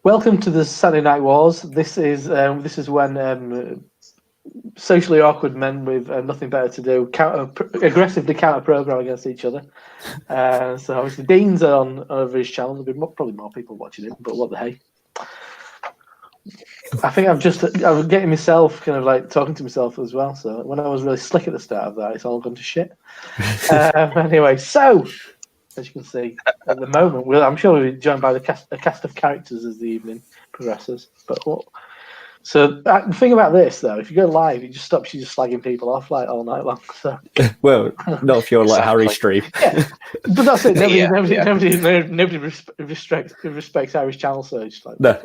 Welcome to the Saturday Night Wars. This is when socially awkward men with nothing better to do aggressively counter program against each other. So obviously Dean's on over his channel. There'll be probably more people watching it, but what the hey. I think I'm getting myself kind of like talking to myself as well. So when I was really slick at the start of that, it's all gone to shit. Anyway, so as you can see at the moment, I'm sure we'll be joined by a cast of characters as the evening progresses. So the thing about this, though, if you go live, it just stops you just slagging people off like all night long. So well, not if you're like Harry Stream. Yeah, but that's it. Nobody respects Harry's channel search. Like, no.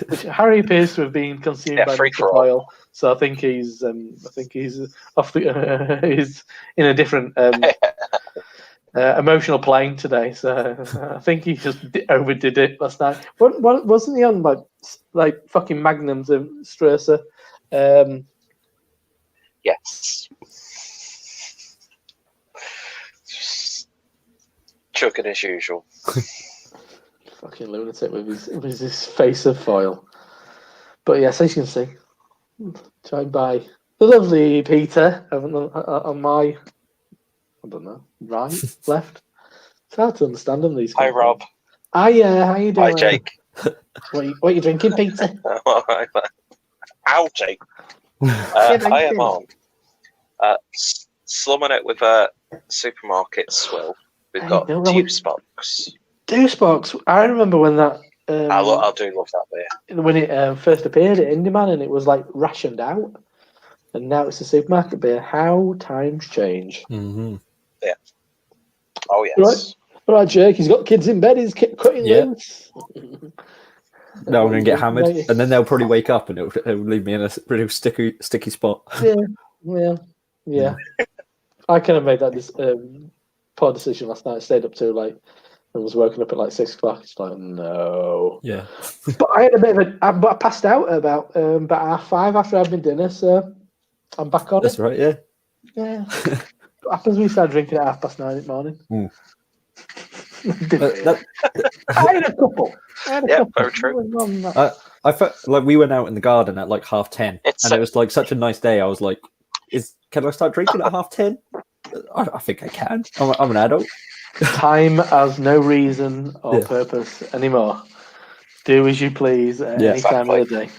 Which Harry appears to have been consumed by the oil. So I think he's off the he's in a different emotional plane today. So I think he just overdid it last night. What wasn't he on like fucking magnums of Strasser? Yes. Just chugging as usual. Fucking lunatic with his face of foil. But yes, as you can see, joined by the lovely Peter on my, I don't know, right, left. It's hard to understand them these. Hi, Rob. Hiya, how you doing? Hi, Jake. What are you drinking, Peter? Ow, Jake. I am on slumming it with a supermarket swill. We've got Deuce Box. Deuce Box. I remember when that. I do love that beer. When it first appeared at Indie Man and it was like rationed out, and now it's a supermarket beer. How times change. Mm-hmm. Yeah. Oh yes. Right, Jake. He's got kids in bed. He's cutting loose. No, I'm going to get hammered, and then they'll probably wake up and it'll leave me in a really sticky spot. Yeah. I kind of made that poor decision last night. I stayed up too late and was woken up at like 6 o'clock. It's like, no. Yeah. But I had a bit of I passed out about 5:30 after I'd been dinner, so I'm back on That's it. right, yeah. Yeah. What happens when you start drinking at 9:30 in the morning? Mm. I had a couple. Very true. I felt like we went out in the garden at like 10:30, and it was like such a nice day. I was like, can I start drinking at 10:30? I think I can. I'm an adult. Time has no reason or purpose anymore. Do as you please at any time of the day.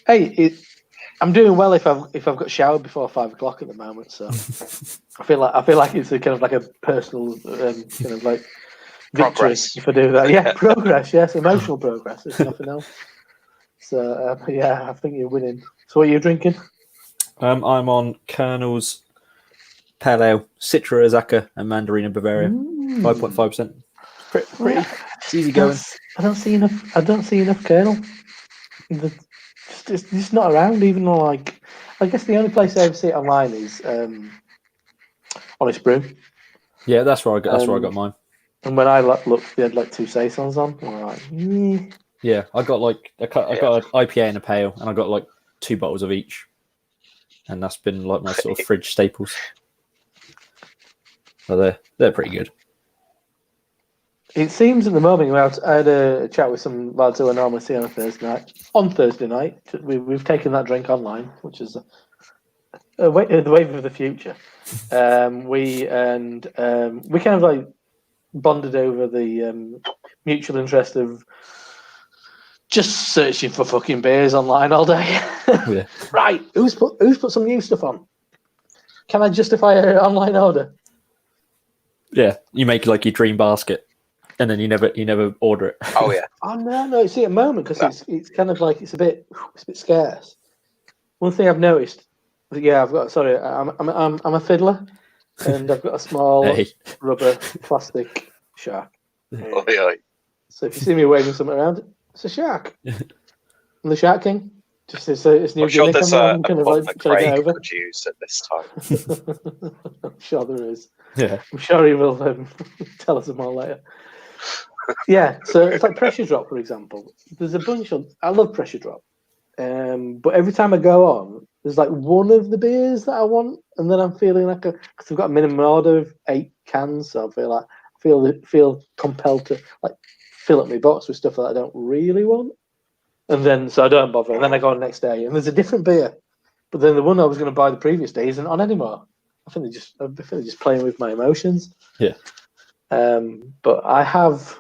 Hey, I'm doing well if I've got showered before 5 o'clock at the moment. So I feel like it's a kind of like a personal kind of like victory if I do that. Yeah, progress. Yes, emotional progress. It's nothing else. So I think you're winning. So what are you drinking? I'm on Colonel's Pale Ale, Citra Azaka, and Mandarina Bavaria, 5.5%. Pretty easy going. I don't see enough Colonel. It's not around, even though like I guess the only place I ever see it online is Honest Brew. Yeah, that's where I got mine. And when I looked, they had like 2 saisons on. And I'm like, Yeah, I got an IPA and a pale, and I got like 2 bottles of each, and that's been like my sort of fridge staples. So they're pretty good. It seems at the moment, I had a chat with some lads who I normally see on Thursday night. We've taken that drink online, which is the wave of the future. We kind of like bonded over the mutual interest of just searching for fucking beers online all day. Yeah. Right, who's put some new stuff on? Can I justify an online order? Yeah, you make like your dream basket, and then you never order it. Oh yeah. Oh no! See, at the moment because it's kind of like it's a bit scarce. One thing I've noticed, I'm a fiddler, and I've got a small rubber plastic shark. Oh, yeah. So if you see me waving something around, it's a shark. I'm the Shark King. Just it's new. I'm sure there's a kind of book like that Craig over. could use at this time. I'm sure there is. Yeah, I'm sure he will tell us more later. Yeah, so it's like Pressure Drop, for example. There's a bunch of. I love Pressure Drop, but every time I go on, there's like one of the beers that I want, and then I'm feeling like because I've got a minimum order of 8 cans, so I feel compelled to like fill up my box with stuff that I don't really want, and then so I don't bother. And then I go on the next day, and there's a different beer, but then the one I was going to buy the previous day isn't on anymore. I think they're just playing with my emotions. Yeah. But I have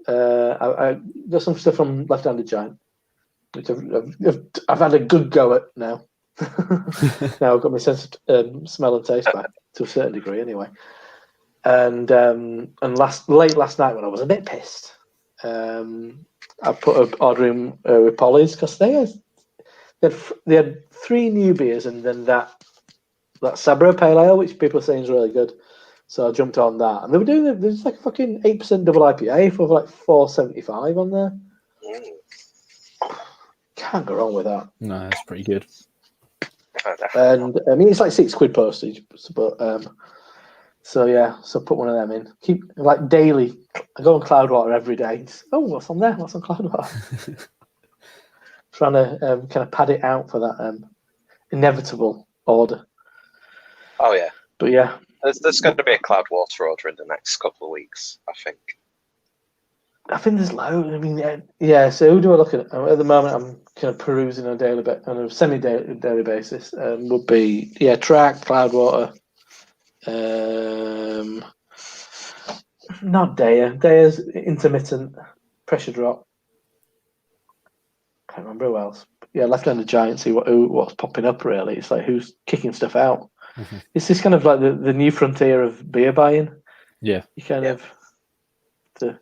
I got some stuff from Left Handed Giant, which I've had a good go at now. Now I've got my sense of smell and taste back to a certain degree, anyway. And late last night when I was a bit pissed, I put an order in with Polly's because they had 3 new beers and then that Sabro Pale Ale, which people are saying is really good. So I jumped on that, and they were doing there's like a fucking 8% double IPA for like $4.75 on there. Can't go wrong with that. No, that's pretty good. And I mean, it's like £6 postage, but so yeah, so put one of them in. Keep like daily. I go on Cloudwater every day. What's on there? What's on Cloudwater? Trying to kind of pad it out for that inevitable order. Oh yeah, but yeah, there's going to be a Cloudwater order in the next couple of weeks, I think. I think there's loads. I mean, yeah. So who do I look at? At the moment, I'm kind of perusing on a semi-daily basis. Would be Track, Cloudwater. Not Daya. Daya's intermittent pressure drop. Can't remember who else. But yeah, Left Handed Giant. See what's popping up. Really, it's like who's kicking stuff out. Mm-hmm. It's this kind of like the new frontier of beer buying. Yeah, you kind of to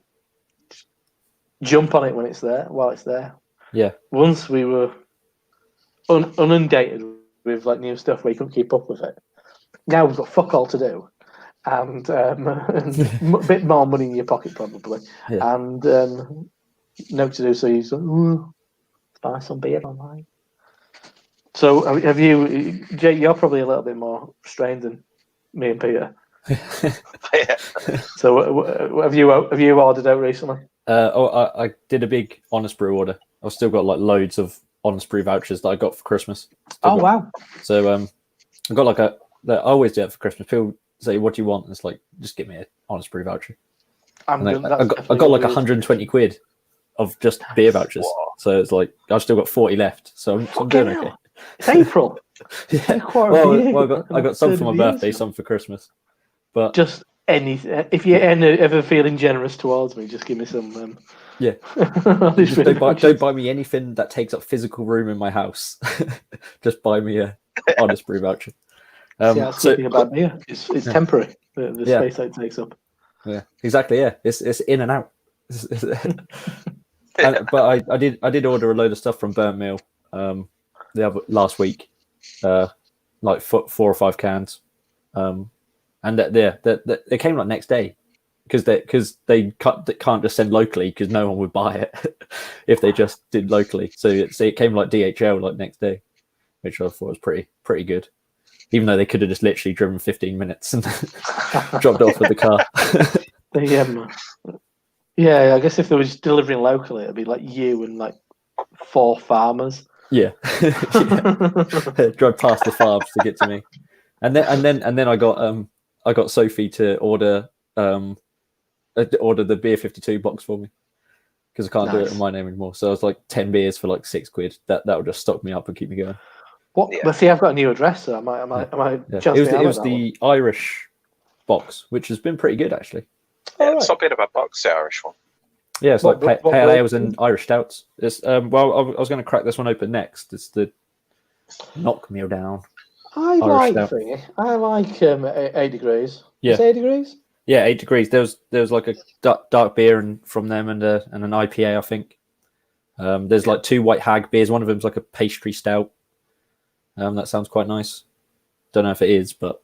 jump on it when it's there, while it's there. Yeah. Once we were inundated with like new stuff where you couldn't keep up with it. Now we've got fuck all to do, and a bit more money in your pocket probably, and no to do. So you buy some beer online. So have you, Jay? You're probably a little bit more strained than me and Peter. So have you ordered out recently? I did a big Honest Brew order. I've still got like loads of Honest Brew vouchers that I got for Christmas. Wow! So I got like I always do it for Christmas. People say, "What do you want?" And it's like, just give me an Honest Brew voucher. I got like 120 quid of just beer vouchers. Whoa. So it's like I've still got 40 left. So I'm doing okay. It's April. Yeah. Well, I got some for my birthday, some for Christmas. But just anything. If you're ever feeling generous towards me, just give me some. Yeah. Don't buy me anything that takes up physical room in my house. Just buy me a Honest Brew voucher. Something about beer. It's temporary. The space that it takes up. Yeah, exactly. Yeah, it's in and out. But I did order a load of stuff from Burnt Mill last week, like 4 or 5 cans, and they came like next day because they can't just send locally because no one would buy it if they just did locally. So it came like DHL like next day, which I thought was pretty good. Even though they could have just literally driven 15 minutes and dropped off with the car. Yeah, I guess if they were just delivering locally, it'd be like you and like 4 farmers. Yeah. Drive past the farms to get to me, and then I got Sophie to order the beer 52 box for me because I can't do it in my name anymore. So I was like 10 beers for like £6. That would just stock me up and keep me going. What? Yeah. But see, I've got a new address, so am I? It was the Irish box, which has been pretty good actually. Yeah, it's not been a bad box, the Irish one. Yeah, it's like pale ales and Irish stouts. It's I was going to crack this one open next. It's the Knock Me Down. I like 8 degrees. Yeah, is it 8 degrees. Yeah, 8 degrees. There was like a dark beer from them and an IPA, I think. There's like 2 White Hag beers. One of them's like a pastry stout. That sounds quite nice. Don't know if it is, but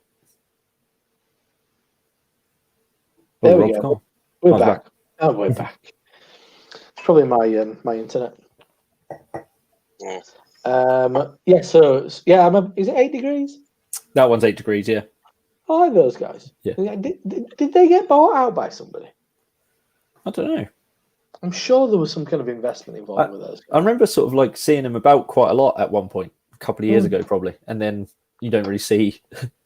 there we go. We're back. Oh, we're back. It's probably my internet. Yeah. So yeah, is it 8 degrees? That one's 8 degrees. Yeah. I like those guys. Yeah. Did they get bought out by somebody? I don't know. I'm sure there was some kind of investment involved with those guys. I remember sort of like seeing them about quite a lot at one point, a couple of years ago probably, and then you don't really see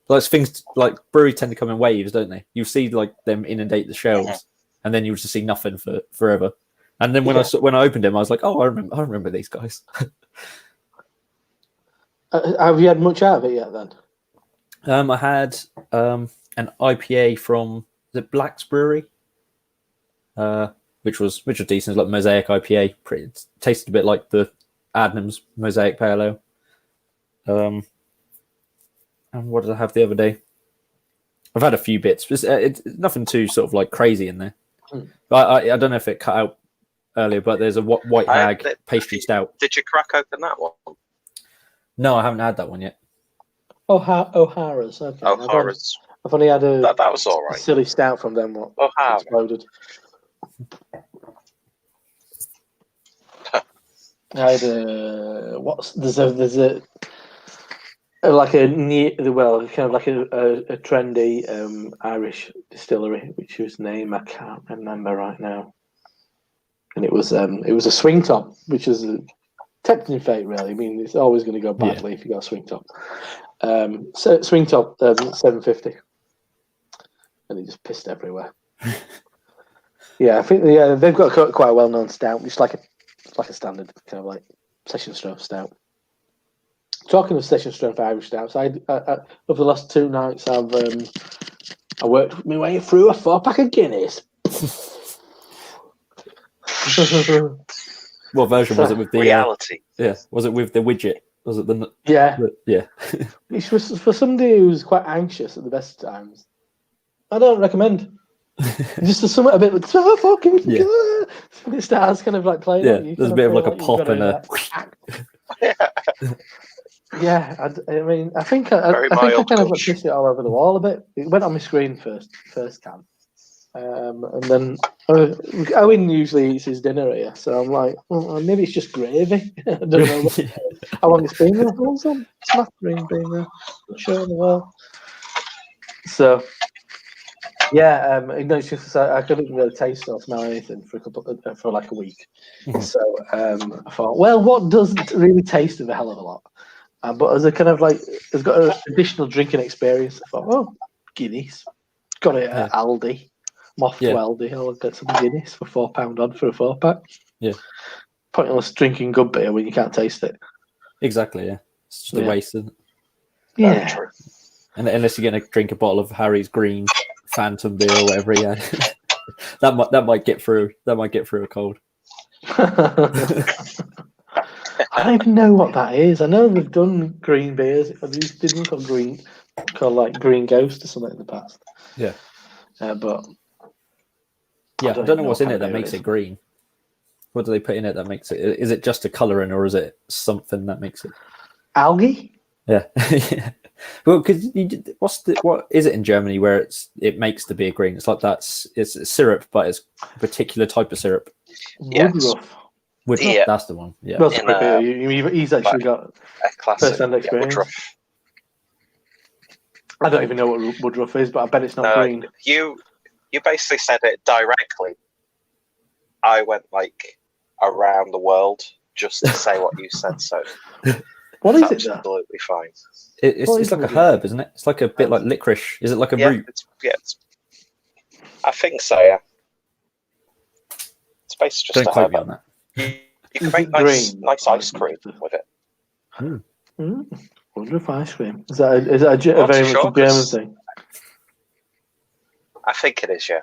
like things like breweries tend to come in waves, don't they? You see like them inundate the shelves, and then you would just see nothing for forever. And then when I opened him, I was like, oh, I remember these guys. Have you had much out of it yet? Then I had an IPA from the Black's Brewery, which was decent. It was like Mosaic IPA. It tasted a bit like the Adnams Mosaic Pale Ale. And what did I have the other day? I've had a few bits. It's nothing too sort of like crazy in there. I don't know if it cut out earlier, but there's a White Hag pastry stout. Did you crack open that one? No, I haven't had that one yet. O'Hara's. Okay. O'Hara's. I've only had that was all right. Silly stout from them. What exploded? I had there's a like a new, well, kind of like a trendy Irish distillery, whose name I can't remember right now. And it was a swing top, which is tempting fate, really. I mean, it's always going to go badly if you got a swing top. So swing top 750, and it just pissed everywhere. I think they've got quite a well-known stout, which is like a standard kind of like session strength stout. Talking of session strength Irish stouts, over the last 2 nights I worked my way through a 4-pack of Guinness. What version was it with the reality? Was it with the widget? Was it the yeah? Which was for somebody who's quite anxious at the best of times. I don't recommend. Just something a bit like it starts kind of like playing. Yeah, there's a bit of like a pop and a. Yeah, I mean, I think I kind of pissed it all over the wall a bit. It went on my screen first can, and then Owen usually eats his dinner here, so I'm like, maybe it's just gravy. I don't know how long it's been there. Also, smattering been there, not sure on the wall. So, it's just I couldn't really taste or smell anything for like a week. So I thought, well, what doesn't really taste of a hell of a lot? But as a kind of like, it's got an additional drinking experience. I thought, well, Guinness. Got it at Aldi. Moth to Aldi. I'll get some Guinness for £4 on for a 4-pack. Yeah. Pointless drinking good beer when you can't taste it. Exactly, yeah. It's just a waste, isn't it? Yeah. True. And unless you're going to drink a bottle of Harry's Green Phantom beer or whatever he had, that might get through. That might get through a cold. I don't even know what that is. I know they've done green beers. These didn't called like Green Ghost or something in the past. Yeah. But I don't know what's in it that makes it green. What do they put in it that makes it? Is it just a colouring or is it something that makes it? Algae? Yeah. Well, because what is it in Germany where it makes the beer green? It's like it's syrup, but it's a particular type of syrup. Woodruff. Woodruff, that's the one. Yeah. Well, he's actually got a first-hand experience. Woodruff. I don't even know what Woodruff is, but I bet it's not green. You basically said it directly. I went like around the world just to say what you said. So what is it? Absolutely fine. It's like a herb, isn't it? It's like a bit like licorice. Is it like a root? I think so. Yeah. It's basically just Don't quote me on that. You can make nice ice cream with it. Woodruff ice cream. Is that a very much a German thing? I think it is, yeah.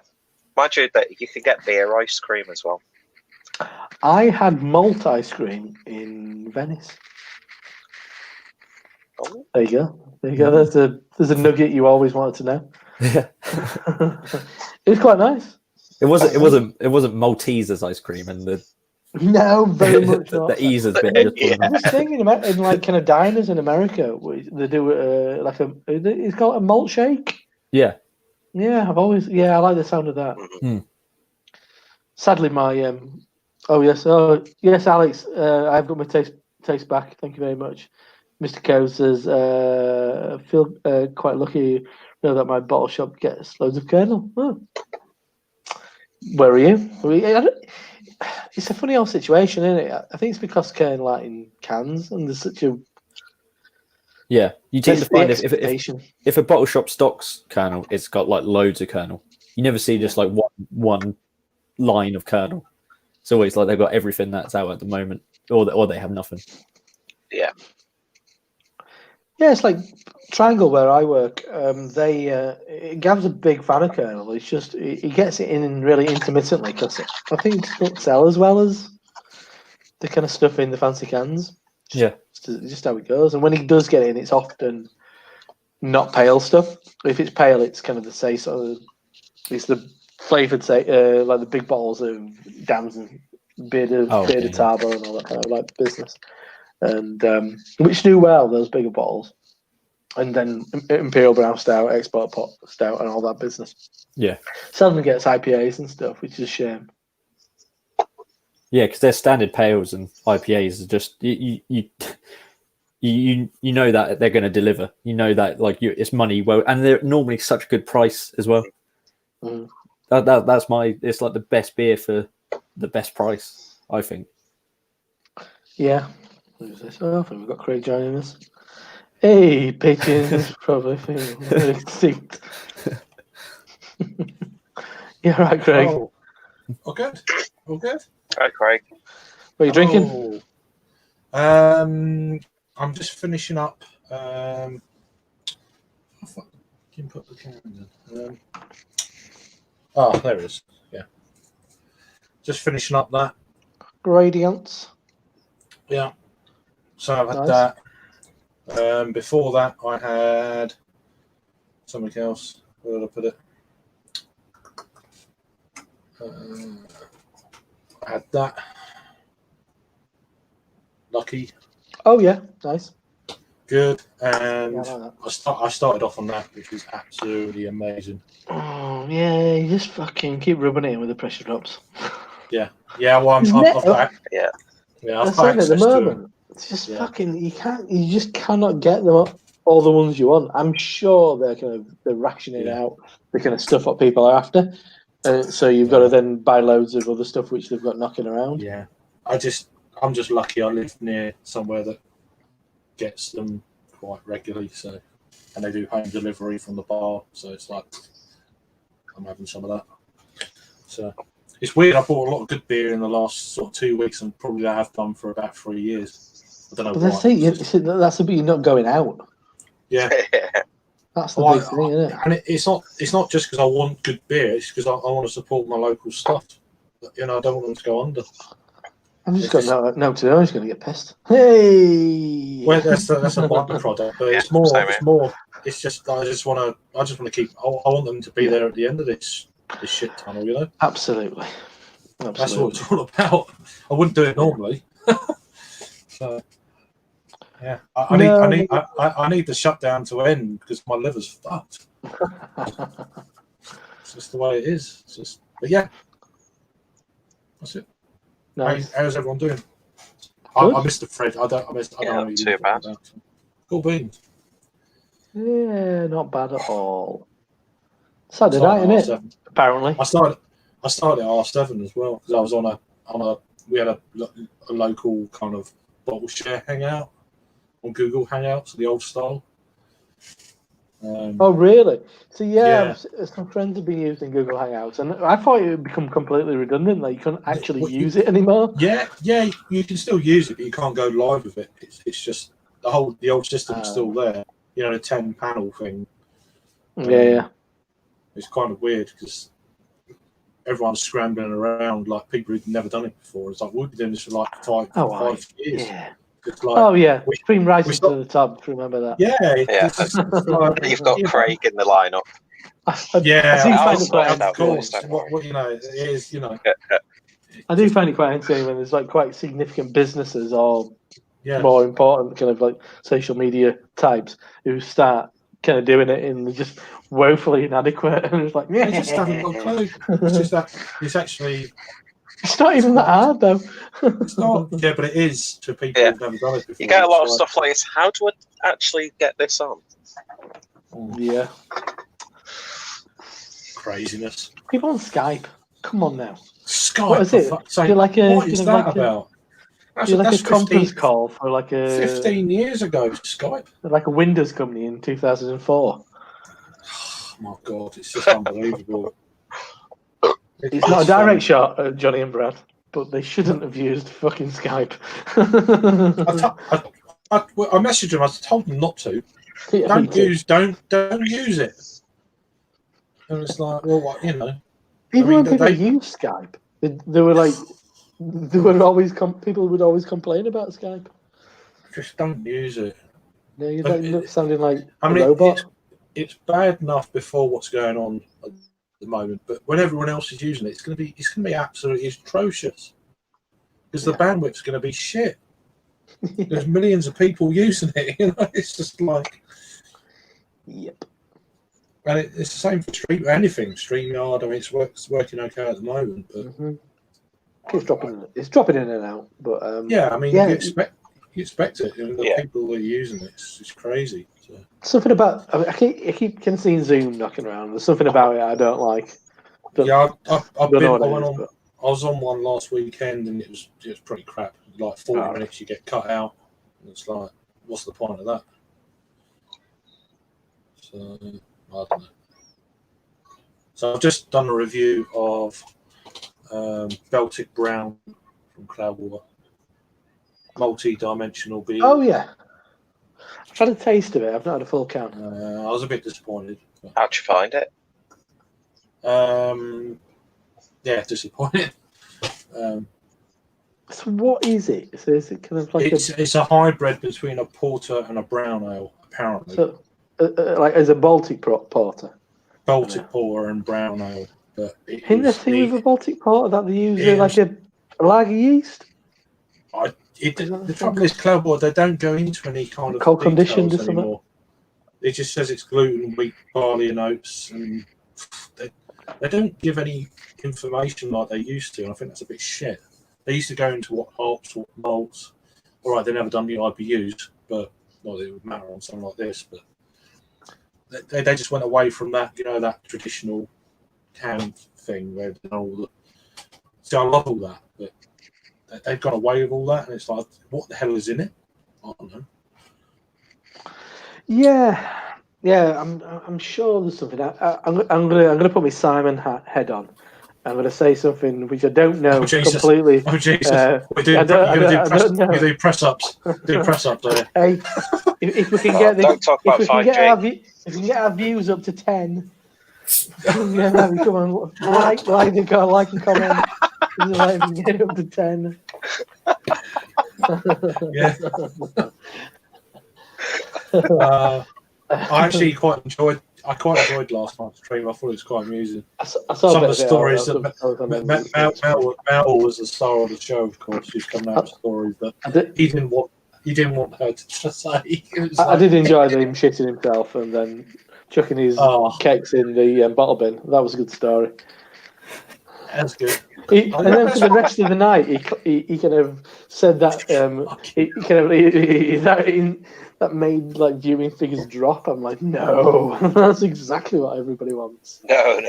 Mind you, that you can get beer ice cream as well. I had malt ice cream in Venice. Oh. There you go. There's a nugget you always wanted to know. Yeah. It was quite nice. It wasn't Malteser's ice cream and the. No, very much not. The ease has been just This thing in like kind of diners in America, they do it's called a malt shake. Yeah. Yeah, I like the sound of that. Mm. Sadly, my yes, Alex, I've got my taste back. Thank you very much. Mr. Coe says, I feel quite lucky that my bottle shop gets loads of kernel. Oh. Where are you? It's a funny old situation, isn't it? I think it's because kernel are in cans and there's such a... Yeah, you tend to find if a bottle shop stocks kernel, it's got like loads of kernel. You never see just like one line of kernel. It's always like they've got everything that's out at the moment, or they have nothing. Yeah. Yeah, it's like Triangle where I work. Gav's a big fan of kernel. It's just he gets it in really intermittently because I think it just don't sell as well as the kind of stuff in the fancy cans. Just how it goes. And when he does get it in, it's often not pale stuff. If it's pale, it's kind of the say sort of. It's the flavoured say like the big bottles of Dan's and bearded Tabo and all that kind of like business, and which do well those bigger bottles. And then Imperial Brown Stout, Export Pot Stout, and all that business. Yeah. Seldom gets IPAs and stuff, which is a shame. Yeah, because their standard pales and IPAs are just you know that they're going to deliver. You know that it's money well, and they're normally such a good price as well. Mm. That's it's like the best beer for the best price, I think. Yeah. Who's this? Oh, I think we've got Craig joining us. Hey, pigeons, probably feeling very extinct. Yeah, right, Craig. Oh, all good. All good. Right, Craig. What are you drinking? I'm just finishing up. Can put the can in. There it is. Yeah. Just finishing up that. Gradients. Yeah. So I've had Nice. that. Before that, I had something else. Where did I put it? I had that. Lucky. Oh yeah, nice. Good. And Yeah, I like I started off on that, which was absolutely amazing. Oh yeah, you just fucking keep rubbing it in with the pressure drops. Yeah. Well, I've got. Yeah. Yeah, I'm I've got saying at the access to them. moment, it's just fucking. You just cannot get them up, all the ones you want. I'm sure they're rationing out the kind of stuff what people are after. So you've got to then buy loads of other stuff which they've got knocking around. Yeah, I'm just lucky. I live near somewhere that gets them quite regularly. So, and they do home delivery from the bar. So it's like I'm having some of that. So it's weird. I bought a lot of good beer in the last sort of 2 weeks, and probably I have done for about 3 years. I don't know But why. that's it. That's the bit you're not going out. Yeah. That's the big thing, isn't it? And it's not just because I want good beer. It's because I want to support my local stuff. I don't want them to go under. I'm just going no today. I'm just going to get pissed. Hey. Well, that's a byproduct, but it's more. It's just I just want to keep. I want them to be there at the end of this shit tunnel. Absolutely. That's what it's all about. I wouldn't do it normally. So. Yeah, I need the shutdown to end because my liver's fucked. It's just the way it is. But yeah, that's it. Nice. How's everyone doing? I missed the thread. I don't know. Not too bad. Cool beans. Yeah, not bad at all. Saturday night, isn't it? Apparently. I started at R7 as well because I was on a we had a local kind of bottle share hangout. On Google Hangouts, the old style. Oh, really? So, some friends have been using Google Hangouts, and I thought it would become completely redundant, like you couldn't actually use it anymore. Yeah, you can still use it, but you can't go live with it. It's just the old system's still there. The 10-panel thing. Yeah. It's kind of weird because everyone's scrambling around like people who've never done it before. It's like we've been doing this for like 5 years. Yeah. Like, Cream rises to the top. Remember that? Yeah. You've got Craig in the lineup. I do find it quite of course. It is. I do find it quite entertaining when there's like quite significant businesses or more important kind of like social media types who start kind of doing it in just woefully inadequate, and it's like they just haven't got a clue. It's just that it's actually. It's not even that hard, though. It's not. Yeah, but it is to people who've never done it before. You get a lot of stuff like, how do I actually get this on? Yeah. Craziness. People on Skype. Come on now. Skype? What is it? What is that about? That's a conference call for like a... 15 years ago, Skype. Like a Windows company in 2004. Oh, my God. It's just unbelievable. It's not a direct shot at Johnny and Brad, but they shouldn't have used fucking Skype. I messaged them. I told them not to. Yeah, Don't use it. And it's like, well, what, you know? Even I mean, when people use Skype, they were like, people would always complain about Skype. just don't use it. No, you're But like sounding like I a mean, robot. it's bad enough before what's going on at the moment, but when everyone else is using it, it's going to be absolutely atrocious because the bandwidth's going to be shit. There's millions of people using it. You know, it's just like, Yep. and it's the same for anything. StreamYard, I mean, it's working okay at the moment, but It's dropping in and out. But yeah, I mean, yeah, you expect it, and the people that are using it, it's crazy. So. Something about I keep can see Zoom knocking around. There's something about it I don't like. Yeah, I was on one last weekend, and it was pretty crap. Like 40 minutes, you get cut out, and it's like, what's the point of that? So I don't know. So I've just done a review of Baltic Brown from Cloudwater, multi-dimensional beer. Oh yeah, I've had a taste of it. I've not had a full count. I was a bit disappointed. How'd you find it? Yeah, disappointed. So what is it? So is it kind of like it's a hybrid between a porter and a brown ale, apparently. So, like as a Baltic porter. Baltic porter and brown ale. But Isn't the thing with a Baltic porter that they use like a lager yeast? The trouble is, Cloudwater, they don't go into any kind of cold conditioned or anymore. something. It just says it's gluten, wheat, barley, and oats, and they don't give any information like they used to. And I think that's a bit shit. They used to go into what hops, what malts. All right, they never done the IBUs, but not that it would matter on something like this. But they just went away from that, you know, that traditional can thing where all the. See, I love all that, but they've gone away with all that, and it's like, what the hell is in it? I don't know. Yeah. I'm sure there's something. I'm gonna put my Simon head on. I'm going to say something which I don't know completely. Oh, Jesus. You do press ups. Do press ups, are you? Hey, if we can get don't talk about 5G. If we can get our views up to 10, yeah, come on, like and comment. Like, we can get it up to 10. Yeah. I actually quite enjoyed last night's stream. I thought it was quite amusing. I saw some of the stories that Mel was the star of the show, of course. She's coming out with stories, but he didn't want her to say. I did enjoy him shitting himself and then chucking his cakes in the bottle bin. That was a good story. That's good. And then for the rest of the night, he kind of said that that made like viewing figures drop. I'm like, no, that's exactly what everybody wants. No.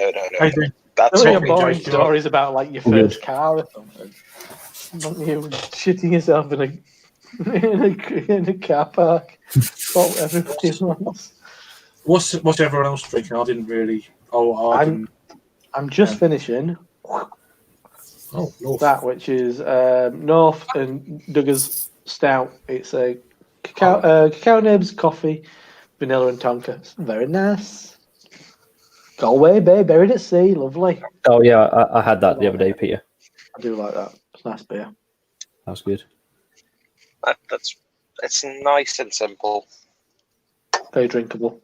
That's what boring stories about like your first car or something. Not you shitting yourself in a car park. What everybody wants. What's everyone else drinking? I didn't really. I'm just finishing. North. That which is North and Duggar's Stout. It's a cacao nibs, coffee, vanilla and tonka. It's very nice. Galway Bay, buried at sea, lovely. Oh yeah, I had that the other day, Peter. I do like that. It's a nice beer. That was good. It's nice and simple. Very drinkable.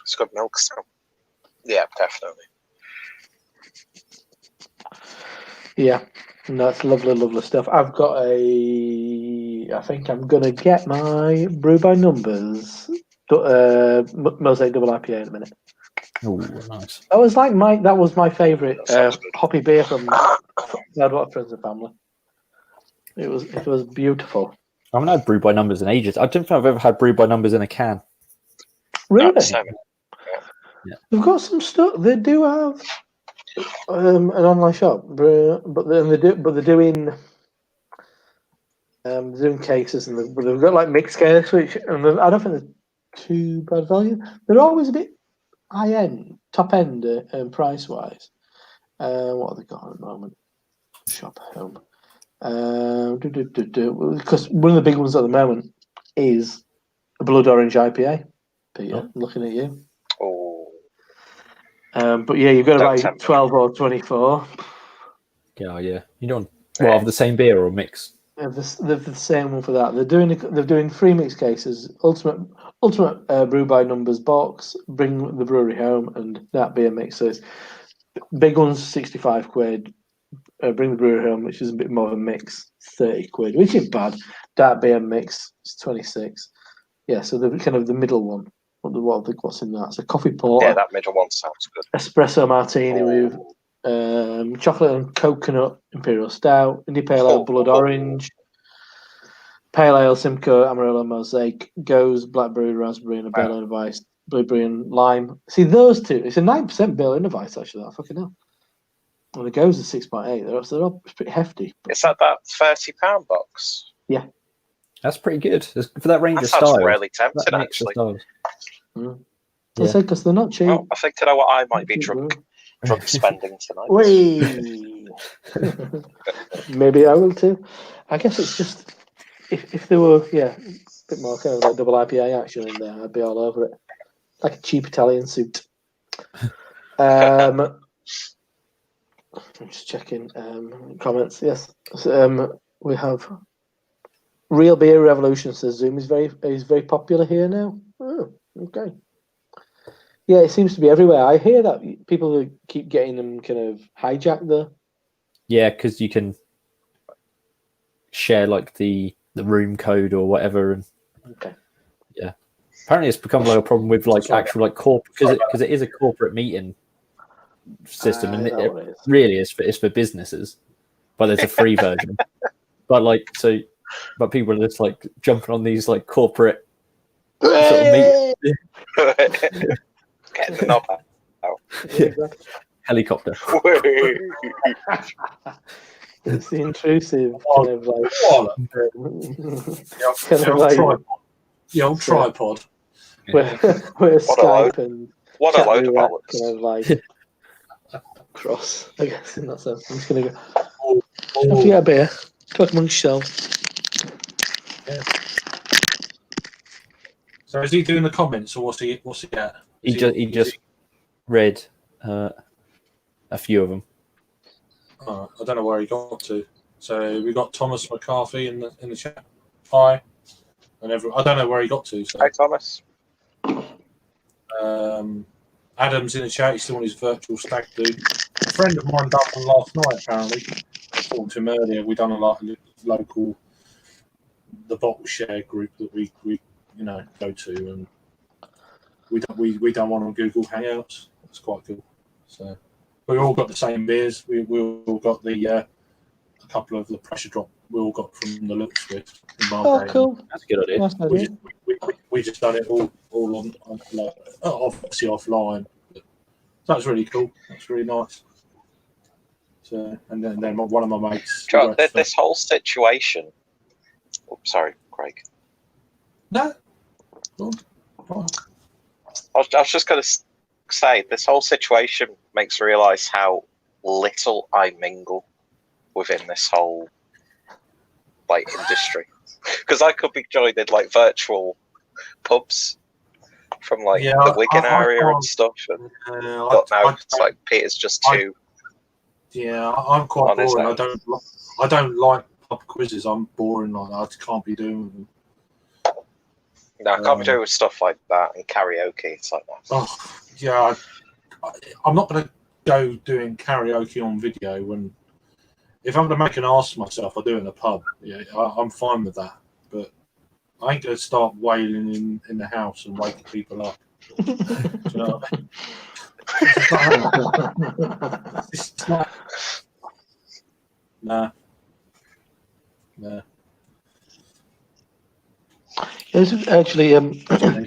It's good milk still. Yeah, definitely. Yeah, no, that's lovely stuff. I think I'm gonna get my brew by numbers mosaic double IPA in a minute. Oh, nice. That was my favourite hoppy beer from Cloudwater Friends and Family. It was beautiful. I haven't had brew by numbers in ages. I don't think I've ever had brew by numbers in a can. Really? Yeah. They've got some stuff. They do have an online shop, but they're doing cases, and they've got like mixed case, which I don't think they're too bad value. They're always a bit high end, top end, price wise. What have they got at the moment? Shop home. Because one of the big ones at the moment is a blood orange IPA. Peter, Oh. looking at you. Oh, But yeah, you've got to Don't buy tempt me. 12 or 24. Yeah, yeah. You don't of the same beer or mix? They're the same one for that. They're doing 3 mix cases. Ultimate brew by numbers box. Bring the brewery home, and that beer mix. So it's big ones 65 quid. Bring the brewery home, which is a bit more of a mix, 30 quid, which isn't bad. Dark beer mix is 26. Yeah, so the kind of the middle one. What's in that? It's a coffee porter, yeah, that middle one sounds good. espresso martini with Oh, chocolate and coconut imperial stout, Indie Pale Ale blood orange, Pale Ale Simcoe Amarillo Mosaic, Goes Blackberry Raspberry and a Berliner Weiss blueberry and lime. See those two? It's a 9% Berliner Weiss actually. That fucking hell. And the Goes is 6.8. They're all pretty hefty. is that £30 box? That's pretty good for that range That of sounds styles. really That tempting, mix of actually. styles. I say because they're not cheap. Well, I think to know what I might be drunk spending tonight. Whee! Maybe I will too. I guess it's just if there were a bit more kind of like double IPA action in there, I'd be all over it. Like a cheap Italian suit. I'm just checking comments. Yes, so, we have Real Beer Revolution says Zoom is very popular here now. Oh, okay. Yeah, it seems to be everywhere. I hear that people keep getting them kind of hijacked though. Yeah, because you can share like the room code or whatever, and Okay. yeah. Apparently, it's become like a problem with like actual like corporate because it is a corporate meeting system, and Is that it what it is? really is for businesses. But there's a free version. But people are just like jumping on these like corporate sort of meetings. Getting the knob out. Yeah, exactly. Helicopter. It's the intrusive kind of like The old tripod. where Skype and What a chat load of roulette bollocks. kind of like cross, I guess, in that sense. I'm just gonna go. Oh, Don't forget a beer. Talk amongst yourselves. yeah. So is he doing the comments, or what's he at? He just read a few of them. I don't know where he got to. So we got Thomas McCarthy in the chat. Hi, and I don't know where he got to. So. Hi, Thomas. Adam's in the chat. He's still on his virtual stag do. A friend of mine done one last night. Apparently, I was talking to him earlier. We done a local the bottle share group that we go to, and we done one on Google Hangouts. It's quite cool. So we all got the same beers. We all got the a couple of the pressure drop. We all got from the Little Swift. Oh, cool. That's a good idea. Nice idea. We just done it all on like, obviously offline. But that was really cool. That's really nice. So and then one of my mates. This whole situation. Oh, sorry, Craig. No. I was just going to say this whole situation makes me realise how little I mingle within this whole like industry, because I could be joining like virtual pubs from like the Wigan area and stuff, and but now it's like Peter's just too. Yeah, I'm quite boring. I don't like pub quizzes. I'm boring like that. I just can't be doing them. No, I can't be doing stuff like that and karaoke. It's like that. Oh, yeah, I'm not going to go doing karaoke on video when. If I'm going to make an ass of myself, I'll do it in a pub. Yeah, I'm fine with that. But I ain't going to start wailing in the house and waking people up. Do you know what I mean? It's not. Nah. There's actually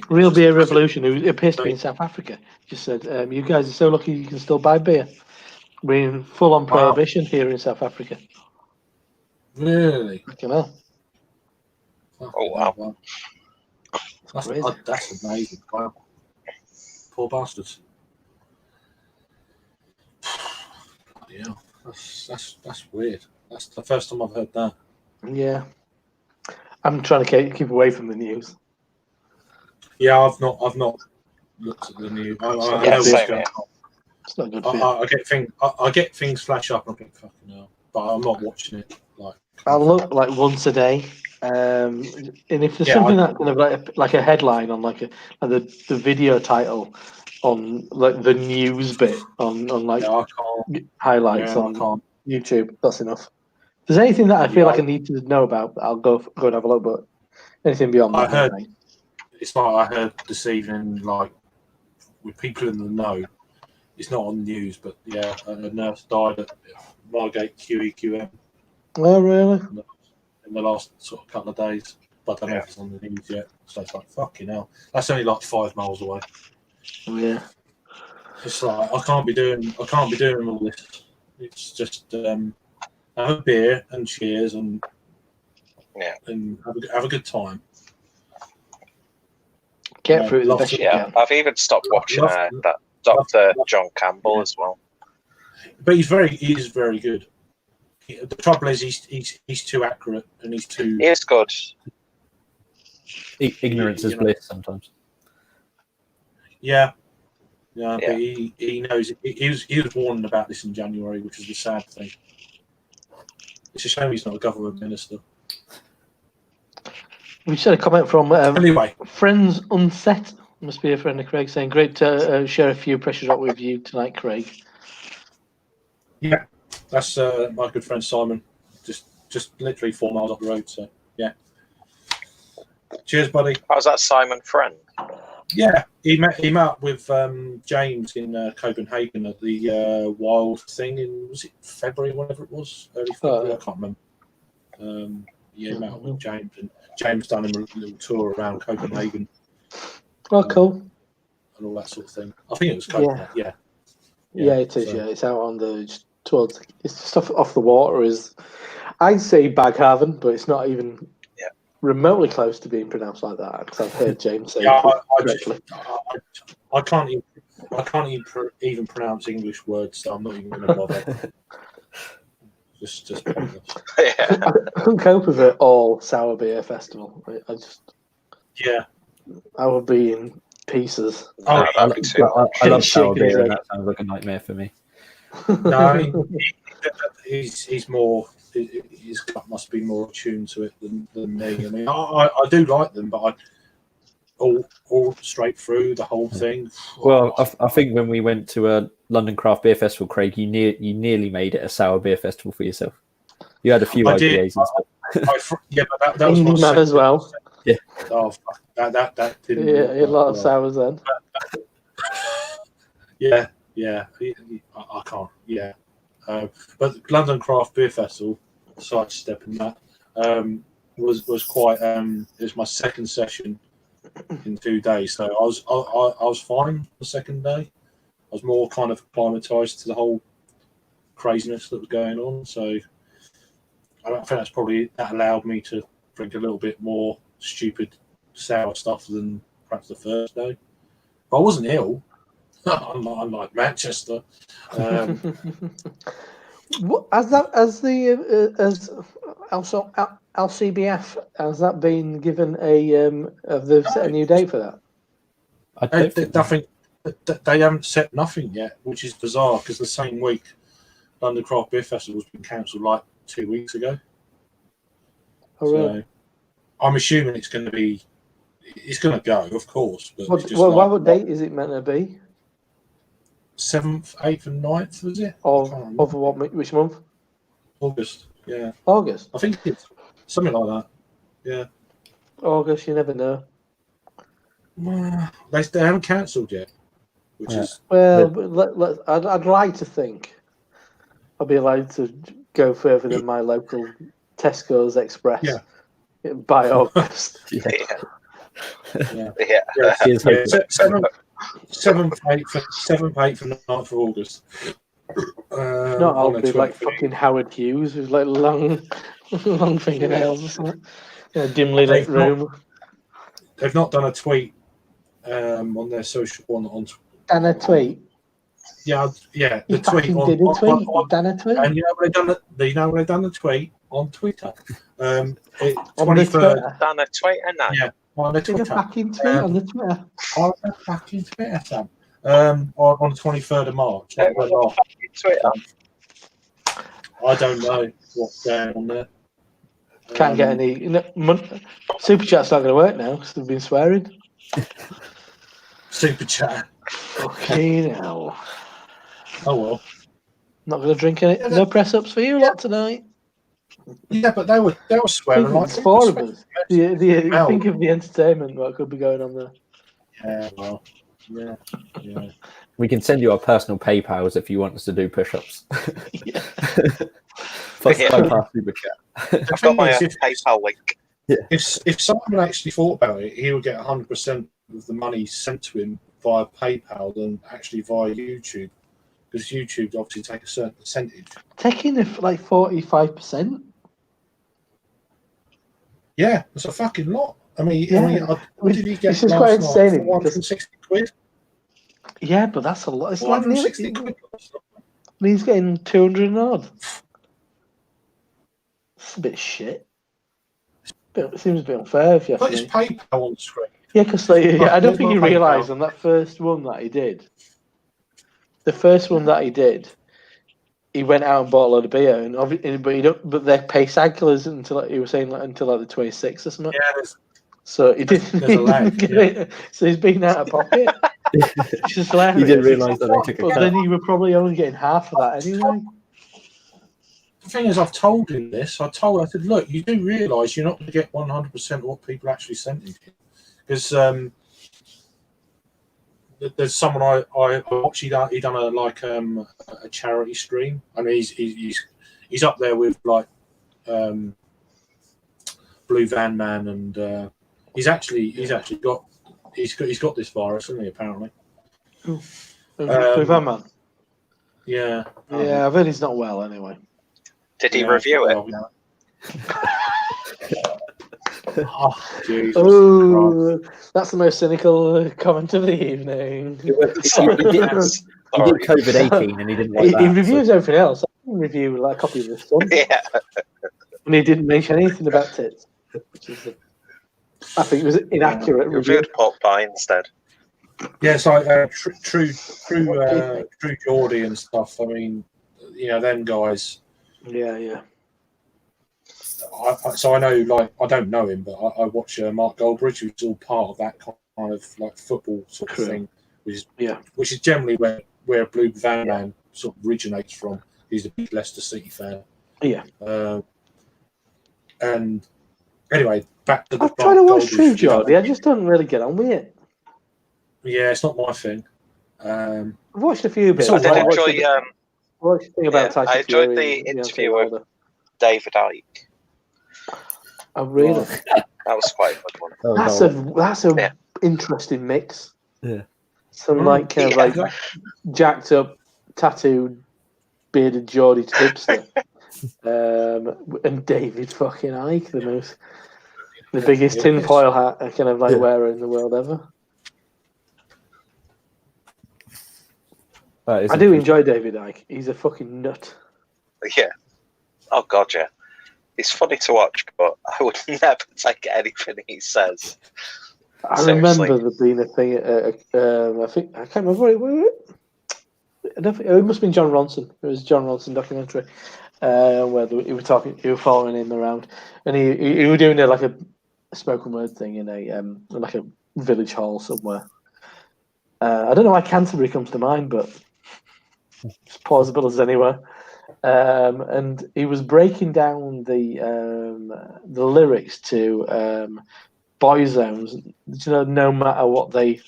Real Beer Revolution, who appears to be in South Africa, just said, you guys are so lucky you can still buy beer. We're in full-on prohibition here in South Africa. Really? Fucking hell. Oh, wow. That's amazing. Wow. Poor bastards. Yeah, that's weird. That's the first time I've heard that. Yeah, I'm trying to keep away from the news. Yeah, I've not looked at the news. I know Yeah, what's same going here. on. It's not good for you. I get things flash up and I think fucking hell, but I'm not watching it. Like I'll look like once a day, and if there's Yeah, something that kind of like a headline on like the video title on like the news bit on like yeah, I can't. highlights Yeah, I on can't. YouTube, that's enough. If there's anything that I feel Yeah, like I need to know about, I'll go and have a look. But anything beyond I that, heard- no, mate. It's like I heard this evening, like with people in the know. It's not on the news, but yeah, a nurse died at Margate QEQM Oh, really? in the last sort of couple of days. But I don't know if it's on the news yet. So it's like fucking hell. That's only like 5 miles away. Yeah. It's like I can't be doing all this. It's just have a beer and cheers and have a good time. Get Yeah, through it the love best to- you Yeah, can. I've even stopped watching Love- that Dr. love- John Campbell yeah. as well. But he is very good. The trouble is he's too accurate and he's too. He is good. Ignorance is You know. bliss sometimes. Yeah. Yeah. But he knows. He was warned about this in January, which is the sad thing. It's a shame he's not a government minister. We just had a comment from Anyway, Friends Unset. Must be a friend of Craig saying, "Great to share a few pressure drop with you tonight, Craig." yeah, that's my good friend Simon. Just literally 4 miles up the road. So yeah. Cheers, buddy. How's that Simon Friend? Yeah, he met up with James in Copenhagen at the Wild thing in, was it February, whenever it was, early February, I can't remember. Yeah, he met up with James, and James done him a little tour around Copenhagen Oh, cool. and all that sort of thing. I think it was Copenhagen. Yeah, Yeah, it is. so- Yeah, it's out on the just towards. It's just off the water. Is I'd say Baghaven, but it's not even remotely close to being pronounced like that. Because I've heard James say Yeah, it correctly. I can't even pronounce English words, so I'm not even going to bother. just pointless. Yeah. I couldn't cope with it all sour beer festival. Yeah. I would be in pieces. Oh, No, that'd be too much. I love sour Shaking his beer, and head. that sounds like a nightmare for me. No, he's more. His gut must be more attuned to it than me. I mean, I do like them, but all straight through the whole thing. Well, I think when we went to a London Craft Beer Festival, Craig, you nearly made it a sour beer festival for yourself. You had a few I IPAs did. and stuff. Yeah, but that was my Indie man as second- well. Oh, fuck. That didn't. Yeah, work a lot of well. sours then. Yeah. I can't. Yeah, but London Craft Beer Festival, sidestepping that, was quite. It was my second session in 2 days, so I was fine the second day. I was more kind of acclimatized to the whole craziness that was going on. So I think that allowed me to drink a little bit more stupid sour stuff than perhaps the first day. But I wasn't ill. Unlike Manchester. What as also LCBF has that been given a have they set a new date for that? I don't think Nothing. They haven't set nothing yet, which is bizarre because the same week London Craft Beer Festival has been cancelled like 2 weeks ago. Oh, really? So I'm assuming it's going to go, of course. But it's just What date is it meant to be? 7th, 8th, and 9th, was it? Of I can't remember. which month? August. Yeah, August. I think it's something like that. Yeah. August. You never know. Well, they haven't cancelled yet, which Yeah. is Well, but I'd like to think I'll be allowed to go further than my local Tesco's Express by August. Yeah. yeah. Yeah. Here's hoping. 7th, 8th, and 9th of August. No, I'll on the be like 23rd. fucking Howard Hughes with like long fingernails or something. In a dimly lit They've not- room. They've not done a tweet on their social on And a tweet. Yeah, the He tweet fucking on, did a tweet. He done a tweet. and you know what they done? You know what they done the tweet on Twitter. On the 23rd. Twitter. Done a tweet and that. Yeah, on the Did a Twitter. fucking tweet on the Twitter. On the fucking Twitter, Sam. On the 23rd of March. Yeah, Like, on the fucking Twitter. I don't know what's going on there. Can't get any. Super chat's not going to work now because they've been swearing. Super chat. Fucking hell. Oh well. Not going to drink any. No press ups for you lot tonight. Yeah, but they were swearing like It's four of us. You Well. think of the entertainment what could be going on there. Yeah, well, yeah. We can send you our personal PayPals if you want us to do push-ups. Yeah. Plus, Yeah. bypass super chat. I've got my PayPal link. If someone actually thought about it, he would get 100% of the money sent to him via PayPal than actually via YouTube, because YouTube obviously take a certain percentage. Taking like 45%. Yeah, it's a fucking lot. I mean, Yeah. what did he get It's just last quite night? entertaining 460 quid? Yeah, but that's a lot. It's like 460 quid. he's getting 200 and odd. It's a bit shit. It seems a bit unfair if you ask Put his me. PayPal on the screen. Yeah, because I don't think he There's my realised PayPal. on that first one that he did. The first one that he did, he went out and bought a load of beer, but their pay cycle isn't until he was saying until like the 26th or something. Yeah, So he didn't. there's a lag, Get yeah. it. So he's been out of pocket. It's just hilarious. You didn't realise that they took a But cut. then you were probably only getting half of that anyway. the thing is, I've told him this. I said, look, you do realise you're not going to get 100% of what people actually sent you. Because there's someone I watched, he done a charity stream. I mean, he's up there with like Blue Van Man, and he's got this virus, hasn't he? Apparently. Blue Van Man. Yeah. Yeah, I've heard he's not well anyway. Did he review it? Oh, Jesus Christ. Oh, that's the most cynical comment of the evening. He did COVID-18 and he didn't like that. He reviews everything else. I didn't review like a copy of the sun, Yeah. and he didn't mention anything about tits, which is, I think, it was inaccurate. He review. reviewed pork pie instead. Yeah, it's like true Geordie and stuff. I mean, them guys. Yeah. So I know, like, I don't know him, but I watch Mark Goldbridge, who's all part of that kind of like football sort of thing, which is generally where Blue Van Man sort of originates from. He's a big Leicester City fan. Yeah. And anyway, back to the. I'm trying to watch Goldbridge True video. Geordie. I just don't really get on with it. Yeah, it's not my thing. I've watched a few bits. I did enjoy. Watched the thing about Tyson I enjoyed Fury the and interview Deontay with Wilder. David Icke. Oh, really? That was quite a good one. That's a interesting mix. Yeah. Some like jacked up, tattooed, bearded Geordie to hipster, and David fucking Icke, the biggest tinfoil hat I kind of wearer in the world ever. I do enjoy David Icke. He's a fucking nut. Yeah. Oh god, yeah. He's funny to watch, but I would never take anything he says. I Seriously. remember there being a thing. I can't remember what it was. I don't think, it must have been John Ronson. It was a John Ronson documentary where he was following him around, and he was doing a spoken word thing in a village hall somewhere. I don't know why Canterbury comes to mind, but it's plausible as anywhere. And he was breaking down the lyrics to Boyzones. No matter what they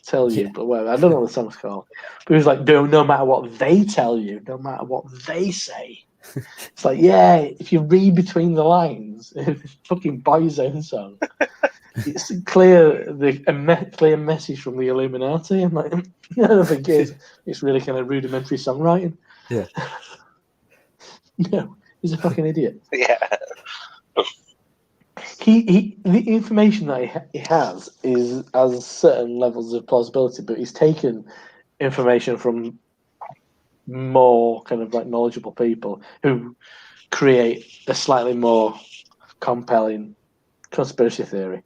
tell you, but whatever. I don't know what the song's called. But he was like, no matter what they tell you, no matter what they say. It's like, yeah, if you read between the lines, fucking Boyzone song. It's clear clear message from the Illuminati. I'm like, I don't think it's really kind of rudimentary songwriting. Yeah. No, he's a fucking idiot. Yeah. The information that he has has certain levels of plausibility, but he's taken information from more kind of like knowledgeable people who create a slightly more compelling conspiracy theory,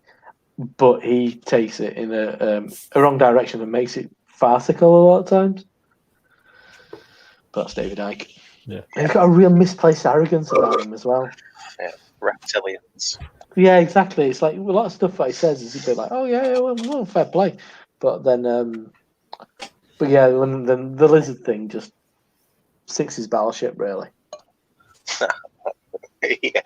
but he takes it in a wrong direction and makes it farcical a lot of times. But that's David Icke. Yeah. And he's got a real misplaced arrogance about him as well. Yeah, reptilians. Yeah, exactly. It's like a lot of stuff that he says is a bit like, oh yeah, well fair play. But then, but yeah, then the lizard thing just sinks his battleship, really. Yeah.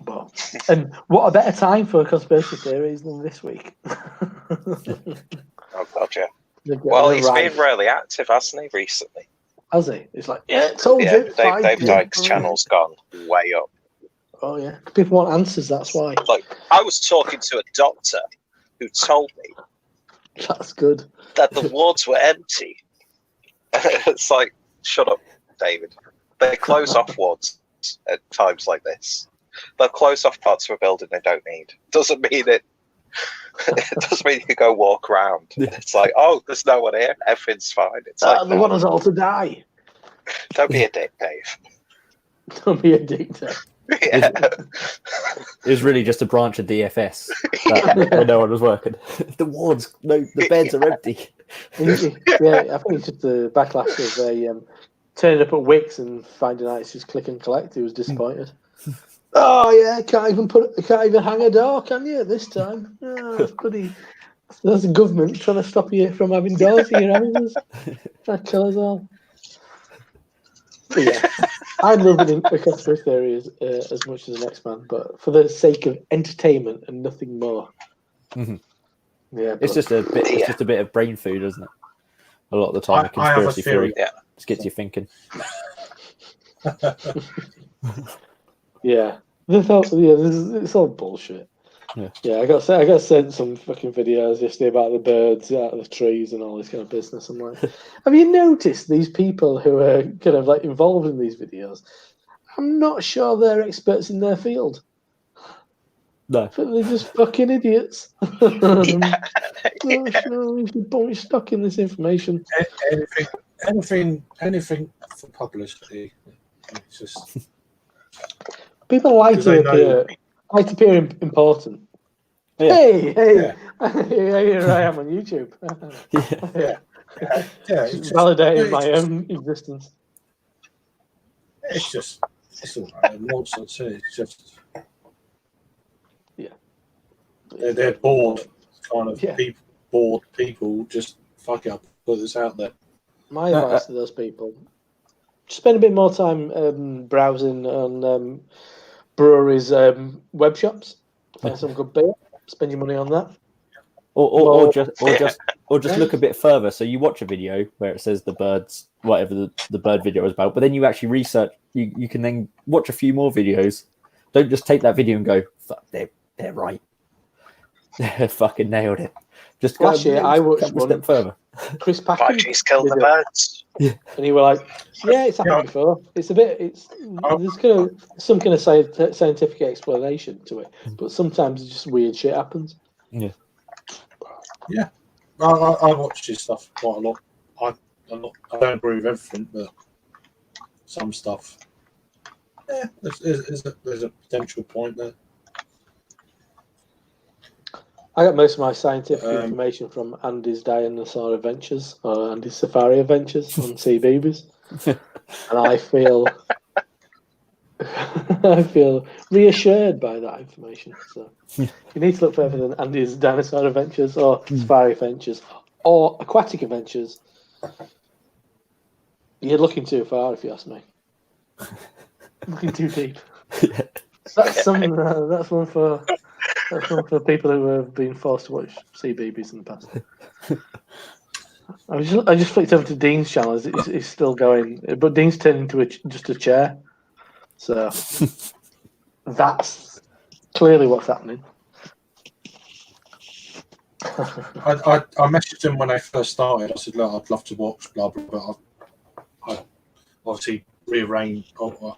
But and what a better time for conspiracy theories than this week. Oh god, yeah. They've got Well, it he's right. been really active, hasn't he, recently? Has he? It's like, yeah, told Yeah, you. Dave Dyke's channel's gone way up. Oh yeah, people want answers. That's why. Like, I was talking to a doctor who told me That's good. that the wards were empty. It's like, shut up, David. They close off wards at times like this. They'll close off parts of a building they don't need. Doesn't mean it. It doesn't mean you can go walk around. It's like, oh, there's no one here. Everything's fine. It's like, They want us all to die. don't be a dick, Dave. Don't be a dictator. Yeah. It was really just a branch of DFS where no one was working. The wards, no, the beds are empty. Yeah, I think it's just the backlash of turning up at Wix and finding out it's just click and collect. He was disappointed. Oh yeah, can't even hang a door, can you? This time, that's bloody. That's the government trying to stop you from having doors in your houses, trying to kill us all. But yeah, I love a conspiracy theory as much as the next man, but for the sake of entertainment and nothing more. Mhm. Yeah, It's just a bit. It's just a bit of brain food, isn't it? A lot of the time, a I have a conspiracy theory Yeah. just gets you thinking. Yeah, it's all bullshit. Yeah. I got sent some fucking videos yesterday about the birds out of the trees and all this kind of business. I'm like, have you noticed these people who are kind of like involved in these videos? I'm not sure they're experts in their field. No. But they're just fucking idiots. Yeah. We should put stock in this information. Anything for publicity. It's just People like because to they know. appear important. Yeah. Hey, Yeah. here I am on YouTube. Yeah. Yeah, Just validating my it's own existence. it's all right. Nonsense. It's just they're bored, kind of bored people. Just fuck up, put this out there. My advice to those people: spend a bit more time browsing on breweries' web shops. Find some good beer. Spend your money on that. Or just look a bit further. So you watch a video where it says the birds, whatever the bird video is about, but then you actually research. You can then watch a few more videos. Don't just take that video and go, "Fuck, they're right. They fucking nailed it." Just go Last year, I watched a step further. Chris Packer. 5G's killed the birds. And you were like, "Yeah, it's happened before. It's a bit. There's kind of some kind of scientific explanation to it, but sometimes it's just weird shit happens." Yeah. Yeah, I watch his stuff quite a lot. I don't agree with everything, but some stuff. Yeah, there's a potential point there. I got most of my scientific information from Andy's Dinosaur Adventures or Andy's Safari Adventures on CBeebies, and I feel reassured by that information. So you need to look further than Andy's Dinosaur Adventures or Safari Adventures or Aquatic Adventures. You're looking too far, if you ask me. Looking too deep. That's one for people who have been forced to watch CBeebies in the past. I just flicked over to Dean's channel. It's still going, but Dean's turned into just a chair. So that's clearly what's happening. I messaged him when I first started. I said, "Look, I'd love to watch blah blah," but I obviously arranged. To,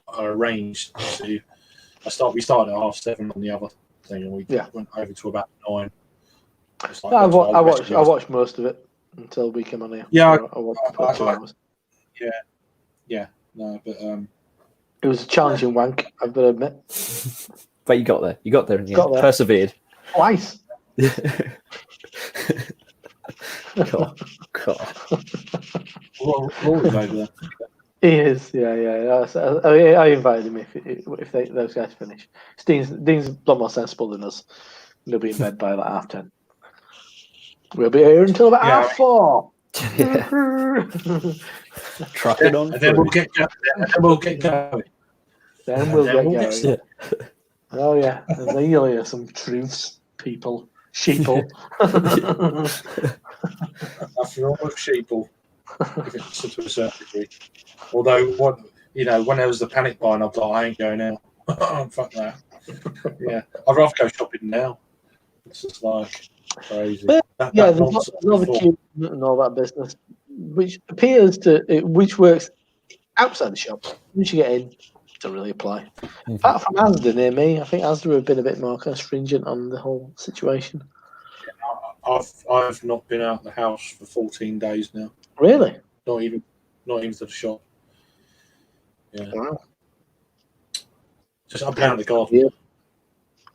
we started at 7:30 on the other thing, and we went over to about 9. I watched most of it. until we come on here. Yeah, I want to put 2 hours. No, but It was a challenging wank, I've got to admit. But you got there. You got there and you Got there. persevered. Twice. God. Rory's over there. He is, yeah. I invited him if those guys finish. Dean's a lot more sensible than us. He'll be in bed by like 10:30. We'll be here until about 4:30. Yeah. Trucking on. And then we'll get going. Then we'll get we'll going. get Oh yeah, and then you'll hear some truths, people, sheeple. After all of sheeple, if it's to a certain degree. Although, when there was the panic buying, I was like, I ain't going out. Fuck that. Yeah, I'd rather go shopping now. It's just like crazy. But, That there's nonsense another before. queue and all that business, which which works outside the shop. Once you get in, it doesn't really apply. Apart from Asda near me, I think Asda have been a bit more kind of stringent on the whole situation. I've not been out of the house for 14 days now. Really? Not even to the shop. Yeah. Wow. Just up down the garden. Yeah.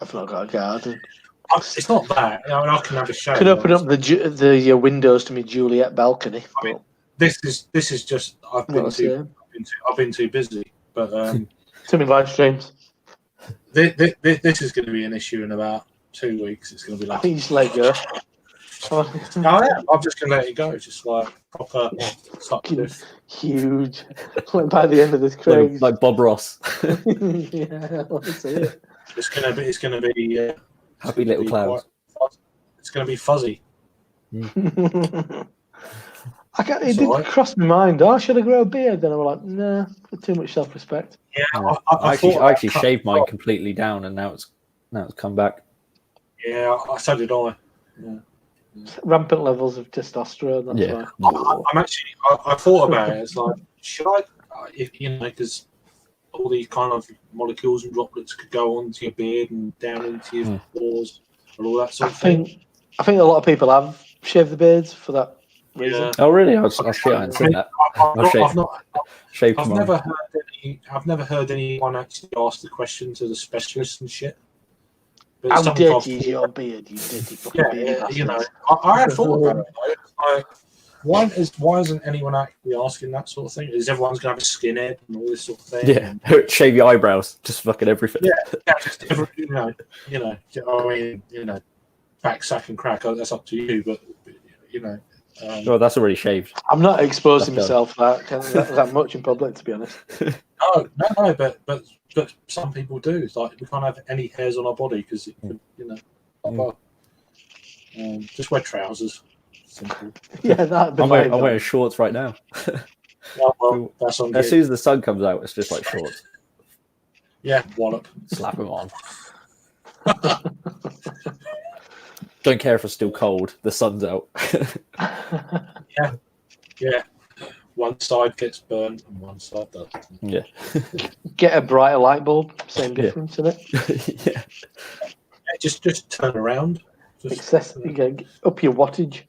I've not got a garden. It's not that. I can have a show. Could open up the windows to my Juliet balcony. This is just I've been too busy. But too many live streams. This is going to be an issue in about 2 weeks. It's going to be I like think you just let go. I'm just going to let it go. Just like proper huge. Like by the end of this craze, like Bob Ross. Yeah, I want to see it. It's going to be happy little clouds. It's going to be fuzzy. It didn't cross my mind. Oh, should I grow a beard? Then I was like, nah, too much self-respect. Yeah, I actually shaved mine completely down, and now it's come back. Yeah, so did I. Yeah. Rampant levels of testosterone. That's why. I'm actually. I thought about it. It's like, should I? Because all these kind of molecules and droplets could go onto your beard and down into your pores and all that sort of thing. I think a lot of people have shaved the beards for that reason. Yeah. Oh, really? I hadn't seen that. I've never heard anyone actually ask the question to the specialist and shit. How dirty is your beard, you dirty fucking beard? I had thought about it. Why isn't anyone actually asking that sort of thing? Is everyone's going to have a skinhead and all this sort of thing? Yeah, shave your eyebrows, just fucking everything. Yeah, just back, sack and crack. That's up to you, but well, that's already shaved. I'm not exposing myself that much in public, to be honest. No, but some people do. It's like we can't have any hairs on our body because it could, just wear trousers. Simple. Yeah, I'm wearing shorts right now. Well, that's on. As soon as the sun comes out, it's just like shorts. Yeah, wallop. Slap them on. Don't care if it's still cold. The sun's out. Yeah. One side gets burned and one side doesn't. Yeah. Get a brighter light bulb. Same difference, isn't it? Yeah. Just turn around. Up your wattage.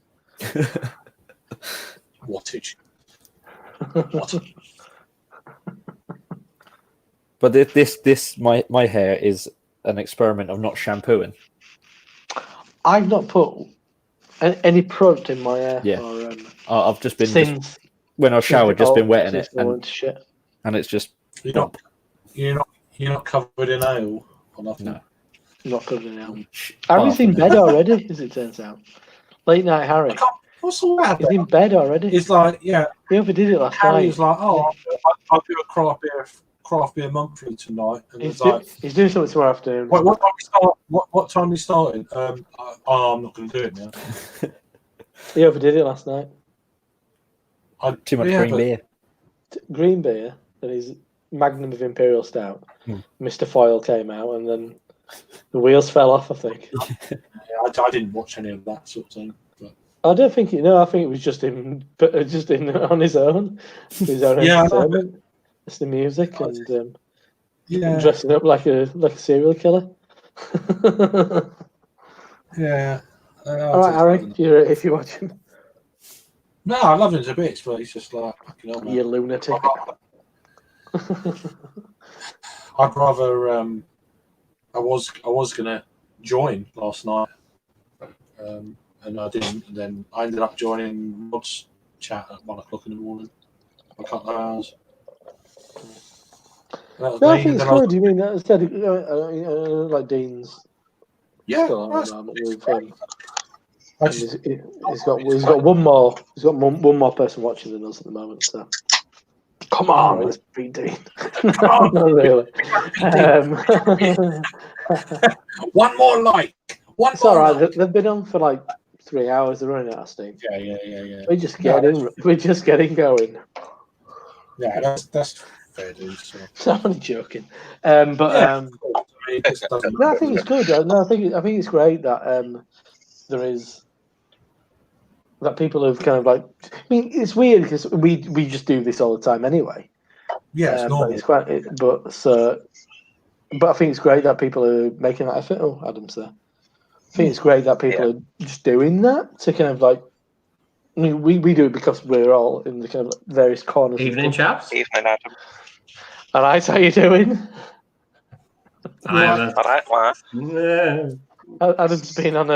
Wattage. But this my hair is an experiment of not shampooing. I've not put any product in my hair. Yeah. I've just been when I showered, just been wetting it, and it's just. You're not covered in ale or nothing. No. Not covered in ale. Harry's in bed already, as it turns out. Late night Harry. What's all that? He's in bed already. He's like, yeah. We overdid it last Harry night. was like, I'll do a craft beer monthly tonight, and he's doing something tomorrow afternoon. What time we started? I'm not going to do it now. He overdid it last night. Too much green beer. Green beer, and his Magnum of Imperial Stout. Mr. Foyle came out, and then the wheels fell off, I think. I didn't watch any of that sort of thing. But... I don't think I think it was just him, on his own. His own entertainment. It's the music and dressing up like a serial killer. Yeah. All right, Harry, if you're watching. No, I love him to bits, but he's just like, fucking hell, man. You lunatic. I'd rather. I was gonna join last night, and I didn't. And then I ended up joining Rod's chat at 1 o'clock in the morning. A couple of hours. No, I think it's good. You mean instead of like Dean's Yeah, still on at the moment with him. I And just, he's got one more. He's got one more person watching than us at the moment. So come on, let's beat Dean. Come on. Not really. one more like. One It's more. all right. Like. They've been on for like 3 hours. They're running out of steam. Yeah. We're just getting going. Yeah, that's fair, dude. So. I'm only joking. No, I think it's good. No, I think it's great that there is that people have kind of like. I mean, it's weird because we just do this all the time anyway. Yeah, it's normal. But I think it's great that people are making that effort. Oh, Adam's there. I think it's great that people are just doing that to kind of like. I mean, we do it because we're all in the kind of various corners. Evening, chaps. Evening, Adam. All right, how you doing? All right, well, Adam's been on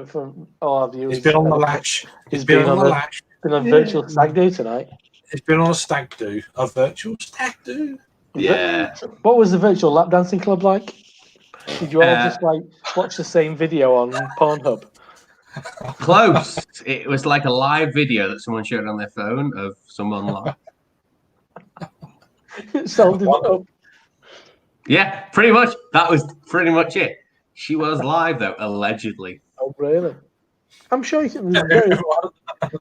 from all our viewers. He's been on the latch. He's been on the latch. Been on virtual stag do tonight. He's been on a stag do, a virtual stag do. Yeah. What was the virtual lap dancing club like? Did you all just like watch the same video on Pornhub? Close. It was like a live video that someone showed on their phone of someone live. Sold it up. Yeah, pretty much. That was pretty much it. She was live though, allegedly. Oh, really? I'm sure you could. There's very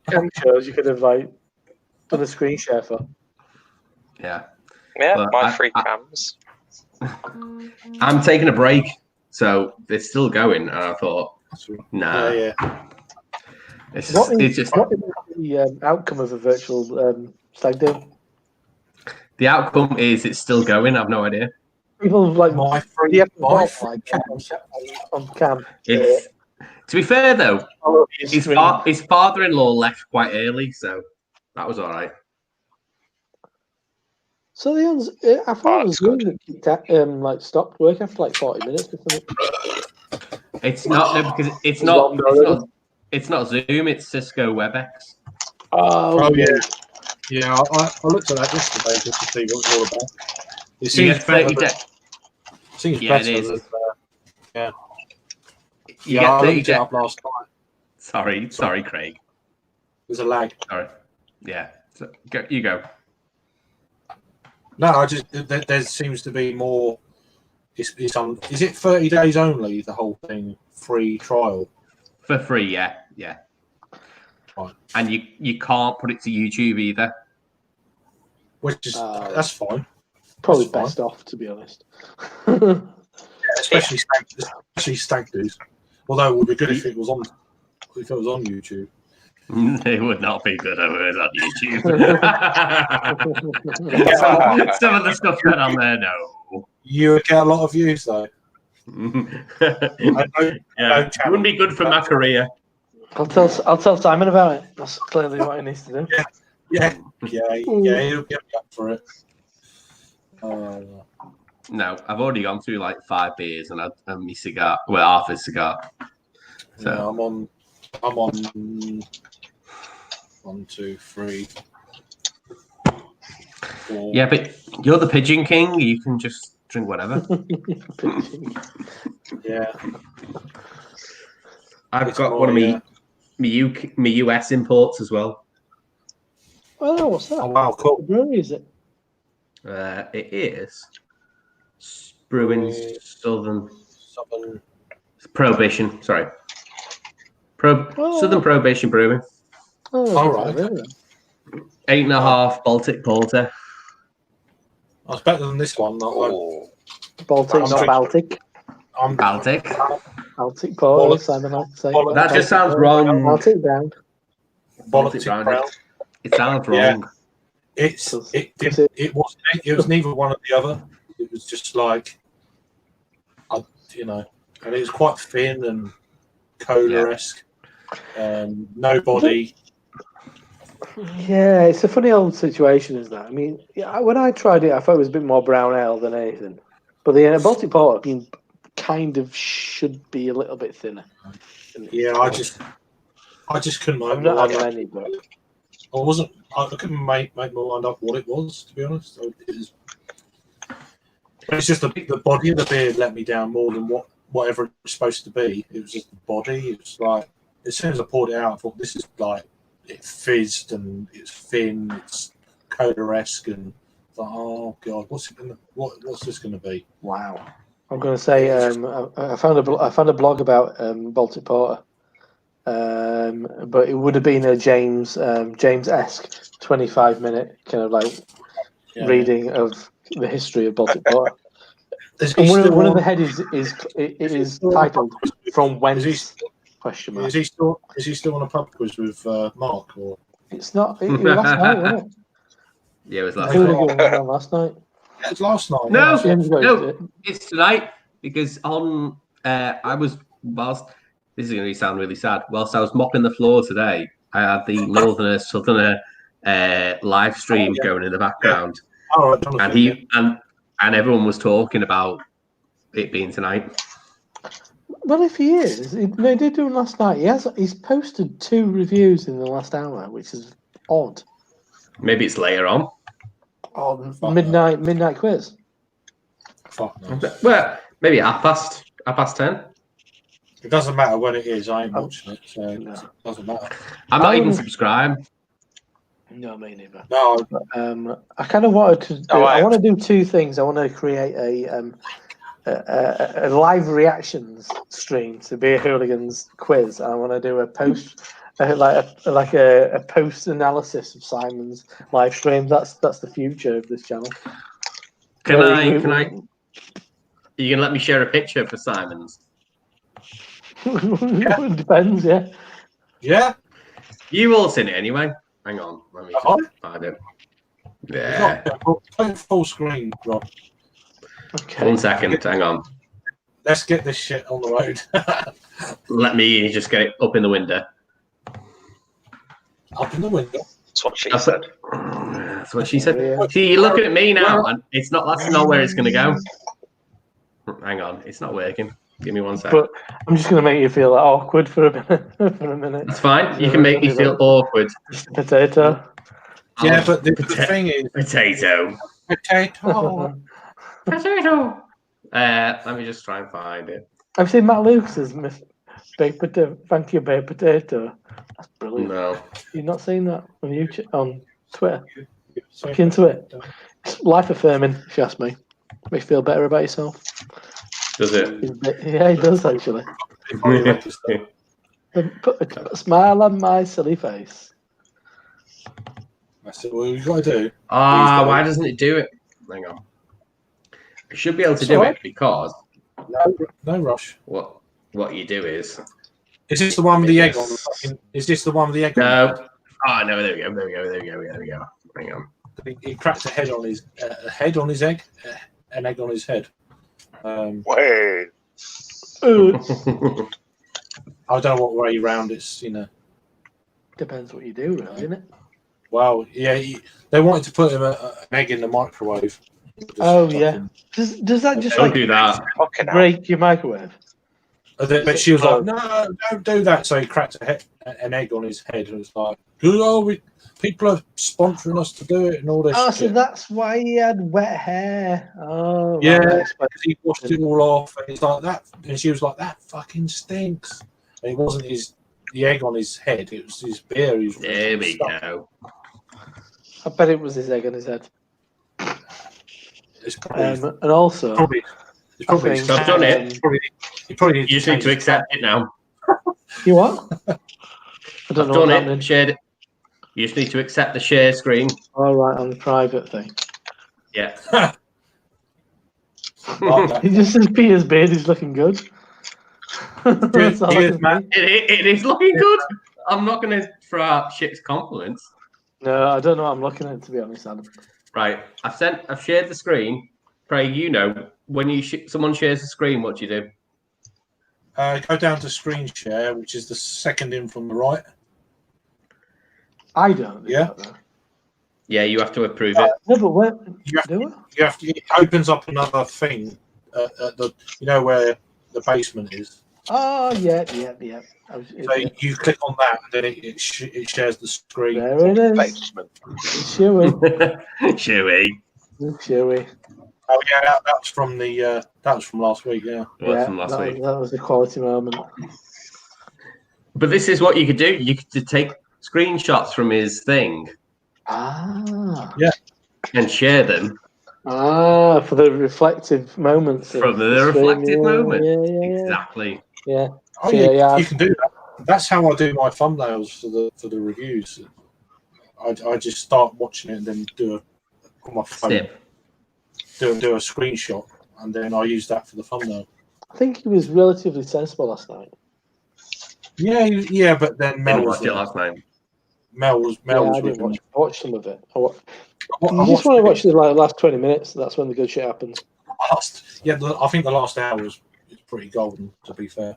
cam shows you could have like done a screen share for. Yeah. yeah, But my free cams. I'm taking a break, so it's still going. And I thought, nah. Yeah. It's What is just the outcome of a virtual stag do? the outcome is it's still going. I've no idea. People like My you free, have to my watch, free like, cams. on cam. It's to be fair though, Oh, his father-in-law left quite early, so that was all right. So I thought it was good that like stopped work after like 40 minutes before It's not no, because it's not Zoom. It's Cisco WebEx. Oh yeah. Yeah, I looked at that yesterday just to see what it's all about. It You seems get better. 30 Than, days. seems Yeah, better it is. than, yeah. You Yeah, get I 30 looked it up last night. Sorry, Craig. There's a lag. Sorry. Yeah. So, you go. No, there seems to be more. It's on. Is it 30 days only? The whole thing, free trial For free, yeah. Right. And you can't put it to YouTube either. which is that's fine. Probably That's best off, to be honest. Yeah, especially stag do's. Although it would be good if it was on YouTube. It would not be good over on YouTube. Some of the stuff that on there, no. You would get a lot of views though. Yeah, it wouldn't be good for my career. I'll tell Simon about it. That's clearly what he needs to do. Yeah, he'll get me up for it. No, I've already gone through like 5 beers and my cigar, well, half a cigar. So yeah, I'm on 1, 2, 3, 4. yeah, but you're the Pigeon King. You can just drink whatever. Yeah. I've got one of my US imports as well. Oh, what's that? Oh wow, cool. What brewery is it? It is Brewing Southern Prohibition. Sorry, Southern Prohibition Brewing. Oh, all right. 8.5 Baltic Porter. That's better than this one. That one. Baltic, not Baltic. I'm Baltic. Baltic Porter, Simon likes to say. That just sounds wrong. Baltic Brown. Baltic Brown. It sounds wrong. It was neither one or the other. It was just like, and it was quite thin and cola-esque. No body. Yeah, it's a funny old situation, isn't that? I mean, yeah, when I tried it, I thought it was a bit more brown ale than anything. But the Baltic Porter, I mean, kind of should be a little bit thinner. Yeah, I just couldn't make I'm my not mind having up. any, but I couldn't make my mind up what it was, to be honest. It's just the body of the beer let me down more than whatever it was supposed to be. It was just the body. It was like, as soon as I poured it out, I thought, this is like, it fizzed and it's thin, it's cola-esque, and I thought, oh god, what's this gonna be? wow. I'm going to say I found a blog about Baltic Porter, but it would have been a James-esque 25-minute kind of like reading of the history of Baltic Porter. And one of the headings is titled "From Whence?" question mark. Is he still on a pub quiz with Mark? Or It's not. It was last night, wasn't it? Yeah, it was last Who night. was on last night? yeah, it's last night. No, yeah. no, it's tonight because on whilst this is going to sound really sad. Whilst I was mopping the floor today, I had the Northerner Southerner live stream going in the background, Oh, right, Jonathan, and everyone was talking about it being tonight. Well, if he is, they did do him last night. He's posted 2 reviews in the last hour, which is odd. Maybe it's later on. On midnight quiz. Fuck no. Well, maybe half past 10. It doesn't matter when it is. I ain't watching it, so No. it doesn't matter. I'm not even subscribed. No, me neither. No, I kind of wanted to. Oh, I want to do 2 things. I want to create a live reactions stream to Beer Hooligans quiz. I want to do a post, like a post analysis of Simon's live stream. That's the future of this channel. Can I? You can let me share a picture for Simon's. It depends, yeah. yeah. You all seen it anyway. Hang on, let me just find it. Yeah. Play full screen, Rob. Okay. 1 second, hang on. Let's get this shit on the road. Let me just get it up in the window. Up in the window. That's what she That's said. That's what she said. See, you're looking at me now, and that's not where it's going to go. Hang on, it's not working. Give me 1 second. But I'm just going to make you feel awkward for a minute. That's fine. You can make me feel awkward. Potato. Yeah, but the thing is, Potato. potato. Let me just try and find it. I've seen Matt Lucas's baked potato. Thank you, baked potato. That's brilliant. No. You've not seen that on YouTube, on Twitter? Look into it. It's life affirming, if you ask me. Makes you feel better about yourself. Does it? Yeah, it does actually. Put a smile on my silly face. That's what we've got to do. Why doesn't it do it? Hang on. I should be able to do it because No rush. what you do is. Is this the one with the egg on? Is this the one with the egg on? No. Oh no! There we go. Hang on. He cracked a head on his egg, an egg on his head. Wait. I don't know what way round it's, Depends what you do, really, isn't it? Well, yeah, they wanted to put him an egg in the microwave. Oh yeah. Does that just Don't do that. break your microwave? But she was like, "No, don't do that." So he cracked an egg on his head, and it's like, people are sponsoring us to do it and all this. Oh, shit. so that's why he had wet hair. Oh, Yeah, right. he washed it all off, and it's like that. And she was like, "That fucking stinks." And it wasn't the egg on his head; it was his beer. There we go. I bet it was his egg on his head. It's probably, And also, it's probably think, I've done it. You You just need to accept it now. you what? I don't I've know. done it. Shared it. You just need to accept the share screen. All right, on the private thing. Yeah. He just says Peter's beard is looking good. That's all I can say. It is looking good. I'm not going to throw out shit's compliments. No, I don't know what I'm looking at, to be honest, Adam. Right. I've shared the screen. Craig, when someone shares the screen, what do you do? Go down to screen share, which is the second in from the right. I don't. Yeah. Though. Yeah, you have to approve it. No, but where You have, do it? you have to. It opens up another thing at the where the basement is. Oh, yeah. So you click on that, and then it shares the screen. There it is. Basement. Chewy. Chewy. Oh yeah, that was from the that was from last week. Yeah. Well, from last week. That was a quality moment. But this is what you could do. You could take screenshots from his thing Ah. Yeah. and share them. Ah, for the reflective moments. From the stream. reflective moment. Yeah. Exactly. Yeah. Oh, So, yeah, you can do that. That's how I do my thumbnails for the reviews. I just start watching it and then on my phone, Snip. do a screenshot, and then I use that for the thumbnail. I think he was relatively sensible last night. Yeah, but then Mel Didn't was watch it last night. Mel was I with didn't him. I watched some of it. I You watched just want to it watch the last 20 minutes. That's when the good shit happens. I think the last hour is pretty golden, to be fair.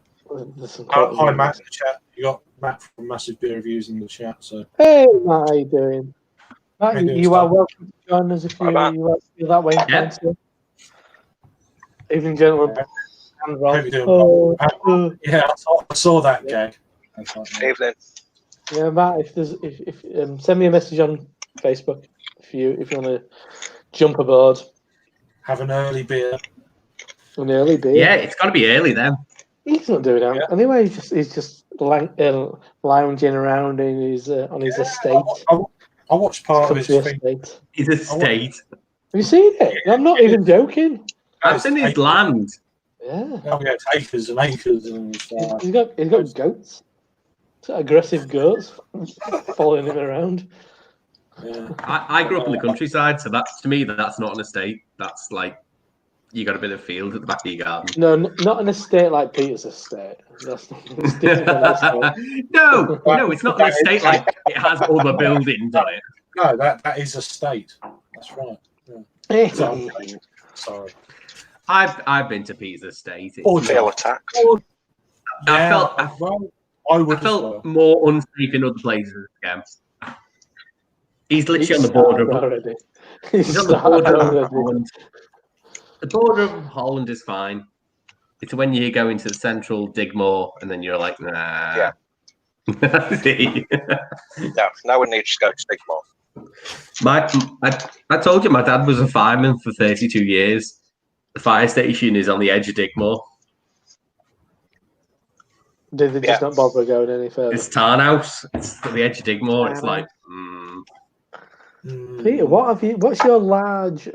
There's some Hi, quality Matt in the chat. You got Matt from Massive Beer Reviews in the chat. So Hey, Matt, how you doing? Matt, How you doing, you are Star? welcome to join us if you Hi, Matt. feel that way. Yeah. Evening, gentlemen. How And Rob. you doing? Yeah, I saw that Yeah. gag. That's like, Evening. Yeah, Matt. If send me a message on Facebook if you want to jump aboard have an early beer. an early beer. Yeah, it's got to be early then. He's not doing that Yeah. anyway. He's just lounging around in his on his estate. I watched part of his Country thing. estate. He's a state. Have you seen it? I'm not even joking. That's in his land. Yeah. Oh, yeah, it's acres and acres and stuff. He's got goats. Aggressive goats following him around. Yeah. I grew up in the countryside, so that's to me that's not an estate. That's like you got a bit of field at the back of your garden. No, not an estate like Peter's estate. That's it's different than an estate. No, it's not an estate like it has other buildings on it. No, that is a state. That's right. Yeah. Sorry. I've been to Peter's estate. Or feel attacked. I felt I would I felt as well. more unsafe in other places again. He's literally on the border of already. he's on the border of Holland. The border of Holland is fine. It's when you go into the central Digmore and then you're like, nah. Yeah. No, no one needs to go to Digmore. I told you my dad was a fireman for 32 years. The fire station is on the edge of Digmore. Did they just not bother going any further? It's Tarnhouse. It's at the edge of Digmore. It's like, Peter, what's your large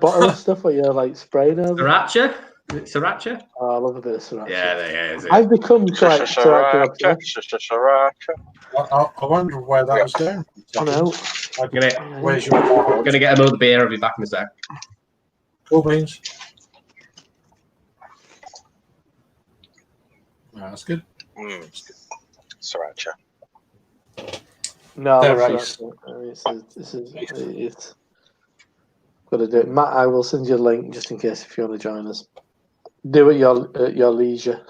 bottle of stuff where you're like spraying over? Sriracha? Is it Sriracha? Oh, I love a bit of sriracha. Yeah, there is. I've become quite sriracha. I wonder where that was going. I know. Where's your I'm gonna get another beer. I'll be back in a sec. Cool beans. That's good. Sriracha. No, They're that's it's got to do it. Matt, I will send you a link just in case if you want to join us. Do it at your leisure.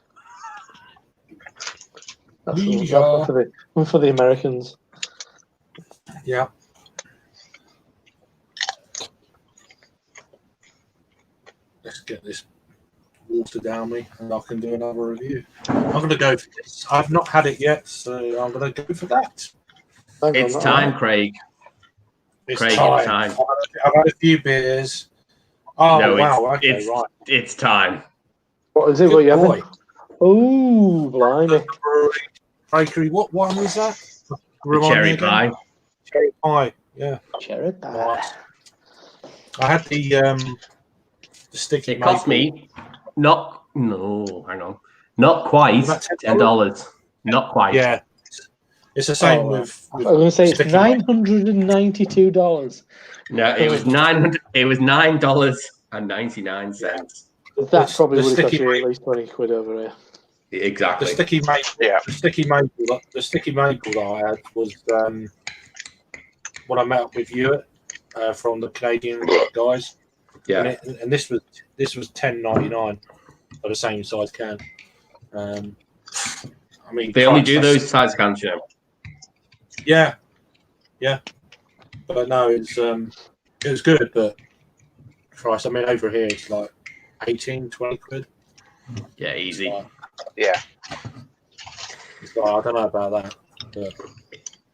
That's one for the Americans. Yeah. Let's get this water down me and I can do another review. I'm going to go for this. I've not had it yet, so I'm going to go for that. It's time, Craig. It's Craig, time. it's time. I've had a few beers. Oh, No, wow. Okay, right. It's time. What is it? Good What you boy. having? Oh, blimey. Bakery. What one was that? The cherry pie. Cherry pie. Yeah. Cherry pie. Nice. I had the sticky. It cost me not quite $10. Not quite. Yeah. It's the same with I was going to say it's sticky $992. No, it was $900. It was $9.99. That probably would have cost sticky you at least 20 quid over here. Exactly. the sticky maple. Yeah. The sticky maple that I had was when I met up with you from the Canadian guys. Yeah. And this was $10.99 for the same size can. I mean, They only do Christ, those size cans, you know. Yeah, but no, it was good. But Christ, I mean, over here it's like 18, 20 quid. Yeah, easy. Yeah. It's like, I don't know about that. But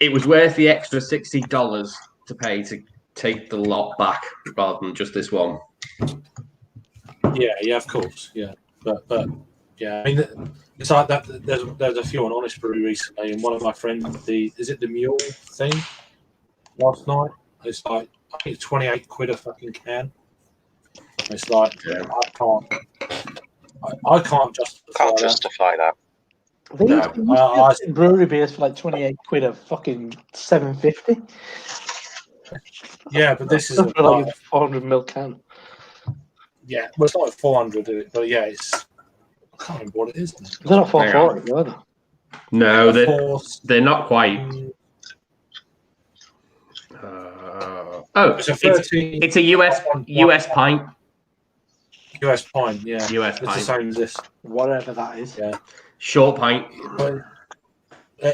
It was worth the extra $60 to pay to take the lot back rather than just this one. yeah, of course, yeah. But yeah, I mean, it's like that. There's a few on Honest Brew recently, and one of my friends, is it the Mule thing? Last night, it's like I think it's 28 quid a fucking can. It's like I can't justify Can't that. justify that. They No, used to get brewery beers for like 28 quid a fucking 750. Yeah, but this is For like a 400 ml can. yeah, well, it's not 400, but yeah, it's I can't remember what it is. They're not 440, are they? No, Four- they're not quite. It's a 13 it's a US pint. US pint, yeah. US It's the pint. same as this. Whatever that is. Yeah. Short pint. But,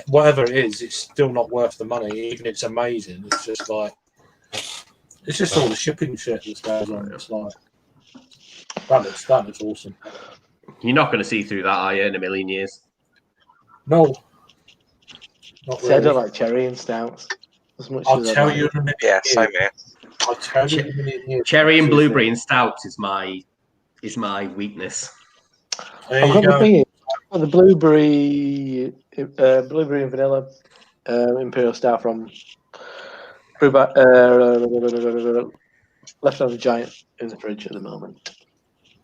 whatever it is, it's still not worth the money. Even if it's amazing, it's just like it's just all the shipping shit that goes on. It's like that looks awesome. You're not going to see through that, are you, in a million years? No, not See, I really. don't like cherry and stouts as much I'll as I tell like. you in a minute. Yeah, same here. I'll tell you in a minute. Cherry and blueberry and stout is my weakness. There I've you got the go. thing. I've got the blueberry and vanilla imperial stout from Left on the Giant in the fridge at the moment.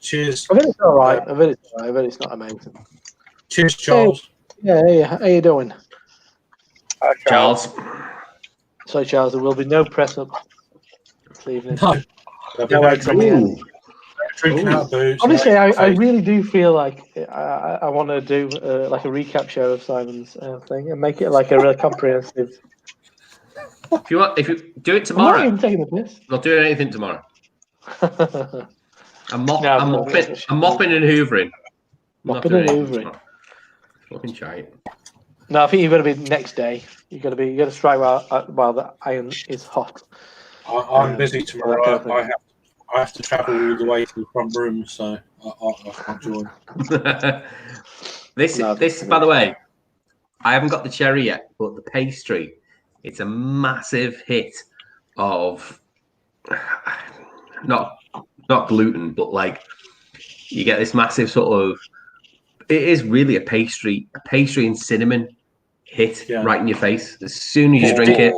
Cheers. I bet it's all right. I bet it's all right. I bet it's not amazing. Cheers, Charles. Yeah, hey, how you doing? Hi, Charles. Sorry, Charles. There will be no press up this evening. No. There'll be No no eggs on the end. drinking out of booze. Honestly, no I really do feel like I want to do like a recap show of Simon's thing and make it like a real comprehensive. If you do it I'm tomorrow, not even taking the piss. not doing anything tomorrow. I'm mopping and hoovering. Not Mopping doing and anything hoovering. tomorrow. Fucking shite. No, I think you've got to be next day. You got to strike while the iron is hot. I'm busy tomorrow. that kind of I have to travel all the way to the front room, so I can't join. This, by the way, I haven't got the cherry yet, but the pastry, it's a massive hit of not gluten, but like you get this massive sort of. It is really a pastry and cinnamon hit right in your face as soon as you drink it.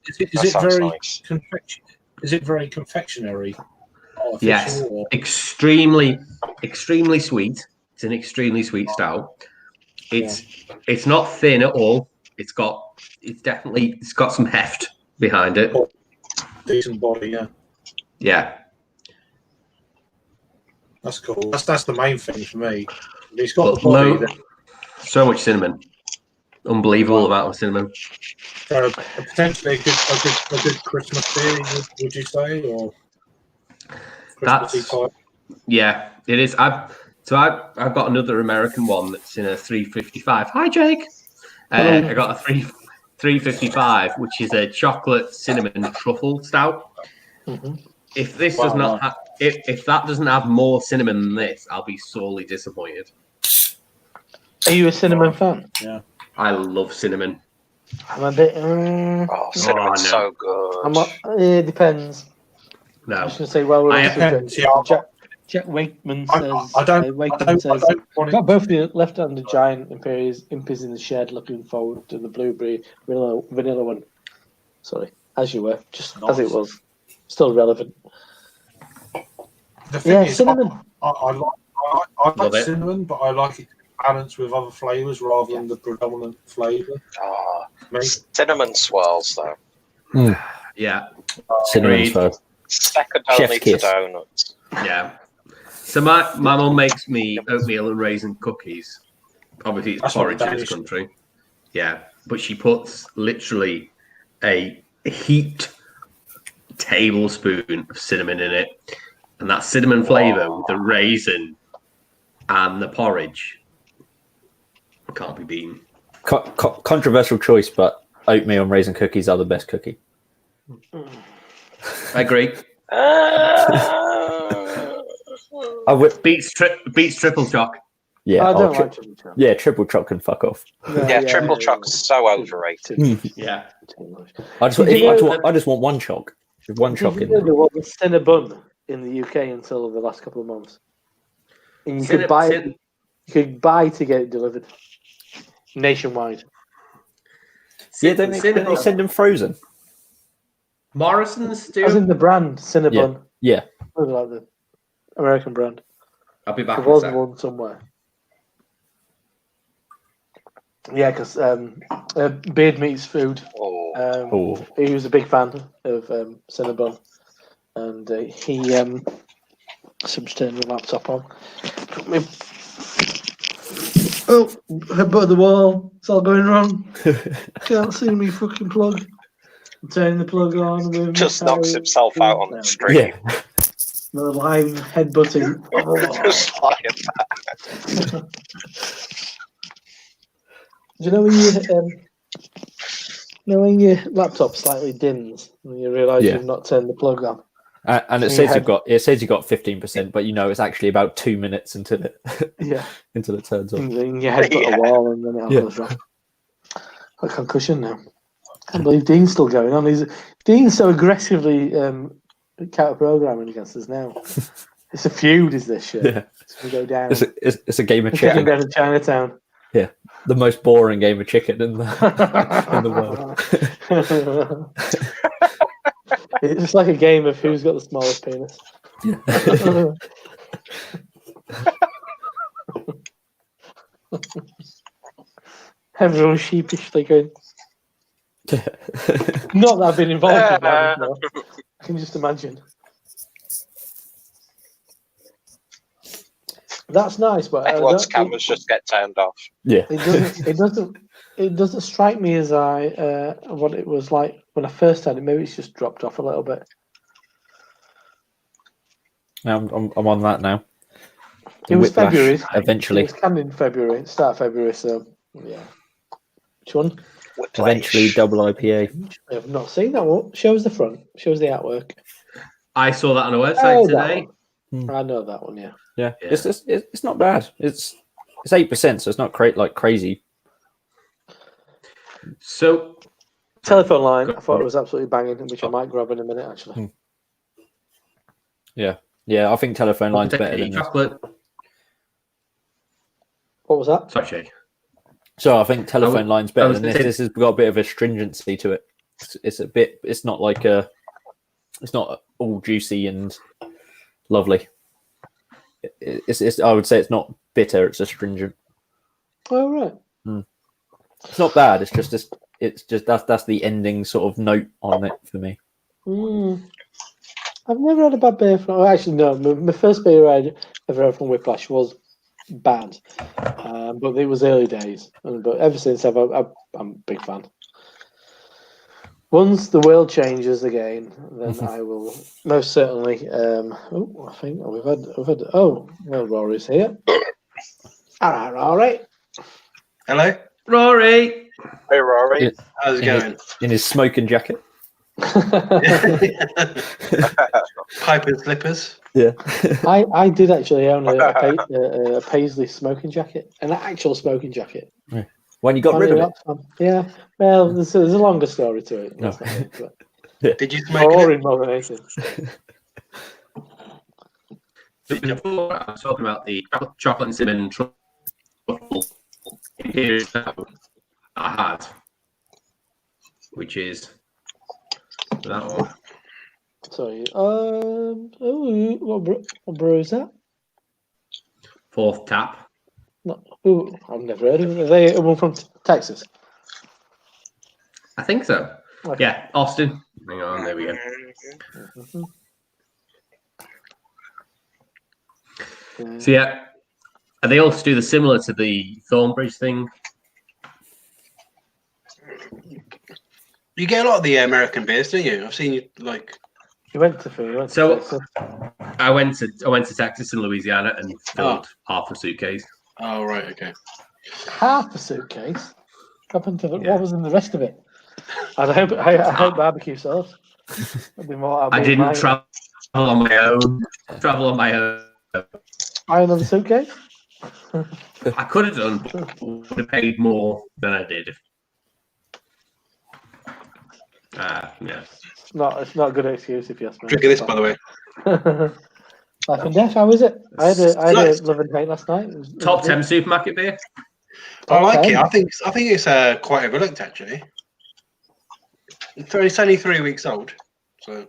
Is it very Is it very confectionery? Yes, or? extremely sweet. It's an extremely sweet stout. It's not thin at all. It's got some heft behind it. Decent body, yeah. Yeah. That's cool. That's the main thing for me. It's got the body. So much cinnamon. Unbelievable amount of cinnamon. So potentially a good Christmas beer, would you say, or Christmassy type? Yeah, it is. I've got another American one that's in a 355. Hi, Jake. I got a 355, which is a chocolate cinnamon truffle stout. Mm-hmm. If this does not have, if that doesn't have more cinnamon than this, I'll be sorely disappointed. Are you a cinnamon fan? Yeah, I love cinnamon. I'm a bit. Cinnamon's so good. It depends. No, I was going to say, well, Jack Wakeman says. I don't want got both the left-handed giant impis in the shed. Looking forward to the blueberry vanilla one. Sorry, as you were, just as it was, still relevant. The thing is, cinnamon. I like cinnamon, but I like it balanced with other flavors rather than the predominant flavor. Cinnamon swirls, though. Yeah, Cinnamon swirl. Second only to donuts. Yeah. So my mum makes me oatmeal and raisin cookies. Obviously, it's porridge in this country. Yeah, but she puts literally a heaped tablespoon of cinnamon in it, and that cinnamon flavor with the raisin and the porridge can't be beaten. Controversial choice, but oatmeal and raisin cookies are the best cookie. I agree. Beats triple choc. Yeah, I don't like triple choc. Yeah, triple choc can fuck off. No, Yeah, triple choc's so overrated. Yeah. Too much. I just want one choc. One choc in There there. was a Cinnabon in the UK until the last couple of months. And you could buy it. You could buy to get it delivered nationwide. Yeah, don't they send them frozen? Morrison's do. As in the brand Cinnabon. Yeah. Like the American brand. I'll be back. There was one somewhere. Yeah, because Beard Meats Food. He was a big fan of Cinnabon, and he just turned the laptop on. Oh, headbutt the wall. It's all going wrong. Can't see me fucking plug. I'm turning the plug on. With Just knocks himself out on the street. Yeah. The live headbutting. Just flying back. Do you know when your laptop slightly dims and you realise you've not turned the plug on? And it says you've got 15%, but it's actually about 2 minutes until it until it turns on. And then your headbutt a wall and then it all goes wrong. Got a concussion now. I can't believe Dean's still going on. Dean's so aggressively counter-programming against us now. It's a feud, is this shit? Yeah. It's going to go down. It's a game of chicken. chicken. Down in Chinatown. Yeah, the most boring game of chicken in the world. It's like a game of who's got the smallest penis. Everyone's sheepishly going. Not that I've been involved in that before. I can just imagine. That's nice, but everyone's cameras just get turned off. Yeah, it doesn't strike me as what it was like when I first had it. Maybe it's just dropped off a little bit. I'm on that now. It was February. Eventually, it was canned in February, start of February. So yeah, which one? Eventually, double IPA. I have not seen that one. Show us the front. Show us the artwork. I saw that on a website today. I know that one. Yeah. It's not bad. It's 8%, so it's not crazy. So telephone line, I thought it was absolutely banging, which I might grab in a minute actually. Yeah, I think telephone line's better than chocolate. What was that? Sorry, Shay. So I think telephone line's better than this. This has got a bit of a stringency to it. It's a bit. It's not like it's not all juicy and lovely. It's. I would say it's not bitter. It's astringent. Oh right. It's not bad. It's just that's the ending sort of note on it for me. I've never had a bad beer from. Actually, no. My first beer I ever had from Whiplash was bad, but it was early days. But ever since, I'm a big fan. Once the world changes again, then I will most certainly. I think we've had. Oh, well, Rory's here. All right, Rory. Hello, Rory. Hey, Rory. How's it going? In his smoking jacket. Pipe and slippers. Yeah. I did actually own a Paisley smoking jacket, an actual smoking jacket. Yeah. When you got rid of it? Yeah. Well, there's a longer story to it. No. Did you smoke it? More than anything. Before I was talking about the chocolate and cinnamon truffle imperial stout I had, which is that one. Sorry. What brew is that? Fourth tap. No, I've never heard of it. Are they one from Texas? I think so. Okay. Yeah, Austin. Hang on, there we go. So yeah, they also do the similar to the Thornbridge thing. You get a lot of the American beers, don't you? I've seen you like. You went to Texas. I went to Texas and Louisiana and filled half a suitcase. Oh right, okay. Half a suitcase. What happened to what was in the rest of it? And I hope barbecue sauce. That'd be more, I didn't travel on my own. Buy another suitcase. I could have done, but would have paid more than I did. Yeah. It's not a good excuse if you ask me. Drinking this, by the way. Life and Death, how is it? I had a Nice. love and hate last night. It was Top good. 10 supermarket beer. I like 10. it. I think it's quite overlooked actually. It's only 3 weeks old, so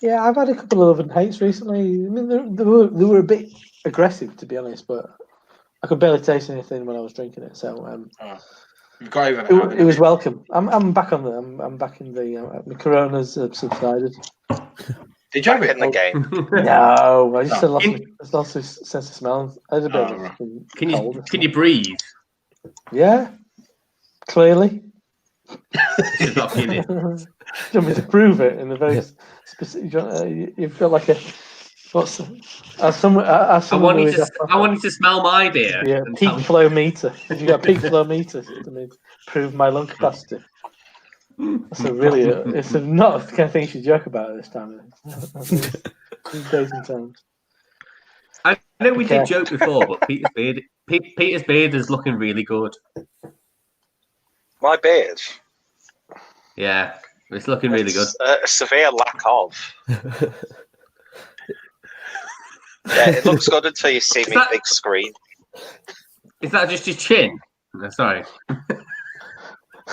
Yeah, I've had a couple of love and hates recently. I mean, they were a bit aggressive, to be honest, but I could barely taste anything when I was drinking it. So we've got over that. it was welcome. I'm back on the. I'm back in the. My Corona's subsided. Did you have Back it? in the game. No, I just No. lost my sense of smell. I had a bit of a right. fucking Can cold. you breathe? Yeah, clearly. It's not in it. Do you want me to prove it in a very specific? You've got like a what's I want you to smell my beer. Yeah, and peak tell me- flow meter. Have you got a peak flow meter to prove my lung capacity? That's it's not the kind of thing you should joke about at this time. These days and times. I know we Okay. did joke before, but Peter's beard is looking really good. My beard. Yeah, it's looking really good. It's a severe lack of. Yeah, it looks good until you see me big screen. Is that just your chin? No, sorry.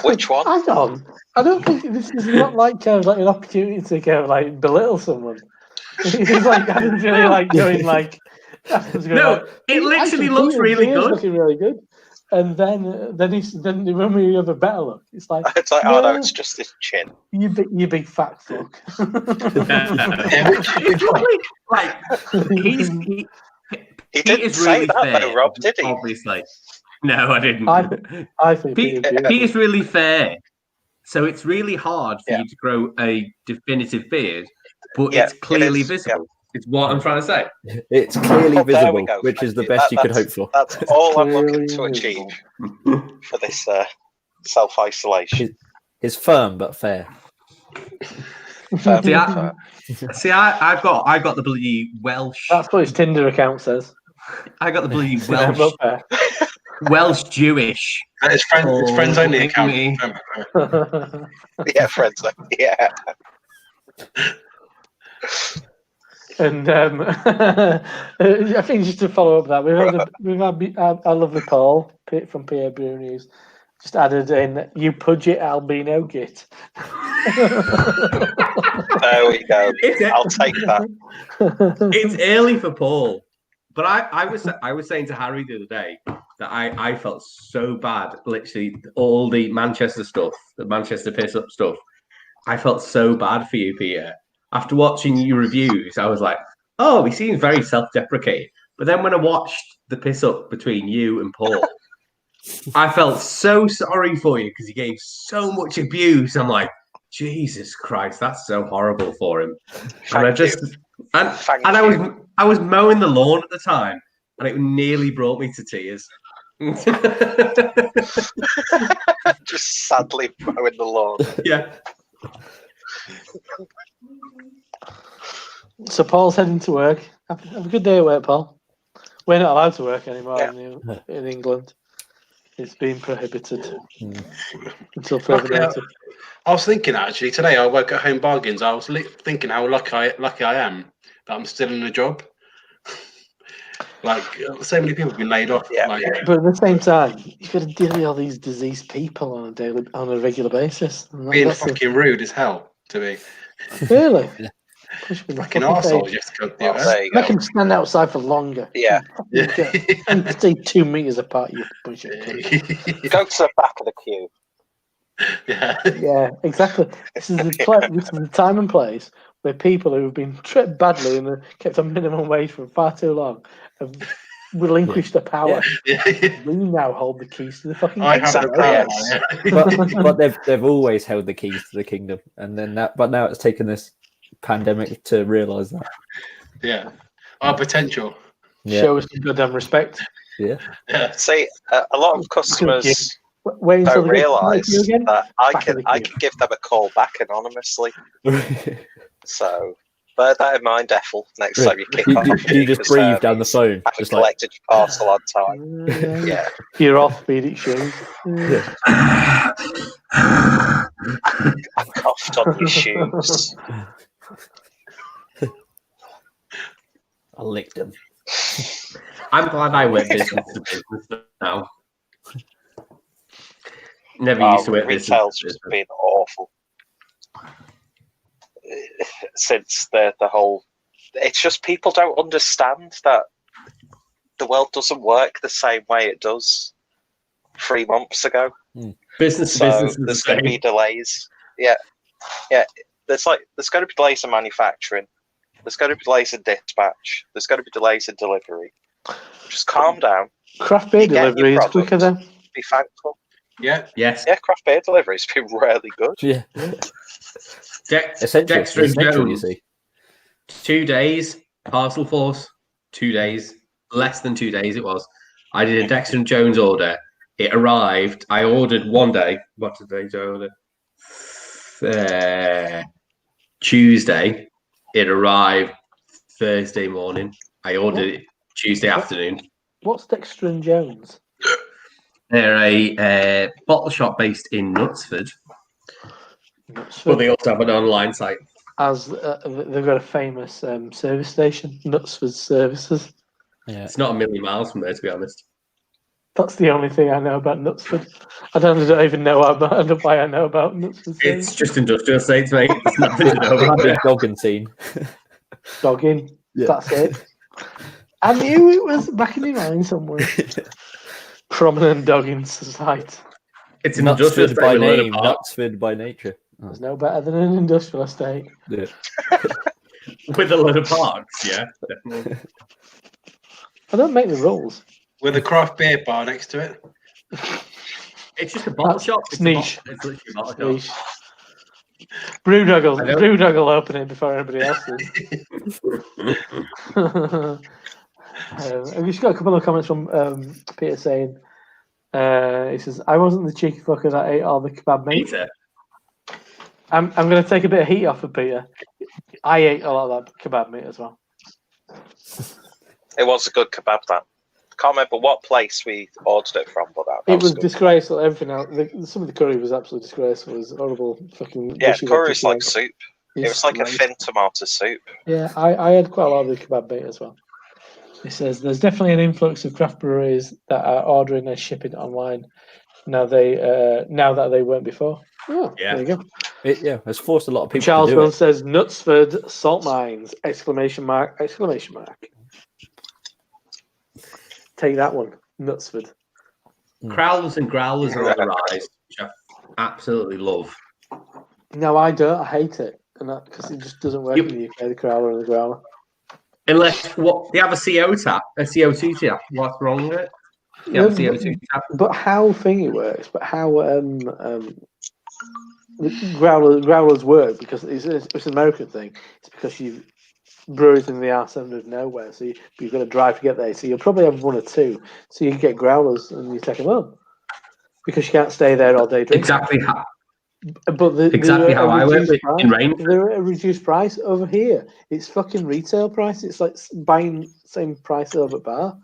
Which one? Hang on. I don't think this is not like an opportunity to kind of like belittle someone. It's like Adam's really like going like. No, it literally looks really good. Looking really good. And then when we have a better look, it's like oh no, it's just his chin. You big fat fuck. It's like he didn't say that though, Rob, did he? Obviously, no, I didn't. I think Peter's really fair, so it's really hard for you to grow a definitive beard, but it's clearly visible. It's what I'm trying to say. It's clearly visible, go. which is the best you could hope for. That's all I'm looking to achieve for this self-isolation. It's firm but fair. See, I got the bloody Welsh. That's what his Tinder account says. I got the bloody Welsh Jewish. It's friends only account. Yeah, friends only. Yeah. And I think just to follow up that we've had our lovely Paul from PA Brew News just added in "you pudgy albino git." There we go. I'll take that. It's early for Paul, but I was saying to Harry the other day that I felt so bad. Literally, all the Manchester stuff, the Manchester piss up stuff. I felt so bad for you, Peter. After watching your reviews, I was like, oh, he seems very self-deprecating. But then when I watched the piss up between you and Paul, I felt so sorry for you because he gave so much abuse. I'm like, Jesus Christ, that's so horrible for him. And I was mowing the lawn at the time, and it nearly brought me to tears. Just sadly mowing the lawn. Yeah. So Paul's heading to work. Have a good day at work, Paul. We're not allowed to work anymore in England. It's been prohibited until further notice. I was thinking actually today. I work at Home Bargains. I was thinking how lucky I am that I'm still in a job. Like so many people have been laid off. Yeah. But at the same time, you've got to deal with all these diseased people on a regular basis. Being fucking rude as hell to me. Really? Fucking arseholes. Make them stand outside for longer. Yeah. And stay 2 meters apart. You bunch of cunts. Go to the back of the queue. Yeah, exactly. This is the time and place where people who have been tripped badly and kept on minimum wage for far too long have relinquished their power. We now hold the keys to the fucking kingdom. But they've always held the keys to the kingdom, and then but now it's taken this pandemic to realise that. Yeah, our potential. Show us some goddamn respect. Yeah. See, a lot of customers Wait until Don't they get to realise you again. that I Back in can the queue. give them a call back anonymously. So bear that in mind, Ethel. Next time you kick off, Do you just because, breathe down the means phone? I haven't Just like, collected your parcel on time. Yeah. Your orthopedic shoes. yeah. I've coughed on your shoes. I licked them. I'm glad I work business to business now. Never used to work business Retail's to just business. been awful since the whole. It's just people don't understand that the world doesn't work the same way it does 3 months ago. Business to So business is there's the going to be same. delays. Yeah. There's going to be delays in manufacturing. There's going to be delays in dispatch. There's going to be delays in delivery. Just calm down. Craft beer You get your delivery is product. quicker then. Be thankful. Yeah. Yes. Yeah, craft beer delivery's been really good. Yeah. Dexter and Essential, you Jones. see. 2 days. Parcel force. 2 days. Less than 2 days it was. I did a Dexter and Jones order. It arrived. I ordered one day. What did I order? Tuesday. It arrived Thursday morning. I ordered it Tuesday afternoon. What's Dexter and Jones? They're a bottle shop based in Knutsford, but they also have an online site. As they've got a famous service station, Knutsford Services. Yeah. It's not a million miles from there, to be honest. That's the only thing I know about Knutsford. I don't even know why I know about Knutsford Services. It's just industrial estates, mate. There's nothing to know about Big it. dogging scene. Dogging. Yeah. That's it. I knew it was back in your mind somewhere. Prominent dogging society. It's an industrial Knutsford estate by with a load of name, parks. Knutsford by nature. Oh, There's no better than an industrial estate. yeah. With a load of parks, yeah, definitely. I don't make the rules. With a craft beer bar next to it. It's just a bottle That's shop. It's niche. It's literally a bottle Niche. shop. Brewdog will open it before anybody else does. I've just got a couple of comments from Peter saying, he says, I wasn't the cheeky fucker that ate all the kebab meat. Peter. I'm going to take a bit of heat off of Peter. I ate a lot of that kebab meat as well. It was a good kebab, that. Can't remember what place we ordered it from, but that It was good. disgraceful. Everything else, some of the curry was absolutely disgraceful. It was horrible. Fucking. Yeah, wishy-washy curry was like thing. soup. It It's was like a great. thin tomato soup. Yeah, I had quite a lot of the kebab meat as well. It says there's definitely an influx of craft breweries that are ordering and shipping online now that they weren't before. Oh, Yeah. there you go. It's forced a lot of people Charles to do Milne it. says Knutsford salt mines! Exclamation mark! Exclamation mark! Take that one, Knutsford. Crowlers and growlers are on the rise, which I absolutely love. No, I don't. I hate it, and that because it just doesn't work in the UK. The growler and the growler. Unless they have a CO2 tap. What's wrong with it? You have a CO2 tap. But how thingy works, but how the growlers work, because it's an American thing. It's because you've breweries in the arse end of nowhere, so you've got to drive to get there. So you'll probably have one or two. So you can get growlers and you take them home because you can't stay there all day drinking. Exactly how. But Exactly how I work with in rain. They're at a reduced price over here. It's fucking retail price. It's like buying same price over at bar.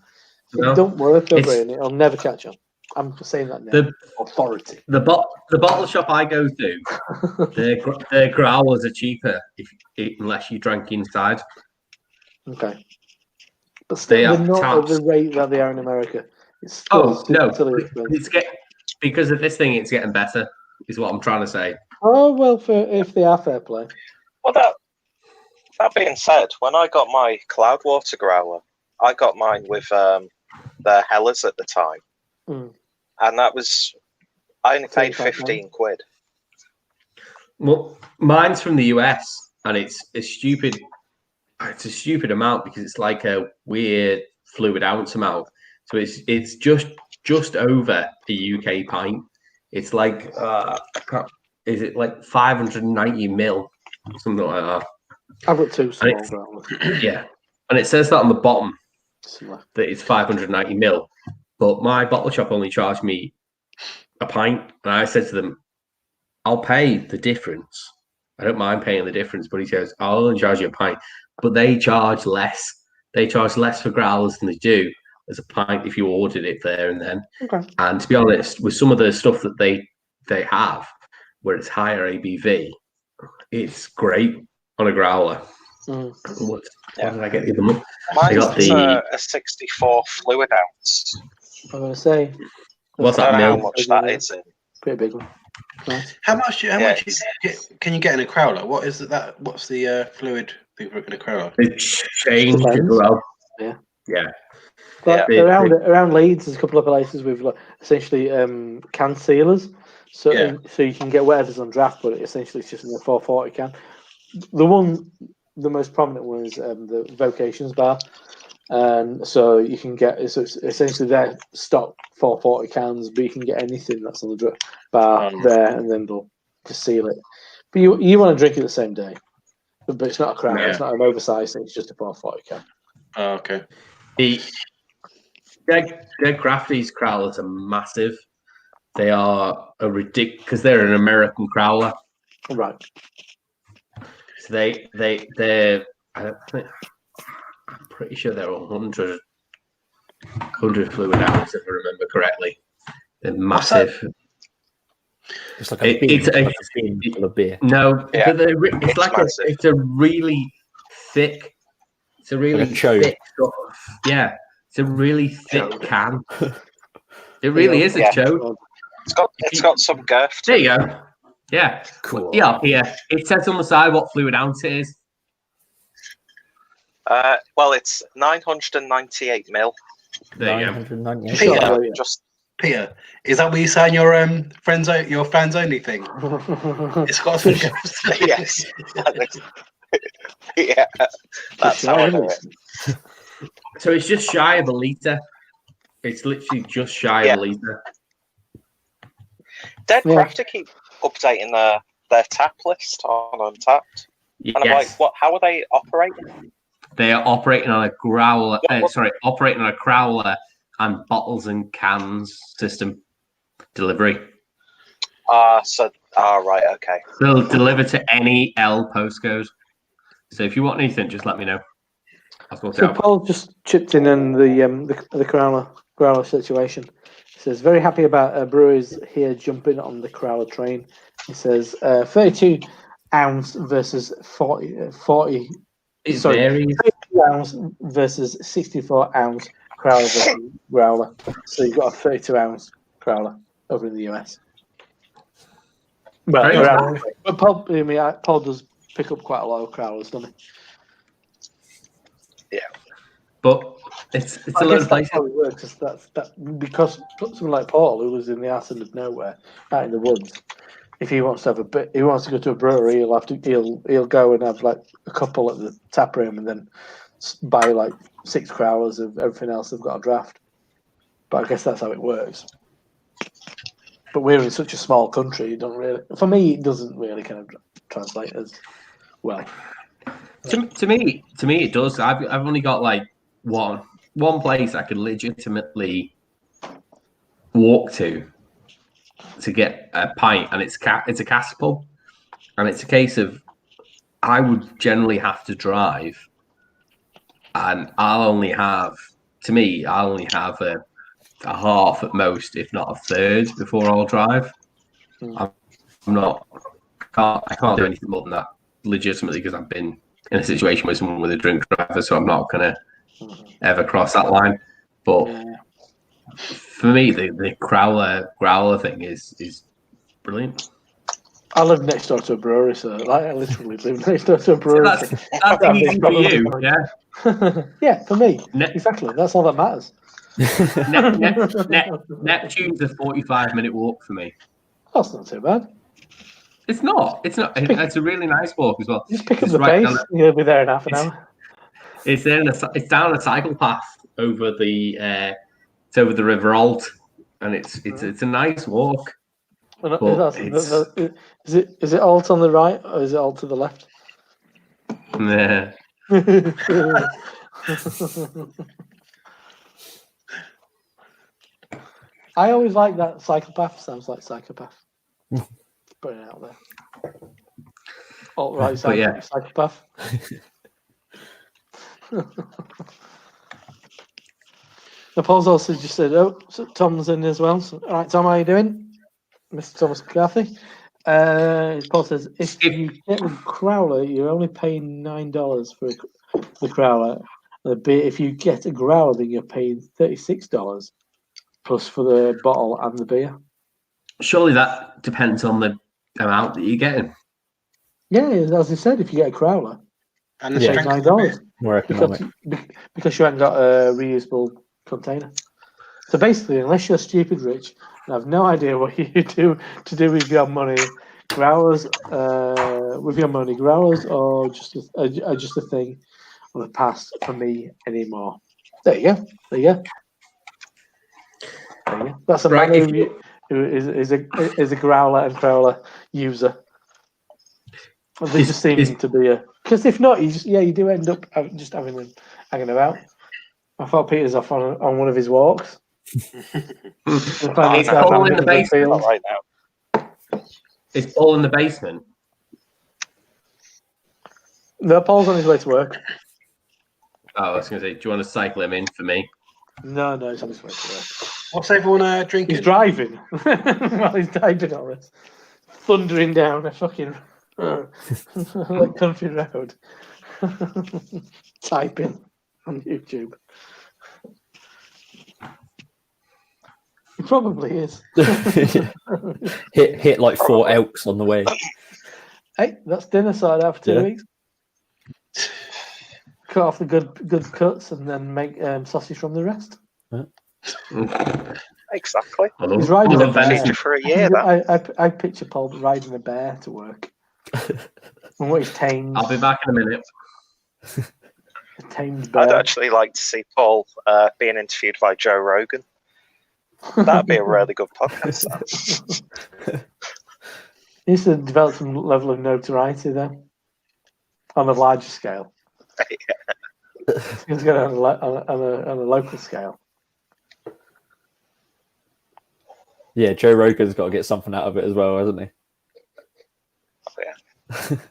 No, it don't work over it's- here, and it'll never catch on. I'm saying that now. The Authority. the bottle shop I go to, their growlers are cheaper unless you drank inside. Okay. But They still, they're have not at taps. the rate that they are in America. It's still No, silly expensive. because of this thing, it's getting better. Is what I'm trying to say. Oh well, if they are fair play. Well, that being said, when I got my Cloudwater growler, I got mine with the Hellers at the time, and that was I only paid 15 quid. Well, mine's from the US, and it's a stupid amount because it's like a weird fluid ounce amount. So it's just over a UK pint. It's like is it like 590 mil, something like that? I've got two small growlers. Yeah, and it says that on the bottom Similar. that it's 590 mil, but my bottle shop only charged me a pint, and I said to them, "I'll pay the difference. I don't mind paying the difference." But he goes, "I'll only charge you a pint." But they charge less. They charge less for growlers than they do as a pint if you ordered it there and then. Okay. And to be honest, with some of the stuff that they have, where it's higher ABV, it's great on a growler. What did I get the other month? I Mine's got the a 64 fluid ounce. I'm going to say. What's I that don't know how mil? much that is in. Pretty big one. Nice. How much it's- can you get in a crowler? What is that? What's the fluid thing for in a crowler? It changed as Depends. well. Yeah. Yeah. But Yeah. around Leeds, there's a couple of places with like, essentially can sealers. So so you can get whatever's on draft, but essentially it's just in a 440 can. The most prominent one is the Vocations bar. And so you can get, so it's essentially their stock 440 cans, but you can get anything that's on the bar there, and then they'll just seal it. But you want to drink it the same day. But it's not a crown, it's not an oversized thing, it's just a 440 can. Oh, okay. Dead Crafty's crowlers are massive. They are a ridiculous, because they're an American crowler. Right. So they're I'm pretty sure they're 100 fluid ounce, if I remember correctly. They're massive. It's like a bean, full of beer. No, but it's like it's a really thick. It's a really thick sort of, it's a really thick can. It really is a choke. It's got some girth. There you go. Yeah. Cool. Yeah. It says on the side what fluid ounce it is. Well, it's 998 mil. There you go. 998. Peter, is that what you say in your your fans only thing? It's got some Yes. Yeah, that's how I do it. So it's just shy of a litre. It's literally just shy of a litre. Dead Crafter keep updating their tap list on Untapped. And I'm like, what? How are they operating? They are operating on a growler. Operating on a crowler and bottles and cans system delivery. Right, okay. They'll deliver to any L postcode. So if you want anything, just let me know. I'll sort it out. Paul just chipped in the growler situation. He says, very happy about breweries here jumping on the crowler train. He says 32 ounce versus 40 It varies. 32 ounce versus 64 ounce growler. So you've got a 32 ounce growler over in the US. Well, but Paul does pick up quite a lot of growlers, doesn't he? Yeah. But it's a lot of places. That's how it works. Because someone like Paul, who lives in the arse end of nowhere, out in the woods, if he wants to have he wants to go to a brewery, he'll go and have like a couple at the tap room, and then buy like 6 growlers of everything else they've got a draft. But I guess that's how it works. But we're in such a small country, it don't really. For me, it doesn't really kind of translate as well. To me, it does. I've only got like one place I could legitimately walk to get a pint, and it's a cask pub, and it's a case of I would generally have to drive, and I'll only have a half at most, if not a third, before I'll drive. I can't do anything more than that legitimately, because I've been in a situation with someone with a drink driver, so I'm not gonna ever cross that line. But for me, the growler thing is brilliant. I live next door to a brewery, so I literally live next door to a brewery. So that's easy for you, yeah. Yeah, for me, exactly. That's all that matters. Neptune's a 45-minute walk for me. That's not too bad. It's not. It's a really nice walk as well. Just pick up the pace. You'll be there in half an hour. It's down a cycle path over the River Alt, and it's a nice walk. Is it Alt on the right or is it Alt to the left? Nah. I always like that psychopath. Sounds like psychopath. Put it out there. Alt-right sound yeah. like psychopath. The Paul's also just said, "Oh, so Tom's in as well." So, all right, Tom, how you doing, Mr. Thomas McCarthy? Paul says, "If you get the Crowler, you're only paying $9 for the Crowler. If you get a Growler, then you're paying $36 plus for the bottle and the beer." Surely that depends on the amount that you're getting. Yeah, as I said, if you get a Crowler, And the Yeah. strength of the $9 beer. More economic. because you haven't got a reusable container. So basically, unless you're stupid rich and have no idea what you do to do with your money, growlers, or just a thing of the past for me anymore. There you go. There you go. There you go. That's a Right, man who is a growler and crowler user. They just seem to be because if not, you do end up just having them hanging about. I thought Peter's off on one of his walks. Is Find Is himself Paul out in the into basement? field. Not right now. Paul in the basement? No, Paul's on his way to work. Oh, I was going to say, do you want to cycle him in for me? No, he's on his way to work. What's everyone drinking? He's driving while he's typing all this. Thundering down a fucking like country road. Typing on YouTube. He probably is. hit like 4 elks on the way. Hey, that's dinner sorted out for 2 weeks. Cut off the good cuts and then make sausage from the rest. Exactly. He's riding a Been finished bear. for a year. That. I picture Paul riding a bear to work. And what he's tamed. I'll be back in a minute. A tamed bear. I'd actually like to see Paul being interviewed by Joe Rogan. That'd be a really good podcast. He needs to develop some level of notoriety there on a larger scale. He's got it on a local scale. Yeah, Joe Rogan's got to get something out of it as well, hasn't he?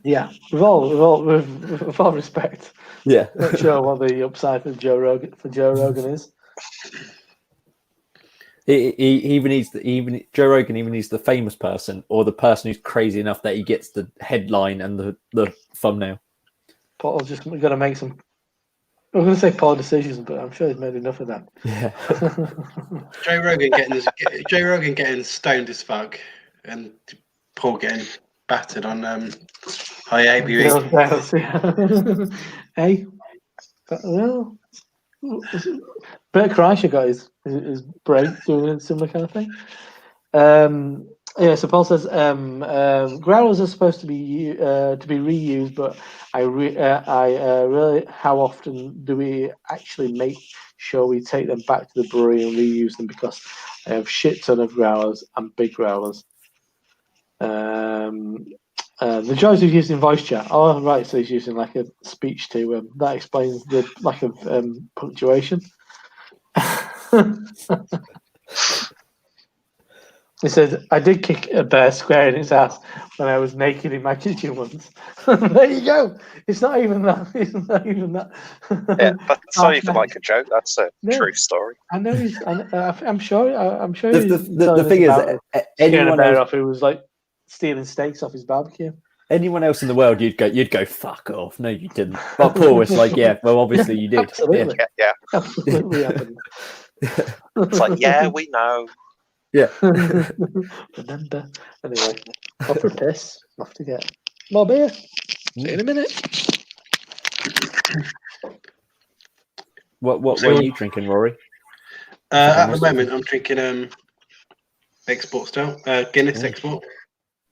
Yeah, with all respect. Yeah. Not sure what the upside for Joe Rogan is. He even needs Joe Rogan even needs the famous person or the person who's crazy enough that he gets the headline and the thumbnail. Paul's just going to make some. I'm going to say poor decisions, but I'm sure he's made enough of that. Yeah. Joe Rogan getting stoned as fuck, and Paul getting battered on high ABV. Hey, well, Bert Kreischer got his break doing a similar kind of thing. So Paul says growlers are supposed to be reused, but I really, how often do we actually make sure we take them back to the brewery and reuse them? Because I have shit ton of growlers and big growlers. The joys of using voice chat. Oh, right. So he's using like a speech to that explains the lack of punctuation. He says, "I did kick a bear square in its ass when I was naked in my kitchen once." There you go. It's not even that. It's not even that. Yeah, that's not even like a joke. That's a true story. I know. I'm sure. I'm sure. The thing is, anyone anyone a bear else, off who was like stealing steaks off his barbecue. anyone else in the world, you'd go, fuck off. No, you didn't. But Paul was like, yeah, well, obviously you did. Absolutely. Yeah. Absolutely happened. It's like, yeah, we know. Yeah. Remember. Anyway, off for a piss. Off to get more beer. See you in a minute. What are you drinking, Rory? At the moment, I'm drinking export style, Guinness export.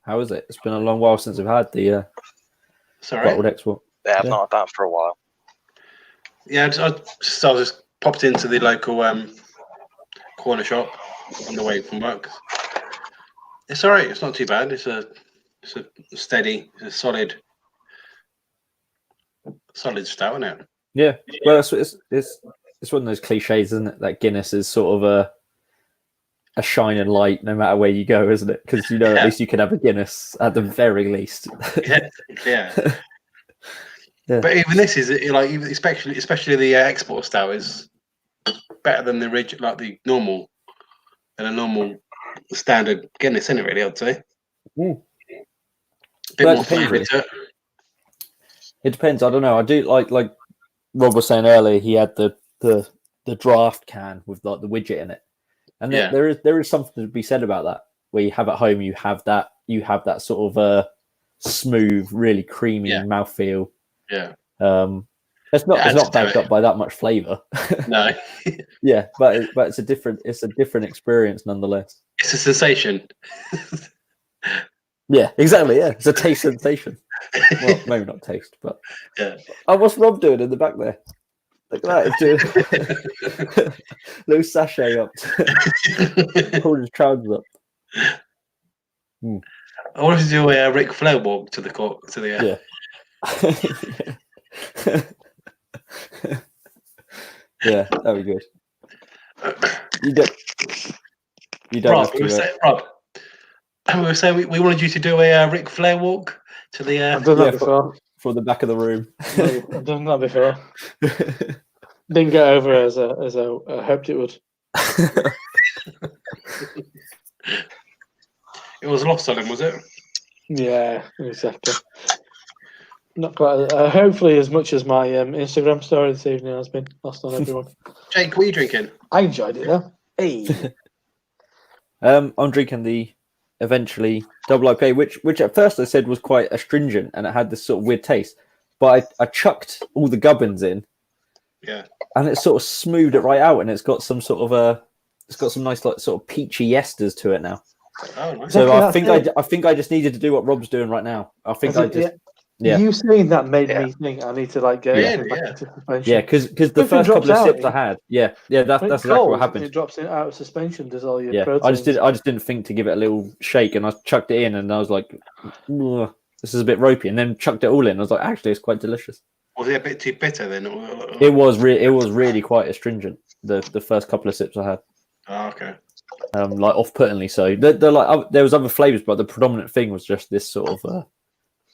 How is it? It's been a long while since we've had the bottled export. Yeah, I've not had that for a while. Yeah, I just popped into the local corner shop on the way from work. It's all right. It's not too bad. It's a steady, it's a solid stout, isn't it? Yeah. Well, it's one of those cliches, isn't it? That Guinness is sort of a shining light no matter where you go, isn't it? Because you know at least you can have a Guinness at the very least. Yeah, yeah. Yeah. But even this is like, especially the export style is better than the original, like the normal, and a normal standard Guinness, isn't it? Really, I'd say. Mm. Bit Well, more it depends, flavour to it. It depends. I don't know. I do like Rob was saying earlier. He had the draft can with like the widget in it, and Yeah. there is something to be said about that. Where you have at home, you have that sort of smooth, really creamy Yeah. mouthfeel. Yeah. It's not adds to backed it. up by that much flavour. No, Yeah, but it's a different experience nonetheless. it's a sensation. Yeah, exactly. Yeah, it's a taste sensation. Well, maybe not taste, but Yeah. oh, what's Rob doing in the back there? Look at that! He's doing little sachet up, pulling his trousers up. I wanted to do a Ric Flair walk to the court to the. Yeah, that'd be good. You don't Rob, have to. Rob, we were saying we wanted you to do a Ric Flair walk to the. I've done that before. From the back of the room. No, I've done that before. Didn't get over as I hoped it would. It was lost on him, was it? Yeah, exactly. Not quite. Hopefully, as much as my Instagram story this evening has been lost on everyone. Jake, what are you drinking? I enjoyed it though. Hey. I'm drinking the eventually double IPA, which at first I said was quite astringent and it had this sort of weird taste, but I chucked all the gubbins in, Yeah, and it sort of smoothed it right out, and it's got some sort of it's got some nice like sort of peachy esters to it now. oh, nice. So Exactly, I think I just needed to do what Rob's doing right now. I think I just yeah. You saying that made Yeah. me think I need to like get Yeah, back yeah. into suspension. Yeah, because the Everything first couple of drops sips out. I had, that's When exactly it's what cold, happened. It drops it out of suspension. Does all your Yeah, proteins. I just didn't think to give it a little shake, and I chucked it in, and I was like, "Ugh, this is a bit ropey," and then chucked it all in. I was like, actually, it's quite delicious. Was it a bit too bitter then? It was really quite astringent. The first couple of sips I had, Oh, okay. like off-puttingly so. They're like there was other flavors, but the predominant thing was just this sort of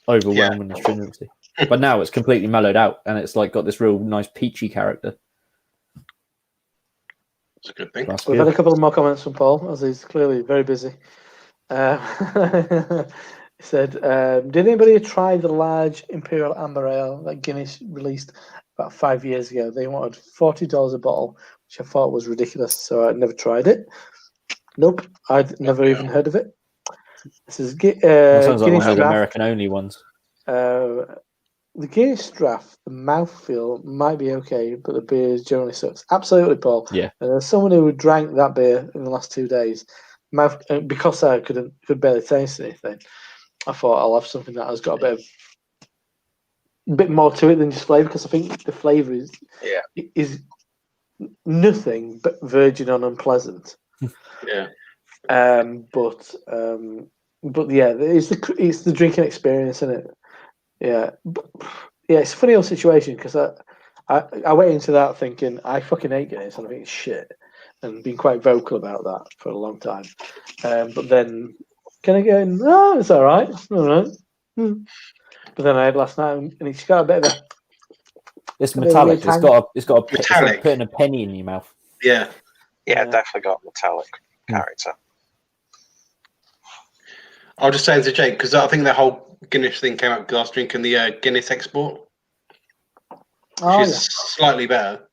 overwhelming astringency. But now it's completely mellowed out, and it's like got this real nice peachy character. It's a good thing. That's We've good. had a couple of more comments from Paul, as he's clearly very busy. He said, "Did anybody try the large Imperial Amber Ale that Guinness released about 5 years ago? They wanted $40 a bottle, which I thought was ridiculous, so I never tried it. Nope, I'd never even heard of it. This is That sounds like one Guinness of those Draft. American only ones. The Guinness Draft, the mouthfeel might be okay, but the beer generally sucks. Absolutely, Paul. Yeah. As someone who drank that beer in the last 2 days, because I could barely taste anything, I thought I'll have something that has got a bit more to it than just flavour, because I think the flavour is nothing but virgin and unpleasant. Yeah. But yeah, it's the drinking experience, isn't it? Yeah, yeah, it's a funny old situation because I went into that thinking I fucking hate Guinness and I think it's shit, and been quite vocal about that for a long time. But then kind of going, oh, it's all right, But then I had last night, and it's got a bit of a. It's Kind of metallic. weird It's got it's like Metallic. putting a penny in your mouth. Yeah. Yeah, Yeah. definitely got metallic character. I was just saying to Jake, because I think the whole Guinness thing came up because I was drinking the Guinness Export, which Oh is slightly better.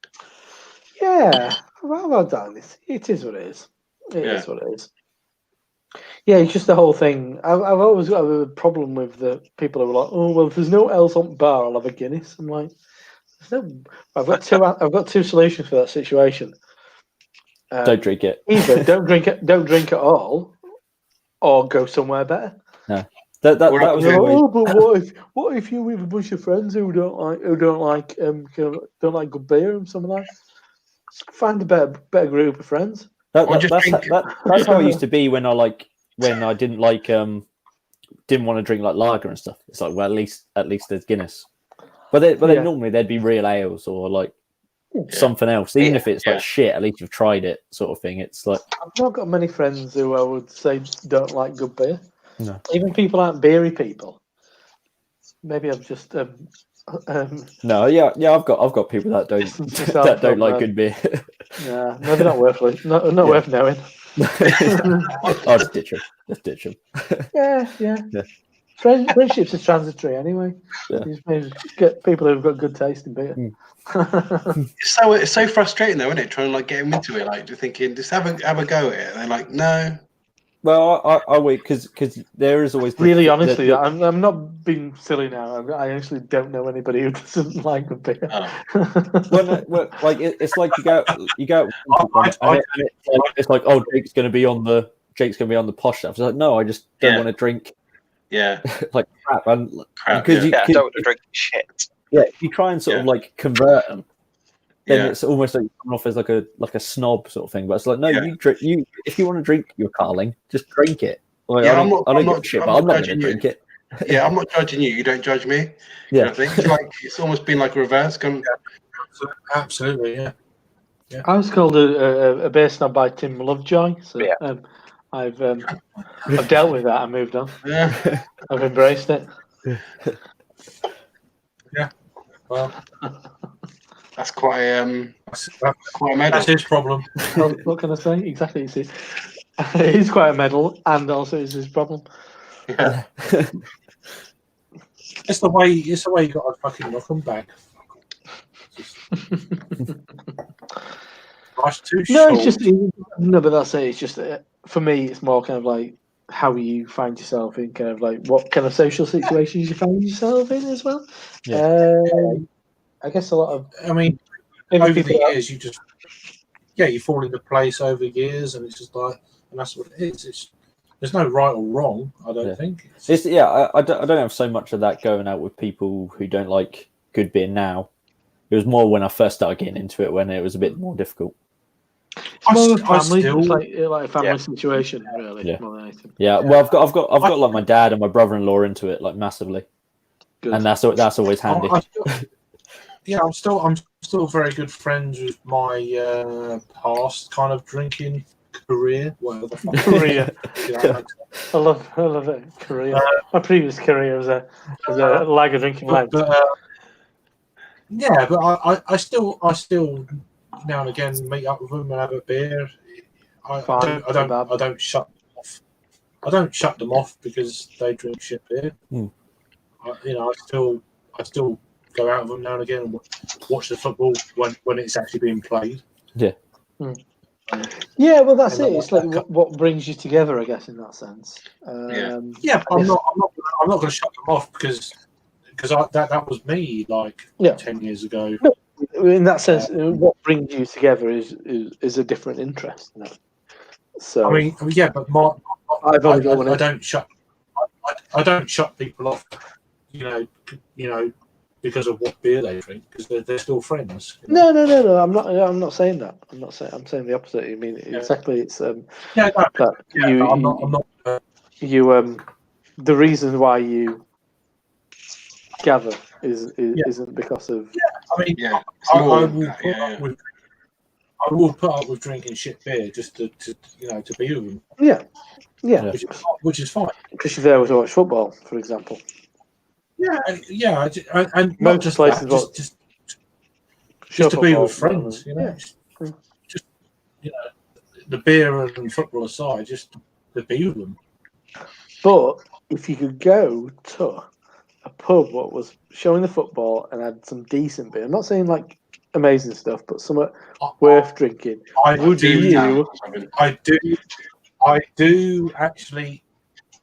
yeah, well done. It is what it is. It Yeah. is what it is. Yeah, it's just the whole thing. I've always got a problem with the people who are like, oh well, if there's no else on bar, I'll have a Guinness. I'm like, there's no. I've got two solutions for that situation. Don't drink it. Either don't drink at all, or go somewhere better. That was Yeah. always, Oh, but what if you're with a bunch of friends who don't like good beer and something like? Find a better group of friends. Or just drink- that's how it used to be when I didn't want to drink like lager and stuff. It's like, well, at least there's Guinness. But then Yeah. normally there'd be real ales or like something else, even if it's Yeah. like shit. At least you've tried it, sort of thing. It's like I've not got many friends who I would say don't like good beer. No. Even people aren't beery people. Maybe I'm just no, yeah. I've got people that don't Distance yourself that don't from, like good beer. nah, maybe not worth not Yeah. worth knowing. I'll just ditch them. Just ditch them. Yeah. Yeah. Friendships are transitory anyway. Yeah. You just maybe get people who've got good taste in beer. It's so frustrating though, isn't it? Trying to like get them into it, like you're thinking, just have a go at it. And they're like, no. Well, I wait because there is always Really, honestly, I'm not being silly now. I actually don't know anybody who doesn't like good beer. Well, like it's like you go and it's like, oh, Jake's going to be on the posh stuff. It's like, no, I just don't want to drink Yeah. like crap. And Crap, Yeah, I don't want to drink shit. yeah, if you try and sort of like convert them, then Yeah. it's almost like coming off as like a snob sort of thing. But it's like, no, Yeah. you if you want to drink your Carling, just drink it. Like, Yeah, I I'm don't not- give a shit, I'm but I'm not not going to judging you. drink it. Yeah, I'm not judging you. You don't judge me. Yeah. You know, it's like it's almost been like a reverse. Absolutely, yeah. I was called a beer snob by Tim Lovejoy, so Yeah. I've dealt with that and moved on. Yeah. I've embraced it. Well, That's quite a quite a medal. that's his problem. What can I say? Exactly, it's his. It is quite a medal, and also it's his problem. Yeah. It's the way you got to fucking knock them back. Life's too No, short. it's just no, but that's it. It's just for me, it's more kind of like how you find yourself in, kind of like what kind of social situations you find yourself in as well. Yeah. I guess a lot of I mean, maybe over the people are- years, you fall into place over years, and it's just like, and that's what it is. There's no right or wrong. I don't Yeah. think. I don't have so much of that going out with people who don't like good beer now. It was more when I first started getting into it when it was a bit more difficult. it's more of a I family, still- it's like a family situation, really. Yeah. More than anything. Yeah, well, I've got like my dad and my brother-in-law into it like massively, Good. and that's always handy. I'm still very good friends with my past kind of drinking career, whatever the fuck. Korea. You know, I love it. Korea. My previous career was a lager drinking lad. but I still now and again meet up with them and have a beer. I don't shut them off. I don't shut them off because they drink shit beer. I still go out with them now and again and watch the football when it's actually being played. Yeah. Yeah, well, that's And it. It's like what brings you together, I guess, in that sense. Yeah, I'm not going to shut them off because that was me like 10 years ago. In that sense, what brings you together is a different interest. You know? So I mean, yeah, but I've only got one. I don't shut people off. You know, because of what beer they drink, because they're still friends. You know? No. I'm not saying that. I'm saying the opposite. I mean, exactly. It's I'm not. The reason why you gather isn't because of. I mean, Yeah. I will put up with drinking shit beer just to be with them. Yeah. Which is fine. Because you're there to watch football, for example. Yeah, and not Most just places that, will- just Show to be football, with friends, you know. Yeah. Just the beer and football aside, just to be with them. But if you could go to a pub what was showing the football and had some decent beer, I'm not saying like amazing stuff, but somewhat worth drinking. Would I do actually.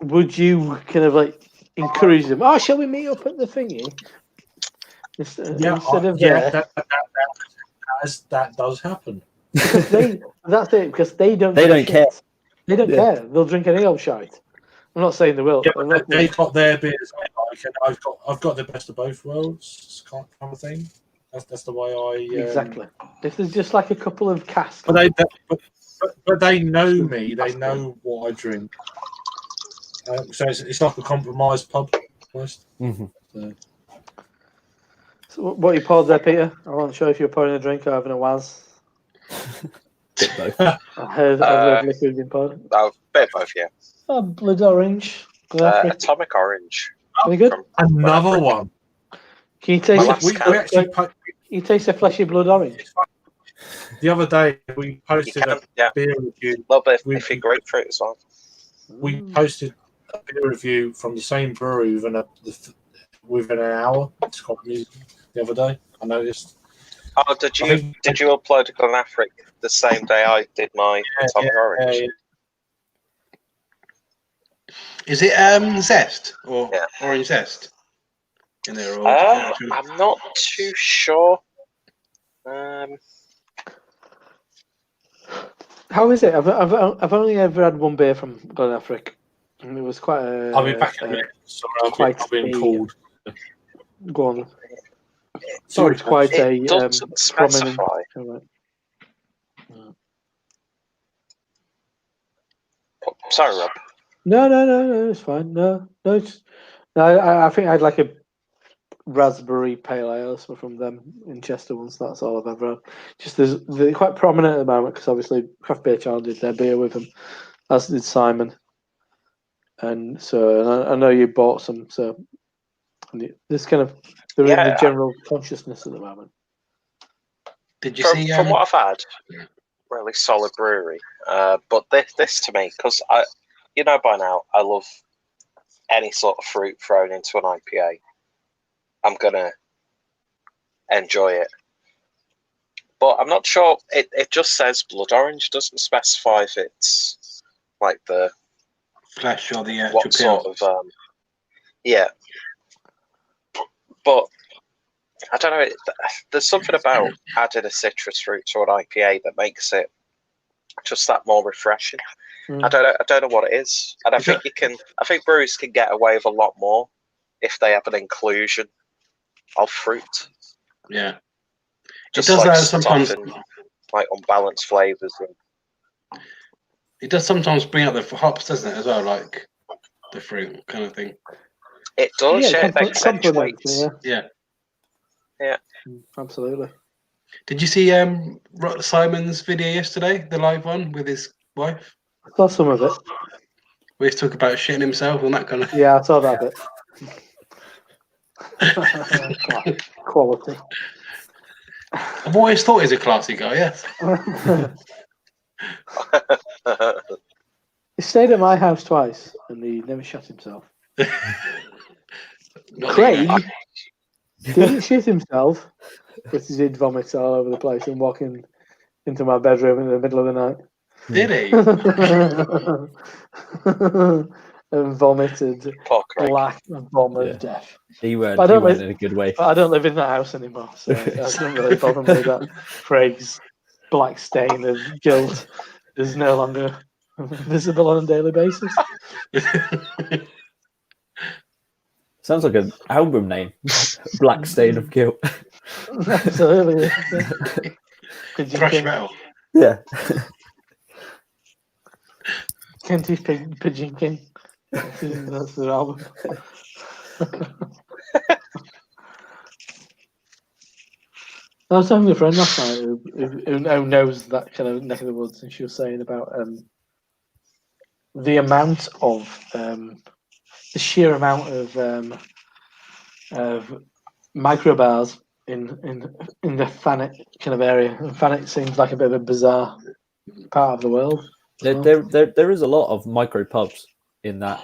Would you kind of like encourage them? Oh, shall we meet up at the thingy? Instead of there. That does happen. Because that's it. Because they don't care. They don't care. They'll drink any old shite. I'm not saying they will. Yeah, but they've got their beers, and I've got the best of both worlds, kind of thing. That's the way I exactly. If there's just like a couple of casks, but they know me. They know what I drink. So it's like a compromised pub almost. Mm-hmm. So what you poured there, Peter? I wasn't sure if you were pouring a drink or having a was. Bit both. I heard liquid being poured. Oh, bit of both, yeah. Oh, blood orange. Glen Affric. Atomic Orange. Very good. From Another one. Can you taste Well, it? We actually You taste the fleshy blood orange. the other day we you posted can, a yeah. beer review. A little bit of We- iffy grapefruit as well. We posted a beer review from the same brewery within an hour. It's quite amusing. The other day, I noticed. Oh, did you upload a Glen Affric the same day I did my Atomic Orange? Yeah. Is it zest or Yeah. orange zest? In there, or I'm not too sure. How is it? I've only ever had one beer from Glen Affric, and it was quite a. I'll be back in a minute. Sorry, I've been called. Go on. Sorry, It's quite it a doesn't prominent. specify. Sorry, Rob. No, it's fine. No, I think I'd like a raspberry pale ale from them in Chester once. That's all I've ever had. Just they're quite prominent at the moment because obviously Craft Beer Challenge did their beer with them, as did Simon. And so I know you bought some. So this kind of they're in the general consciousness at the moment. Did you From, see? from what I've had, really solid brewery. But this to me, because by now I love any sort of fruit thrown into an IPA. I'm gonna enjoy it, but I'm not sure. It just says blood orange, doesn't specify if it's like the flesh or the what sort of yeah. But I don't know. There's something about adding a citrus fruit to an IPA that makes it just that more refreshing. I don't know what it is, and I think breweries can get away with a lot more if they have an inclusion of fruit. Yeah, Just it does like sometimes stuff and, like unbalanced flavors. It does sometimes bring out the hops, doesn't it, as well, like the fruit kind of thing. It does. Yeah, It accentuates. Yeah, absolutely. Did you see Simon's video yesterday, the live one with his wife? I saw some of it. We talk about shitting himself and that kind of. Yeah, I saw that bit. Quality. I've always thought he's a classy guy. Yes. He stayed at my house twice, and he never shot himself. Craig didn't shit himself, but he did vomit all over the place and walk into my bedroom in the middle of the night. Did he? And vomited black vomit of death. He went in a good way. But I don't live in that house anymore, so it doesn't really bother me that Craig's black stain of guilt is no longer visible on a daily basis. Sounds like an album name. Black Stain of Guilt. Absolutely. Thrash metal. Yeah. Kentish Pigeon King. That's their album. I was talking to a friend last night who knows that kind of neck of the woods, and she was saying about the amount of the sheer amount of microbars in the Thanet kind of area. And Thanet seems like a bit of a bizarre part of the world. There is a lot of micro pubs in that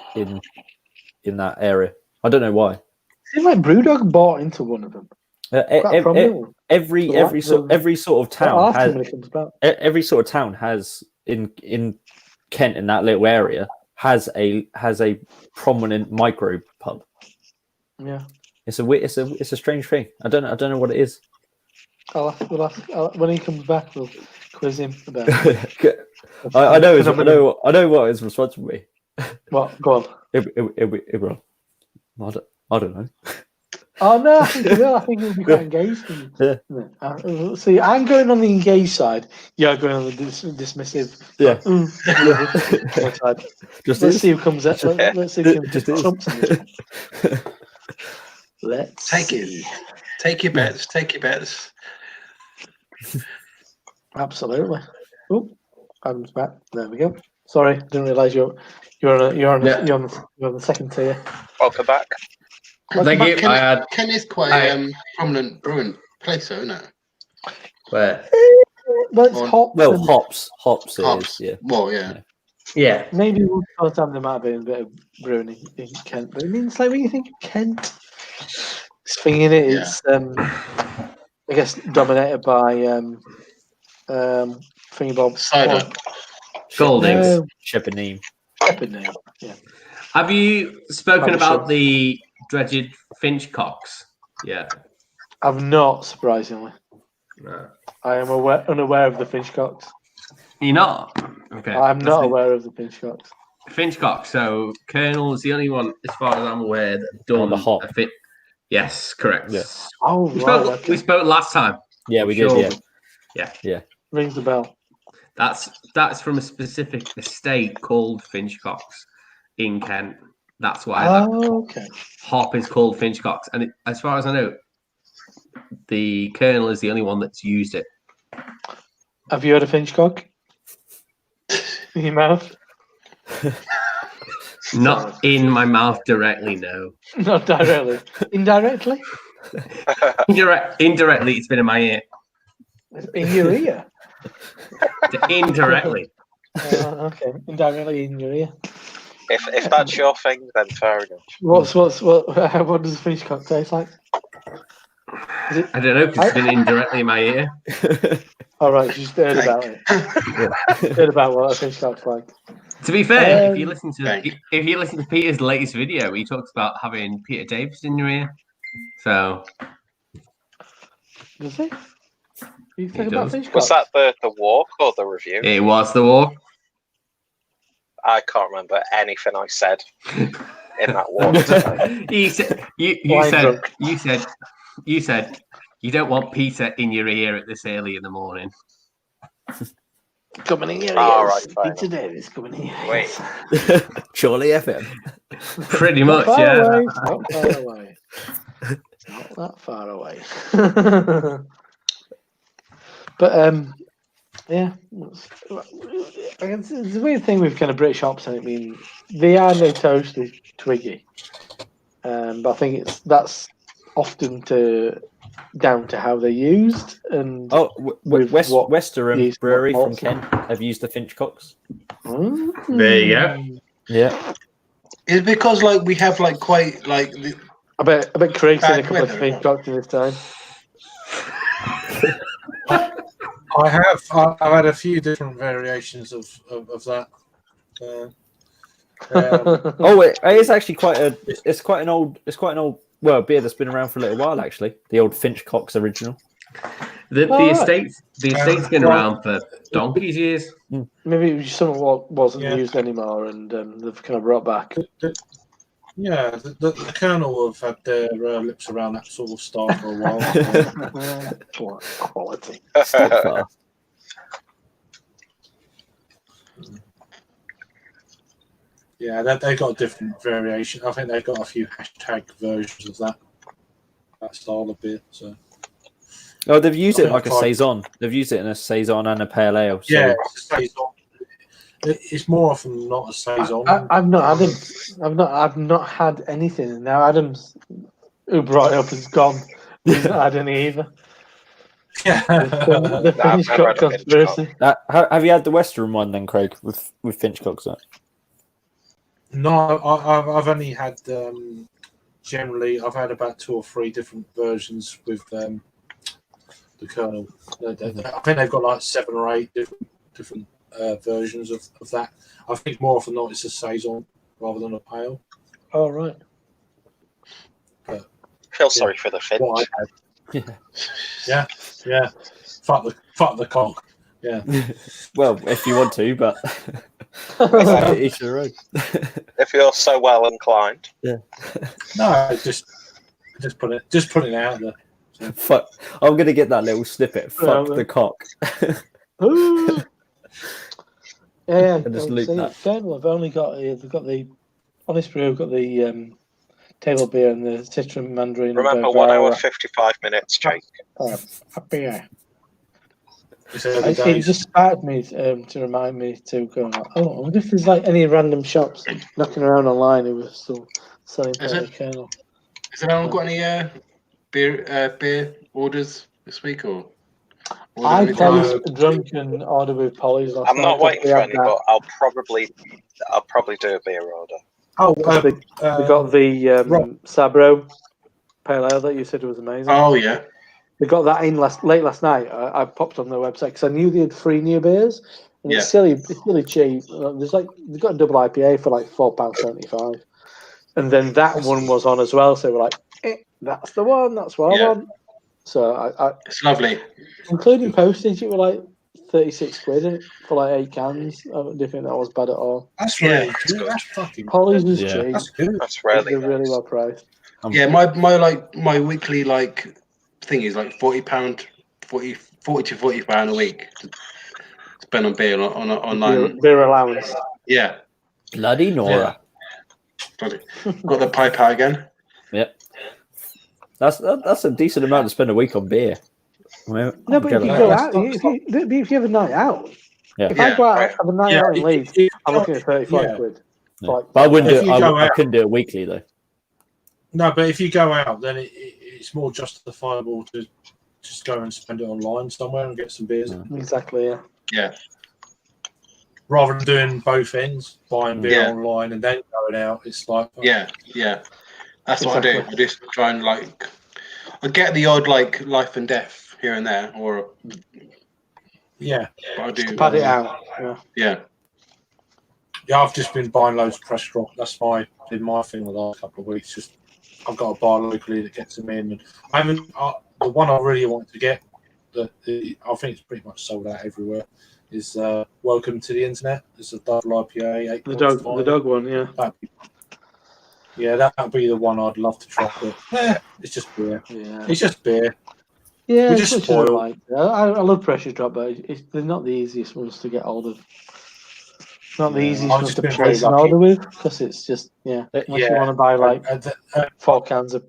area. I don't know why. It seems like Brewdog bought into one of them. Every sort of town has every sort of town has in Kent, in that little area, has a prominent micro pub. Yeah, it's a strange thing. I don't know what it is. We'll ask when he comes back. We'll quiz him about it. I know what his response will be. What? Go on. It will. I don't know. Oh no, I think he will. I think he'll be quite engaged. See, I'm going on the engaged side. You're going on the dismissive. Yeah. Let's see who comes up. Let's see who trumps him. Let's take see. it. Take your bets. Take your bets. Absolutely. Oh, Adam's back. There we go. Sorry, didn't realise you're on the second tier. Welcome back. Thank you. Ken is quite a prominent brewing place, though, isn't it? Where? But it's hops. Well, and hops it Hops. is, yeah. Well, yeah. Yeah. maybe one time there might have been a bit of brewing in Kent, but I mean, it's like when you think of Kent, this thing in it is, I guess, dominated by thingy bob Cider. Goldings. Shepherd name. Shepherd name. Yeah. Have you spoken Maybe about should. the dreaded Finchcocks? Yeah. I've not, surprisingly. No. I am unaware of the Finchcocks. You're not? Okay. I'm not aware of the Finchcocks. Finchcock. So Colonel is the only one, as far as I'm aware, that done the hop. a fit. Yes, correct. Yeah. Oh, right. We spoke last time. Yeah, we Sure. did, yeah. Rings the bell. That's from a specific estate called Finchcocks in Kent. That's why Okay. hop is called Finchcocks. And as far as I know, the Colonel is the only one that's used it. Have you heard of Finchcock? In your mouth? Not in my mouth directly, no. Not directly. Indirectly? Indirectly, it's been in my ear. In your ear? Indirectly. Okay. Indirectly in your ear. If that's your thing, then fair enough. What does a Finchcock taste like? Is it? I don't know, because it's been indirectly in my ear. All right, you just heard about it. Heard about what a Finchcock's like. To be fair, if you thank listen to Peter's latest video, he talks about having Peter Davis in your ear. So Does he? You He think about does. Finchcock? Was that the walk or the review? it was the walk. I can't remember anything I said in that walk. today. you said Wine drunk. you said you don't want Peter in your ear at this early in the morning. Coming in here. All Yes. right, fine. Peter Davis coming in here. Wait. Surely FM. Pretty Not much, far yeah. away. Not far away. Not that far away. But yeah, I guess it's a weird thing with kind of British hops. I mean, they are notoriously twiggy, but I think that's often down to how they're used. And Westerham yeast Brewery from malts. Kent have used the Finchcocks. There you go. Yeah. It's because we have quite the, I bet Craig's seen a Bad couple of weather, Finchcocks in his time. I've had a few different variations of that. Oh, it is actually it's quite an old beer that's been around for a little while actually. The old Finchcocks original. The Alright. estate's been around for donkey's years. Maybe it was something what wasn't Yeah. used anymore, and they've kind of brought back. Yeah, the Colonel have had their lips around that sort of style for a while. Quality. Steadfast. Yeah, they've got a different variation. I think they've got a few hashtag versions of that style of beer. So Oh, they've used it Okay, like a fine. saison. They've used it in a saison and a pale ale. So yeah, it's a saison. It's more often than not a saison. I've not had him. I've not had anything. Now Adam's, who brought it up, is gone. He's not had any either. Yeah. The Nah, I've never Finchcock had a conspiracy. have you had the Western one then, Craig, with Finchcocks on? No, I've only had generally I've had about 2 or 3 different versions with the Colonel. I think they've got 7 or 8 different versions of that. I think more often than not it's a saison rather than a pale. Oh right. Feel sorry for the Finch. What I had. Yeah. Fuck the cock. Yeah. Well, if you want to, but each their own. If you're so well inclined. No, just put it out there. Fuck! I'm gonna get that little snippet. Fuck the cock. Ooh. Yeah, And just I'll loop say that. Colonel have only got they've got the Honest Brew, got the table beer and the citron mandarin. Remember, and 1 hour, Bavaria. 55 minutes, Jake. A beer. It's early It days. just sparked me to remind me to go. Oh, I wonder if there's like any random shops knocking around online who were still selling Is Pony it? Kernel. Has anyone got any beer orders this week or? I anything? placed a drunken order with Polly's last I'm night. not 'cause waiting they for had any, that. but I'll probably do a beer order. Oh, They got the Rob. Sabro Pale Ale that you said was amazing. Oh yeah. They got that in late last night. I popped on their website because I knew they had 3 new beers, and Yeah. it's silly cheap. There's they've got a double IPA for like £4.75, and then that one was on as well. So we're like, that's the one. That's what I Yeah. want. So I It's lovely. including postage, it were like 36 quid for like 8 cans. I didn't think that was bad at all. That's Yeah, really it's good. good. That's fucking Polly's was Yeah. cheap. That's good. That's really They're really nice. well priced. Yeah, my weekly thing is like £40, 40 to £40 a week to spend on beer on online. Beer allowance. Yeah, Bloody Nora. got the pipe out again. Yep. That's a decent amount to spend a week on beer. I mean, No, I'm but if you jealous. go That's out, not- if you have a night out, Yeah. if I go out Right. have a night out in Leeds, I'm looking at 35 quid. Yeah. Like, But I wouldn't If do you it. go I out- couldn't do it weekly though. No, but if you go out, then it's more justifiable to just go and spend it online somewhere and get some beers. Exactly, yeah. Yeah, Rather than doing both ends, buying beer Yeah. online and then going out. It's like, yeah. That's what I do. Exactly. I just try and I get the odd life and death here and there, yeah. but I do. Pad it out. Yeah. Yeah, I've just been buying loads of press drop. That's been my thing the last couple of weeks. Just I've got a bar locally that gets them in. And I haven't. The one I really want to get, I think it's pretty much sold out everywhere, is Welcome to the Internet. It's a double IPA. The dog one, yeah. That would be the one I'd love to try. But it's just beer. Yeah. It's just beer. Yeah, We it's just much as I spoil. like. I love pressure drop, but they're not the easiest ones to get hold of. Not the Yeah, easiest I've ones just to been very place an lucky. order with, because it's just, unless you want to buy like 4 cans of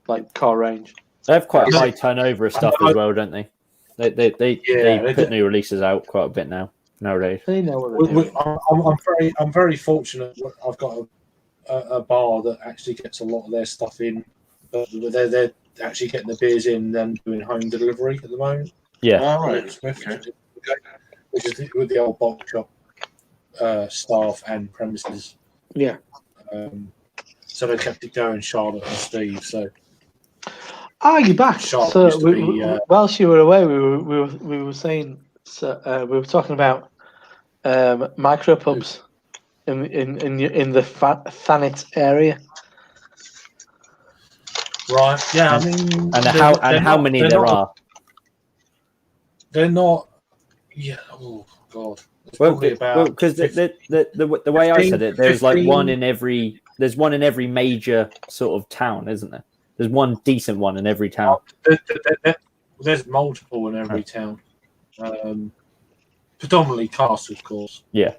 like core range. They have quite a Yeah. high turnover of stuff as well, don't they? They they put do. new releases out quite a bit nowadays. They know what they're doing. I'm very fortunate. I've got a bar that actually gets a lot of their stuff in, but they're actually getting the beers in and doing home delivery at the moment. Yeah. All right. Which is with the old box shop staff and premises. Yeah. So they kept it going, Charlotte and Steve. So You're back. Sharp So used to be, whilst you were away, we were saying, we were talking about micro pubs in the Thanet area. right, yeah. I mean, And how many there are? They're not. Yeah. Oh God. It's Well, probably about because the 15, way I said it, there's like 15. one in every major sort of town, isn't there? There's one decent one in every town. There's multiple in every town. Predominantly Castle, of course. Yeah.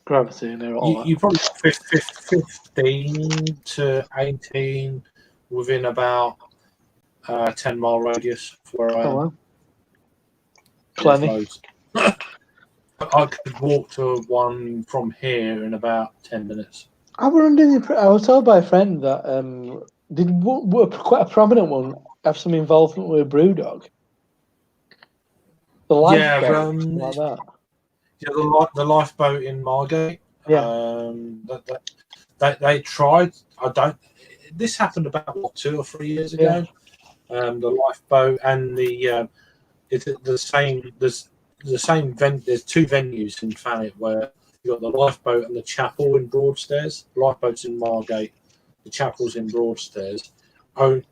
Gravity and all You probably got 15 to 18 within about 10-mile radius of where I am. wow. Plenty. Loads. I could walk to one from here in about 10 minutes. I was told by a friend that quite a prominent one have some involvement with Brewdog. The lifeboat, something like that. Yeah, the lifeboat in Margate. Yeah. They tried. This happened about 2 or 3 years ago. The lifeboat and it's the same. There's the same There's 2 venues in Thanet where you got the lifeboat and the chapel in Broadstairs. The lifeboat's in Margate. The chapel's in Broadstairs. Owned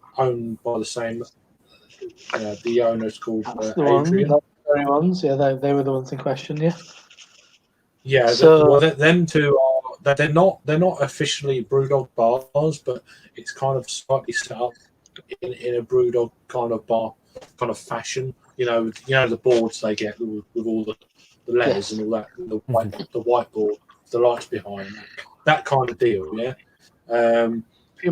by the same. The owner's called That's the one. Adrian. That's the very ones. Yeah, they were the ones in question. Yeah. Yeah, So- them two are. They're not officially Brewdog bars, but it's kind of slightly set up in a Brewdog kind of bar kind of fashion. You know the boards they get with all the letters Yes. and all that, the whiteboard, the lights behind that kind of deal. Yeah. Can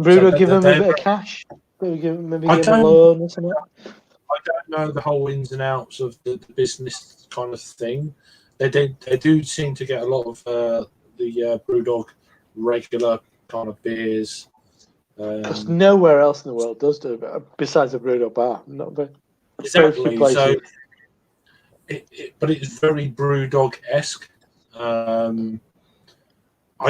Bruno give him a they're- bit of cash? Maybe give him I a don't- loan or something? I don't know the whole ins and outs of the business kind of thing. They do seem to get a lot of the BrewDog regular kind of beers. Because nowhere else in the world does do it, besides a Bruno bar. Not very, very few Exactly. places. So, but it's very BrewDog-esque. I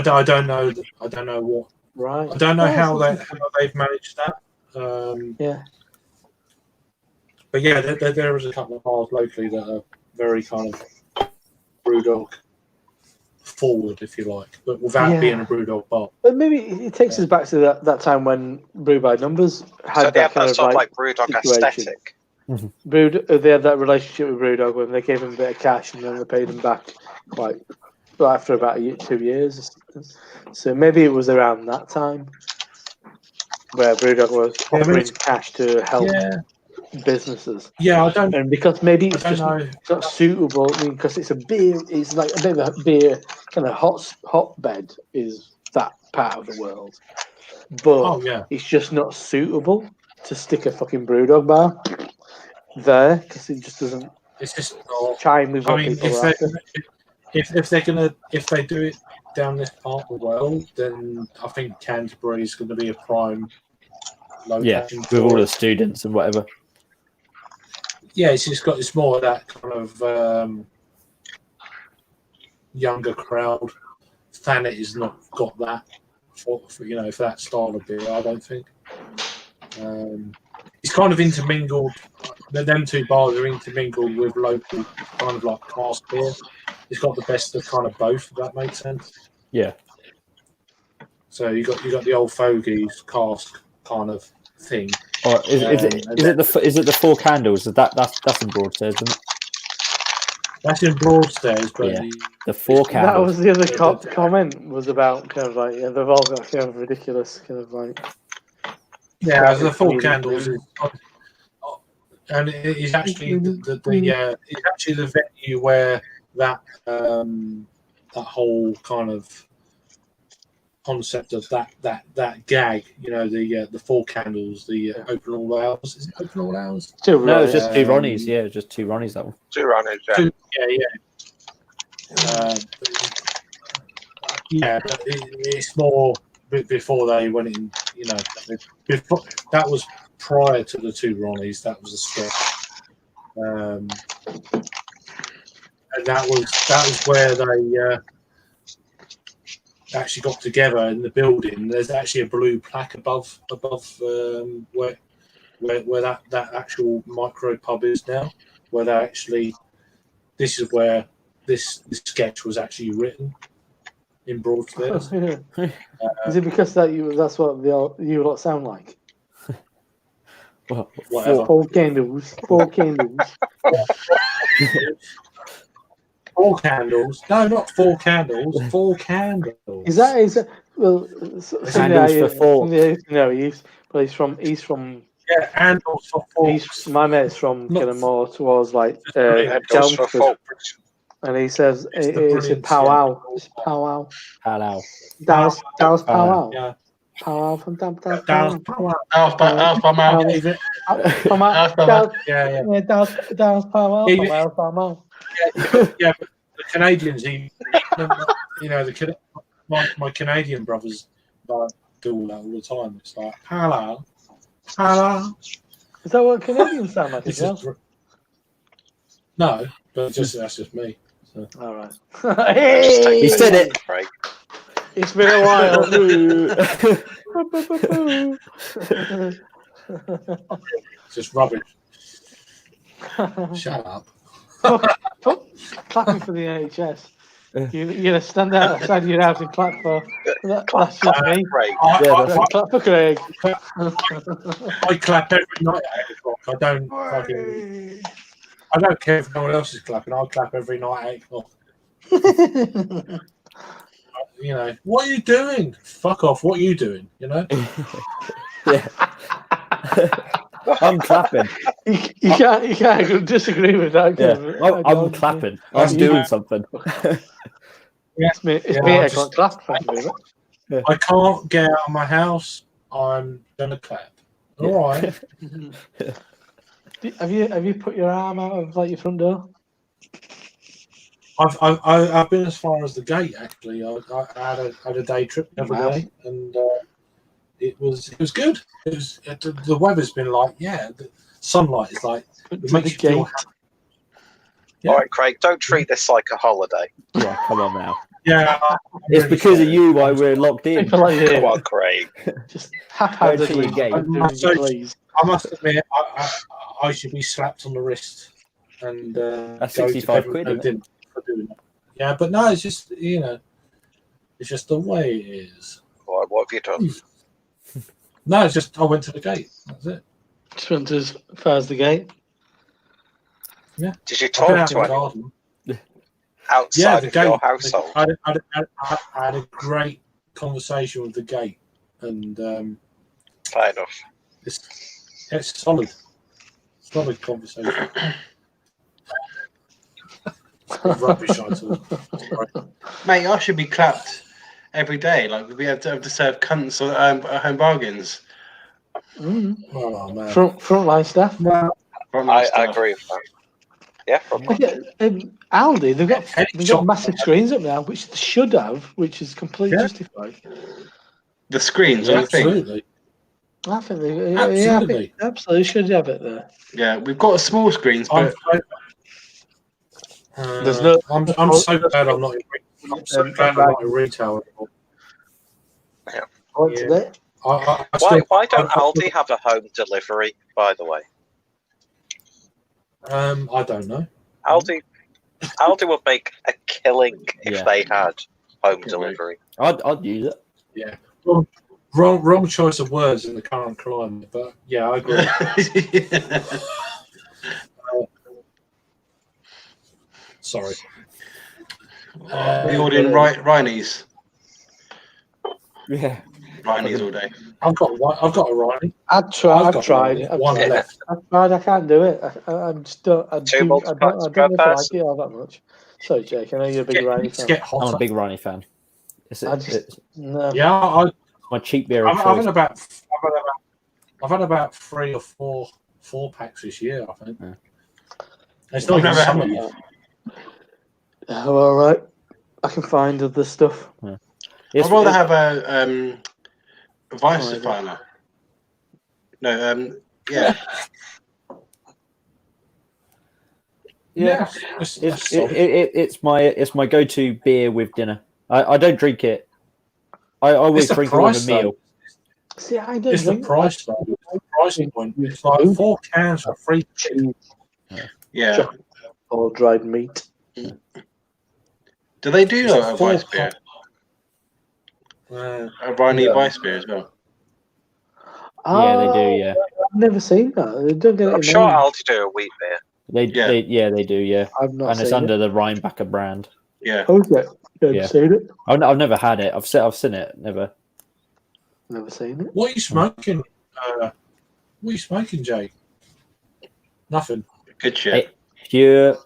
don't know. I don't know what. Right. I don't know Oh, how that's they've managed that. Yeah. But yeah, there is a couple of bars locally that are very kind of BrewDog forward, if you like, but without Yeah. being a BrewDog bar. But maybe it takes us back to that time when Brew by Numbers had So they that have kind that of sort of like like BrewDog situation. aesthetic. They had that relationship with Brewdog when they gave him a bit of cash and then they paid him back after about 2 years. So maybe it was around that time where Brewdog was offering cash to help businesses. Yeah, I don't. And because maybe it's I just don't know. it's not suitable. I mean, because it's a beer, it's like a bit of a beer kind of hotbed is that part of the world. But it's just not suitable to stick a fucking Brewdog bar there because it just doesn't. It's just not. Chime with what people are after. If they do it down this part of the world, then I think Canterbury is going to be a prime location. With all the students and whatever. Yeah, it's more of that kind of younger crowd. Thanet has not got that for that style of beer. I don't think. It's kind of intermingled. Them two bars are intermingled with local kind of like cask beer. It's got the best of kind of both. If that makes sense. Yeah. So you got the old fogies cask kind of thing. Or is it the Four Candles? That's in Broadstairs, isn't it? That's in Broadstairs, but the Four Candles. That was the other comment was about kind of like they've all got kind of ridiculous kind of like. Yeah, the Four Candles is, and it is actually it's actually the venue where that that whole kind of concept of that gag, the Four Candles, the open all hours. Is it open all hours? No, it's just two Ronnies. Yeah, just two Ronnies. That one. Two Ronnies. Yeah, but it's more before they went in. Before that was prior to the two Ronnies. That was a sketch, and that was where they actually got together in the building. There's actually a blue plaque above where that actual micro pub is now. Where they actually, this is where this sketch was actually written in Broadstairs. Is it because that's what you lot sound like? Well, Four candles. Four candles. 4 candles? No, not 4 candles. 4 candles. Is that well? Candles for four. No, he's from. Yeah, candles for 4. My mate's from kind of more towards like Candles for Chelmsford, 4. and he says It's the it's a brilliance, powwow. It's powwow. Hello. Dallas powwow. Yeah. Powwow from Dallas Dallas powwow. Alf by mouth. Is it? Yeah, Dallas powwow. Yeah, Powwow. Yeah, but the Canadians, my Canadian brothers like do all that all the time. It's like hello. Is that what Canadians sound like as This is well? no, but that's just me. So. All right. Just take He said it. break. It's been a while. It's just rubbish. Shut up. Clapping for the NHS. You're gonna stand outside your house and clap for that. That's just me. Break. Clap for Craig. I clap every night at 8 o'clock. I don't care if no one else is clapping. I'll clap every night at 8 o'clock. What are you doing? Fuck off. What are you doing? Yeah. I'm clapping. You can't disagree with that. Yeah. I'm clapping. I'm doing something. It's me. I can't clap. Thank you very much. I can't get out of my house. I'm gonna clap. All right. Have you put your arm out of like your front door? I've been as far as the gate actually. I had a day trip the other Wow. day, and it was good. It was the weather's been like the sunlight is like Put it to makes the you feel gate. happy. Yeah. All right, Craig, don't treat this like a holiday. Yeah, come on now. Yeah, I'm It's really because of sorry. you why we're locked in. People like Come you, on, Craig. just haphazardly Don't cheat, doing as you please. I must admit, I should be slapped on the wrist and That's go to 65 heaven quid, no isn't it? dinner for doing that. Yeah, but no, it's just it's just the way it is. What have you done? No, it's just I went to the gate. That's it. Just went as far as the gate. Did you I've been talk out to in the anyone garden. Yeah, outside the of your gate. household? I had a great conversation with the gate, and Fair enough. it's solid. Solid conversation. Rubbish I talk. Sorry. Mate, I should be clapped every day. Like we have to serve cunts or home bargains. Oh man. Frontline staff. Well, I agree with that. Yeah, from Look at, Aldi, they've got shop- massive screens up now, which they should have, which is completely Yeah. justified. The screens on the thing. absolutely. I think they Absolutely. absolutely should have it there. Yeah, we've got small screens, I'm but so, There's no- I'm so glad I'm not in retail anymore. I went Yeah. today. why don't Aldi have a home delivery, by the way? I don't know. Aldi would make a killing if Yeah. they had home Yeah, delivery. I'd use it. Yeah. Wrong choice of words in the current climate, but yeah, I agree. Sorry. we ordering Rhiney's. Yeah. Rhiney's all day. I've got a Riley. I've tried. One left. I've tried. I can't do it. I'm just don't. I Two don't know multi-packs if per I like person. it all that much. Sorry, Jake. I know you're a big Riley fan. Get I'm a hotter. big Ronnie fan. It's No. Yeah, my cheap beer of I've choice. had about 3 or 4 packs this year, I think. Yeah. It's not I've even never summer had yet. Oh, all right. I can find other stuff. It's- I'd rather it's- have a vice Oh, filer. No, yeah. Yeah. It's solid. It's my go-to beer with dinner. I don't drink it. I always It's the drink it with price, a meal. though. See, I don't It's the drink. price, though. It's the price point. It's like 4 cans for free. Yeah. Or dried meat. Do they do a vice beer? Uh, A Rhiney vice beer as well? Yeah, they do. Yeah, I've never seen that. They don't get it I'm in sure England. Aldi do a wheat beer. they do. Yeah, I've not and seen it's it. under the Rheinbacher brand. Yeah. Okay. Never Yeah. seen it. I've never had it. I've seen it. Never. Never seen it. what are you smoking? What are you smoking, Jay? Nothing. Good shit. Hey, pure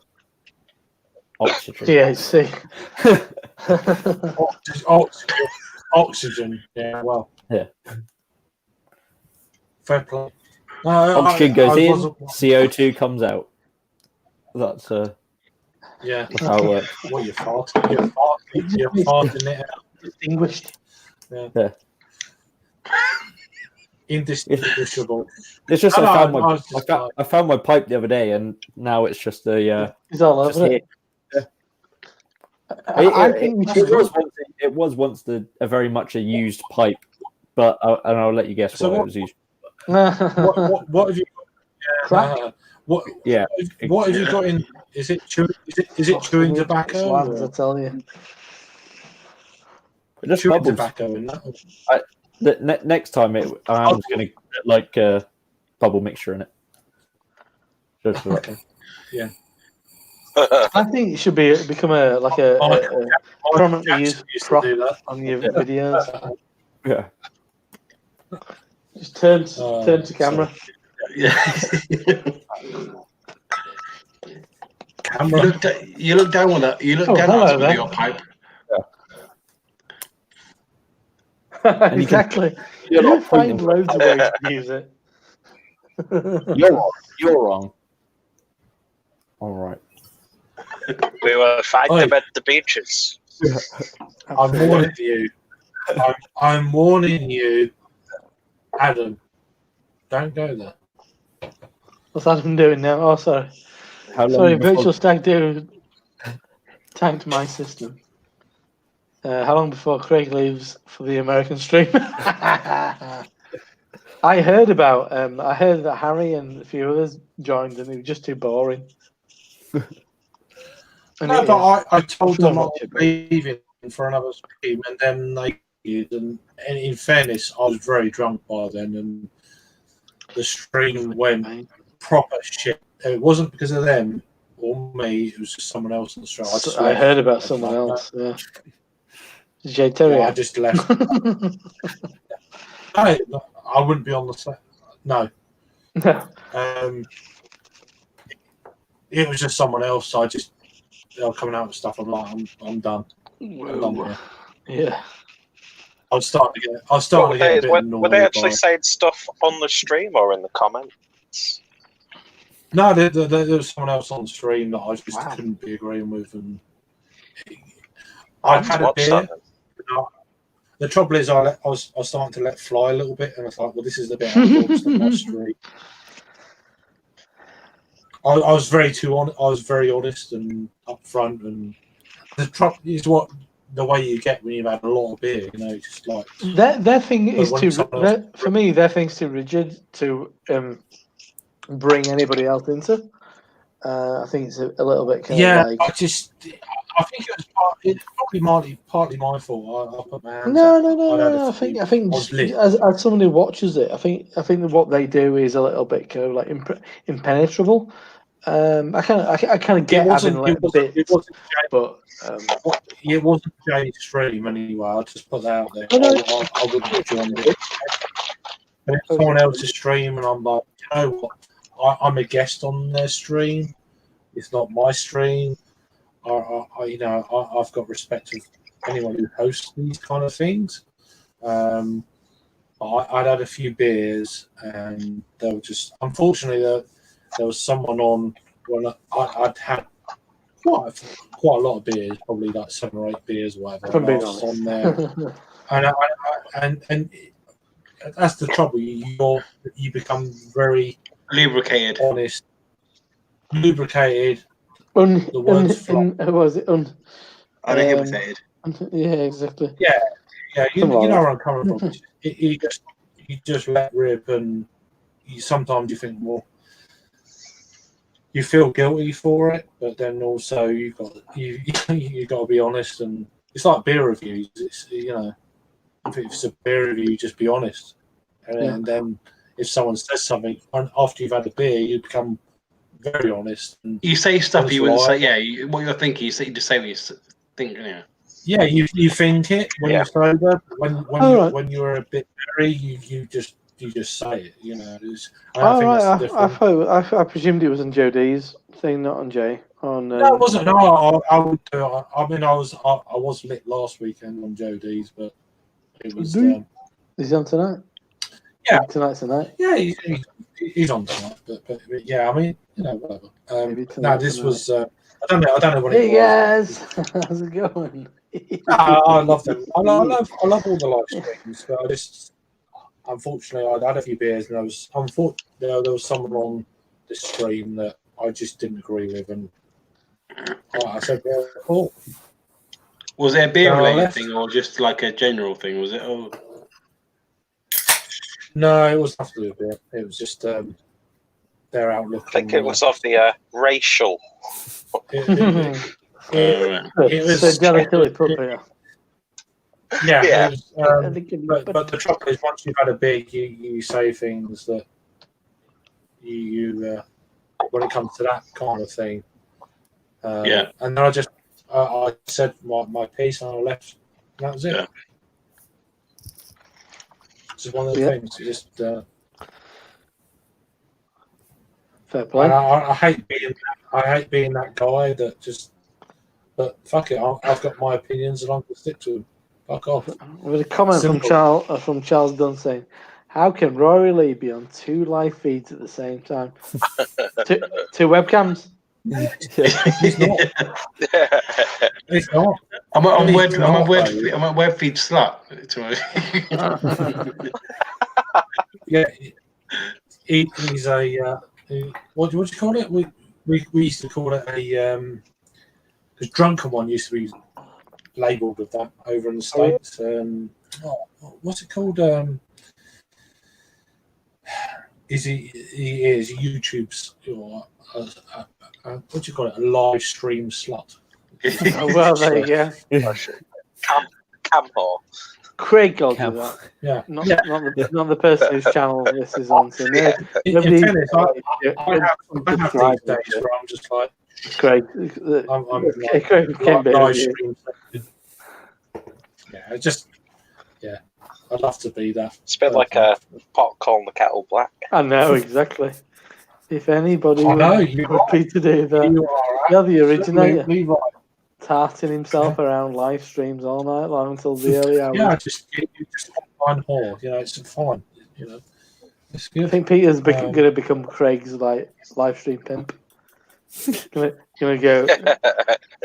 oxygen. THC. Oxygen. Yeah, well. Yeah. Fair play. No, Oxygen goes I in, wasn't- CO2 comes out. That's Yeah. how it works. What you farting? You're farting it out. Distinguished. Yeah. Indistinguishable. It's just No, I found no, my I was just like- I found my pipe the other day, and now it's just a It's all just over here. it. I think we should. It was once a very much a used pipe, but and I'll let you guess So why what- it was used. What have you got? Crack. What Yeah. What have you got in? Is it chewing tobacco? Swans, I Or tell you. Just chewing bubbles. tobacco in that? Next time I'm just going to put like bubble mixture in it. Just for Okay. Yeah. I think it should become a prominently used used to prop do that. on your videos. yeah. Just turn to camera. Yeah. Camera. You look down with that. You look Oh, down hello at us with there. your pipe. Exactly. You're You not find pointing. loads of ways to use it. You're wrong. You're wrong. All right. We will find Oi. them at the beaches. I'm warning you. I'm warning you, Adam. Don't go there. What's Adam doing now? Oh, sorry. How long Sorry, before- Virtual Stag Do tanked my system. How long before Craig leaves for the American stream? I heard that Harry and a few others joined, and it was just too boring. And No, it but is. I told Still them I watch was it, but- leaving for another stream, and then they did. And in fairness, I was very drunk by then, and the stream went proper shit. It wasn't because of them or me; it was just someone else on the stream. I heard about someone else. Yeah. Jay Terry. Yeah, I just left. No, I wouldn't be on the set. No. It was just someone else. So they were coming out with stuff. I'm like, I'm done. I'm done here. Yeah. I was starting to get a bit annoyed. Were they actually saying stuff on the stream or in the comments? No, there was someone else on stream that I just couldn't be agreeing with, and I'd had a beer. The trouble is, I was starting to let fly a little bit, and I was like, well, this is the bit I'm not my stream. I was very honest and upfront, and the trouble is the way you get when you've had a lot of beer, just like their thing is for me. Their thing's too rigid to bring anybody else into. I think it's a little bit kind of like. I think it's probably partly my fault. I put my hands No. I think just, as someone who watches it, I think that what they do is a little bit kind of like impenetrable. I kind of get having like bits, but it wasn't Jay's stream anyway. I'll just put that out there. I wouldn't join it. And it's someone else's stream, and I'm like, you know what? I'm a guest on their stream. It's not my stream. I've got respect of anyone who hosts these kind of things. I'd had a few beers, and they were just unfortunately there was someone on when I'd had quite a lot of beers, probably like 7 or 8 beers, or whatever. From being on there, and that's the trouble. You become very lubricated, honest, lubricated. Was it uninhibited? Yeah, exactly. Yeah. You know where I'm coming from. You just let rip, and sometimes you think, well, you feel guilty for it, but then also you got to be honest, and it's like beer reviews. It's if it's a beer review, you just be honest, and then if someone says something after you've had a beer, you become very honest. And you say stuff you wouldn't say. Yeah, what you're thinking, you just say what you think. Yeah, you think it when you're sober. When you're a bit merry, you just say it. I presumed it was on Joe D's thing, not on Jay. No, it wasn't. No, I would do it. I mean, I was lit last weekend on Joe D's, but it was. Is he on tonight? Yeah, tonight's the night. Yeah, he's on tonight, but yeah, I mean, whatever. No, this was. I don't know what it was. Hey guys, how's it going? I love them. I love all the live streams, but I just unfortunately I'd had a few beers, and there was someone on the stream that I just didn't agree with, and I said, "Well, cool." Was it a beer related thing or just like a general thing? Was it? Oh. No, it was nothing to do with beer. It was just their outlook. I think it was of the racial. It was delicately appropriate. Yeah. But the trouble is, once you've had a beer, you say things that you when it comes to that kind of thing. And then I said my piece and I left. And that was it. Yeah. It's just one of those things. You just fair play. I hate being that guy that just. But fuck it, I've got my opinions and I'm going to stick to them. Fuck off. With a comment Simple. from Charles Dunn saying, "How can Rory Lee be on 2 live feeds at the same time? two webcams." He's not. He's not. I'm a He's web not, though. feed slut. Yeah, he's a what do you call it? We used to call it a because Drunken One used to be labelled with that over in the States. What's it called? Is he is YouTube's or what do you call it? A live stream slut. Oh, well, there you go. Cam whore. Craig will do that. Yeah, Not the person whose channel this is on. So Yeah. In fairness, I have some bad these days where I'm just like, Craig. I'm like, Craig came live stream. Yeah, I'd love to be that. It's a bit like a pot calling the kettle black. I know exactly. If anybody I know, would be to do that, You are you're the originator. absolutely right. Tarting himself around live streams all night long until the early hours. Yeah, just online whore. You know, it's fine. You know, it's good. I think Peter's going to become Craig's live stream pimp. Gonna go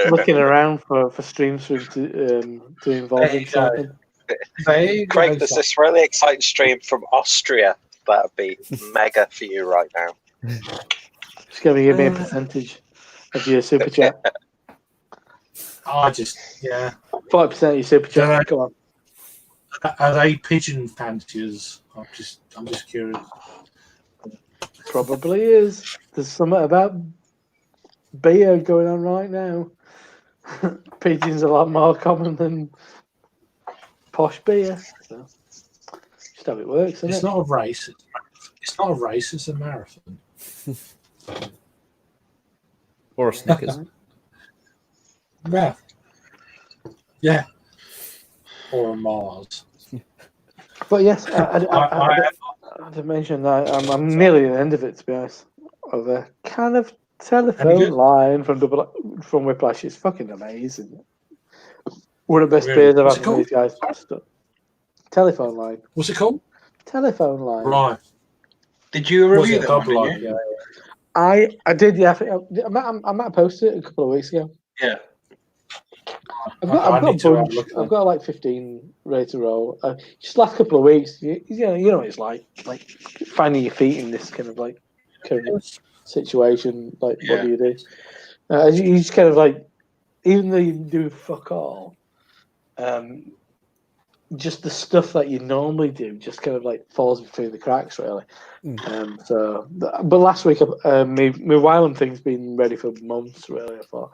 looking around for streams for him to involve himself in. Craig, there's this really exciting stream from Austria that'd be mega for you right now. Just going to give me a percentage of your super chat. I just 5% of your super chat. Come on. Are they pigeon fanciers? I'm just curious. Probably is. There's something about beer going on right now. Pigeons are a lot more common than posh beer. So just how it works, isn't It's it? not a race. It's not a race. It's a marathon. Or a Snickers. Yeah. Or a Mars. But yes, I did mention that I'm nearly at the end of it, to be honest. Of a kind of telephone line from Whiplash. It's fucking amazing. One of the best beers I've had from these guys. Telephone line. What's it called? Telephone line. Right. Did you review that one? Did you? I did, yeah. I might have posted it a couple of weeks ago. Yeah. I've got a bunch. I've got like 15 ready to roll. Just last couple of weeks, you know what it's like finding your feet in this kind of like current situation. Like, what do you do? You just kind of like, even though you do fuck all, just the stuff that you normally do just kind of like falls between the cracks, really. But last week, my Wylam thing's been ready for months, really. I thought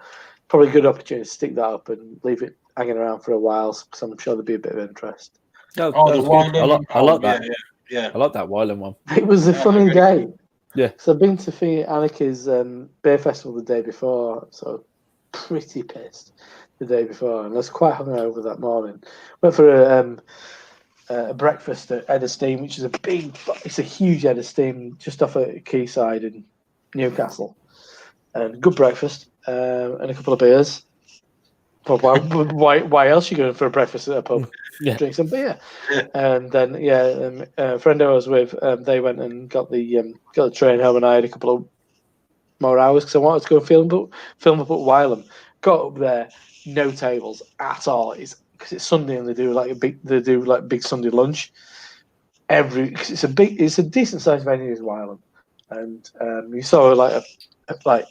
probably a good opportunity to stick that up and leave it hanging around for a while, because I'm sure there'd be a bit of interest. The Wylam. I like that. Yeah. I like that Wylam one. It was a funny day. Yeah. So I've been to Anarchy's beer festival the day before, so pretty pissed the day before, and I was quite hungover that morning. Went for a breakfast at Ed Esteem, which is it's a huge Ed Esteem just off at Quayside in Newcastle, and good breakfast and a couple of beers. Well, why else are you going for a breakfast at a pub? Yeah. Drink some beer, and then a friend I was with, they went and got the train home, and I had a couple of more hours because I wanted to go film up at Wylam. Got up there, no tables at all. Because it's Sunday and they do like big Sunday lunch. It's a decent sized venue as Wylam, and you saw like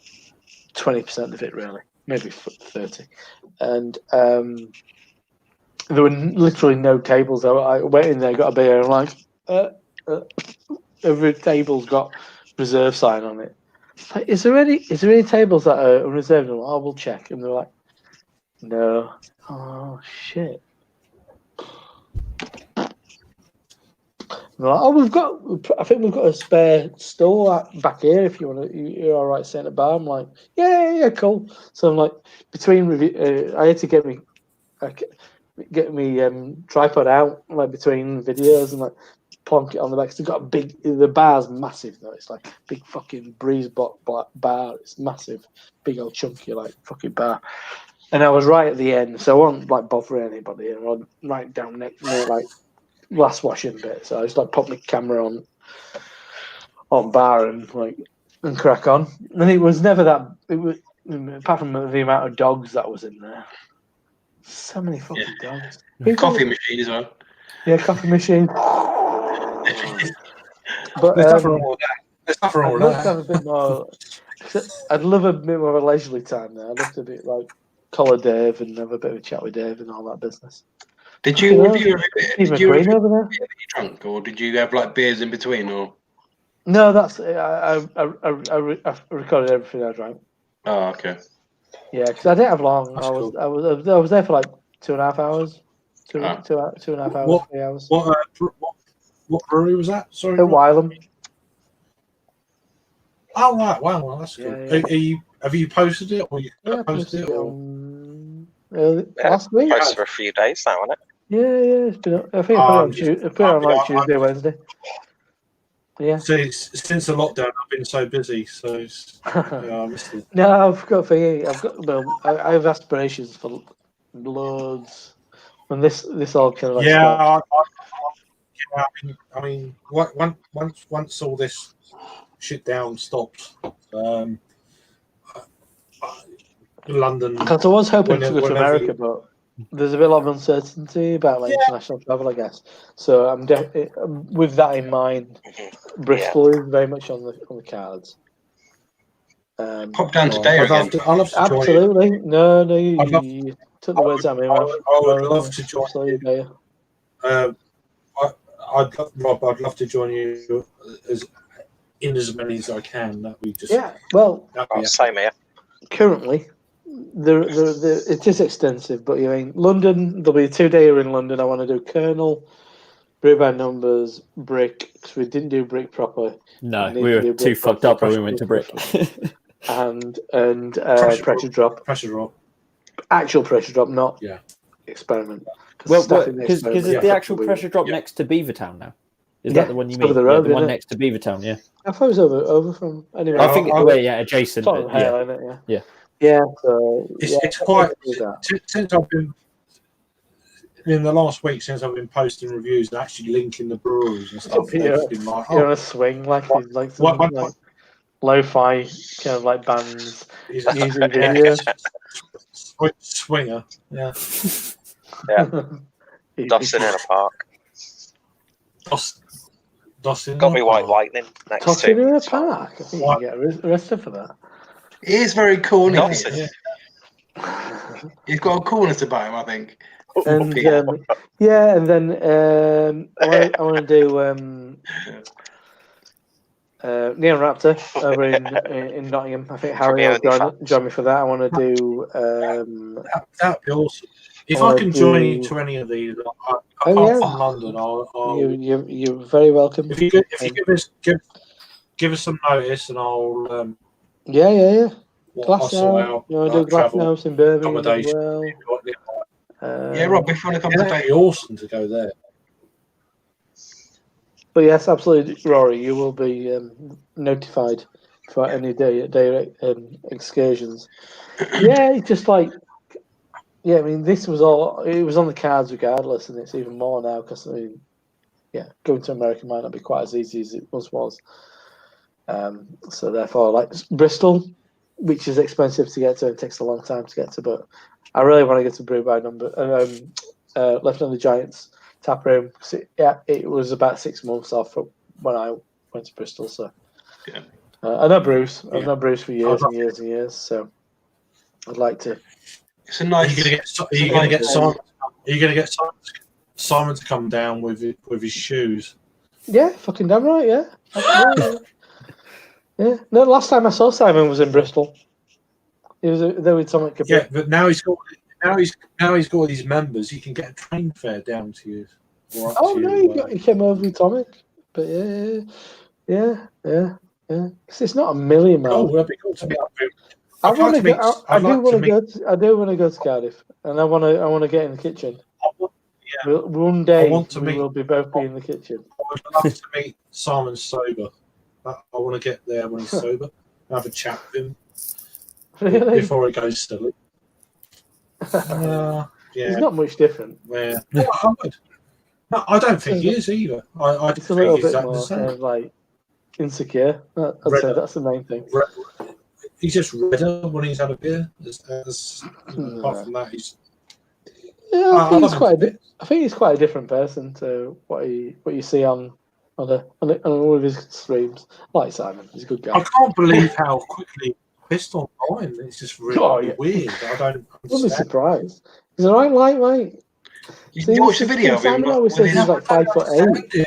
20% of it really, maybe 30, and there were literally no tables. I went in there, got a beer, and I'm like, every table's got reserve sign on it. Like, is there any tables that are reserved? And I will check, and they're like, no. Oh shit. Like, I think we've got a spare stool back here if you want to. You're all right sitting at the bar. I'm like, yeah, cool. So I'm like, between review, I had to get me tripod out like between videos and like plonk it on the back. It's got the bar's massive though. It's like big fucking breeze bar. It's massive, big old chunky like fucking bar. and I was right at the end, so I wasn't like bothering anybody. I was right down near like last washing bit, so I just like pop my camera on bar and crack on. And it was never that. It was apart from the amount of dogs that was in there. So many fucking dogs. Coffee machine as well. Yeah, coffee machine. But There's nothing wrong with that. There's nothing wrong I'd with love to that. have a bit more. I'd love a bit more of a leisurely time there. I'd love to be like collar Dave and have a bit of a chat with Dave and all that business. Did you review everything? Steve Did you McQueen review over there? everything that you drank, or did you have like beers in between? Or No, that's I recorded everything I drank. oh, okay. Yeah, because I didn't have long. That's I was cool. I was there for like 2.5 hours, two Ah. 2.5 hours, What- 3 hours. What brewery was that? Sorry. At Wylam. Oh right, wow, well, that's cool. Yeah. Have you posted it, or you Yeah, I posted posted it, it or on Yeah, last week. Posted for a few days now, isn't it? Yeah, it's been. I think I put it on Tuesday. I put it on like Tuesday, Wednesday. Yeah. since the lockdown, I've been so busy, so I missed it. No, I've got thingy. Well, I have aspirations for loads. When this all kind of like stops. I mean, once all this shit down stops, London. Because I was hoping to go to whenever America, but there's a bit of uncertainty about like international travel, I guess. So I'm with that in mind. Bristol is very much on the cards. Pop down today again. I'd love to join you. Absolutely. No, you took the I words out of my mouth. I would love to join Absolutely, you. I'd love to join you as many as I can. That we just Yeah. Well, Same here. currently, it is extensive, but London. There'll be a 2-dayer in London. I want to do Colonel, Brick by Numbers, Brick, because we didn't do Brick proper. No, we were too fucked up when we went to Brick. and Pressure drop. Pressure drop. Actual pressure drop, not Yeah. experiment. Well, because is the actual weird. pressure drop next to Beavertown now? Is that the one you it's mean? over the road, the one isn't it? next to Beavertown, yeah. I thought it was over from anyway. I think adjacent. Sort of But, yeah. hell, isn't it? Yeah. Yeah. So It's quite since I've been in the last week since I've been posting reviews and actually linking the breweries and stuff. You're Been like, on a swing like some lo-fi kind of like bands, music videos. Swinger, yeah. Yeah. Dustin in a park. Dustin Got me White Lightning next Tossing to in me. a park. I think you get arrested for that. He is very corny. Dustin. He's got a coolness about him, I think. And and then I want to do Neon Raptor over in Nottingham. I think Harry will join me for that. I want to do. That'd be awesome. If I can join you to any of these, apart from London, I'll you're very welcome. If you give us some notice, and I'll yeah. I'll sort out. You want to do Glasshouse in Birmingham as accommodation. well? Yeah, Rob, if you want to come today, That'd be awesome to go there. But yes, absolutely, Rory, you will be notified for any day excursions. Yeah, it's just like, I mean, it was on the cards regardless, and it's even more now because going to America might not be quite as easy as it once was. So therefore, like Bristol, which is expensive to get to and takes a long time to get to, but I really want to get to Brew by Number, Left on the Giants tap room. It was about 6 months off when I went to Bristol. So I know Bruce. I've known Bruce for years and years and years. So I'd like to. It's a nice. Are you going to get Simon? Are you going to get Simon to come down with his shoes? Yeah, fucking damn right. Yeah. Absolutely. Yeah. No, last time I saw Simon was in Bristol. He was there with Tom. Yeah, but now he's got all these members. He can get a train fare down to you. He came over with Tomic. But yeah. It's not a million miles. Oh, that'd be cool to meet up. I do want to go to Cardiff, and I want to get in the kitchen. One day we will be both in the kitchen. I would love to meet Simon sober. I want to get there when he's sober and have a chat with him. Really? Before he goes silly. Yeah, He's not much different. yeah. I would. No, I don't think he is either. I It's a think little he's bit exactly the more same. like insecure. I'd say Redder. that's the main thing. He's just redder when he's had a beer. Apart No. from that, he's. Yeah, I love him to bits. I think he's quite a different person to what you see on all of his streams. Like Simon, he's a good I guy. can't believe how quickly pissed on Ryan. It's just really Oh, yeah. weird. I don't Wouldn't be understand. surprised. He's a right lightweight. Did you watch the video of him? Simon always with says he's his- like 5'8".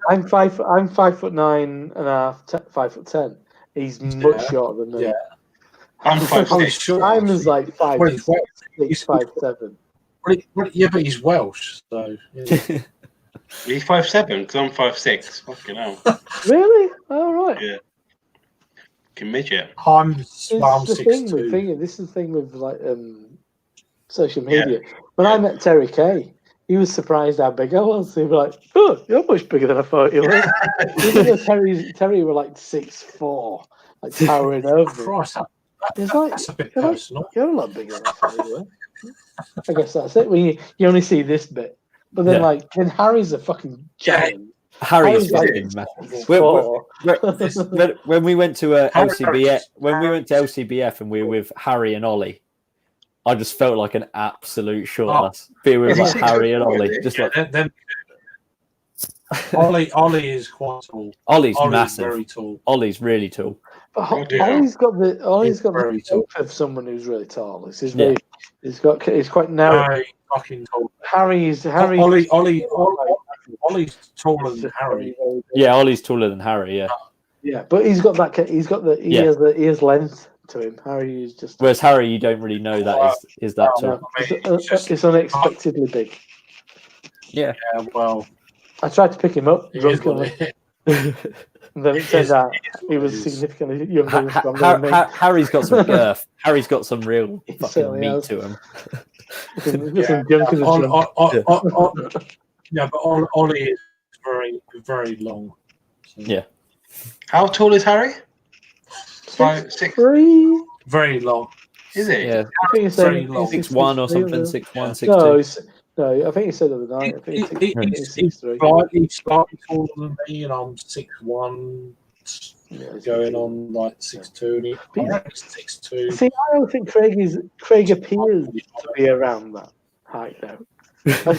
I'm. I'm 5'9.5", 5'10". He's much shorter than me. Yeah. I'm 5'6". Sure. Simon's like Well, he's Welsh. 5'6", 5'7". Yeah, but he's Welsh, so. Yeah. He's 5'7", because I'm 5'6". Fucking hell. Really? All right. Yeah. Fucking midget. I'm This is the thing with 6'2". this is the thing with like social media. When I met Terry Kay, he was surprised how big I was. He was like, "Oh, you're much bigger than I thought you were." Even though Terry were like 6'4", like towering over me. Christ, It's like that's a bit you're, like, personal. you're a lot bigger than I thought you were. I guess that's it. When you only see this bit, but then Yeah. then Harry's a fucking giant. Harry's Harry's fucking like massive. 4'. When we went to Harry- LCBF and we were with Harry and Ollie, I just felt like an absolute short ass. Being with Is he like 6'4", Harry and is Ollie, he? just like Then Ollie is quite tall. Ollie's Ollie's massive. very tall. Ollie's really tall. But Oh, dear. Ollie's got He's the very tall. shape of someone who's really tall. He's Yeah. he's quite narrow. Very fucking tall. Harry's Ollie's taller than Harry. Yeah, Ollie's taller than Harry. Yeah, Yeah, but he has length to him. Harry is just whereas Harry, you don't really know that is that tall. it's unexpectedly big. Yeah, Yeah, well, I tried to pick him up it is what drunkenly, it is. and then it turned out he was It is. significantly younger and stronger than me. Harry's got some girth. Harry's got some real He fucking certainly meat has. to him. Some junk in the trunk. Yeah, but Ollie is very, very long. So Yeah. How tall is Harry? 5'6". 3. very long. Is he? Yeah, I think he Very said long. 6'1" or something. 6'1", 6'2". No, I think he said the other night. I think He's 6'3". slightly taller than me, and I'm 6'1", Yeah, he's going big. on like 6'2". And I reckon 6'2". See, I don't think Craig appears to be around that height now. You know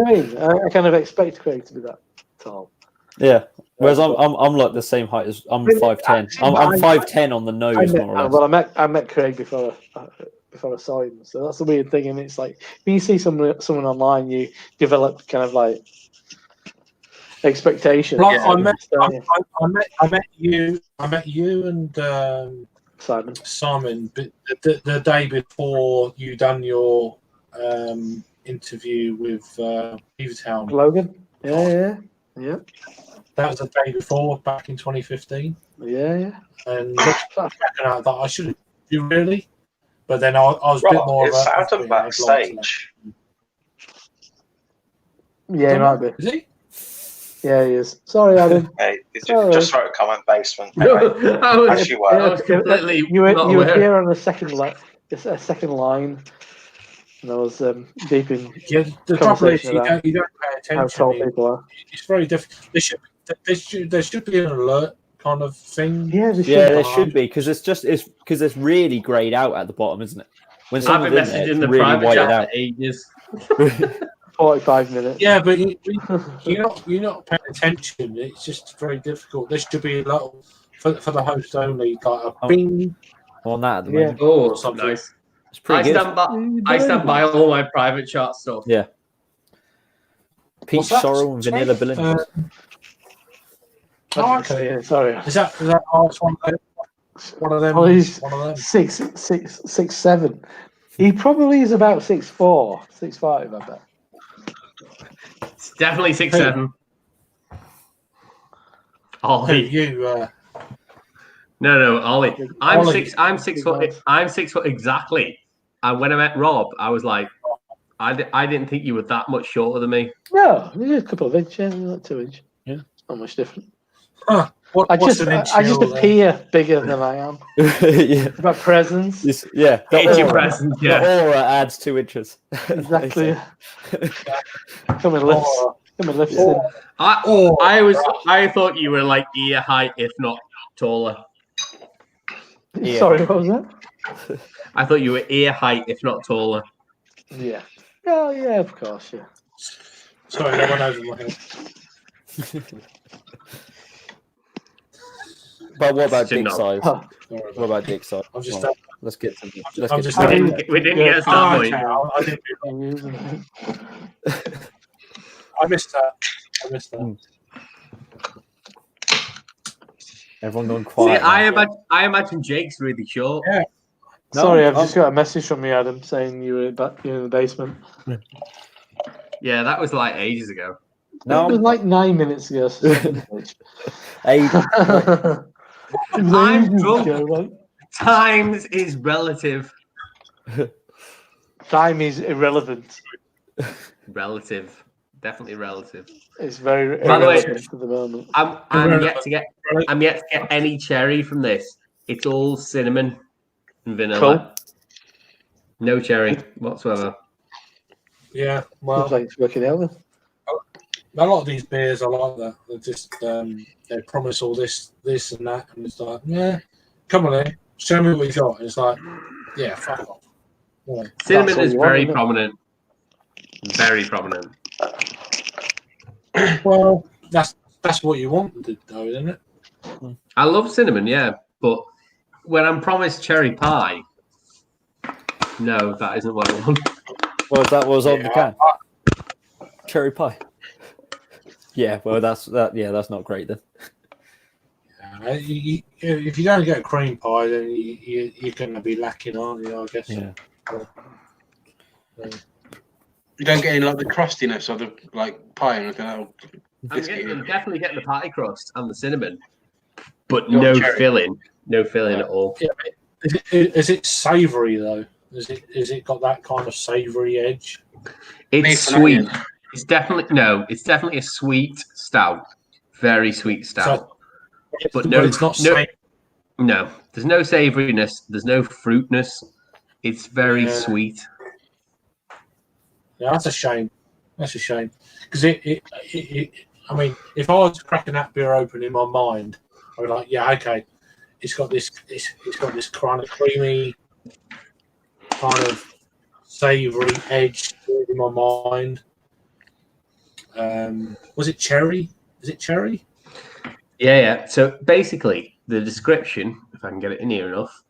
what I mean? I kind of expect Craig to be that tall. Yeah. Whereas I'm like the same height as I'm 5'10". I'm 5'10" on the nose, more or less. I met Craig before I saw him, so that's the weird thing. And it's like when you see someone online, you develop kind of like expectations. Like, Yeah. I met you and Simon the day before you done your interview with Beavertown. Logan. Yeah. That was the day before, back in 2015. Yeah. And looking back on that, I should have. You really? But then I was a bit Rob, more is of a. Adam backstage? Yeah, he might be. Is he? Yeah, he is. Sorry, Adam. Hey, did Oh. you just wrote a comment basement? No, Anyway, I was, as you I were. was completely You were not you were aware. here on a second line, and I was deep in Yeah, the trouble is Conversation about you don't pay how tall attention. people are. It's very difficult. There should be an alert kind of thing. Yeah, they Yeah, should. there should be because it's really grayed out at the bottom, isn't it? When I've someone's been in there, messaging it's the really private whited chat out. for ages. 45 minutes. Yeah, but you're not paying attention. It's just very difficult. There should be a little for the host only, like a bing. On that at the Yeah. moment, Oh, Something. nice. it's pretty good. I stand by all my private chat stuff. Yeah. Peach What's that? sorrel and vanilla belinda. Oh, okay. Yeah, sorry. Is that it's one of them? Oh, he's One of them. 6'7". He probably is about 6'4", 6'5", I bet. It's definitely 6'7". Ollie. You No, Ollie. I'm Ollie. 6 foot. I'm 6 foot exactly. And when I met Rob, I was like, I didn't think you were that much shorter than me. No, maybe a couple of inches, like 2 inches. Yeah. Not much different. Huh. I What's just an inch I just hill there? appear bigger than I am. yeah. My presence. Yeah. The Age of aura, presence, yeah. the aura adds 2 inches. Exactly. They say. Come and lift Yeah. in. I thought you were like ear height, if not taller. Yeah. Sorry, what was that? I thought you were ear height, if not taller. Yeah. Oh, yeah, of course, yeah. Sorry, that went over my head. But what about Should dick not. size? Oh, Sorry What about about dick size? I'm just- Right, let's get to let's I'm get just- to We I mean, didn't get to that point. okay, I didn't. I missed that. everyone going See, quiet. I imagine Jake's really short. Yeah. Sorry, I've just got a message from you, Adam, saying you were back in the basement. Yeah, that was like ages ago. No, It was like 9 minutes ago. So hey, it was I'm ages drunk. ago, like, Times is relative. time is irrelevant. Relative. Definitely relative. It's very By the way, irrelevant at the moment. I'm yet to get any cherry from this. It's all cinnamon and vanilla. Cool. No cherry whatsoever. Yeah, well, Looks like it's working out. Then. a lot of these beers are like that. They just they promise all this and that, and it's like, yeah, come on in, show me what you got. And it's like, yeah, fuck off. Yeah. Cinnamon what is you want, very isn't it? prominent. Very prominent. Well, that's what you wanted, though, isn't it? I love cinnamon, yeah, but when I'm promised cherry pie, no, that isn't what I want. well, that was on the Yeah, can. Cherry pie. Yeah, well, that's not great then. If you don't get a cream pie, then you're going to be lacking, aren't you? I guess. Yeah. You don't get any like the crustiness of the like pie and anything. I'm definitely getting the pie crust and the cinnamon, but Not no cherry. filling. No filling at all. Yeah, is it savoury though? Is it got that kind of savoury edge? It's Beef and sweet. onion. It's definitely a sweet stout. Very sweet stout. But no, it's not no, savoury. no. There's no savouriness. There's no fruitness. It's very Yeah. sweet. Yeah, that's a shame. That's a shame because I mean, if I was cracking that beer open in my mind, I would be like, yeah, okay, it's got this kind of creamy, kind of savoury edge to it in my mind. Was it cherry? Is it cherry? Yeah. So basically, the description, if I can get it in here enough,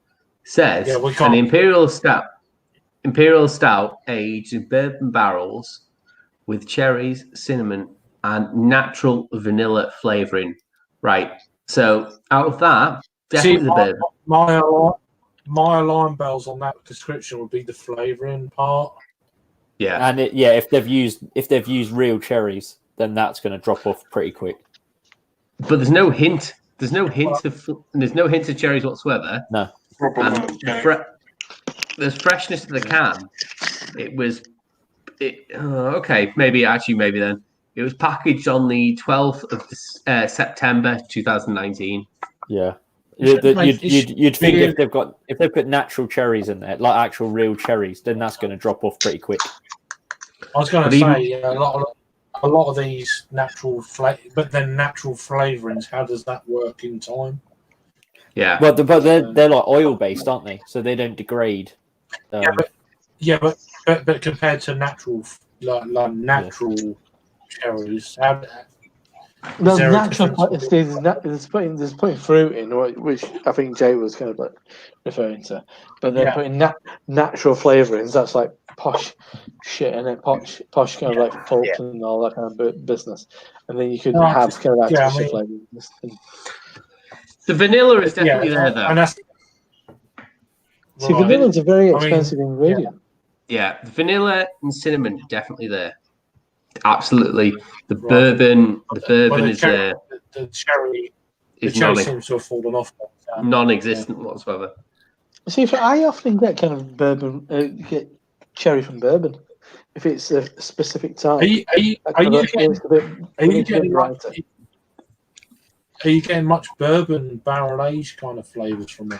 says Yeah, we an can't. imperial stout aged in bourbon barrels with cherries, cinnamon, and natural vanilla flavoring. Right. So out of that, definitely the bourbon. My alarm bells on that description would be the flavouring part. Yeah. And if they've used real cherries, then that's going to drop off pretty quick. But there's no hint. There's no hint of cherries whatsoever. No. And there's freshness to the can. Okay, maybe then. It was packaged on the 12th of September 2019. Yeah. It You'd think if they've put natural cherries in there, like actual real cherries, then that's going to drop off pretty quick. I was going But to even- say a lot of these natural flavourings. How does that work in time? Yeah. But they're like oil based, aren't they? So they don't degrade. But compared to natural natural cherries, There's there a natural. difference? There's putting fruit in, which I think Jay was kind of like referring to, but they're putting natural flavourings. That's like posh shit, and then posh kind of like pulp and all that kind of business. And then you could have kind of artificial flavours. The vanilla is definitely there, though. And that's See, right. vanilla is a very expensive ingredient. Yeah, the vanilla and cinnamon are definitely there. Absolutely. The Right. bourbon Well, is there. The cherry Is seems to have fallen off. non-existent whatsoever. See, I often get kind of bourbon, get cherry from bourbon, if it's a specific type. Are you getting Are you getting much bourbon barrel aged kind of flavors from it?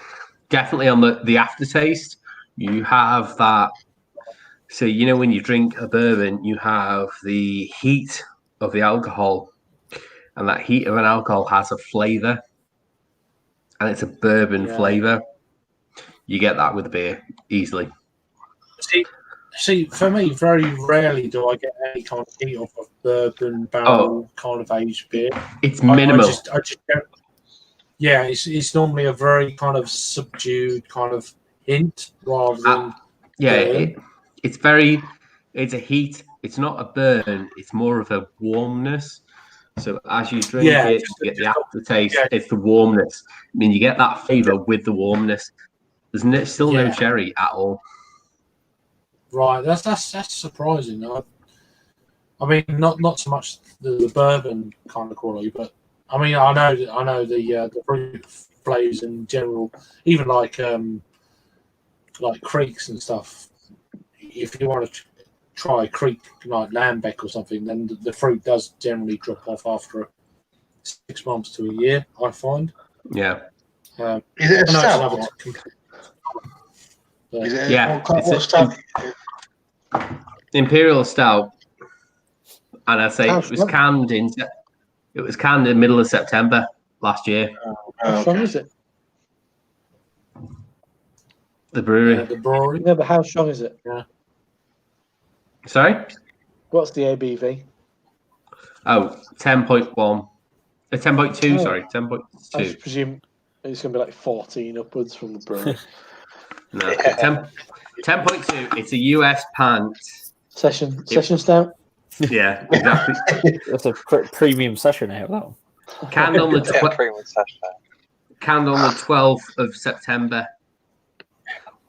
Definitely on the aftertaste, you have that. So when you drink a bourbon, you have the heat of the alcohol, and that heat of an alcohol has a flavor, and it's a bourbon Yeah. flavor. You get that with beer easily. See, for me, very rarely do I get any kind of heat off of bourbon barrel kind of aged beer. It's minimal. I just don't. Yeah, it's normally a very kind of subdued kind of hint rather than burn. It's a heat. It's not a burn. It's more of a warmness. So as you drink Yeah, it, just- you get the just- aftertaste. yeah. It's the warmness. I mean, you get that flavor with the warmness. There's still no Yeah. cherry at all. Right, that's surprising. I mean, not so much the bourbon kind of quality, but I mean, I know the fruit flavors in general, even like creeks and stuff. If you want to try a creek like Lambic or something, then the fruit does generally drop off after 6 months to a year. I find. Yeah. Is it a I know it's stout? another Is it Yeah, what stout? Imperial Stout, and I'd say How it was strong? canned in the middle of September last year. How strong Okay. is it? The brewery. the brewery. No, but how strong is it? Sorry? What's the ABV? Oh, 10.1. 10.2, Oh. sorry. I 10.2. just presume it's going to be like 14 upwards from the brewery. No, 10.2. It's a US pant. Session stout. Yeah, exactly. That's a premium session ale. That one. Canned on the Yeah, pretty much that's that. canned on the 12th of September.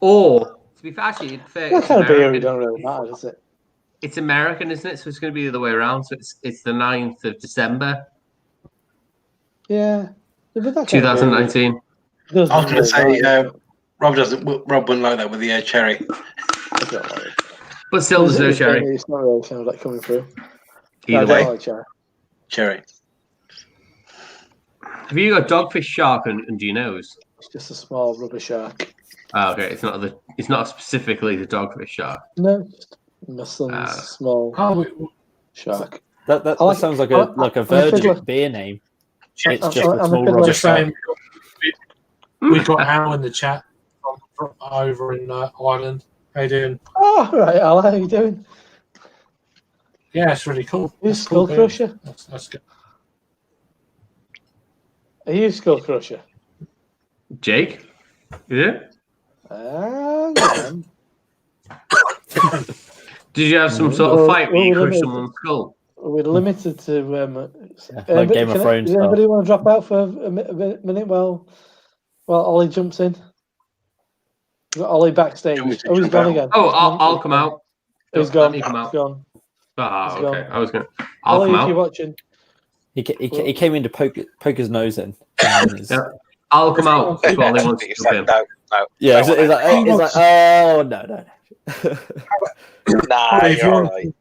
Or, to be fair, actually, That it's kind of beer, it American. don't really matter, does it? It's American, isn't it? So it's going to be the other way around. So it's the 9th of December, Yeah. But that kind of beer 2019. doesn't I was going to really say, matter, Rob wouldn't like that with the cherry. I don't like it. But still, there's no It's cherry. It's not really sound like coming through. I Either don't way. like cherry. Cherry. Have you got Dogfish Shark and do you knows? It's just a small rubber shark. Oh, okay. It's not specifically the Dogfish Shark. No, just my son's small shark. That I like- sounds like I'm a a Virgin fiddler. beer name. It's I'm- just I'm a a small fiddler. rubber Just shark. saying, we've got Al in the chat from over in Ireland. How you doing? Oh, right, Al, how are you doing? Yeah, it's really cool. Who's That's cool Skull Crusher? That's good. Are you Skull Crusher? Jake? Yeah? Yeah. Did you have some sort of fight where you crushed someone's skull? We're limited to. Like Game of Thrones Does style. anybody want to drop out for a minute while Ollie jumps in? We've got Ollie backstage. Do you want me to Oh, he's jump gone out? again. Oh, I'll come out. He's Let gone. me come He's out. gone. Ah, He's okay. gone. I was going to. I'll Ollie, come if you're out. watching, He came in to poke his nose in. Yeah. I'll come out if Ollie wants to You jump said in. no. Yeah, no, he's like, oh no. Nah, If you're you all want- right.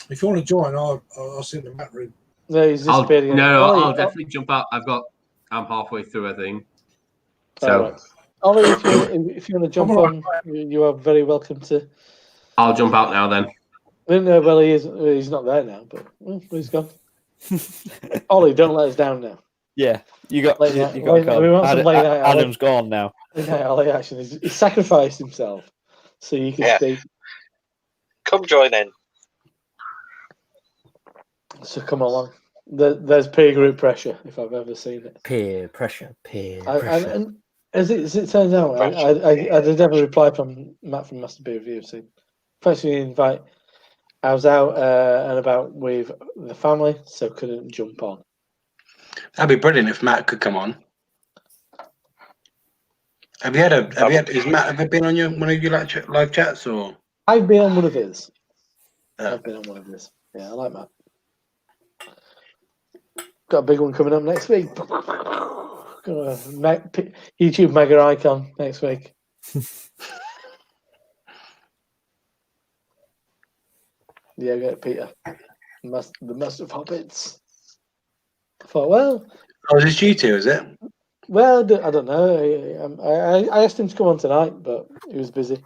If you want to join, I'll sit in the mat room. no, he's I'll disappeared again. Ollie, definitely jump out. I'm halfway through, I think. all So right. Ollie, if you want to jump on, you are very welcome to. I'll jump out now then. No, well, he's not there now, but he's gone. Ollie, don't let us down now. Yeah, you got Late you night- got we want some late night, Ollie. Adam's gone now. Yeah, Ollie actually he sacrificed himself so you can Yeah. speak. Come join in. So come along. There's peer group pressure if I've ever seen it. Peer pressure. And as it turns out, I did have a reply from Matt from Master Beer Review saying, thanks for the invite. I was out and about with the family, so couldn't jump on. That'd be brilliant if Matt could come on. Has Matt ever been on one of your live chats or? I've been on one of his. Yeah. I've been on one of his. Yeah, I like Matt. Got a big one coming up next week. Got a YouTube mega icon next week. Yeah, get Peter. The Master of Hobbits. I thought, well, Oh, is this you two, is it? well, I don't know. I asked him to come on tonight, but he was busy.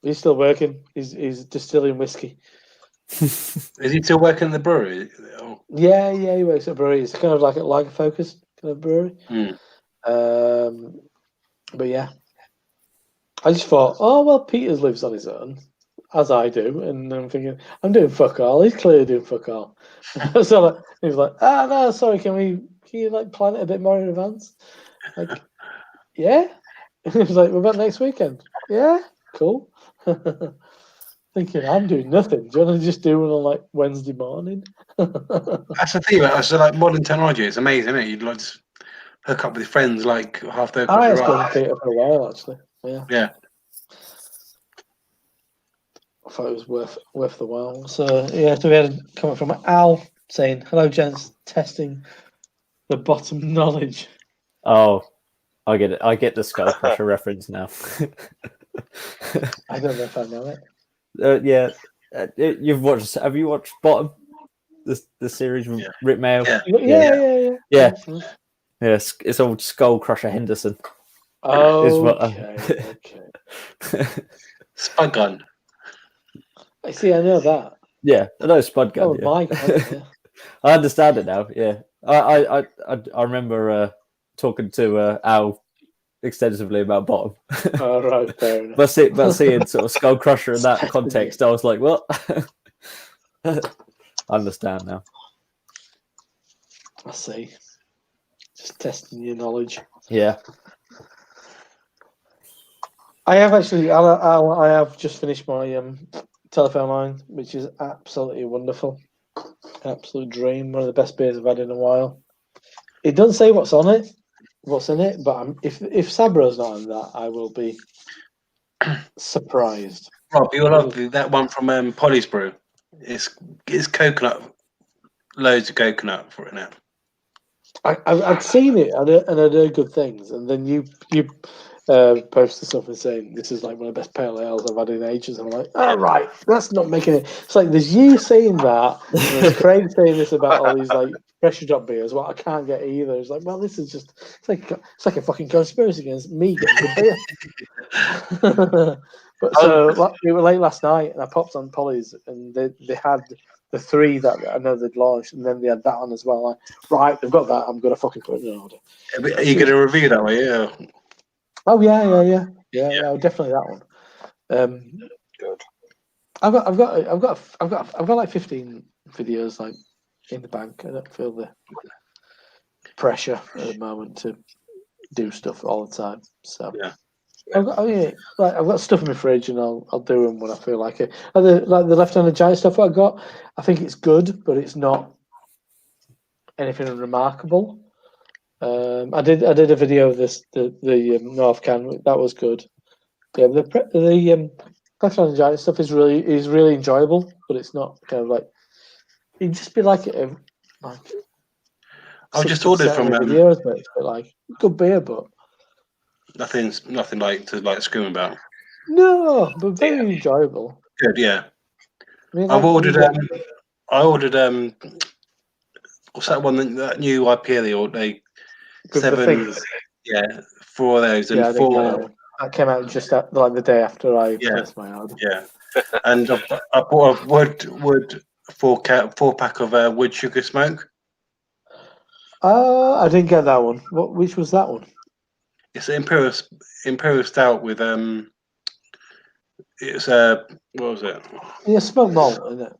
He's still working. He's distilling whiskey. Is he still working in the brewery? Oh, Yeah, he works at a brewery. It's kind of like a Lager Focus kind of brewery. hmm. But yeah, I just thought, oh well, Peters lives on his own, as I do, and I'm thinking, I'm doing fuck all. He's clearly doing fuck all. So like, he was like, no, sorry, can you like plan it a bit more in advance? Like, yeah. He was like, what about next weekend? Yeah, cool. Thinking I'm doing nothing. Do you want to just do it on like Wednesday morning? That's the thing. Like, so, like modern technology, it's amazing, isn't it? You'd like just hook up with your friends, like half-day across I the have done road. Peter for a while actually. Yeah. Yeah. I thought it was worth the while. So yeah, so we had a comment from Al saying, "Hello, gents, testing the bottom knowledge." Oh, I get it. I get the Skull Crusher reference now. I don't know if I know it. Yeah, you've watched. Have you watched Bottom? The series with Yeah. Rick Mail. Yeah. Yeah. Yeah. Yes, it's old Skull Crusher Henderson. Is what, Okay. Spud gun. I see. I know that. Yeah, I know Spud Gun. Oh, Yeah. my God. Yeah. I understand it now. Yeah, I remember talking to Al extensively about Bottom, All right, fair enough. but seeing sort of Skull Crusher in that context, I was like, what? I understand now. I see. Just testing your knowledge. Yeah. I have actually. I have just finished my telephone line, which is absolutely wonderful. Absolute dream. One of the best beers I've had in a while. It doesn't say what's in it, but if Sabro's not in that, I will be surprised. Rob, you'll love that one from Polly's Brew. It's coconut, loads of coconut for it now. I'd seen it and I'd heard good things, and then you posted something saying this is like one of the best pale ales I've had in ages. I'm like, all right, that's not making it. It's like there's you saying that, and there's Craig saying this about all these like pressure drop beers. Well, I can't get either. It's like, well, this is just it's like a fucking conspiracy against me getting good beer. But so we were late last night, and I popped on Polly's, and they had the three that I know they'd launched, and then they had that on as well. Like, right, they've got that. I'm gonna fucking put it in order. Are you going to review that way? Yeah. Oh yeah, definitely that one. Good. I've got like 15 videos like in the bank. I don't feel the pressure at the moment to do stuff all the time. So Yeah. I've got stuff in my fridge, and I'll do them when I feel like it. And the left-handed giant stuff I got, I think it's good, but it's not anything remarkable. I did a video of the North Can, that was good. Yeah, the left-handed giant stuff is really enjoyable, but it's not kind of like you'd just be like I've just ordered from videos, but it's a bit like good beer, but nothing like to scream about. no, but very enjoyable. Good, yeah. I mean, I've ordered. I ordered. What's that one? That new IPA they the 7. things. Yeah, 4 of those and Yeah, I didn't get 4. that one. That came out just like the day after I Yeah. placed my order. Yeah, and I bought a wood 4-pack of wood sugar smoke. I didn't get that one. Which was that one? It's an imperial stout with It's what was it? Yeah, smoked malt, isn't it?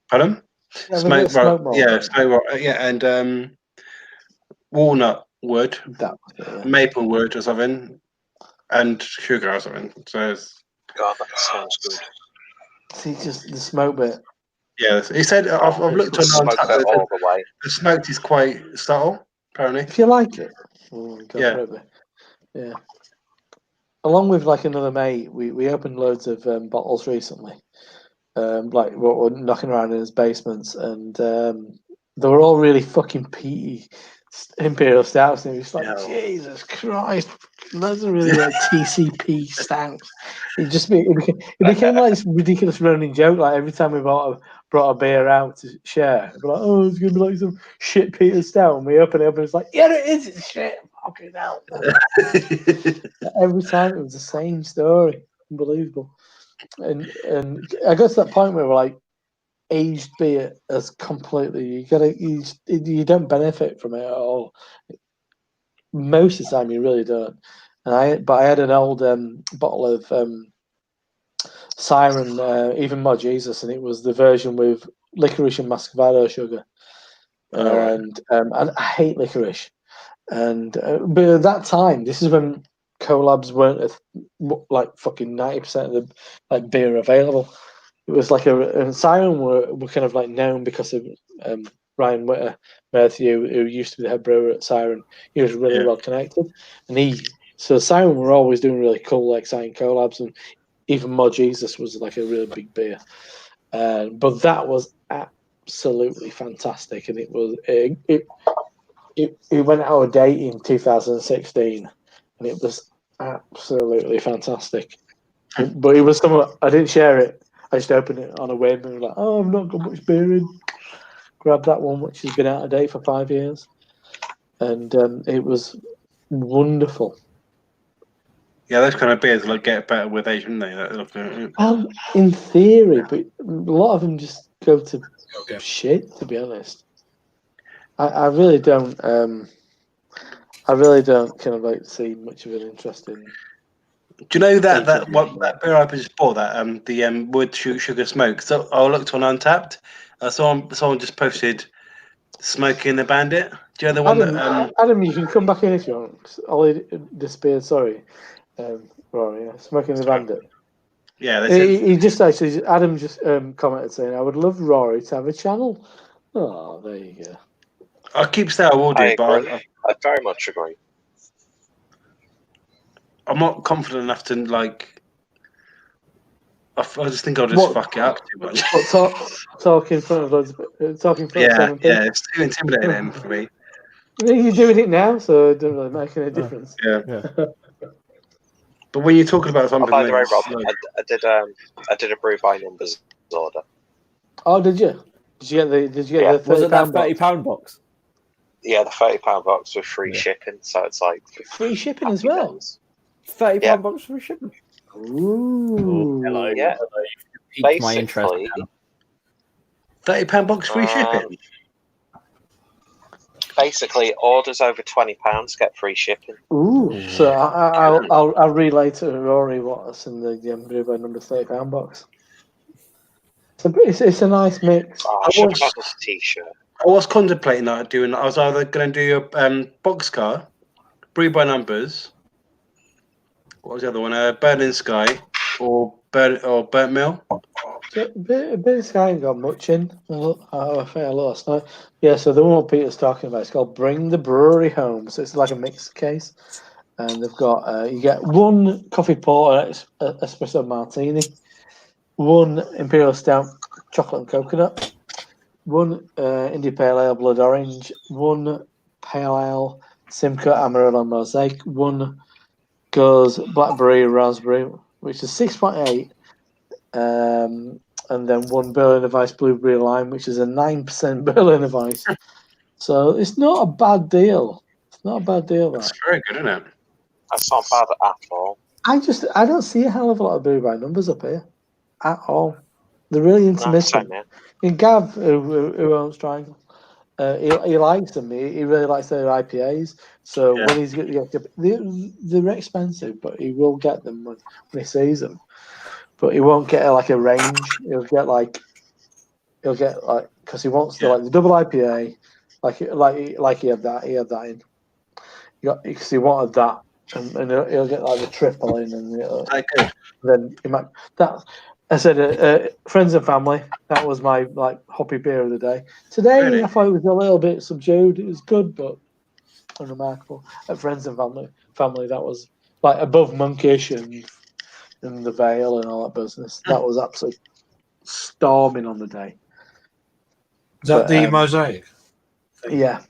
Pardon? Yeah, Smoke smoked malt. Yeah, smoke yeah, and walnut wood, That was it, yeah. maple wood or something, and sugar or something. So it's, God, that sounds good. See, just the smoke bit. yeah, he said I've looked on Smoke Tap, it all the way. the smoked is quite subtle, apparently. If you like it, go Yeah. for it. Yeah. Along with like another mate, we opened loads of bottles recently. Like what were knocking around in his basements, and they were all really fucking peaty imperial stouts, and he was like, Yeah. Jesus Christ, loads of really like TCP stouts. It became like this ridiculous running joke. Like every time we brought a beer out to share, we're like, "Oh, it's gonna be like some shit Peter stout," and we open it up and it's like, "Yeah, it is. It's shit. Fucking hell." Every time it was the same story. Unbelievable. And I got to that point where we're like, aged beer is completely you don't benefit from it at all. Most of the time, you really don't. But I had an old bottle of Siren, even more Jesus, and it was the version with licorice and muscovado sugar. And I hate licorice. And but at that time, this is when collabs weren't like fucking 90% of the like beer available. It was like and Siren were kind of like known because of Ryan Witter Matthew, who used to be the head brewer at Siren. He was really well connected, and so Siren were always doing really cool, exciting collabs, and even more Jesus was like a really big beer. But that was absolutely fantastic, and it went out of date in 2016, and it was absolutely fantastic. But it was something I didn't share it. I just opened it on a whim and was like, "Oh, I've not got much beer in." Grab that one, which has been out of date for 5 years, and it was wonderful. Yeah, those kind of beers like get better with age, don't they? In theory, but a lot of them just go to shit. To be honest, I really don't. I really don't kind of like see much of an interest in. Do you know that beer I just bought, that the wood sugar smoke? So I looked on Untapped. Someone just posted Smoking the Bandit. Do you know the one Adam, you can come back in if you want. Ollie disappeared. Sorry, Rory. Smoking the Bandit. Yeah, he just actually Adam just commented saying, "I would love Rory to have a channel." Oh, there you go. I keep saying I will do, but I very much agree. I'm not confident enough to like. I just think I'll just fuck it up too much. Talk in front of loads of talking in front of 7 people. Yeah, it's too intimidating for me. You're doing it now, so it doesn't really make any difference. Yeah. But when you're talking about something, by the way, Rob, I did a brew by numbers order. Oh, did you? Did you get the £30 was it that box? £30 box? Yeah, the £30 box with free shipping, so it's like free shipping as well. £30 box free shipping. Ooh, hello. Yeah, Piqued my interest. £30 box free shipping. Basically, orders over £20 get free shipping. Ooh, so I'll relay to Rory what's in the brew by number £30 box. It's a nice mix. I should have had a t-shirt. I was contemplating that doing. I was either going to do a boxcar, brew by numbers. What was the other one? Burning Sky or Burnt Mill. Burnt Sky ain't got much in. I think I lost night. Yeah, so the one what Peter's talking about, it's called Bring the Brewery Home. So it's like a mixed case, and they've got you get one coffee porter espresso martini, one imperial stout chocolate and coconut, one India Pale Ale blood orange, one pale ale Simcoe Amarillo mosaic, one goes blackberry raspberry, which is 6.8, and then one Berliner Weiss blueberry lime, which is a 9% Berliner Weiss. So it's not a bad deal. It's not a bad deal. That's very good, isn't it? That's not bad at all. I don't see a hell of a lot of brew by numbers up here at all. They're really intermittent. And Gav, who owns Triangle, he likes them. He really likes their IPAs. So when he's they're expensive, but he will get them when he sees them. But he won't get like a range. He'll get like because he wants the the double IPA, like he had that. He had that in. Because he wanted that, and he'll get like the triple in, and then he might that. I said, friends and family. That was my hoppy beer of the day. Today, I thought it was a little bit subdued. It was good, but unremarkable. At friends and family, that was like above Monkish and the Vale and all that business. That was absolutely storming on the day. Is that the mosaic? Yeah.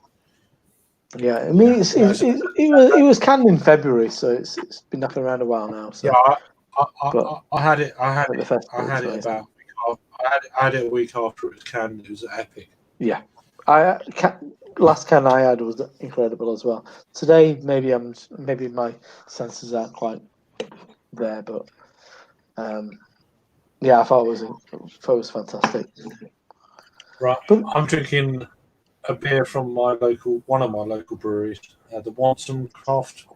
Yeah, I mean, it was canned in February, so it's been knocking around a while now. So Yeah, But- I had it. I had at the it. festival, I had it's it nice. about. I had it a week after it was canned. It was epic. Yeah, last can I had was incredible as well. Today, maybe my senses aren't quite there, but yeah, I thought it was fantastic. Right, But I'm drinking a beer from one of my local breweries, the Wanson Craft.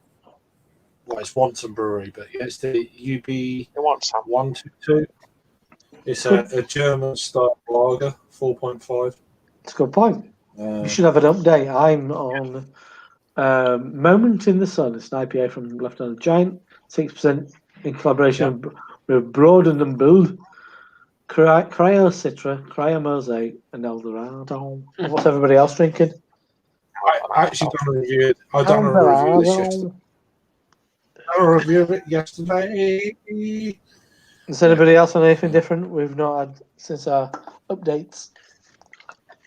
Well, it's Wanson Brewery, but yeah, it's the UB You want some? 122. It's a German style lager, 4.5. it's a good point. You should have an update. I'm on Moment in the Sun. It's an IPA from Left on a Giant, 6% in collaboration with Broaden and Build, Cryo Citra, Cryo Mosaic, and Eldorado. What's everybody else drinking? I actually done a review. I done a review of this yesterday. I review of it yesterday. Is anybody else on anything different we've not had since our updates?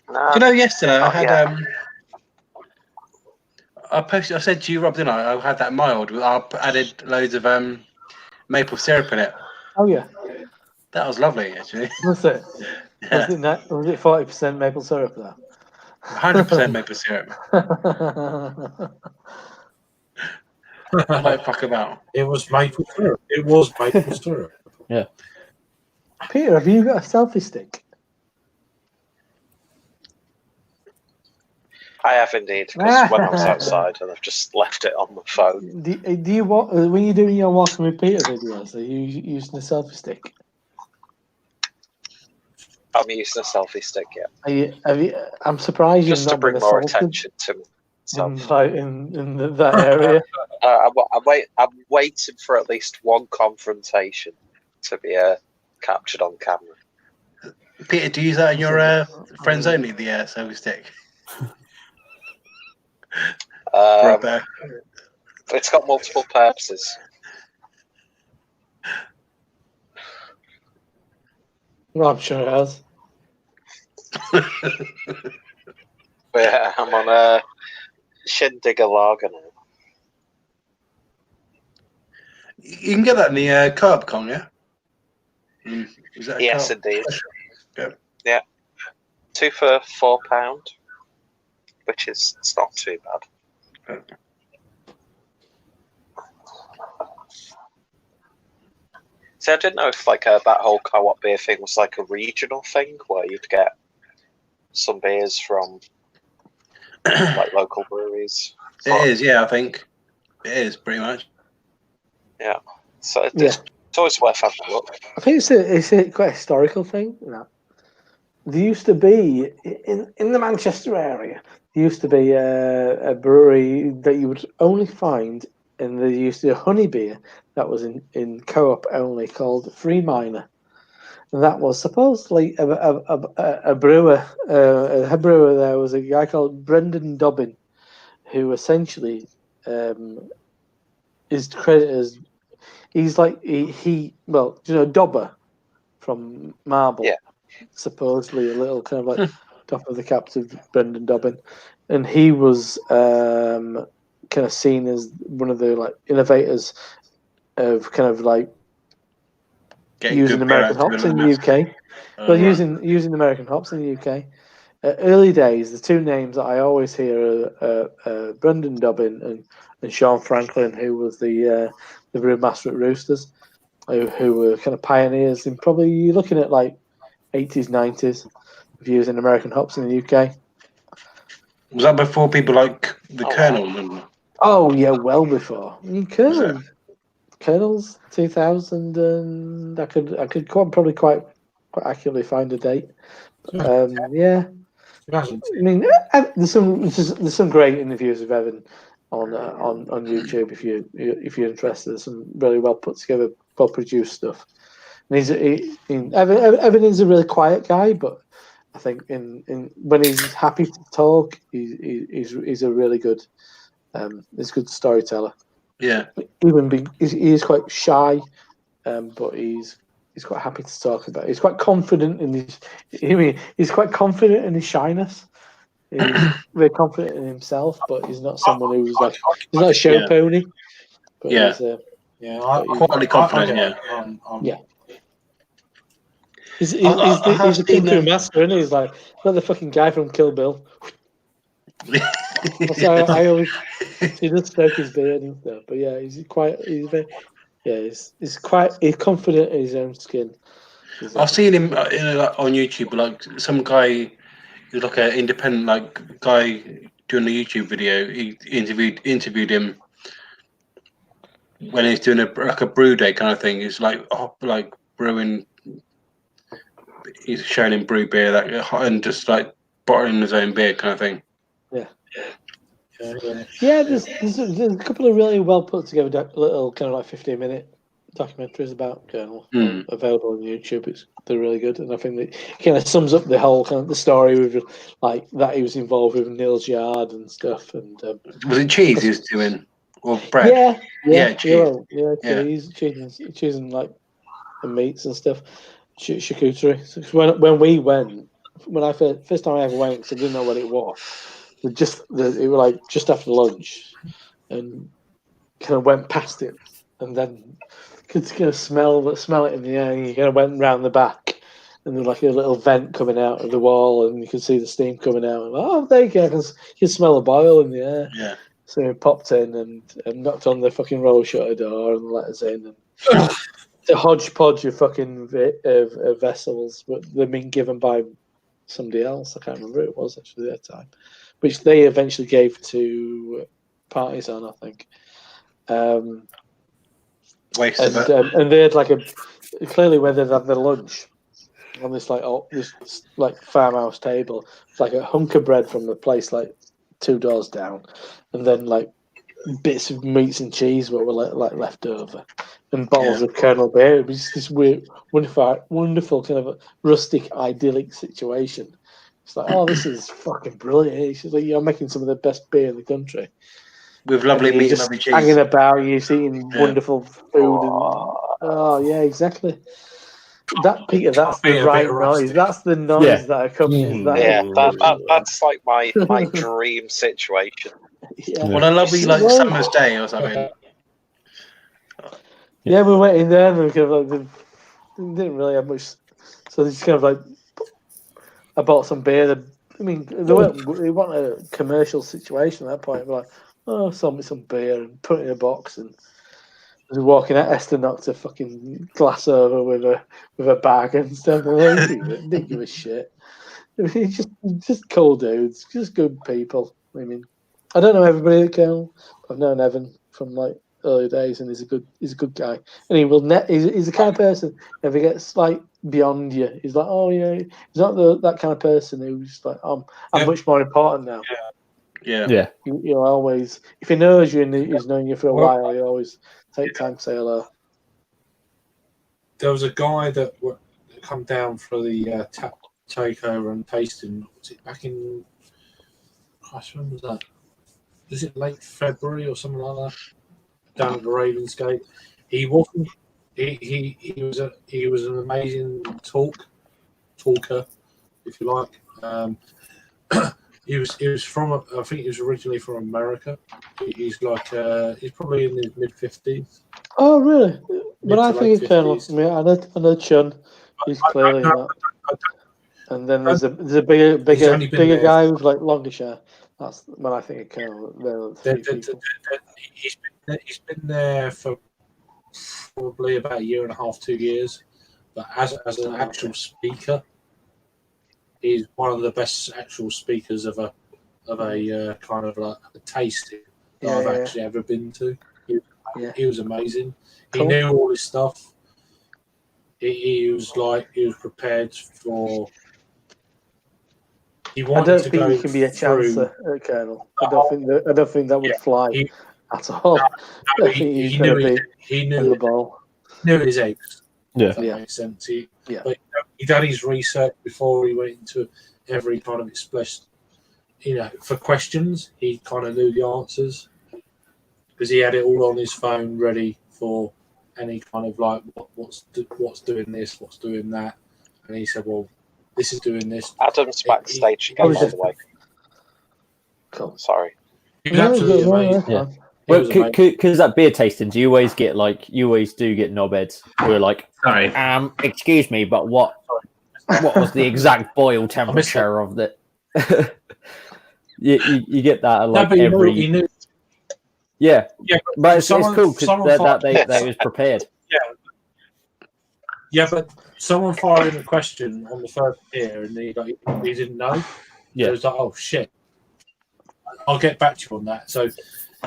No, Yesterday I not had yet. I said to you, Rob, didn't I? I had that mild. I added loads of maple syrup in it. Oh yeah, That was lovely, actually. was it? Yeah. Was it 40% maple syrup there? 100% maple syrup. I might fuck about. It was maple syrup. It was maple syrup. Peter, have you got a selfie stick? I have indeed, because when I was outside and I've just left it on the phone. Do you when you're doing your walking with Peter videos? Are you using a selfie stick? I'm using a selfie stick, yeah. I'm surprised you've Just to not been bring more assaulted attention to myself. in that area. I'm waiting for at least one confrontation to be captured on camera. Peter, do you use that in your friends only, the selfie stick? It's got multiple purposes. Well, I'm sure it has. Yeah, I'm on a Shindigger lager now. You can get that in the co-op con, yeah? Is that a Yes, co-op? indeed. Good. Yeah. 2 for £4, which is it's not too bad. See, I didn't know if that whole co-op beer thing was like a regional thing where you'd get some beers from like local breweries. It is, yeah, I think. It is, pretty much. Yeah. So it's always worth having a look. I think it's a quite historical thing. There used to be in the Manchester area. There used to be a brewery that you would only find, and there used to be a honey beer that was in co-op only called Free Miner, and that was supposedly a brewer. A head brewer there was a guy called Brendan Dobbin, who essentially is credited as Dobber from Marble. Yeah. Supposedly a little kind of like top of the cap to Brendan Dobbin, and he was kind of seen as one of the innovators of kind of using American hops in the UK. Using American hops in the UK. Early days, the two names that I always hear are Brendan Dobbin and Sean Franklin, who was the brewmaster at Roosters, who were kind of pioneers in probably looking at 80s, 90s of using American hops in the UK. Was that before people like the Colonel? Oh yeah, well before. I mean, Colonel's 2000, and I could probably quite accurately find a date. Yeah. I mean, there's some great interviews with Evan on YouTube if you're interested. There's some really well put together, well produced stuff. And Evan is a really quiet guy, but I think when he's happy to talk, he's a really good he's a good storyteller. Yeah. He is quite shy, but he's quite happy to talk about. He's quite confident in his. He's quite confident in his shyness. He's very confident in himself, but he's not someone who's like he's not a show pony. But Yeah. he's, I'm Quietly confident, yeah. Yeah. He's I have a seen kung fu him. master, isn't he? He's like the fucking guy from Kill Bill. So I always he does stroke his beard and stuff, but yeah, he's very he's confident in his own skin. I've seen him like, on YouTube, like some guy who's like an independent like guy doing a YouTube video. He interviewed him when he's doing a brew day kind of thing. He's like brewing. He's showing him brew beer and just like bottling his own beer kind of thing. Yeah, there's a couple of really well put together little kind of like 15-minute documentaries about Colonel available on YouTube. They're really good, and I think that kind of sums up the whole kind of the story with like that he was involved with Neil's Yard and stuff. And was it cheese he was doing or bread? Yeah, cheese. Cheese and like and meats and stuff, charcuterie. So when we went, when I first time I ever went, because I didn't know what it was. It was like just after lunch, and kind of went past it, and then could kind of smell it in the air. And you kind of went round the back, and there was like a little vent coming out of the wall, and you could see the steam coming out. And, oh, there you go! You can smell the boil in the air. Yeah. So we popped in and knocked on the fucking roll shutter door and let us in. And it's a hodgepodge of fucking vessels, but they've been given by somebody else. I can't remember who it was actually at that time, which they eventually gave to Partisan, I think. And they had like clearly where they'd had their lunch on this farmhouse table. It's like a hunk of bread from the place like 2 doors down, and then like bits of meats and cheese were left over, and bottles of Colonel beer. It was this weird, wonderful kind of rustic, idyllic situation. It's like, oh, this is fucking brilliant. It's just like you're making some of the best beer in the country. With lovely meat and lovely cheese. Hanging about, you're eating wonderful food. And, exactly. That, Peter, that's the right noise. That's the noise that accompanies that. Yeah, that's like my dream situation. Yeah. What a lovely summer's day or something. Yeah, we went in there and we kind of like, they didn't really have much. So they just kind of like, I bought some beer. I mean, it wasn't a commercial situation at that point. We're like, sold me some beer and put it in a box. And as we were walking out, Esther knocked a fucking glass over with a bag and stuff. And they didn't give a shit. I mean, just cool dudes, just good people. I mean, I don't know everybody at Colonel. I've known Evan from like early days, and he's a good guy. And he will he's the kind of person if he gets like beyond you, he's like, oh yeah, he's not that kind of person who's like, I'm much more important now. Yeah. You always, if he knows you and he's known you for a while, you always take time to say hello. There was a guy that come down for the takeover and tasting. Was it back in? Gosh, when was that? Was it late February or something like that? Down at the Ravensgate. He wasn't. He was an amazing talker, if you like. He was from. I think he was originally from America. He's probably in his mid-50s. Oh really? But I think Colonel. I mean, I know Chun. He's clearly not. And then there's a bigger guy with like longer hair. That's when I think of Colonel. He's been there for probably about a year and a half, 2 years. But as an actual speaker, he's one of the best actual speakers of a kind of like a tasting that I've actually ever been to. He was amazing. Cool. He knew all his stuff. He was prepared for. I don't think he can be a chancer at Colonel. I don't think that would fly at all. He knew the ball. Knew his eggs. Yeah, that makes sense. But he done his research before he went into every kind of express. For questions, he kind of knew the answers because he had it all on his phone ready for any kind of like what's doing this, what's doing that, and he said, "Well, this is doing this." Adam's backstage again, by the way. Cool. Sorry. He was absolutely amazing. Yeah. fine. He Well, was amazing. because that beer tasting, you always do get knobheads who are like, Sorry. excuse me, but what was the exact boil I missed it. temperature of the? you get that No, like but every. he knew. Yeah, Yeah, but it's someone- cool because someone that thought- they was prepared. Yeah, but someone fired him a question on the first beer, and he didn't know. So Yeah. it was like, oh shit. I'll get back to you on that. So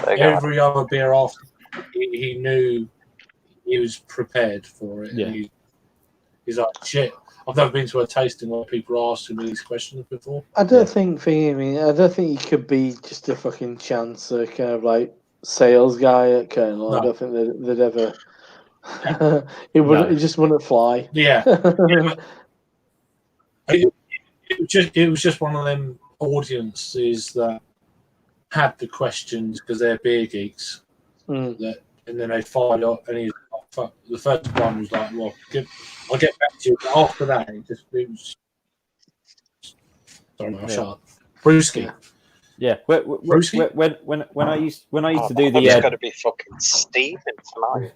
There you go. every other beer after, he knew he was prepared for it. Yeah. And he's like, shit. I've never been to a tasting where people are asking me these questions before. I don't think he could be just a fucking chance kind of like sales guy at Colonel. No. I don't think they'd ever. It wouldn't. No. It just wouldn't fly. Yeah. It was just one of them audiences that had the questions because they're beer geeks. Mm. And then they fired up, and he's like, fuck. The first one was like, well, I'll get back to you. But after that, it was. Sorry, I'll shut up. Brewski. Yeah, Brewski? when I used to do It's the going to be fucking steaming tonight.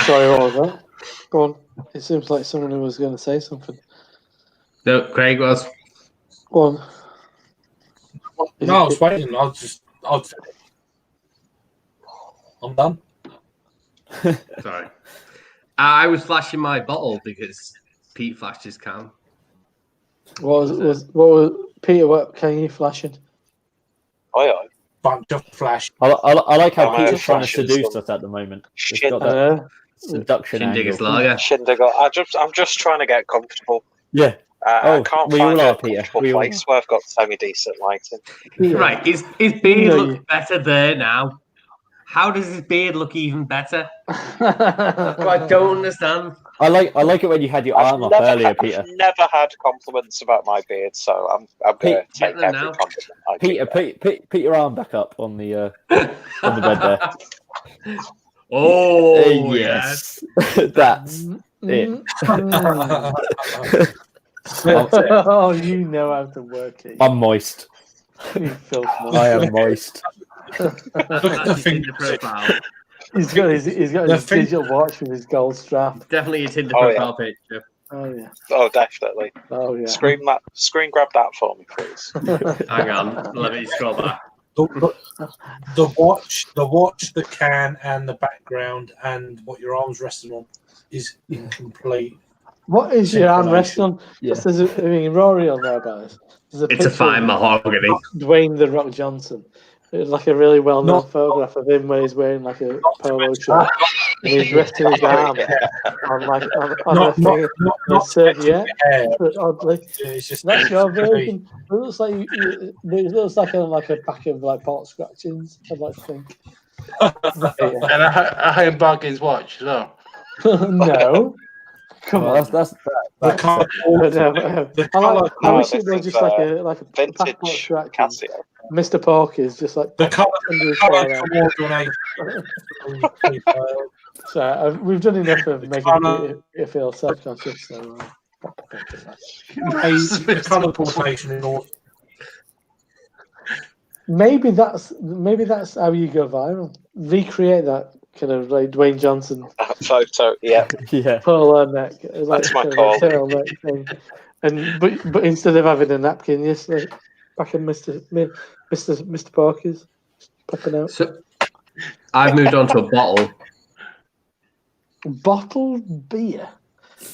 Sorry, what was that? Go on. It seems like someone who was going to say something. No, Craig was. Go on. No, I was waiting. I'm done. Sorry. I was flashing my bottle because Pete flashed his can. What was Peter? What can you flashing? Oh, yeah. Bunch of flash. I like how Oh, Peter's trying to flashes seduce them. us at the moment. He's Shit. got that seduction Shindigger's angle. lager. Shindig, I'm just trying to get comfortable. Yeah. I can't we find all a are, Peter. comfortable We all place where I've got semi-decent lighting. Peter, Right, his beard know looks you. better there now. How does his beard look even better? I don't understand. I like it when you had your arm up earlier, Peter. I've never had compliments about my beard, so I'm going to Pete, take get them every now. compliment I can get. Put your arm back up on the bed there. Oh, yes. That's it. Oh, you know how to work it. I'm moist. You filthy. I am moist. That's his Tinder profile. He's got his The thing- digital watch with his gold strap. Definitely a Tinder Oh, profile picture. Oh yeah. Oh, definitely. Oh yeah. Screen grab that for me, please. Hang on, let me scroll back. The watch, the can, and the background, and what your arm's resting on is incomplete. What is your arm resting on? Yeah. Just there's Rory on there, guys. There's It's a picture fine of mahogany. Dwayne the Rock Johnson. It's like a really well-known Not- photograph of him where he's wearing like a polo shirt and he's resting his arm on like on a serviette. Oddly, It's just that's your version. It looks like it looks like a pack of like pot scratchings. I'd like to think. And a home bargains watch as well. No, come Well, on. that's the colour. I wish it this was is, just like a pack of pot Vintage scratchings. Casio. Mr. Porky is just like The colour under his chair. So we've done enough of making it feel self-conscious. So, the colour coordination in all. maybe that's how you go viral. Recreate that kind of like Dwayne Johnson Photo, yeah. yeah. polo neck, like That's my kind of call. turtleneck thing. And but instead of having a napkin, yes, like back in Mr. Porky's popping out. So, I've moved on to a bottle. Bottled beer.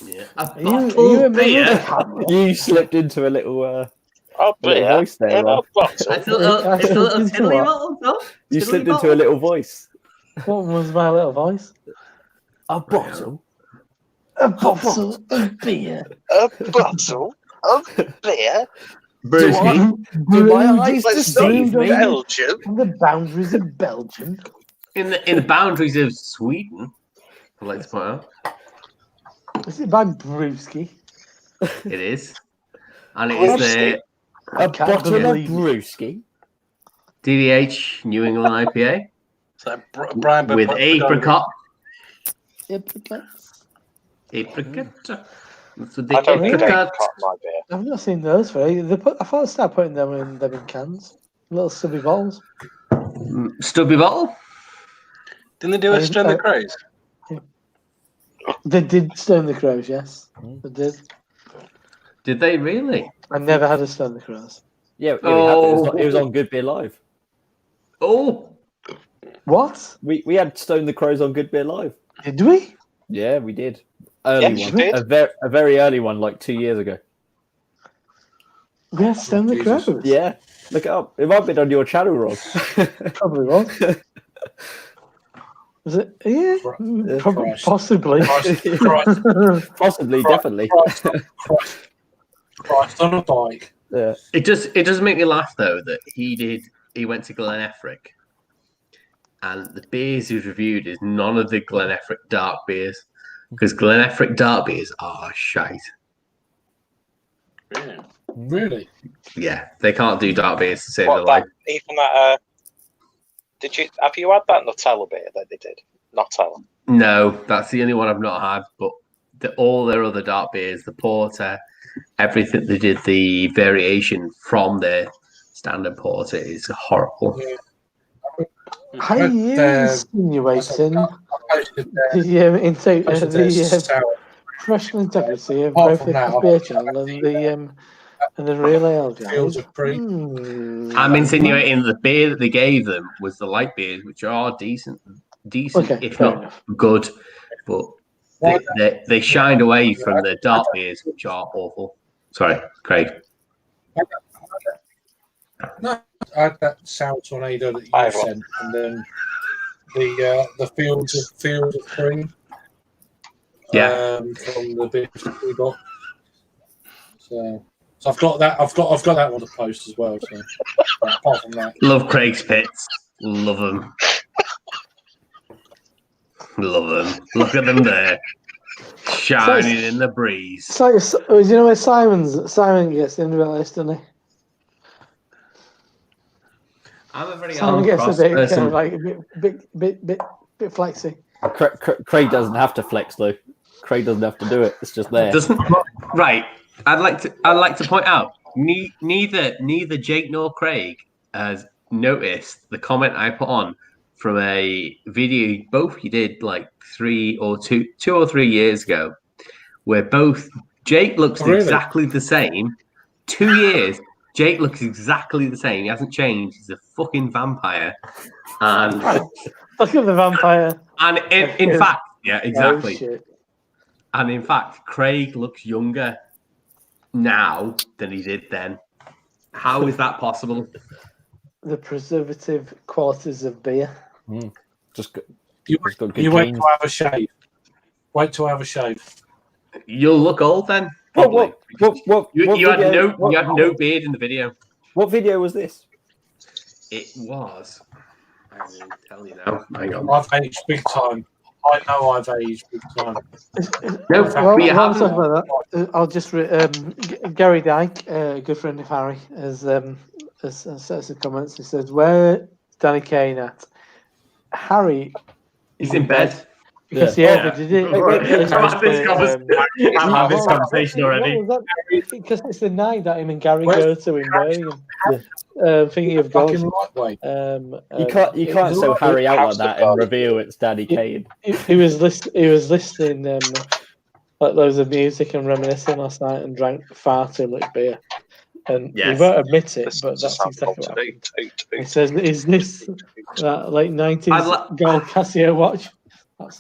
Yeah. A Are you bottle a of beer. You slipped into a little Oh, little beer voice there, in a Rob. bottle. It's a little tiddly bottle, no? You Tiddly slipped bottle. into a little voice. What was my little voice? A bottle. A bottle of beer. A bottle of beer. Brewski. Do my eyes Let's deceive not me? Belgium. On the boundaries of Belgium. In the boundaries of Sweden, I'd like to point out. Is it by Brewski? It is. And it is the A can't bottle of believe it. brewski. DDH New England IPA So Brian with apricot. Apricots. Apricot. So I the don't need apricot. apricot in my beer. I've not seen those for ages. I thought they started putting them in cans, little stubby bottles. Stubby bottle. Didn't they do a Stone the Crows? They did Stone the Crows, yes, they did. Did they really? I never had a Stone the Crows. Yeah, we had it. It was on Good Beer Live. Oh, What? We had Stone the Crows on Good Beer Live. Did we? Yeah, we did. Early Yes, one. you did. A very early one, like 2 years ago. We had Stone the Jesus. Crows. Yeah, look it up. It might have been on your channel, Rob. Probably was. Was it? Yeah, Christ. probably, possibly. Christ, Possibly, definitely. Christ on a bike. Yeah. it does make me laugh though that he went to Glen Effric, and the beers he's reviewed is none of the Glen Effric dark beers, because Glen Effric dark beers are shite. Really? Really? Yeah, they can't do dark beers to save What their that? life. Even that. Have you had that Nutella beer that they did? Nutella. No, that's the only one I've not had. But all their other dark beers, the porter, everything they did, the variation from their standard porter is horrible. Are you insinuating I posted the professional integrity of Apart both from the that, beer channel and the real ale Fields guys? of Pre. I'm insinuating the beer that they gave them was the light beers, which are decent, Okay, if fair not enough. good, but they shined away from the dark beers, which are awful. Sorry, Craig. No, I had that sour tornado that I you will. sent, and then the Fields of Pre. Yeah. From the beers that we got. So I've got that. I've got that one to post as well. So apart from that, Love Craig's pits. Love them. Love them. Look at them there, shining in the breeze. So, do you know where Simon gets the end of the list, doesn't he? I'm a very Simon gets a cross bit person. kind of like a bit flexy. Craig doesn't have to flex though. Craig doesn't have to do it. It's just there. Doesn't right? I'd like to point out neither Jake nor Craig has noticed the comment I put on from a video both you did like 2 or 3 years ago, where both Jake looks Really? exactly the same. 2 years, Jake looks exactly the same. He hasn't changed. He's a fucking vampire, and Look at the vampire. and in fact, yeah, exactly. Oh, shit. And in fact, Craig looks younger now than he did then. How is that possible? The preservative qualities of beer. Just got you good wait genes. to have a shave. Wait till I have a shave. You'll look old then. What You had video- no beard in the video. What video was this? It was. I will tell you now. Hang on. I've aged big time. I know I've aged big time. No, Well, we while I'm haven't. talking about that, I'll just Gary Dyke, a good friend of Harry, has set some comments. He says, "Where Danny Kane at? Harry He's in bed. because Yeah. he did it. I've had this conversation already. Because it's the night that him and Gary Where's go to in Birmingham. Thinking of Fucking God. lightweight. You can't it- sew Harry out like How's the that God? and reveal it's Danny Kane. He was listening like loads of music and reminiscing last night and drank far too much beer. And Yes. he won't admit it, This but is that's a exactly sample what happened. today. He says, "Is this that late 90s I'd li- gold Casio watch?"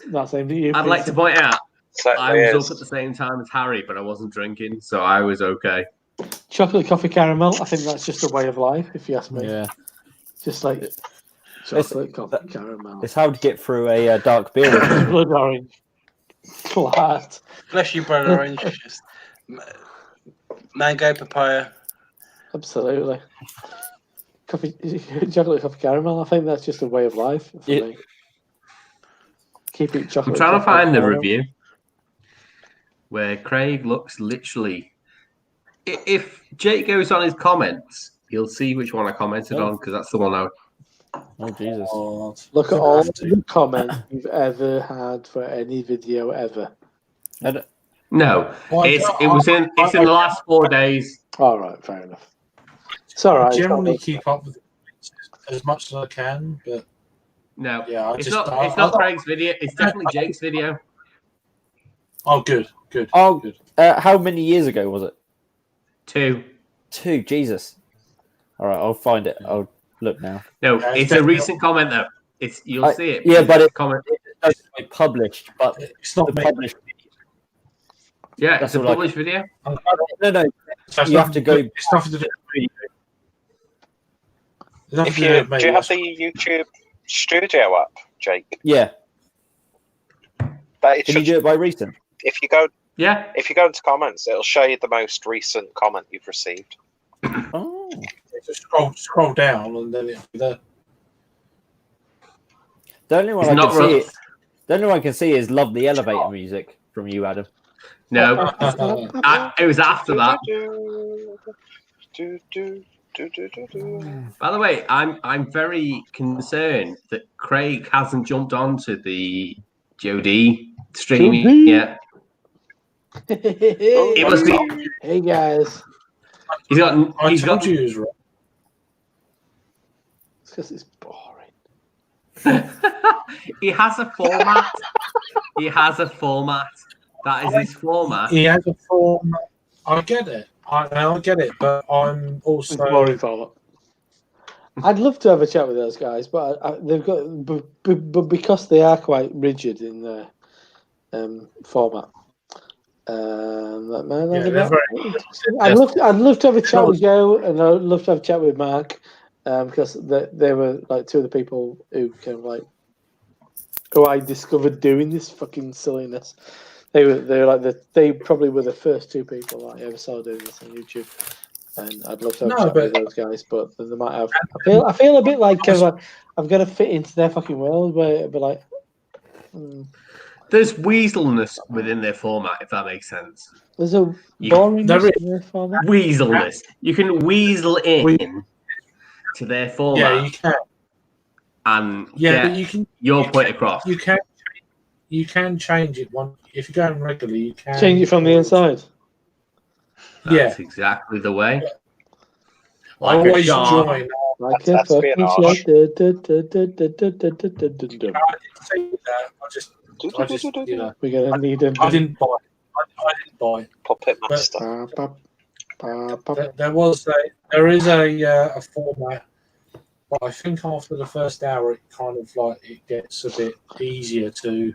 That's aimed at you. I'd like to Peter. point out I Certainly was is. up at the same time as Harry, but I wasn't drinking, so I was okay. Chocolate coffee caramel. I think that's just a way of life, if you ask me. Yeah, Just like chocolate coffee caramel. it's how to get through a dark beer. Blood orange. Flat. Bless you, brother orange. Just mango, papaya. Absolutely. Chocolate coffee caramel. I think that's just a way of life for Yeah. me. Keep it I'm chocolate. trying to coffee find the caramel. review where Craig looks literally. If Jake goes on his comments, he'll see which one I commented on because that's the one Oh Jesus! God. Look at Don't all have to. the comments you've ever had for any video ever. I don't- No, Well, it's in the last 4 days. All right, fair enough. It's all right. I it's not generally much. keep up with it as much as I can, but No, yeah, it's not Craig's video. It's definitely Jake's video. Oh, good. Oh, good. how many years ago was it? 2. 2. Jesus. All right, I'll find it. I'll look now. No, Yeah, it's a recent comment though. You'll see it. Yeah, but it's comment. published. But It's not the me. published. Yeah, That's it's a all I published video. No. So it's You have to go. It's nothing to do with me. It's nothing If to do you with me. do you have the YouTube Studio app, Jake? Yeah. That it Can should, you do it by recent? if you go Yeah. into comments, it'll show you the most recent comment you've received. Oh. Just scroll down and then it'll be there. The only one It's I not can see. rough. The only one I can see is "Love the Elevator" music from you, Adam. No, it was after that. By the way, I'm very concerned that Craig hasn't jumped onto the Jody streaming yet. It must be. Hey guys, He's got. I He's told got. you it was right. it's because it's boring. He has a format. He has a format. That is his format. He has a form. I get it. I get it, but I'm It's also. boring format. I'd love to have a chat with those guys, but they've got, but because they are quite rigid in their format. Yeah, they're very. I'd love to have a chat with Joe, and I'd love to have a chat with Mark, because they were like two of the people who kind of like who I discovered doing this fucking silliness. They were like they probably were the first two people I ever saw doing this on YouTube, and I'd love to have a chat with those guys, but they might have. I feel a bit like I've got to fit into their fucking world, where it'd be like. There's weaselness within their format, if that makes sense. There's a boringness in their format. Weaselness. You can weasel in to their format. Yeah, you can. And Yeah, but you can. Your point across. You can change it one if you're going regularly. You can change it from the inside. That's exactly the way. Like always join. Like That's a being fucking harsh. shit. I just, you know, We're gonna need a. I didn't buy. Puppet Master. There is a format, but I think after the first hour, it kind of like it gets a bit easier to.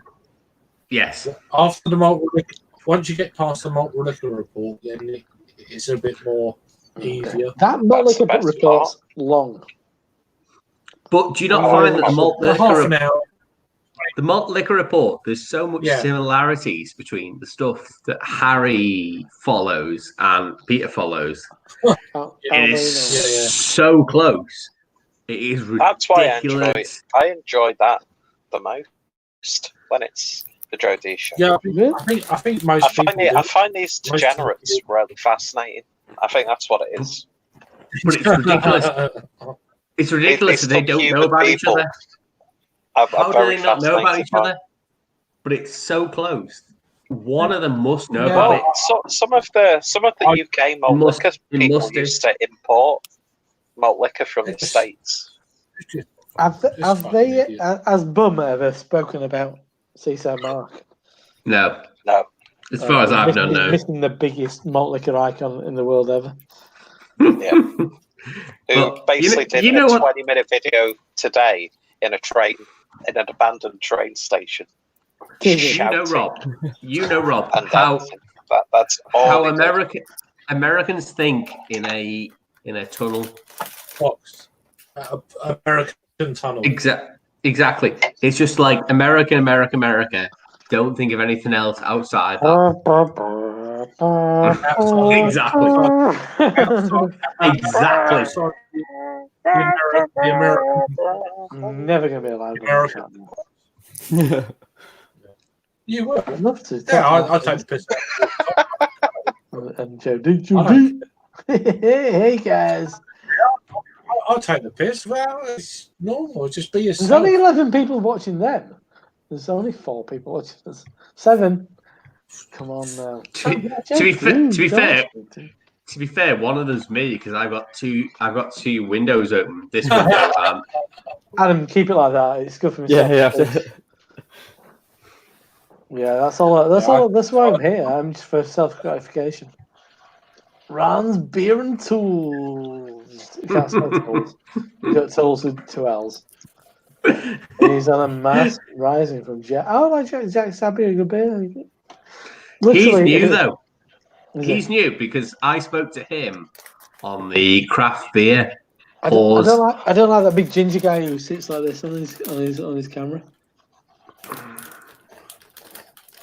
Yes. After once you get past the multiple liquor report, then it's a bit more easier. That multiple liquor report's long. But do you not find that the malt liquor report, there's so much Yeah. similarities between the stuff that Harry follows and Peter follows. It is so close. It is ridiculous. That's why I enjoy that the most when it's the Joe D show. Yeah, I think most people. I find these degenerates really fascinating. I think that's what it is. But it's ridiculous. It's ridiculous that they don't know about each other. How do they not know about each other? But it's so close. One of them must know about it. So, some of the UK malt liquor people used to import malt liquor from the States. Have they, has Bum ever spoken about Seaside Mark? No. No. As far as I've known, no. Missing the biggest malt liquor icon in the world ever. Yeah. Who basically did a 20-minute video today in an abandoned train station. You know, Rob, and how that's all how Americans think in a tunnel. Box. American tunnel. Exactly. It's just like America. Don't think of anything else outside that. Exactly. The American. Never gonna be allowed. You would. I'd love to. Yeah, I'll take the piss And Joe D. Hey guys. I'll take the piss. Well, it's normal. Just be There's yourself. only 11 people watching them. There's only 4 people watching us. 7. Come on now. To be fair, one of them's me because I've got two windows open. This window, Adam, keep it like that. It's good for me. Yeah. Yeah, that's all. That's why I'm here. I'm just for self gratification. Rand's beer and tools. You can't say tools. You got tools with 2 L's. He's on a mass rising from Jack. Oh, like Jack's happy a good beer. He's new though. Is He's it? new because I spoke to him on the craft beer. I don't like that big ginger guy who sits like this on his camera.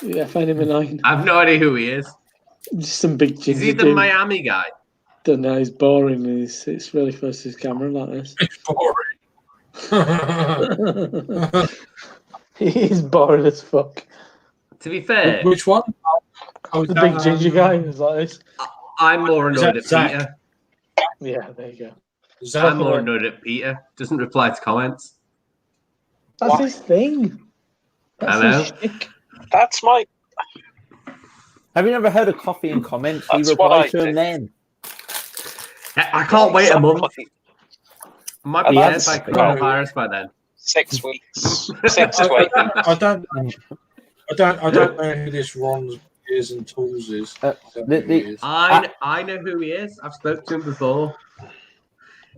Yeah, I find him annoying. I've no idea who he is. Just some big ginger. Is he the dude. Miami guy? Don't know. He's boring. And he sits really close to his camera like this. It's boring. He's boring as fuck. To be fair, Which one? Oh, The big ginger guy who's like this. I'm more annoyed at Zach? Peter. Yeah, there you go. I'm more annoyed at Peter. Doesn't reply to comments. That's What? his thing. That's I know. his shtick. That's my. Have you never heard of coffee and comments? He That's what replies I to him do. then. I can't wait a month. Exactly. Might And be dead that's- by coronavirus by then. 6 weeks. 6 to 8 weeks. I don't know who this Ron's Beers and Tools is. I don't know who he is. I know who he is. I've spoken to him before.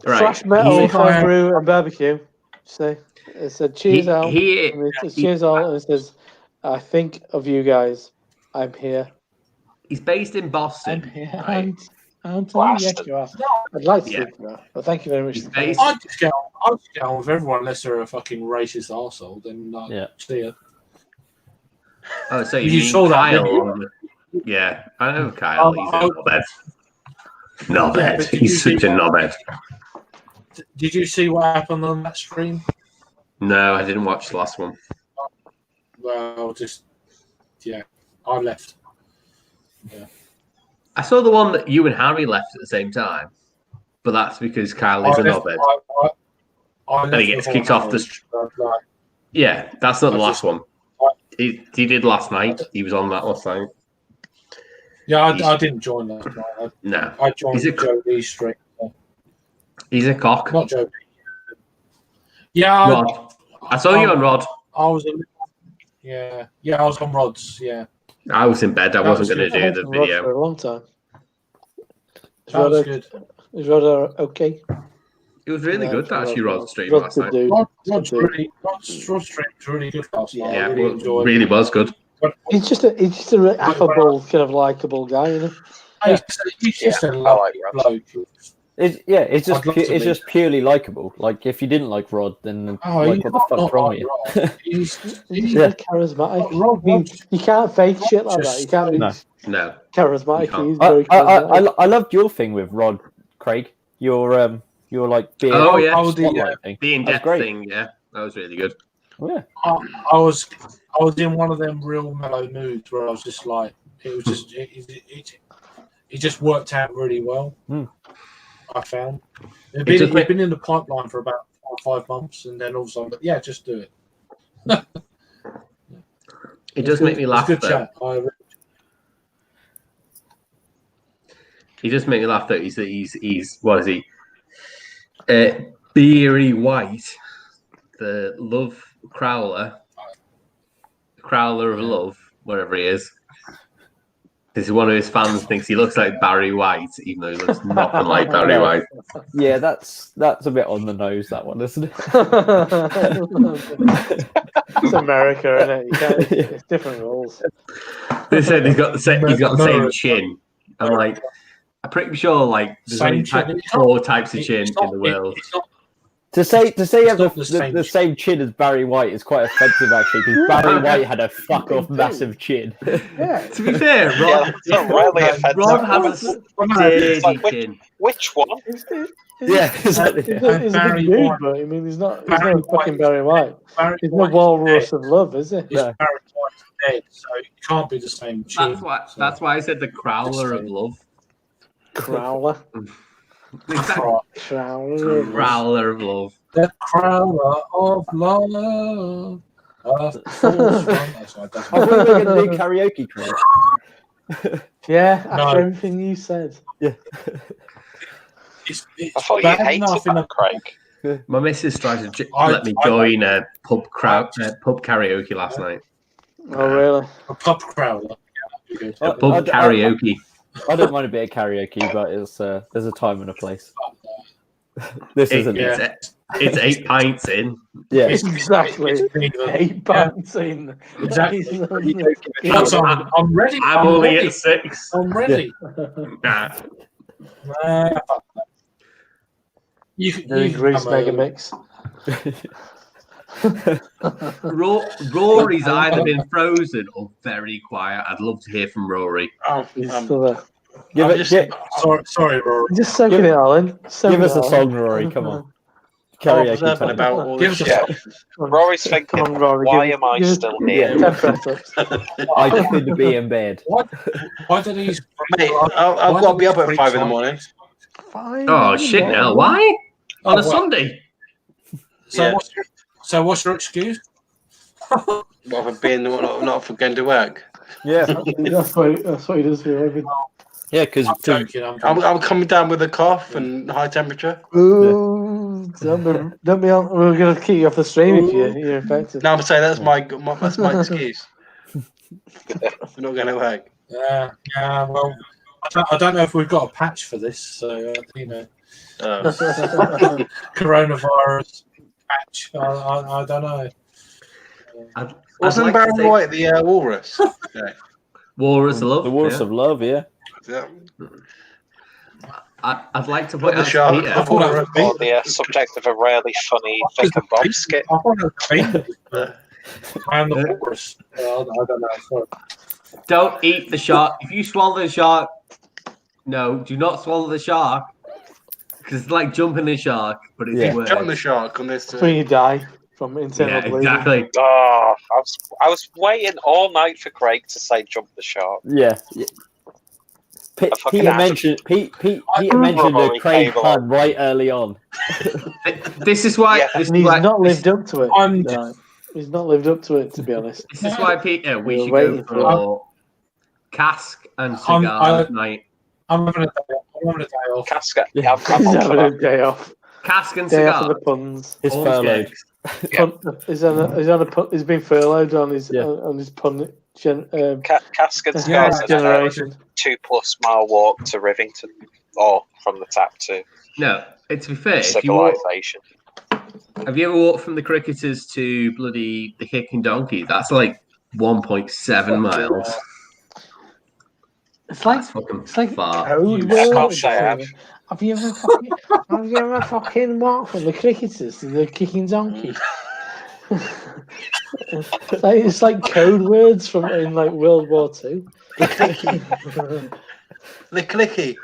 Right. Thrash metal, He- homebrew, and barbecue. So it said cheers out. And it says, cheers out, and it says, "I think of you guys. I'm here. He's based in I'm Boston. here." Right. And Blasted. yes, you are. I'd like to Yeah. speak to that, but thank you very much. He's based. I'd just get on with everyone unless they're a fucking racist arsehole. Then Yeah. see ya. Oh, so You you mean saw that, Kyle? didn't Yeah, I know Kyle. He's a knobhead. Knobhead. but did He's you such a see- knobhead. Did you see what happened on that stream? No, I didn't watch the last one. Well, I left. I saw the one that you and Harry left at the same time, but that's because Kyle is a knobhead. And he gets kicked off the Yeah, that's not the I last just- one. He did last night. He was on that last night. Yeah, I didn't join that. Night. No, I joined He's a- Joe Lee's stream. he's a cock. Not Joe Lee. Yeah, Rod. I saw you on Rod. I was. I was on Rod's. Yeah, I was in bed. I That wasn't was going to I've do had the Rod for video. a long time. Is that was Rod, good. is Rod okay? It was really Yeah, good, actually, Rod's stream Rod's last a night. dude. Rod's stream was really good last night. Yeah, I really enjoyed really it. was good. He's just a really affable, kind of likable guy, you know. He's just a I lovely like Rod. bloke. It's I'd love to it's meet just purely likable. Like if you didn't like Rod, then Oh, like he's what the fuck's wrong with you? Rod. He's He's Yeah. really charismatic. Rod- I mean, you can't fake shit like that. You can't be No. No. charismatic. You can't. He's very charismatic. I loved your thing with Rod, Craig. Your like beer Oh, yeah. spotlight thing. The in That was depth great. thing, yeah. That was really good. Oh, yeah. I was in one of them real mellow moods where I was just like, it was just it just worked out really well. I found it'd been in the pipeline for about 4 or 5 months, and then all of a sudden, but yeah, just do it. It does make me laugh, It's a though. good chat. He does make me laugh that he's what is he? Beery White, the love crowler of love, whatever he is. This is one of his fans thinks he looks like Barry White, even though he looks nothing like Barry White. Yeah, that's a bit on the nose, that one, isn't it? It's America, isn't it? You can't, it's different rules. They said he's got the same chin. I'm like, I'm pretty sure like there's Same only chin. 4 types of chin in the world. It's not, To say you have not the same chin as Barry White is quite offensive, actually, because Barry White had a fuck off massive chin. Yeah. To be fair, Yeah, Rod, that's not really offensive. Rod has a It's steady like, chin. Which one? Yeah, exactly. He's a Barry good dude, White. but I mean, he's not Barry fucking White. Barry White. Barry He's no White's walrus dead. of love, is he? It's No. Barry White's dead, so it can't be the same chin. That's why I said the crowler of love. Crowler. Exactly. Trowler. Growler of love. The crowler of love. A false one. That's right, that's I thought we were going to do karaoke, Craig. Yeah, No. after everything you said. it's I thought you bad hated enough in that, Craig. My missus tried to I- let me I- join a pub karaoke last night. Oh, really? a pub crowler. Yeah, that'd be A good. pub karaoke. I don't mind a bit of karaoke, but it's there's a time and a place. This isn't it. yeah. It's 8 pints in. Yeah. Exactly. It's neither. 8 pints in. Exactly. That's I'm ready. I'm I'm only ready. at 6. I'm ready. Nah. Doing Grease Mega Mix. Rory's either been frozen or very quiet. I'd love to hear from Rory. He's still there. Sorry, Rory. Just soaking it all in. Give us a song, Rory. Come on. Karaoke time. about all Give this us shit. a Rory's thinking, Come on, Rory, why give- am I give- still here? Yeah. 10 press ups. I just need to be in bed. Why did he? Mate, I've got to be up at 5 in the morning. Fine. Oh, shit, now. Why? On a well. Sunday? So, Yeah. what's your excuse? What for being not for going to work? Yeah. That's what he does for every. Yeah, because I'm joking. I'm coming down with a cough and high temperature. Ooh, don't be on. We're gonna kick you off the stream if you're infected. No, I'm saying that's my excuse. We're not going to work. Yeah. Well, I don't know if we've got a patch for this, so coronavirus patch. I don't know. I'd Wasn't like to Baron say- White the walrus? Yeah. Walrus of Love. the Walrus yeah. of Love, yeah. Yeah. I'd like to Not point the out to shark. Peter. I thought that was Or the subject of a really funny Vic and Bob skit. I thought it was Yeah. and the walrus. I don't know. Sorry. Don't eat the shark. If you swallow the shark, no, do not swallow the shark. Because it's like jumping the shark, but it's Yeah. worse. Jump the shark on this. That's when you die from internal Yeah, bleeding. exactly. Oh, I was waiting all night for Craig to say jump the shark. Yeah. fucking Peter action. mentioned Peter mentioned the Rory Craig came pun right early on. This is why. Yeah. This And is he's why. not lived up to it. I'm No, he's not lived up to it, to be honest. This is why, Peter. We We're should waiting go for for cask and cigar night. I'm having a day off. Casca. Yeah. I'm He's up for having a that. day off. Cask and Day off cigar. of the puns. His All furloughed. gags. He's on a pun. He's been furloughed on his Yeah. pun Cask and Yeah, Cigars and generation. 2+ mile walk to Rivington, or from the tap to No, to be fair, if you walk, civilization. have you ever walked from the Cricketers to bloody the Kicking Donkey? That's like 1.7 miles. It's like Fucking it's like far. code I can't words. say I have. Have you ever fucking walked from the Cricketers to the Kicking Donkey? It's like code words from in like World War II. The clicky.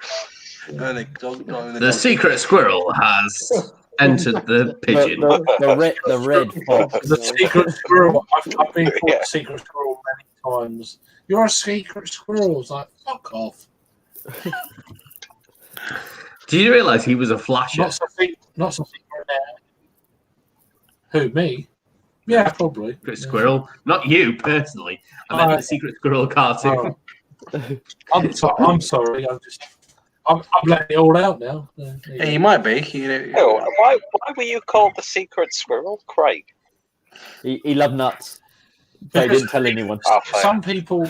The secret squirrel has entered the pigeon. The red fox. The secret squirrel. I've been called Yeah. a secret squirrel many times. You're a secret squirrel. It's like, fuck off. Do you realise he was a flasher? Not so secret now. Who, me? Yeah, probably. Secret squirrel, not you personally. I meant the secret squirrel cartoon. I'm sorry. I'm letting it all out now. Yeah, you might be. You know. Oh, why were you called the secret squirrel, Craig? He loved nuts. But he didn't tell anyone. Oh, fair. Some people,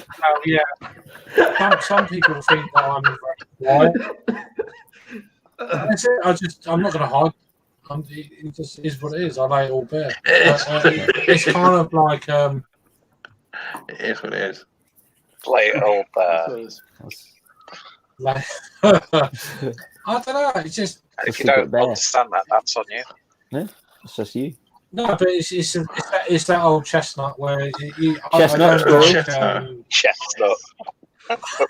some people think that I'm very quiet. That's it. I'm not going to hide. It just is what it is. I lay it all bare. It's kind of like It is what it is. Play it all there. like I don't know. It's just If you secret don't bear. understand that, that's on you. It's just you. no, but it's that old chestnut where Chestnut I don't like, Chestnut. Chestnut.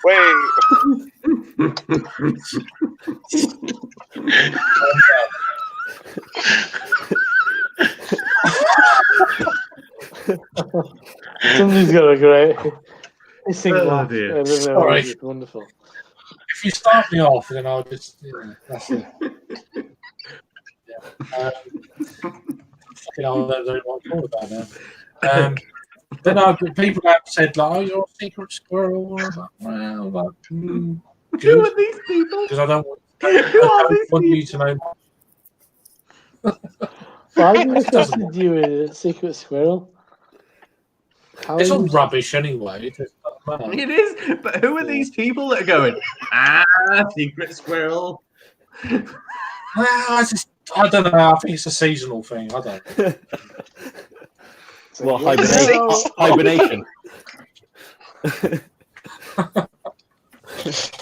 Wait. Somebody's got a great. He sings Oh, laugh. dear. I don't know, Sorry. it's wonderful. if you start me off, then I'll just that's it. Yeah. Fucking hell, I don't know what I'm talking about now. Then people have said like, "Oh, you're a secret squirrel." I was like, well, like, Who good, are these people? because I don't Who are these want you people? to know. Why have you trusted you a secret squirrel? How It's are all you- rubbish anyway. It doesn't matter. It is, but who are these people that are going, secret squirrel? Well, I don't know. I think it's a seasonal thing. I don't know. Well, Well, hibernation.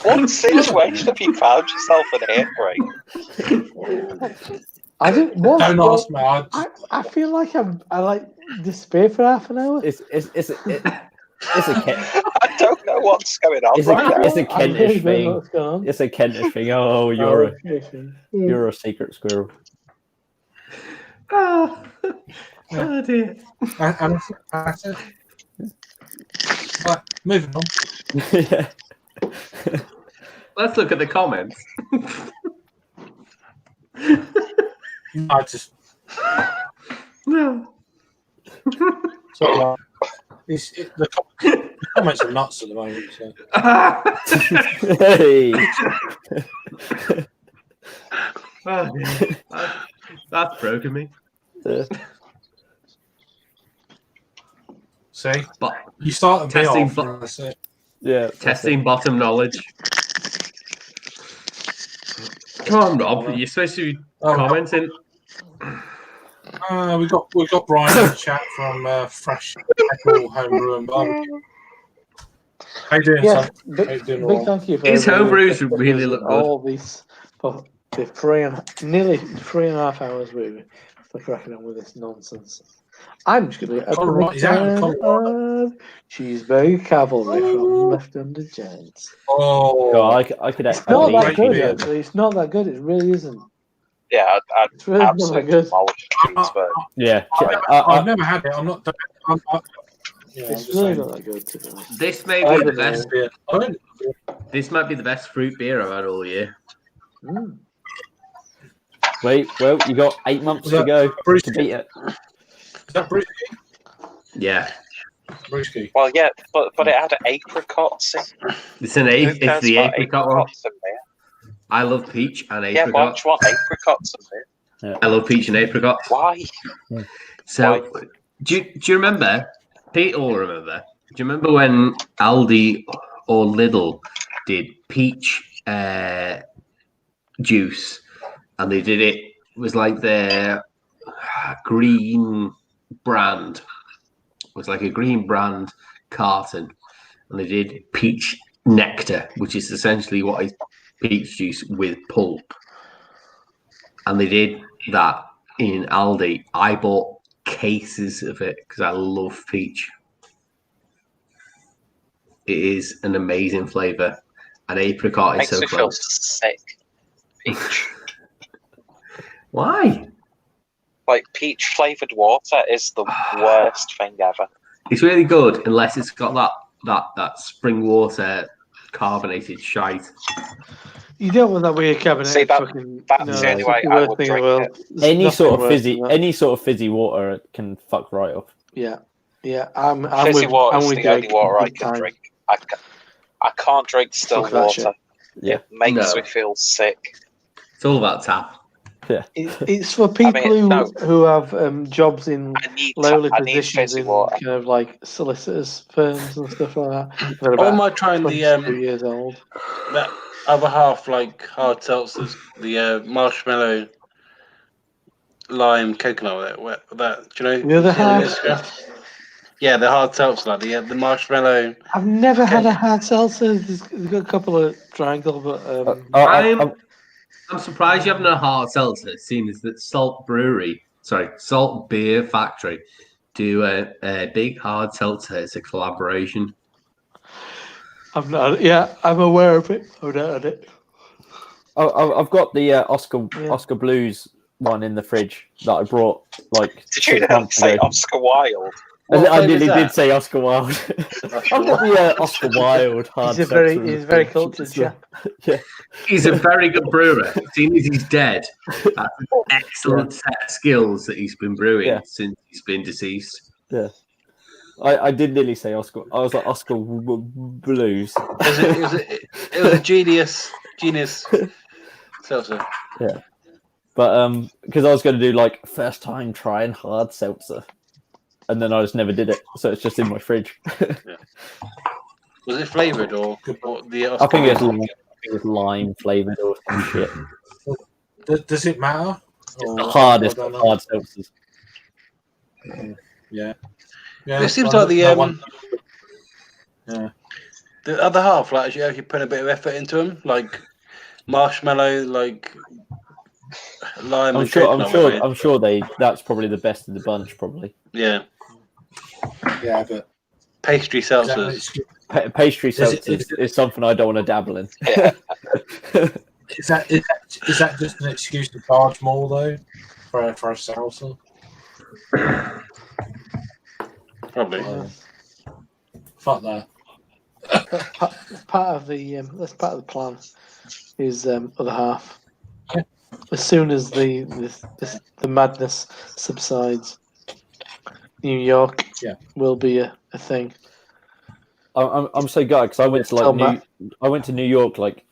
What situation have you found yourself in here, Craig? I don't. What? Don't Well, ask me. I feel like I like disappear for half an hour. It's a Kent. I don't know what's going on It's right now. a I really Kentish don't know thing. what's going on. It's a Kentish thing. Oh, you're You're a secret squirrel. Oh, dear. And that's it. Right, moving on. Yeah. Let's look at the comments. I just No. sort of the comments are nuts at the moment. So. Hey. Oh, dear. That's broken me. See, But you started me Testing off. bu- and I said, Yeah. testing bottom knowledge. Come on, Rob. You're supposed to be commenting. we got Brian in the chat from Fresh Apple Homebrew and Barbecue. How you doing, Yes, son? How you doing, big Rob? thank you for His everybody homebrews for really look good. all these for the nearly 3.5 hours we for cracking on with this nonsense. I'm just going to Colorado- he's out of Colorado. Cheeseburger Cavalry from Left Under Giants. Oh, God, I could. It's I not could that eat good, beer. actually. It's not that good. It really isn't. Yeah, I'd It's really not that absolutely good. demolish Cheeseburger. Yeah. I've never had it. I'm not. I'm It's just really saying. not that good, to be honest. This may I be the don't best. Beer. I don't- This might be the best fruit beer I've had all year. Mm. Wait. Well, you got 8 months to go Bruce- to beat it. Is that Brewski? Yeah, Brewski. Well, yeah, but it had apricots in. it's an Who it's cares the about apricot one. apricots in beer? I love peach and Yeah, why apricot. do you want apricots in beer? I love peach and apricot. Why? So, do you remember? Pete will remember. Do you remember when Aldi or Lidl did peach juice, and they did it was like their green brand. It was like a green brand carton, and they did peach nectar, which is essentially what is peach juice with pulp. And they did that in Aldi. I bought cases of it because I love peach. It is an amazing flavour. And apricot is Makes so me feel close. sick. Peach. Why? Like peach flavored water is the worst thing ever. It's really good unless it's got that spring water carbonated shite. You don't want that weird cabinet. See, that's the only way I would drink it. Any sort of fizzy water can fuck right off. Yeah, yeah. I'm Fizzy with, water I'm is with the only Jake water I big can time. drink. I can't drink still Fuck that water. Yeah. It makes No. me feel sick. It's all about tap. It's for people who have jobs in I need lowly I need positions fizzy in water. kind of like solicitors firms and stuff like that. They're Or am about I trying 22 years old. that other half, like hard seltzers, the marshmallow, lime, coconut? That do you know? The other you see half. this? Yeah, the hard seltzer, like the marshmallow. I've never had a hard seltzer. There's got a couple of triangle, but I'm surprised you haven't a hard seltzer, seeing as that Salt Beer Factory do a big hard seltzer as a collaboration. I've not. Yeah, I'm aware of it. I've not had it. I've got the Oscar Blues one in the fridge that I brought like Did you 6 know months say ago. Oscar Wilde? What I flavour is nearly that? did say Oscar Wilde. I've got the Oscar Wilde hard He's seltzer in he's the very fridge. cultured It's chap. He's a very good brewer. Seeing as he's dead, that's an excellent set of skills that he's been brewing Yeah. since he's been deceased. I did nearly say Oscar. I was like Oscar Blues. It was a genius seltzer. But because I was going to do like first time trying hard seltzer, and then I just never did it, so it's just in my fridge. Was it flavoured or the? I think it's lime flavored or some shit. Does it matter? It's the hardest of hard seltzers. Yeah. It seems well, like the no one- the other half, like you actually put a bit of effort into them, like marshmallow, like lime. I'm sure that's probably the best of the bunch, probably. Yeah, but pastry is that an seltzers. excuse- Pastry Is it- seltzers is something I don't want to dabble in. is that just an excuse to charge more though for a salsa? Probably. Fuck that. Part of the that's part of the plan is other half. As soon as the madness subsides, New York will be a thing. I'm so gutted because I went to New York like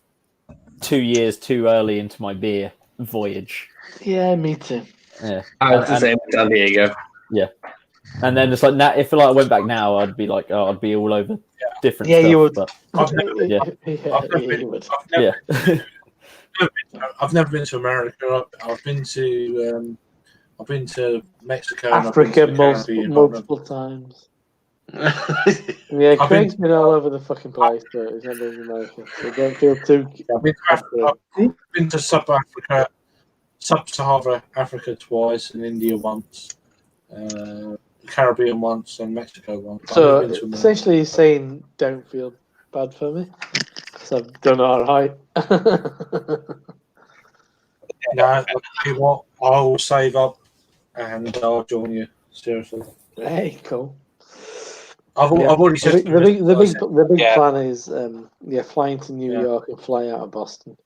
2 years too early into my beer voyage. Yeah, me too. Yeah, I was the same with San Diego. and then it's like now if I went back now, I'd be like, I'd be all over different. Yeah, stuff, you would. But, I've never, Yeah, been- you would. I've never been to America. I've been to Mexico, Africa and I've been to the Caribbean. multiple times. Yeah, Craig's been all over the fucking place, but he's not been in America. So don't feel too. I've been to Africa. I've been to Sub-Saharan Africa twice, and India once, Caribbean once, and Mexico once. So I've been to America. essentially, he's saying don't feel bad for me because I've done all right. No, I'll tell you what, I will save up and I'll join you. Seriously, Hey, cool. I've already said The big Yeah. plan is flying to New Yeah. York and flying out of Boston.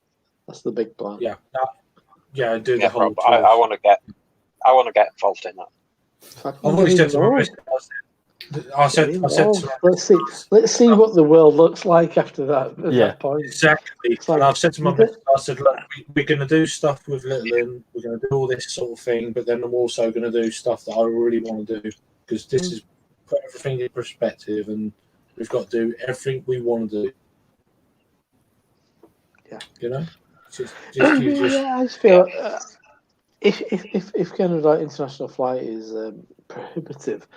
That's the big plan. yeah, do the Yeah, whole. bro, I want to get involved in that. Fucking I've already said to my more. missus, I said to her, Let's see what the world looks like after that. At Yeah. that point. exactly. It's like- And I've said to my missus, I said, look, we're going to do stuff with Littlin, we're going to do all this sort of thing, but then I'm also going to do stuff that I really want to do because this is put everything in perspective, and we've got to do everything we want to do. Yeah. You know. Just Yeah, I just feel if kind of like international flight is prohibitive,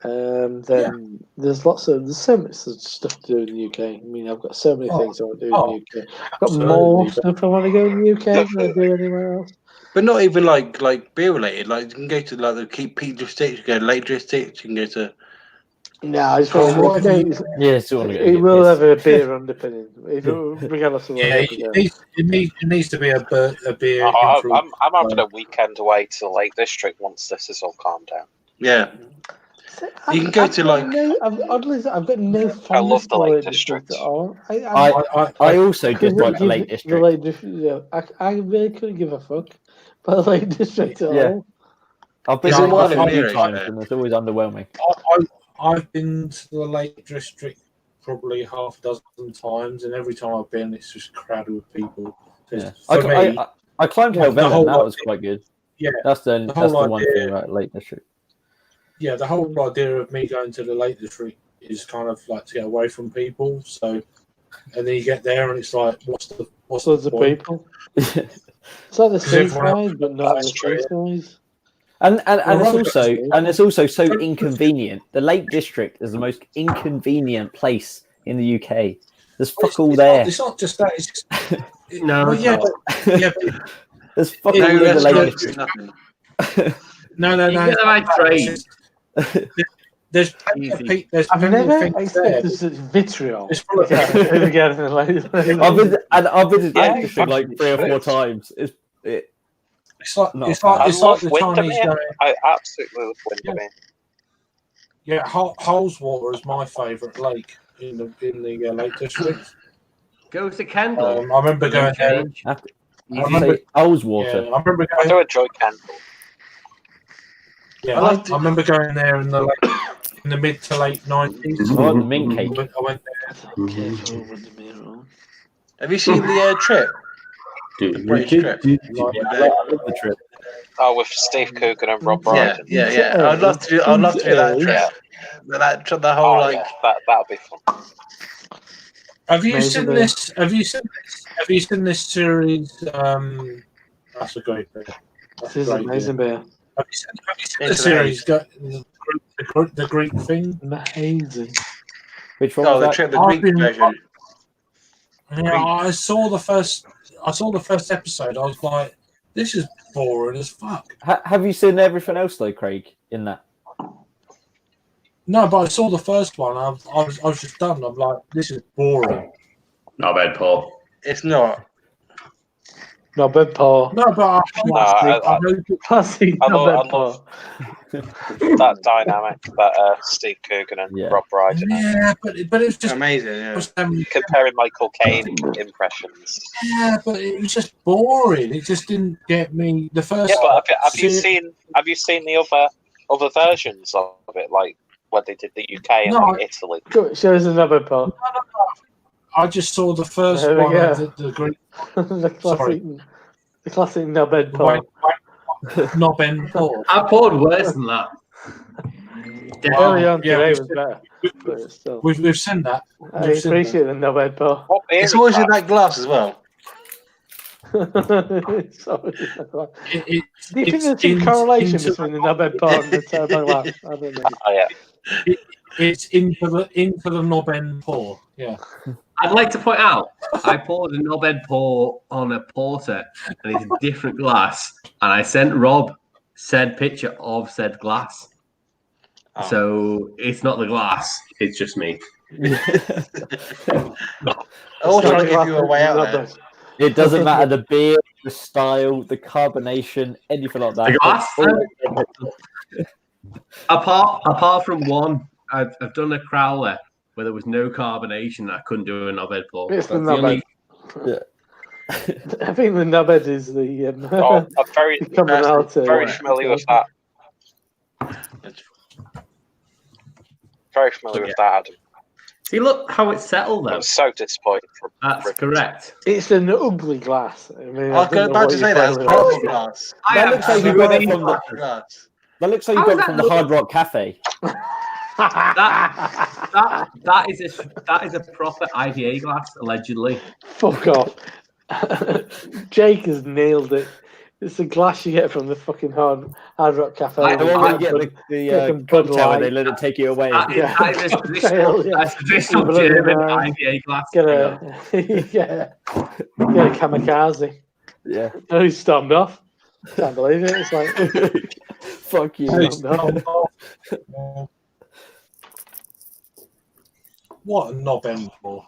then there's so much stuff to do in the UK. I mean, I've got so many things I want to do in the UK. I've got more stuff I want to go in the UK than I do anywhere else. But not even like beer related. Like you can go to like the Peak District, you can go to Lake District, you can go to. No, I just want to. Yeah, so It will have a beer underpinning, regardless of what Yeah, it needs to be a beer. I'm having a weekend away to the Lake District once this is all calmed down. Yeah. You can go to like. Oddly, I've got no I love fondness the for Lake Lake District. District at all. I also dislike the Lake The District. Lake District, yeah, I really couldn't give a fuck about the Lake District at Yeah. all. I've been Is there it one a few near it? times and it's always underwhelming. I've been to the Lake District probably half a dozen times, and every time I've been, it's just crowded with people. So Yeah. for me, I climbed Yeah, the Helvellyn, whole that was idea- quite good. Yeah, That's the whole one idea- thing about Lake District. yeah, the whole idea of me going to the Lake District is kind of like to get away from people. So, and then you get there, and it's like, what's Loads the of point? people. It's like the Because everyone seaside, but not the That's true. seaside. And Well, it's also so inconvenient. The Lake District is the most inconvenient place in the UK. There's fuck all there. It's not just that. It's just, No, well, it's yeah, not. but, yeah, There's fuck No all in the Lake restaurants, District. nothing. no. You get the right train. There's plenty of Easy. I've things never there. expected such vitriol. It's full of- Again, like, I've visited Yeah, Lake District like 3 or 4 times. It's like No, it's like I it's like love the Chinese Windermere. going. I absolutely love Windermere. Yeah, Holswater is my favourite lake in the Lake District. Go to Kendall. I remember and then going there. change. I have to Easy. say, Owl's Yeah, water. I remember I do going. enjoy Kendall. Yeah, I remember going there in the mid to late 90s. I want the mint cake. I went there. Careful with the mirror. Have you seen the trip? The British trip. Yeah, I love the trip. Oh, with Steve Coogan and Rob Yeah, Brydon. yeah. I'd love to do that trip. Yeah. The whole Oh, like. yeah, that'll be fun. Have you Amazing seen beer. this? Have you seen this series? That's a great beer. That's This is a great amazing beer. beer. Have you seen Into the the series? The Greek thing. Amazing. Which one Oh, was the that? trip, the I've Greek been- version. Yeah, I saw the first episode. I was like, this is boring as fuck. Have you seen everything else though, Craig? In that? No, but I saw the first one. I was just done. I'm like, this is boring. Not bad, Paul. It's not. No bad Paul. No, but Classic I no love- bad Paul. That dynamic that Steve Coogan and Yeah. Rob Brydon had. yeah, but it's just Amazing, yeah. Comparing Michael Caine impressions. yeah, but it was just boring. It just didn't get me. The first Yeah, but have you se- seen the other versions of it, like when they did the UK and No, like Italy? Go, show us another Paul. I just saw the first There we one. go. The Greek the classic no bad the Paul. not Ben Paul. I poured worse than that. Early on Yeah, today we've was better, but it's still. We've seen that. I We've seen appreciate the no bad Paul. What beer It's is always in that? that glass as well. Sorry. It, Do you think it's there's some into- correlation into- between the no bad Paul and the terrible laugh? I don't know. Oh yeah. It's into the knob end pour. Yeah. I'd like to point out, I poured a knobhead pour on a porter, and it's a different glass. And I sent Rob said picture of said glass. Oh. So it's not the glass; it's just me. I always try to give you a way out there. It doesn't matter the beer, the style, the carbonation, anything like that. The glass. Apart from one, I've done a crowler where there was no carbonation. I couldn't do a knobhead pour. It's the That's the only- I think the knobhead is the Oh, I'm very commonality. very familiar with that. Very familiar with that, Adam. See, look how it's settled I though. was so disappointed from That's Rick. correct. It's an ugly glass. I mean, I was about to say that. It's proper glass. That looks like you got it from the. Proper glass. That looks like you How got is it from that the Hard Rock Cafe. That is a proper IPA glass, allegedly. Fuck off. Jake has nailed it. It's the glass you get from the fucking Hard Rock Cafe. The one where you get the fucking Bud cocktail and they Light. let it take you away. That is a traditional, Yeah. that's a traditional With a little German bit, IPA glass. Get a kamikaze. Yeah. Oh, he stormed off. Can't believe it. It's like, Fuck you. no. What a knob end pour.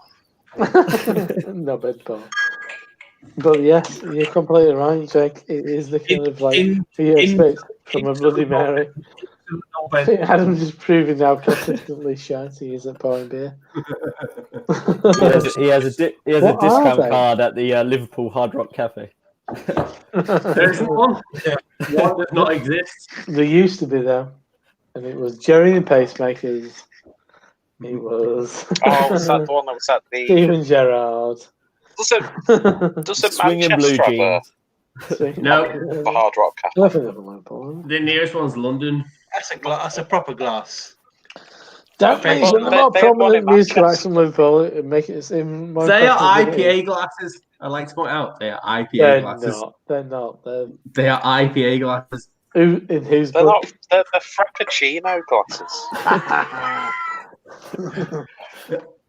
No bad Paul. But yes, you're completely right, Jake. It is the kind of like you expect from a Bloody Mary. Knob I end. think Adam's just proving how consistently shite he is at pouring beer. He has a What are discount they? card at the Liverpool Hard Rock Cafe. There isn't one. One does not exist. There used to be though, and it was Jerry and Pacemakers. It was Oh, was that the one that was at the Steven Gerrard. doesn't Swinging blue Manchester have jeans. No. a Hard Rock Cafe? I think never mind, Paul. The nearest one's London. That's a proper glass. Don't They- mention the they- more they have one prominent in musical Manchester. acts from Liverpool and make it seem more They are impressive than it is. IPA glasses. I like to point out they are IPA They're glasses. not. They're not. They're They are IPA glasses. who in whose They're book? not. They're Frappuccino glasses.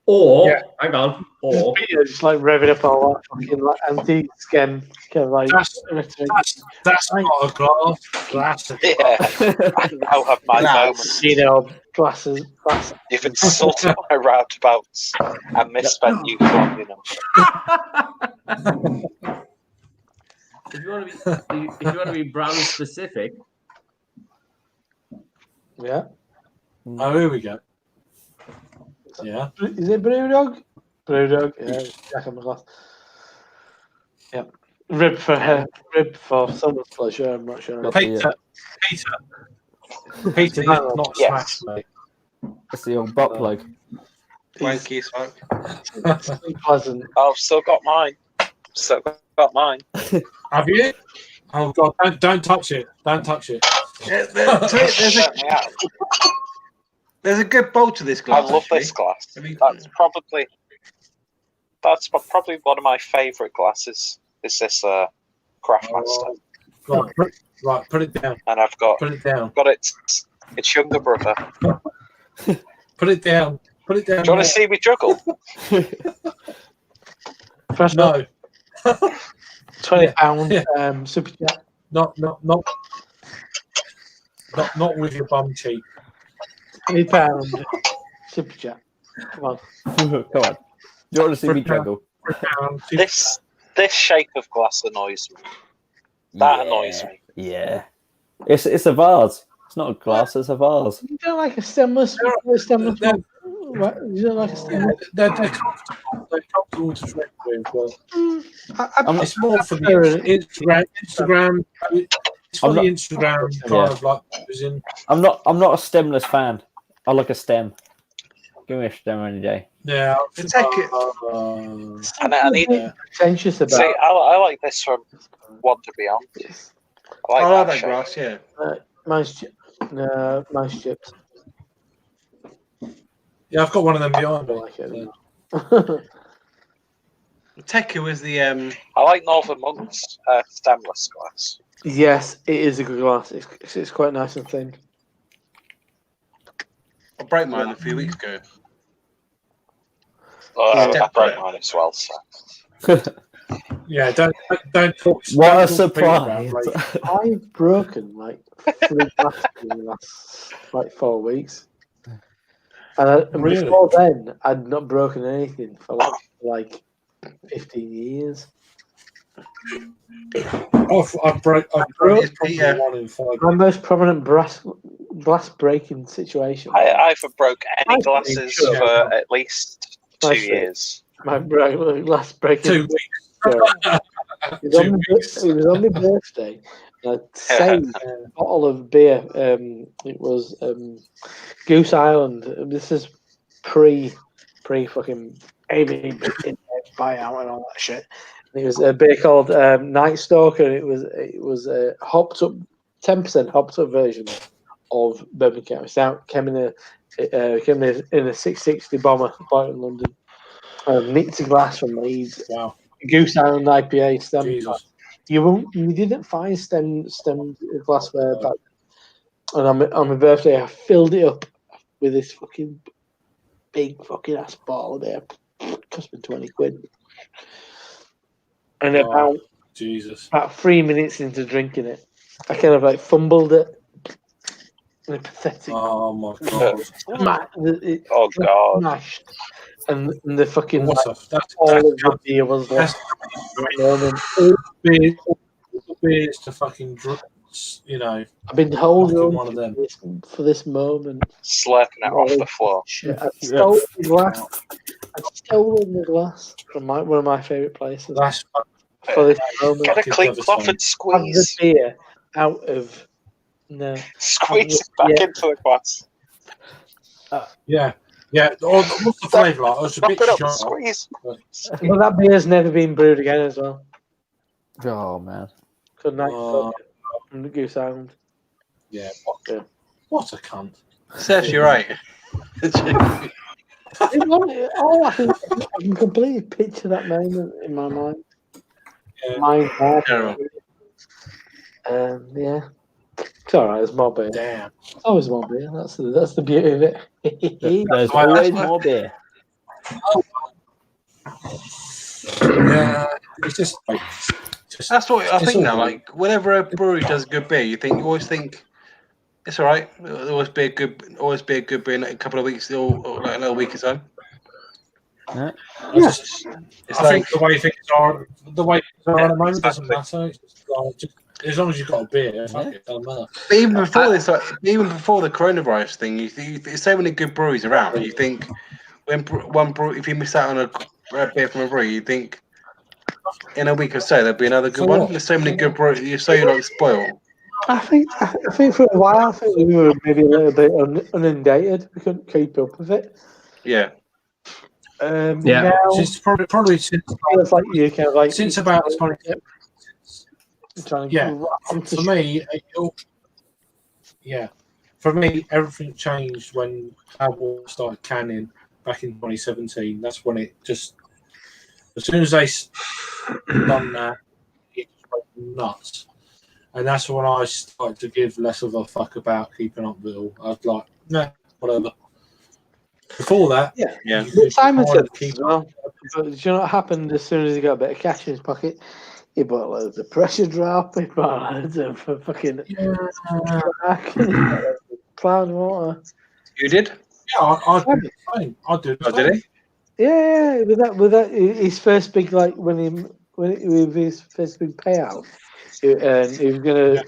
Or Yeah. hang on. Or Just like revving up all that fucking like anti-skin kind of like. That's not a glass. Yeah, I now have my Glass. moment. You know, glasses. You've insulted my roundabouts and misspent you from, you know. if you want to be brand specific, Yeah. Oh, here we go. Yeah. Is it Brewdog? Brewdog, yeah. Jack on the glass. Yeah. Rib for someone's pleasure, I'm not sure. Peter, this is not Yes. smash, mate. That's the old butt plug. Wanky as fuck. It's pleasant. I've still got mine. Still got mine. Have you? Oh God! Don't touch it! Don't touch it! Yeah, there's a good bowl to this I glass. love this glass. That's probably one of my favourite glasses. Is this Craftmaster? Right, put it down. And I've got Put it down. its younger brother. Put it down. Put it down. Do you want to see me juggle? Fresh No. £20 super chat. Not with your bum cheek. £20 super chat. Come on. Come on. You want to see me juggle? This shape of glass annoys me. That annoys me. Yeah. It's a vase. It's not a glass, it's a vase. You don't like a stemless one? What? You don't like a stemless? They're comfortable. They're comfortable to drink with. But it's more for the Instagram. It's for the Instagram kind of like using. I'm not a stemless fan. I like a stem. Give me a stem any day. Yeah, And I need. Pretentious about. See, I like this from Wander Beyond. I like that shape. glass, yeah. Mice chips. Yeah, I've got one of them behind me. I like it. Teku is the I like Northern Monk's stemless glass. Yes, it is a good glass. It's quite nice and thin. I broke mine a few weeks ago. I broke mine as well. So. Yeah, don't talk. What a don't talk surprise! about, like, I've broken like 3 glasses in the last like 4 weeks, and Really? before then I'd not broken anything for like 15 years. I've broke probably one in 5. My most prominent glass breaking situation. I haven't broke any I glasses think so. for at least 2 years. My glass breaking. 2 weeks. It was on my birthday. I saved a bottle of beer. It was Goose Island. This is pre fucking AV buyout and all that shit. And it was a beer called Night Stalker. And it was a hopped up 10% hopped up version of Birmingham. It came in a 660 bomber bought in London. Nixie glass from Leeds. Wow. Goose Island IPA stem. Jesus. You didn't find stem glassware back. And on my birthday, I filled it up with this fucking big fucking ass bottle of beer. Cost me 20 quid. And about 3 minutes into drinking it, I kind of like fumbled it. And pathetic. Oh my god. Oh god. Smashed. And the fucking What like, that's all of the beer was left. Beers to fucking drink, you know. I've been holding on one of them for this moment. Slurping it off the floor. Shit. I stole the glass. I've stolen the glass from one of my favourite places. That's For this moment. Get a clean cloth and Have the squeeze. beer out of Squeeze it back into the glass. yeah. What's the flavour like? I was a Wrap bit it up, shocked. squeeze. Well, that beer's never been brewed again as well. Oh man. Good night. From the Goose Island. Yeah. What a cunt. Seth, you're right. I can completely picture that moment in my mind. Yeah. Terrible. Yeah. It's alright, there's more beer. Damn. It's always more beer. That's the beauty of it. There's always more beer. Yeah. It's just That's what I think all now. right. Like, whenever a brewery does a good beer, you always think it's all right. It'll always be a good beer in a couple of weeks, or like another week or so. Yeah. It's I think the way things are at the moment doesn't matter. It's just like, as long as you've got a beer, fuck it, doesn't matter. But even before this, like, even before the coronavirus thing, there's so many good breweries around. You think if you miss out on a beer from a brewery, you think in a week or so there'll be another good So one. what? There's so many good breweries. You're so like spoiled. I think for a while, I think we were maybe a little bit inundated. We couldn't keep up with it. Yeah. Yeah. Now Since probably since it feels like you kind of like since about 20. trying to Yeah, grab for me, for me, everything changed when Cowboy started canning back in 2017. That's when it just, as soon as they done that, it just went nuts. And that's when I started to give less of a fuck about keeping up with it all. I was like, nah, whatever. Before that, Yeah. Yeah. you But could Simon kind said of keep as well. But do you know what happened as soon as he got a bit of cash in his pocket? He bought loads of pressure drop. He bought loads of fucking crack. And he bought loads of cloud water. You did? Yeah, I do the same. I do the Oh, same. did he? Yeah, with that, his first big with his first big payout, and he was gonna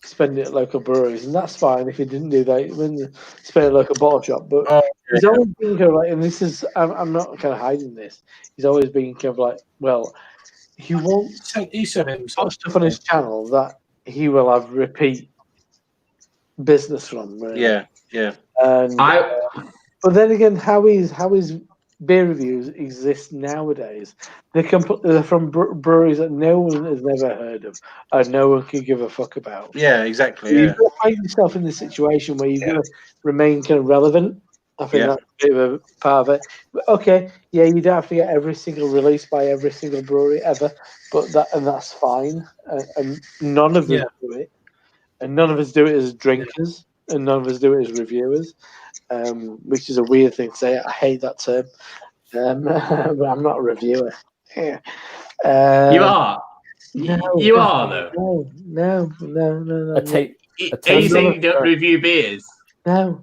spend it at local breweries, and that's fine if he didn't do that. When you spend it at local bottle shop, but Oh, he's always been kind of like, and this is I'm not kind of hiding this. He's always been kind of like, well, he won't He said it himself. put stuff on his channel that he will have repeat business from. Really. yeah. And but then again, how his beer reviews exist nowadays? They're from breweries that no one has never heard of, and no one can give a fuck about. Yeah, exactly. You've Yeah. got to find yourself in this situation where you've got to remain kind of relevant. I think Yeah. that's a bit of a part of it. But okay, yeah, you don't have to get every single release by every single brewery ever, but that's fine. And none of us do it, and none of us do it as drinkers, and none of us do it as reviewers. Which is a weird thing to say. I hate that term, but I'm not a reviewer. Yeah. You are. No, You are though. No. A tape. Are you taste- saying you don't review beers? No.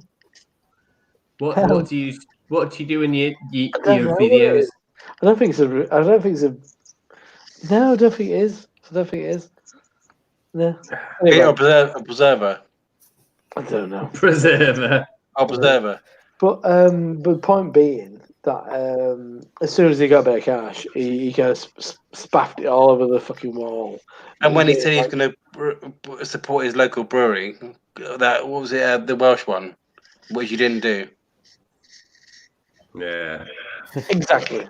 What Hell. what do you do in your I don't know what it videos? is. I don't think it's a. I don't think it's a. No, I don't think it is. I don't think it is. No. Hey, Anyway, observer. I don't know. Preserver. Observer. But point being that as soon as he got a bit of cash, he kind of spaffed it all over the fucking wall. And when he said he's going to support his local brewery, what was it? The Welsh one, which you didn't do. Yeah. Exactly.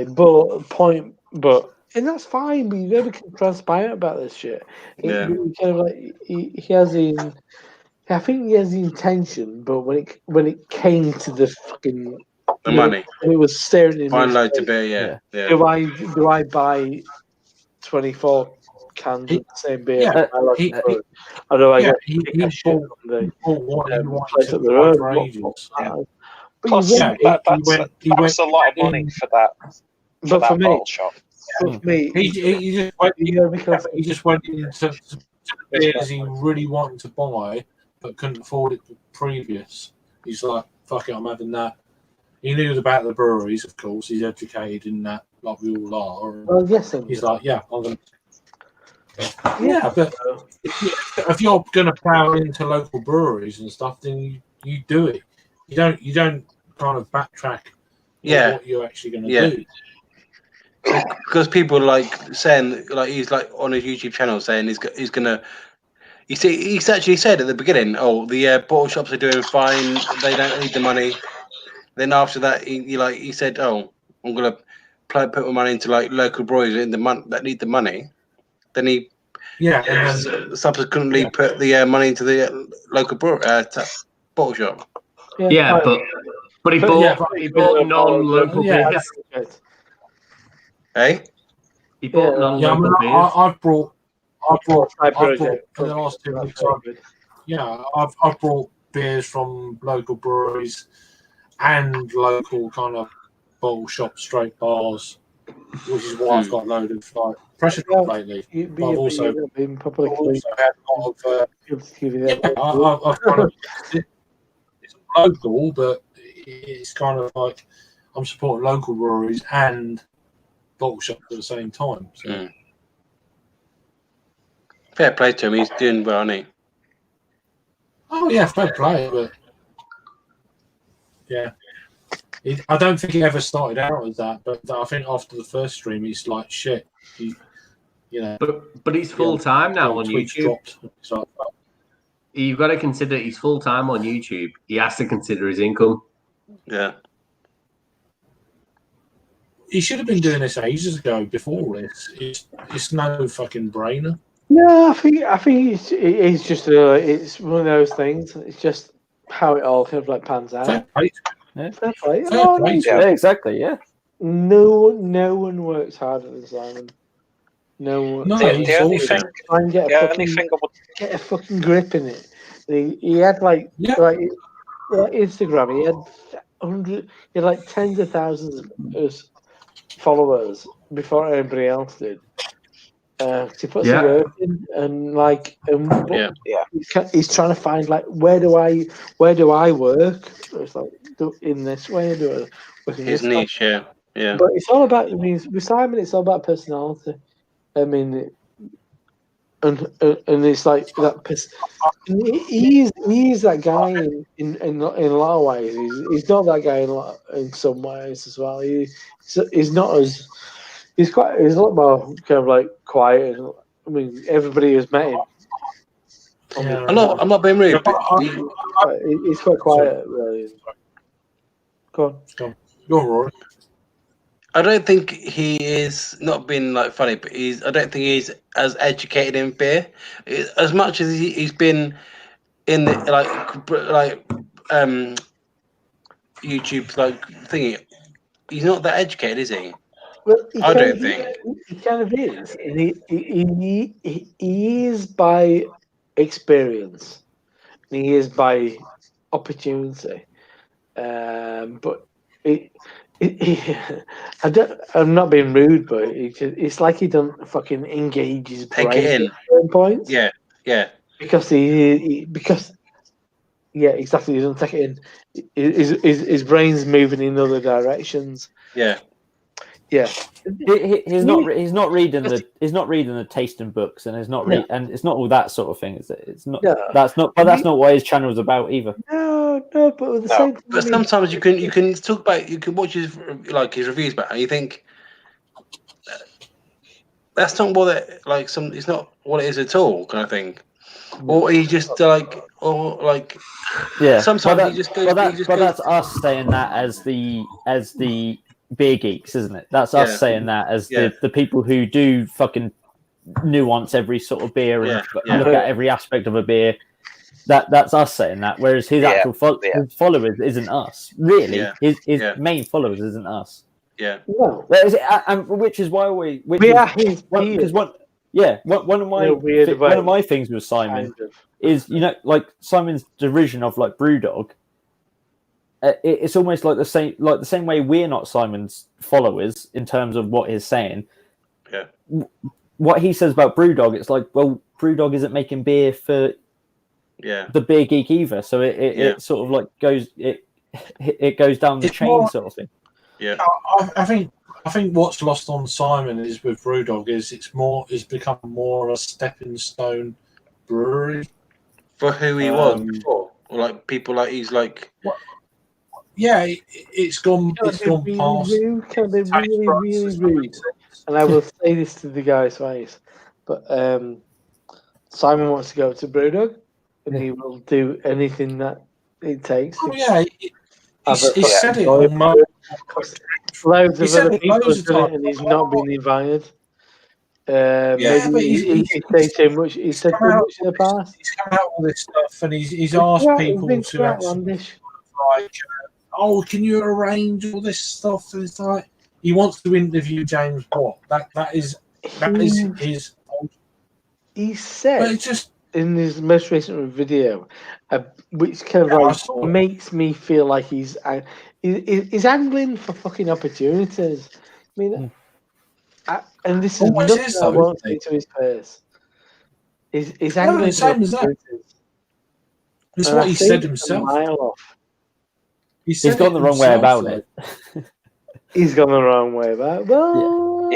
But and that's fine. But you got to be transparent about this shit. Yeah. He kind of like he has the. I think he has the intention, but when it came to the fucking The money. it was staring in One his load to face. beer. Yeah. Do I buy 24 cans of the same beer? Yeah, from my local he- brewery? Or do I go he kick that shit bought, on the what he wanted place to up the buy road? for What- ages. But Plus, you Yeah, went- that's a lot of money for that but for me, bottle shop. He just went. because He just went into the beers he really wanted to buy, but couldn't afford it previous. He's like, "Fuck it, I'm having that." He knew about the breweries, of course. He's educated in that, like we all are. well, yes, and He's like, "Yeah, I'm gonna." Yeah, but if you're gonna plow into local breweries and stuff, then you do it. You don't kind of backtrack. Yeah. What you're actually gonna Yeah. do. Because people like saying, like he's like on his YouTube channel saying he's gonna. He's actually said at the beginning, "Oh, the bottle shops are doing fine. They don't need the money." Then after that, he said, "Oh, I'm gonna put my money into like local breweries in that need the money." Then he subsequently put the money into the local bottle shop. Yeah, but he bought non-local Yeah. beers. Hey, He bought Yeah, Yeah, I non-local mean, beers. I've brought Cyber in the last 2 weeks. I've brought beers from local breweries and local kind of bottle shop straight bars, which is why I've got a load of like pressure drop lately. But I've also been had publicly. a lot of I've kind of it's local, but it's kind of like I'm supporting local breweries and bottle shops at the same time. So. Fair play to him. He's doing well, isn't he? Oh yeah, fair play, but yeah, I don't think he ever started out as that. But I think after the first stream, he's like shit. You know, But he's full time now on tweets YouTube. dropped. So, You've got to consider he's full time on YouTube. He has to consider his income. Yeah. he should have been doing this ages ago. Before this, it's no fucking brainer. No, I think it's just it's one of those things. It's just how it all kind of like pans out. Fair play. Fair play. Fair Oh, play. Yeah, exactly. Yeah. no one works harder than Simon. No one. No, The he's only awesome. thing, Try and get the a only fucking, thing I would get a fucking grip in it. He had like Instagram. He had like tens of thousands of followers before everybody else did. He puts the work in, and like, he's trying to find like where do I work? It's like in this way, do I work in His this niche, yeah. But it's all about. I mean, with Simon, it's all about personality. I mean, and it's like that. He's that guy in a lot of ways. He's not that guy in some ways as well. He's not as. He's a lot more kind of like quiet. I mean, everybody has met him. Yeah. I'm not being rude, but He's quite quiet, really. Go on. Go on, Rory. I don't think he is not being like funny, but I don't think he's as educated in beer as much as he's been in the YouTube like thingy. He's not that educated, is he? Well, I don't think. He kind of is. And he is by experience. And he is by opportunity. But I'm not being rude, but it's like he doesn't fucking engage his brain Take it in. at certain points. Yeah. Because exactly. He doesn't take it in. His brain's moving in other directions. Yeah. He's not reading the tasting books, and and it's not all that sort of thing. It's not. No. That's not what his channel's about either. No, but at the same time, But sometimes you can talk about, you can watch his reviews back, and you think that's not what it's not what it is at all, kind of thing. Or he just Sometimes he just goes. But that's us saying that as the beer geeks, isn't it? That's us saying that as the people who do fucking nuance every sort of beer and look at every aspect of a beer. That's us saying that, whereas his actual his followers isn't us. Really, his main followers isn't us. Yeah. No. Which is why we are his peers. One of my things with Simon is, like Simon's derision of like Brewdog. It's almost like the same way we're not Simon's followers in terms of what he's saying. Yeah. What he says about Brewdog, it's like, well, Brewdog isn't making beer for the beer geek either, so it sort of like goes down the chain sort of thing. Yeah. I think what's lost on Simon is with Brewdog is it's become more of a stepping stone brewery For who he was before, or like people like he's like. Yeah, it's gone past. Can be really rude. And I will say this to the guy's face, but Simon wants to go to Brewdog, and he will do anything that it takes. Oh yeah, he said it on loads of other people have done it, and he's not been invited. Maybe he said too much. He said too much in the past. He's come out all this stuff, and he's asked people to answer, like, "Oh, can you arrange all this stuff?" And it's like he wants to interview James Watt. That is his. He said, but it's just in his most recent video, which kind of makes me feel like he's angling for fucking opportunities. I mean, and this is nothing I won't say to his face. He's angling for opportunities. It's what he said himself. He's gone the wrong way about it. He's gone the wrong way about it. Well,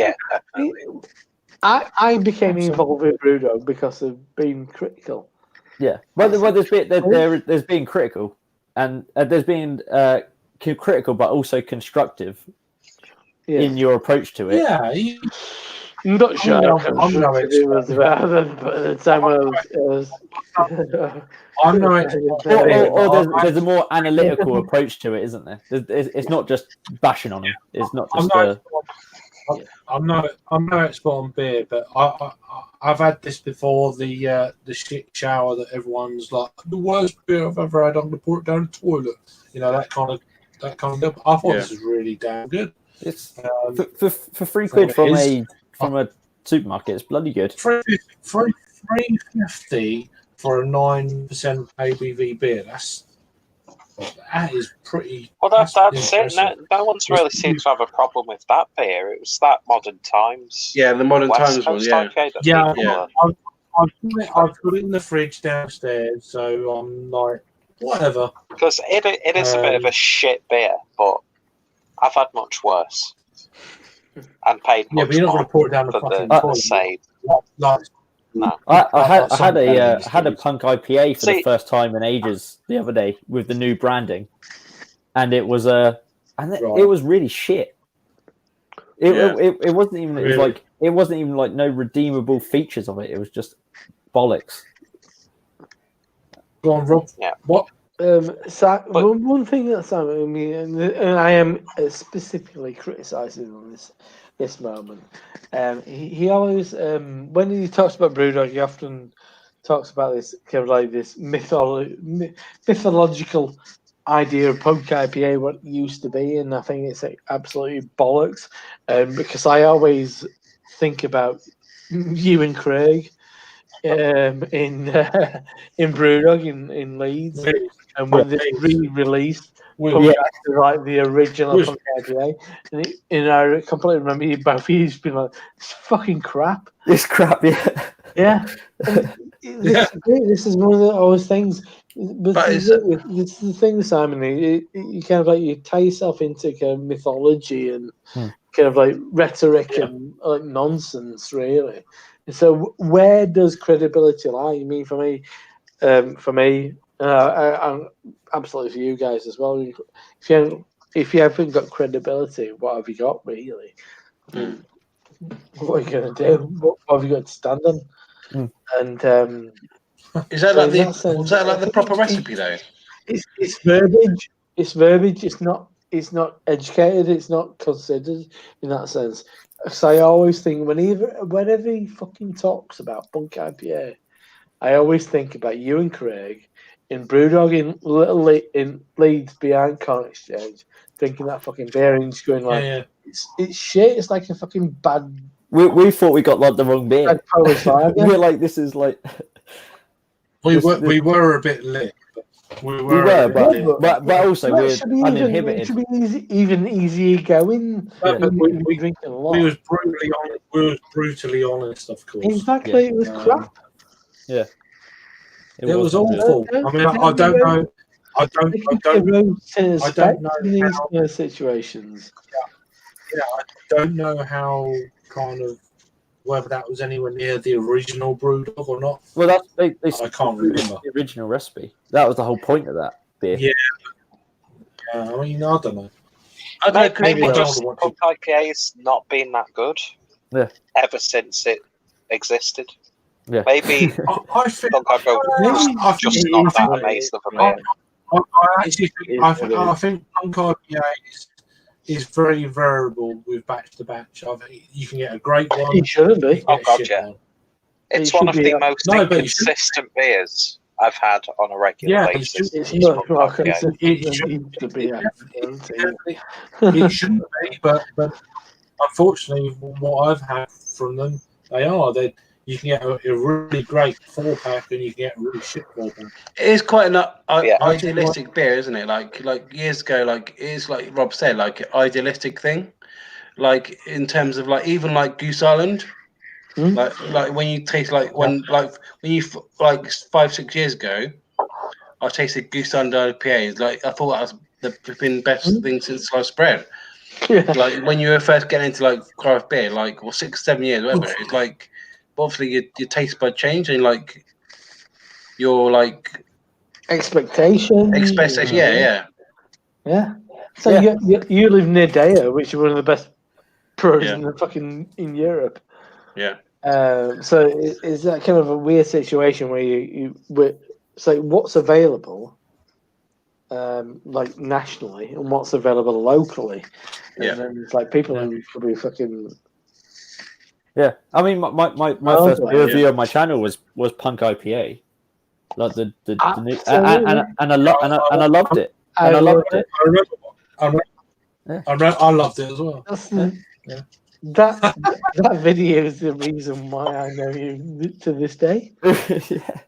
I became Absolutely. involved with Brewdog because of being critical. Yeah, well, there's being critical, and there's being critical, but also constructive Yeah. in your approach to it. Yeah, I'm not sure I'm how no constructive it was about then, but at the time I was I'm no expert. Or there's a more analytical approach to it, isn't there? It's not just bashing on them. It's not just. I'm no expert on beer, but I've had this before. The shit shower that everyone's like the worst beer I've ever had. I'm gonna pour it down the toilet. You know that kind of. I thought this was really damn good. It's for £3 from a supermarket. It's bloody good. $3.50 for a 9% ABV beer. That is pretty. Well, that's it. impressive. No one's really seemed to have a problem with that beer. It was that Modern Times. Yeah, the Modern West Times one. Coast Yeah, IPA that Yeah, people I've put it in the fridge downstairs, so I'm like, whatever. because it is a bit of a shit beer, but I've had much worse and paid Yeah, much but you're not more going to pour it down the for fucking the toilet. save. Like, No. I had a punk IPA for the See- first time in ages the other day with the new branding, and it was it was really shit. It wasn't even it wasn't even like no redeemable features of it. It was just bollocks. Go on, Rob. Yeah. What? One thing that Simon, I mean, and I am specifically criticising on this moment. He always, when he talks about Brewdog, he often talks about this kind of like this mythological idea of punk IPA, what it used to be, and I think it's like absolutely bollocks. Because I always think about you and Craig in Brewdog in Leeds, and when this re-released punk IPA, like the original punk IPA, and I completely remember you both used being like, "It's fucking crap." It's crap, yeah. Yeah. This is one of those things. But this is the thing, Simon. You kind of like you tie yourself into kind of mythology and kind of like rhetoric and like nonsense, really. And so, where does credibility lie? I mean, for me, I'm absolutely for you guys as well. If you haven't got credibility, what have you got really? What are you going to do? What have you got to stand on? And is that like the proper recipe though? It's verbiage. It's verbiage. It's not educated. It's not considered in that sense. So I always think whenever he fucking talks about punk IPA, I always think about you and Craig in Brewdog in Leeds behind Corn Exchange, drinking that fucking beer and just going like, it's shit. It's like a fucking bad. We thought we got like the wrong beer. We're like, this is like. We were a bit lit. We were, but also we're uninhibited. It should be even easier going. We drinking a lot. We was brutally honest, of course. Exactly, it was crap. Yeah, it was awful. I mean, I don't know. I don't know in these situations. Yeah, I don't know how kind of whether that was anywhere near the original Brewdog or not. Well, I can't remember the original recipe. That was the whole point of that beer. Yeah. I mean, I don't know. Maybe just punk IPA's not been that good. Yeah. Ever since it existed. Yeah. Maybe I think punk IPA just not that amazing of a beer. I think punk IPA is very variable with batch to batch. You can get a great one. It shouldn't be. Oh god, yeah. It's one of the most inconsistent beers I've had on a regular basis. It's not more consistent than it shouldn't be, but unfortunately, what I've had from them, you can get a really great 4-pack and you can get a really shit 4-pack. It is quite an idealistic beer, isn't it? Like years ago, like it's like Rob said, like idealistic thing. Like in terms of like even like Goose Island, like when you taste when you 5-6 years ago, I tasted Goose Island IPAs. Like I thought that was the best thing since sliced bread. Yeah. Like when you were first getting into like craft beer, like 6, 7 years, whatever. It's like obviously your taste bud change and like your like Expectations. expectation. Yeah. Yeah. So Yeah. you live near Deo, which is one of the best breweries Yeah. in the fucking in Europe. Yeah. So is that kind of a weird situation where it's like what's available, like nationally, and what's available locally, and Yeah. then it's like people Yeah. who could be fucking. Yeah, I mean, my Oh, first right, review yeah. on my channel was Punk IPA, like the new, Absolutely. and I loved it, I and I loved love it. I loved it as well. That's Yeah. that video is the reason why I know you to this day. Yeah.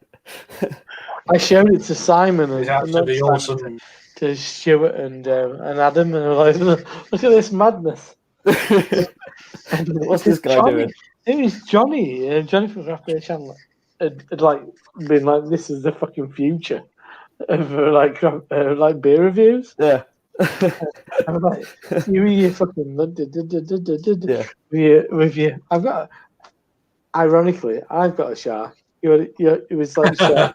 I showed it to Simon It's and not absolutely Simon, awesome. to Stuart and Adam, and I was like, look at this madness. And What's it was this guy Johnny. doing? It was Johnny. Johnny from Craft Beer Channel had like been like, this is the fucking future of like beer reviews. Yeah. I'm like, you fucking Yeah. with you. Ironically, I've got a shark. It was like shark.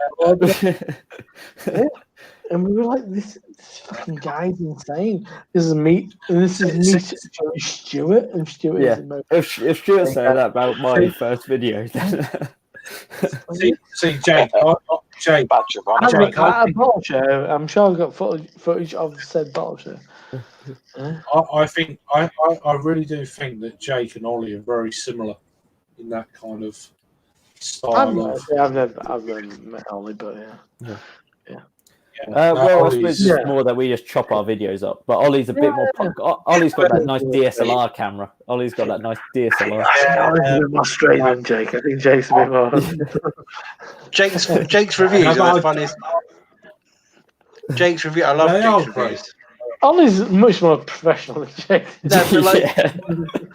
And we were like, this fucking guy's insane. This is me, and this is me, Stuart, and Stuart Yeah. is the most. If Stuart said that about my first video, then See, Jake, Jake, Badge of honour. Jake, At a bottle show, I'm sure I've got footage of said bottle show. I think I really do think that Jake and Ollie are very similar in that kind of style of. I've never met Ollie, but yeah. well, I suppose Ollie's- it's more that we just chop our videos up. But Ollie's a bit more. Ollie's got that nice DSLR camera. Ollie's got that nice DSLR. Ollie's a bit more straight than Jake. I think Jake's a bit more. Jake's reviews are the funniest. Jake's review. I love They are Jake's reviews. Ollie's much more professional than Jake. No, but like, Yeah.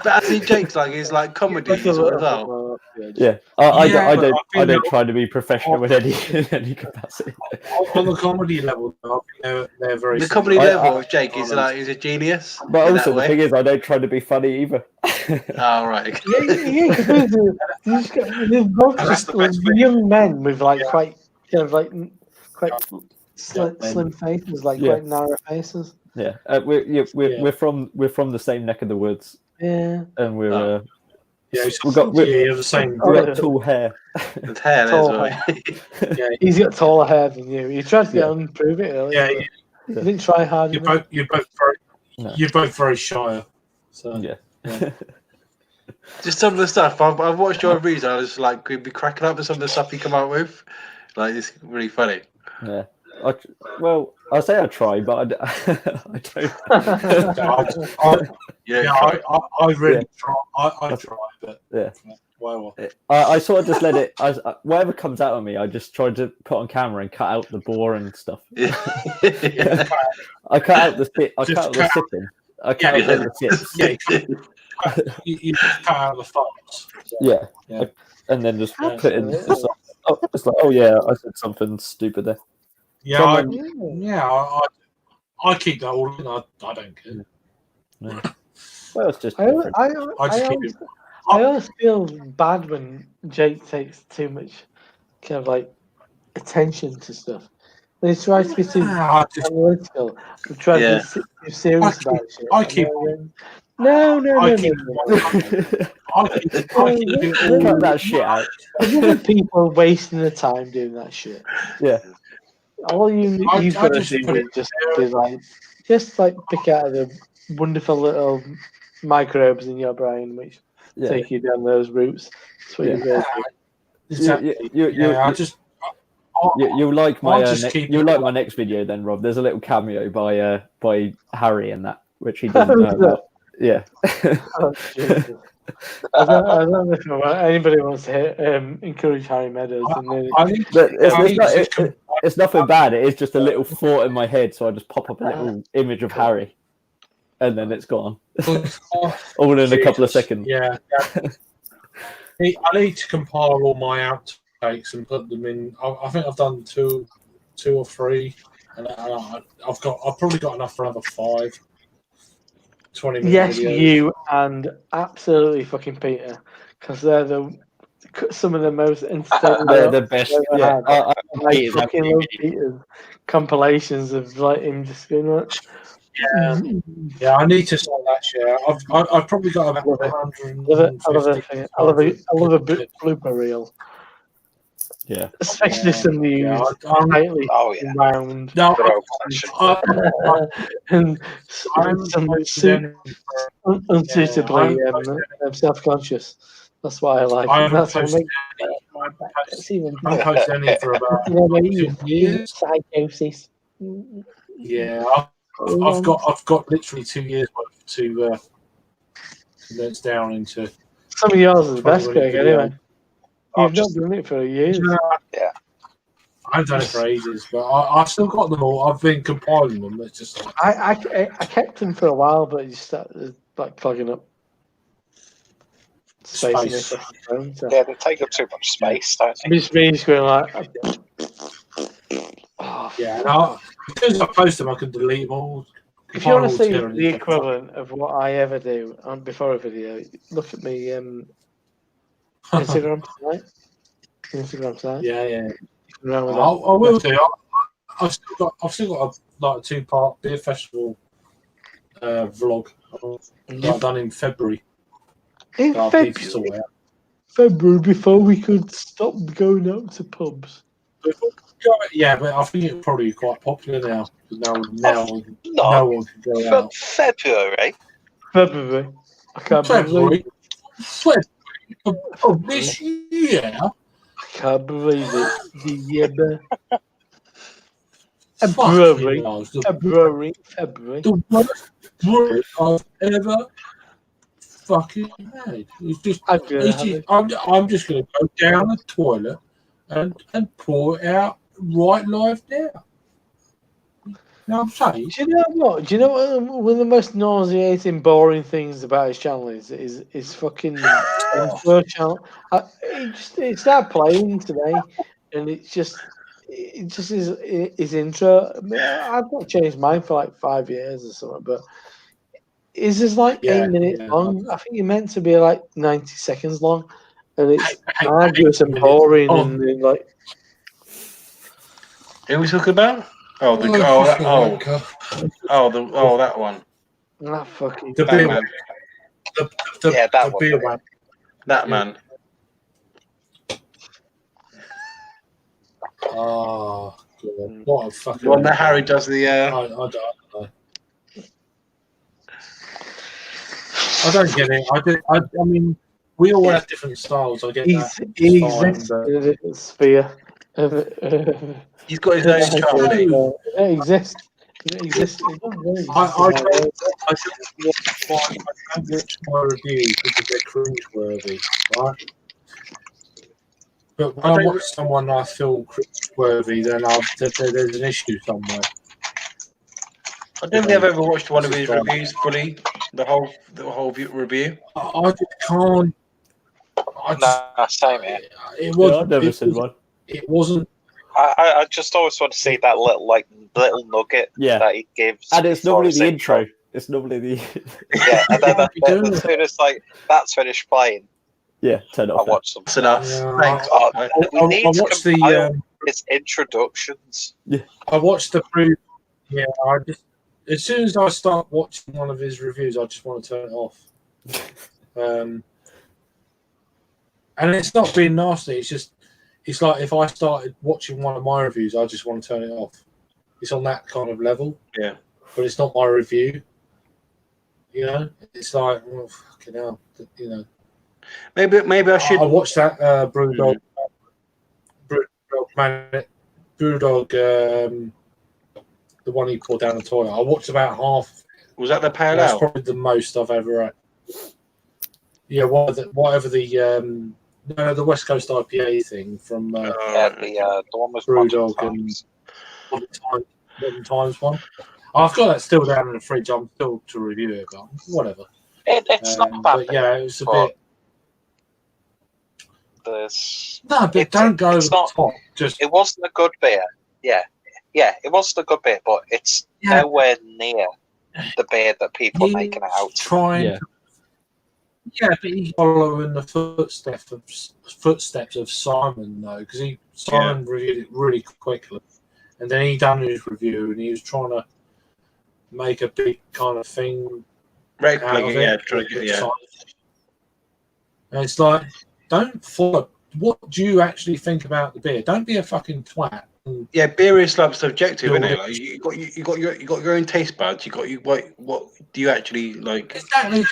but I think Jake's like is like comedy as well. Yeah, I Yeah, but don't think try to be professional in any capacity. on the comedy level, I think they're very. The comedy similar. level of Jake is like he's a genius. But in also that the way. thing is, I don't try to be funny either. Oh right. They're both That's just the best like young men with like Yeah. quite kind of like quite slim faces, like Yeah. quite narrow faces. Yeah, we're from the same neck of the woods, Yeah. and we're Yeah, we got the same. we got tall hair. With hair as Tall well. Yeah, He's got taller hair than you. You tried to get Yeah. on and prove it earlier. yeah, but you didn't try hard enough. you're No. both very shy. So Yeah. Just some of the stuff I've watched your reviews. I was like, we'd be cracking up with some of the stuff you come out with. Like it's really funny. Yeah. I say I try, but I don't. I really try. I try, but Yeah. well, I sort of just let it. Whatever comes out of me, I just try to put on camera and cut out the boring stuff. Yeah. I cut out the sit. I Just cut out the cut- sipping. I cut out the sips. you just cut out the farts. Yeah. Yeah. And then just Yeah. put in. It's like, oh yeah, I said something stupid there. Yeah, I keep that all in. I don't care. No. Well, it's just I different. always feel bad when Jake takes too much kind of like attention to stuff. When he tries to be too I just analytical, he tries Yeah. to be serious about shit. I keep- No. I keep it all. Cut that shit out. There's other people wasting their time doing that shit. Yeah. All you've I got to just do put is it just pick out the wonderful little microbes in your brain which Yeah. take you down those routes. That's what Yeah. you go do. Exactly. You like my I'll just keep you it like all. my next video then, Rob? There's a little cameo by Harry in that, which he doesn't know about. Yeah. Oh, Jesus. I don't know if anybody wants to encourage Harry Meadows. And then I think But I think it's nothing bad. It is just a little thought in my head, so I just pop up a little image of Harry, and then it's gone, all in a couple of seconds. Yeah. I need to compile all my outtakes and put them in. I think I've done two or three, and I've probably got enough for another 5 20-minute Yes, videos. you and absolutely fucking Peter, because they're some of the most entertaining. They're the best. I've ever Yeah, had. I I hate that fucking love Peter's compilations of like him just going like. Yeah, I need to start that share. I've probably got about Love it. 150. I love a blooper reel, Yeah. especially some Yeah, news I'm, tightly Oh yeah. round no, Throw fashion. and I'm some posted any- unsuitably yeah, I'm self-conscious. That's why I like I it. haven't That's what posted makes any. it's even I haven't posted any for about you know, like 2 years. psychosis. Yeah, I've got literally 2 years worth to condense down into Some of yours is the best, 20-minute Craig. video. Anyway, I've you've not just done it for years. yeah. I've done it for ages, but I've still got them all. I've been compiling them. It's just like, I kept them for a while, but it just started like clogging up space in Space. the phone. So Yeah, they take up too much space, don't they? me just going like, oh, yeah. And as soon as I post them, I can delete them all. if you want to compile see together and the it's like, equivalent of what I ever do on before a video, look at me Instagram tonight. Instagram tonight. yeah. Around with I will do. I've still got a 2-part beer festival vlog that. that I've done in February. In that I need to sort out. February, before we could stop going out to pubs. Yeah, but I think it's probably quite popular now. Now No. no one can go out. February. February. I can't believe February of this year. I can't believe it. The Fucking hell, it's February. the worst word I've ever fucking had. It's just, I'm gonna have it. I'm just going to go down the toilet and pour it out right live now. You know what I'm saying? Do you know what? Do you know what? One of the most nauseating, boring things about his channel is fucking intro channel. It started playing today, and it just is his intro. I mean, I've not changed mine for like 5 years or something, but it's just like Yeah, 8 minutes yeah. long. I think you're meant to be like 90 seconds long, and it's Hey, arduous and 8 boring minutes. and like. Who are we talking about? Oh, that one. That fucking. The That beer man. Yeah, that the one. beer one. That Yeah. man. Oh, God. What a fucking. The one that Harry does the. I don't know. I don't get it. I mean, we all have different styles. I get that. He It's fine, exists but- in a different sphere. He's got his own charm. No. It exists. It exists. It doesn't really exist I in don't watch my reviews because they're cringeworthy, right? But when I watch someone I feel cringeworthy, then there's an issue somewhere. I don't think I've ever watched one of his This is fine. reviews fully. The whole review. I just can't. Nah, same here. It Yeah, was. I've never seen one. It wasn't. I just always want to see that little nugget Yeah. that he gives. And it's before normally his the intro. It's normally the Yeah, and then doing as soon as like that's finished playing, yeah. Turn it I off. watch them. That's enough. Yeah, Thanks. We need I to watched compile the. his introductions. I watched the proof. Yeah, I just as soon as I start watching one of his reviews, I just want to turn it off. And it's not being nasty. It's like if I started watching one of my reviews, I just want to turn it off. It's on that kind of level. Yeah. But it's not my review. You know, it's like, oh, fucking hell. You know, Maybe I should. I watched that Brewdog, the one he poured down the toilet. I watched about half. Was that the pale That's ale? probably the most I've ever had. Yeah, whatever the West Coast IPA thing from Yeah, the one with Brewdog Modern and Times. Modern Times one. I've got that still down in the fridge. I'm still to review it, but whatever. It's not bad. But yeah, it was a but bit. There's No, but it's- don't go over it's the not- top. Just it wasn't a good beer. Yeah, it wasn't a good beer, but it's Yeah. nowhere near the beer that people are making it out to. trying. Yeah, but he's following the footsteps of Simon though, because Simon reviewed it really quickly, and then he done his review, and he was trying to make a big kind of thing Right, out of it. trying to get, And it's like, don't follow. What do you actually think about the beer? Don't be a fucking twat. Yeah, beer is like subjective, isn't it? Yeah. Like you got your own taste buds. You got what do you actually like? Exactly.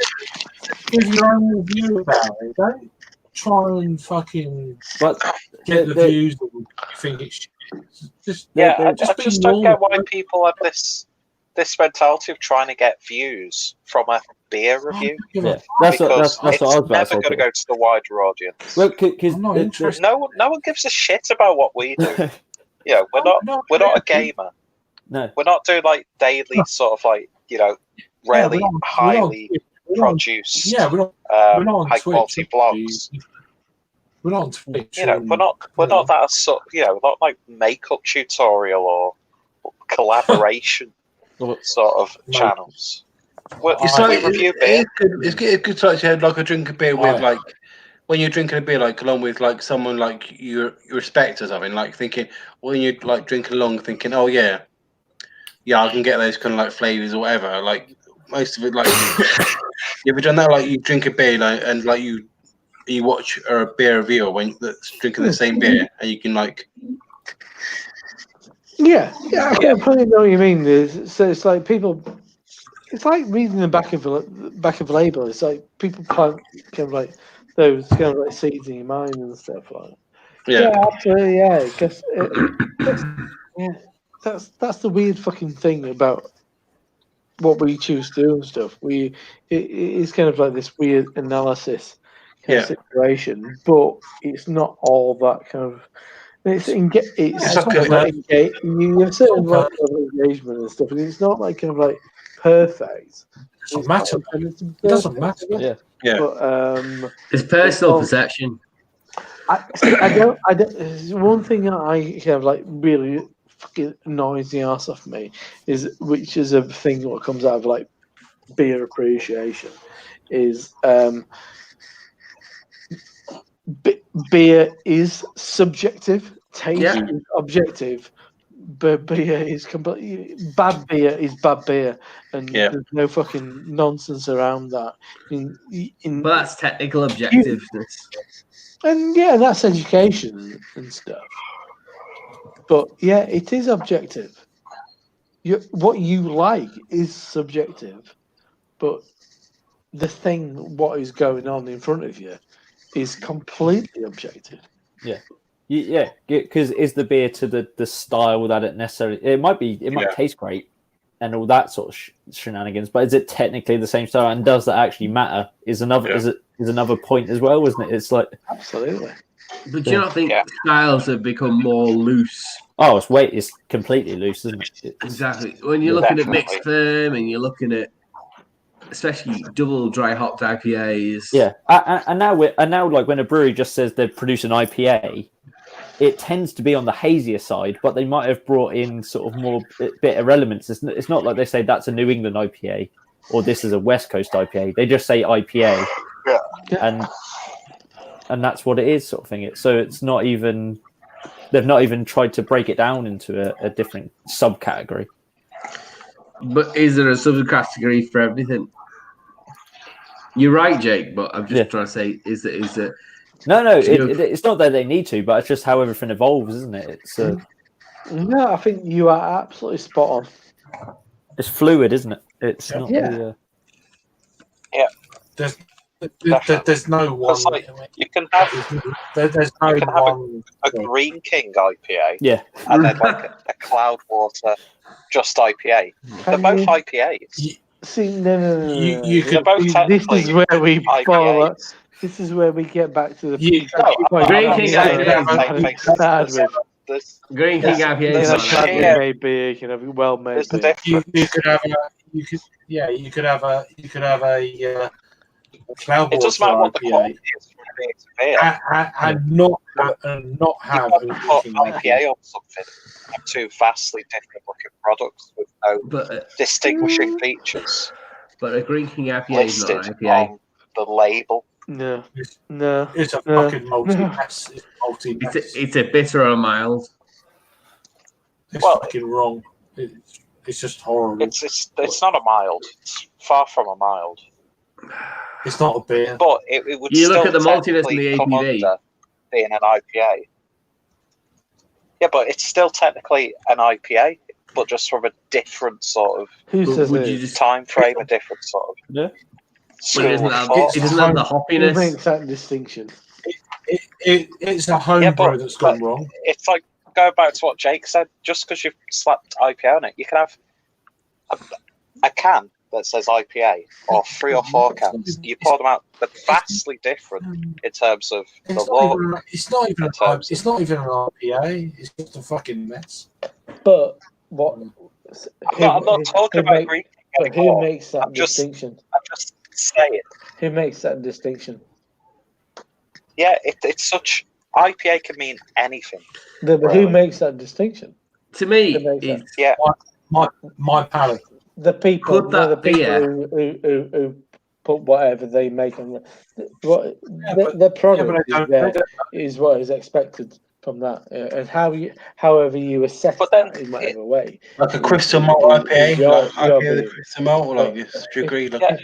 Give your own review about it. Don't try and fucking get the views that you think it's shit. I be just don't get normal. why people have this mentality of trying to get views from a beer review. Yeah, that's what I was about It's to never say. going to go to the wider audience. Well, because I'm not interested. No one gives a shit about what we do. Yeah, we're not a gamer. No, We're not doing like daily sort of like really highly produced, we're not on high Twitch, quality blogs. We're not on Twitch. We're not that sort. We're not like makeup tutorial or collaboration sort of channels. We review beer. It's good to actually have like a drink of beer with like when you're drinking a beer like along with like someone like you respect or something, like thinking when you're like drinking along thinking, oh yeah, I can get those kind of like flavors or whatever. Like most of it, like you ever done that? Like you drink a beer and like you watch a beer reviewer that's drinking the same beer, and you can like. Yeah, I completely know what you mean. So it's like people. It's like reading the back of a label. It's like people plant kind of like those kind of like seeds in your mind and stuff like that. Yeah, absolutely. Yeah, because that's the weird fucking thing about what we choose to do and stuff. It is kind of like this weird analysis kind of situation, but it's not all that kind of. It's kind of like you have a certain level of engagement and stuff, and it's not like kind of like perfect. It doesn't matter. Yeah. But It's personal perception. I don't. One thing that I kind of like really fucking annoys the arse off me which is a thing that comes out of like beer appreciation, is beer is subjective, taste is objective, but beer is completely bad. Beer is bad beer, and there's no fucking nonsense around that. But that's technical objectiveness. And that's education and stuff. But it is objective. What you like is subjective, but what is going on in front of you is completely objective. Yeah, because is the beer to the style that it necessarily? It might taste great and all that sort of shenanigans, but is it technically the same style? And does that actually matter? Is another point as well, isn't it? It's like absolutely. But do you not think styles have become more loose? Oh, it's completely loose, isn't it? Exactly. When you're looking at mixed firm and you're looking at especially double dry hopped IPAs. Yeah, and now like when a brewery just says they produce an IPA, it tends to be on the hazier side, but they might have brought in sort of more bitter elements. It's not like they say that's a New England IPA or this is a West Coast IPA. They just say IPA, and that's what it is, sort of thing. So it's not even they've not even tried to break it down into a different subcategory. But is there a subcategory for everything? You're right, Jake, but I'm just trying to say, is it? No, it's not that they need to, but it's just how everything evolves, isn't it? No, I think you are absolutely spot on. It's fluid, isn't it? It's not. There's no one. Like, you can have a Green King IPA, and then like a Cloudwater just IPA. They're both IPAs. See, no. You could. This is where we fall. This is where we get back to the Green King IPA. Green King IPA. Made beer, well made. You could have a Cloudwater it doesn't matter what the quality is and not have IPA on something. two vastly different looking products with no But distinguishing features but a Green King IPA is not listed an IPA. on the label. No, It's, no, it's a no, fucking multi-mess. It's multi-mess. It's a bitter or a mild. It's Well, fucking wrong. It's just horrible. It's not a mild. It's far from a mild. It's not a beer. But it would You still look at the maltiness and technically the come ABV. under being an IPA. Yeah, but it's still technically an IPA, but just from a different sort of who But says would it? you just? time frame, a different sort of Yeah. school But isn't of that thought. isn't that the Who hoppiness? makes that distinction? It's a homebrew Yeah, but- that's gone wrong. It's like going back to what Jake said. Just because you've slapped IPA on it, you can have a can that says IPA or 3 or 4 cans. You pour them out; they're vastly different in terms of the It's look. not even in terms it's not even an IPA. It's just a fucking mess. But what? I'm not talking about Greek But who anymore. makes that I'm just- distinction? I'm just saying. Who makes that distinction? Yeah, it's such. IPA can mean anything. But who Really? makes that distinction? To me, Who makes it's Yeah, My palate. The people, Could they're the that people beer- who put whatever they make on what but- the product but I is, don't- is what is expected from that, and however you assess But then that in whatever way. Like a crystal malt IPA, Your- like your IPA, the beer. crystal malt, or like But- this. Do you agree? Like, Yeah.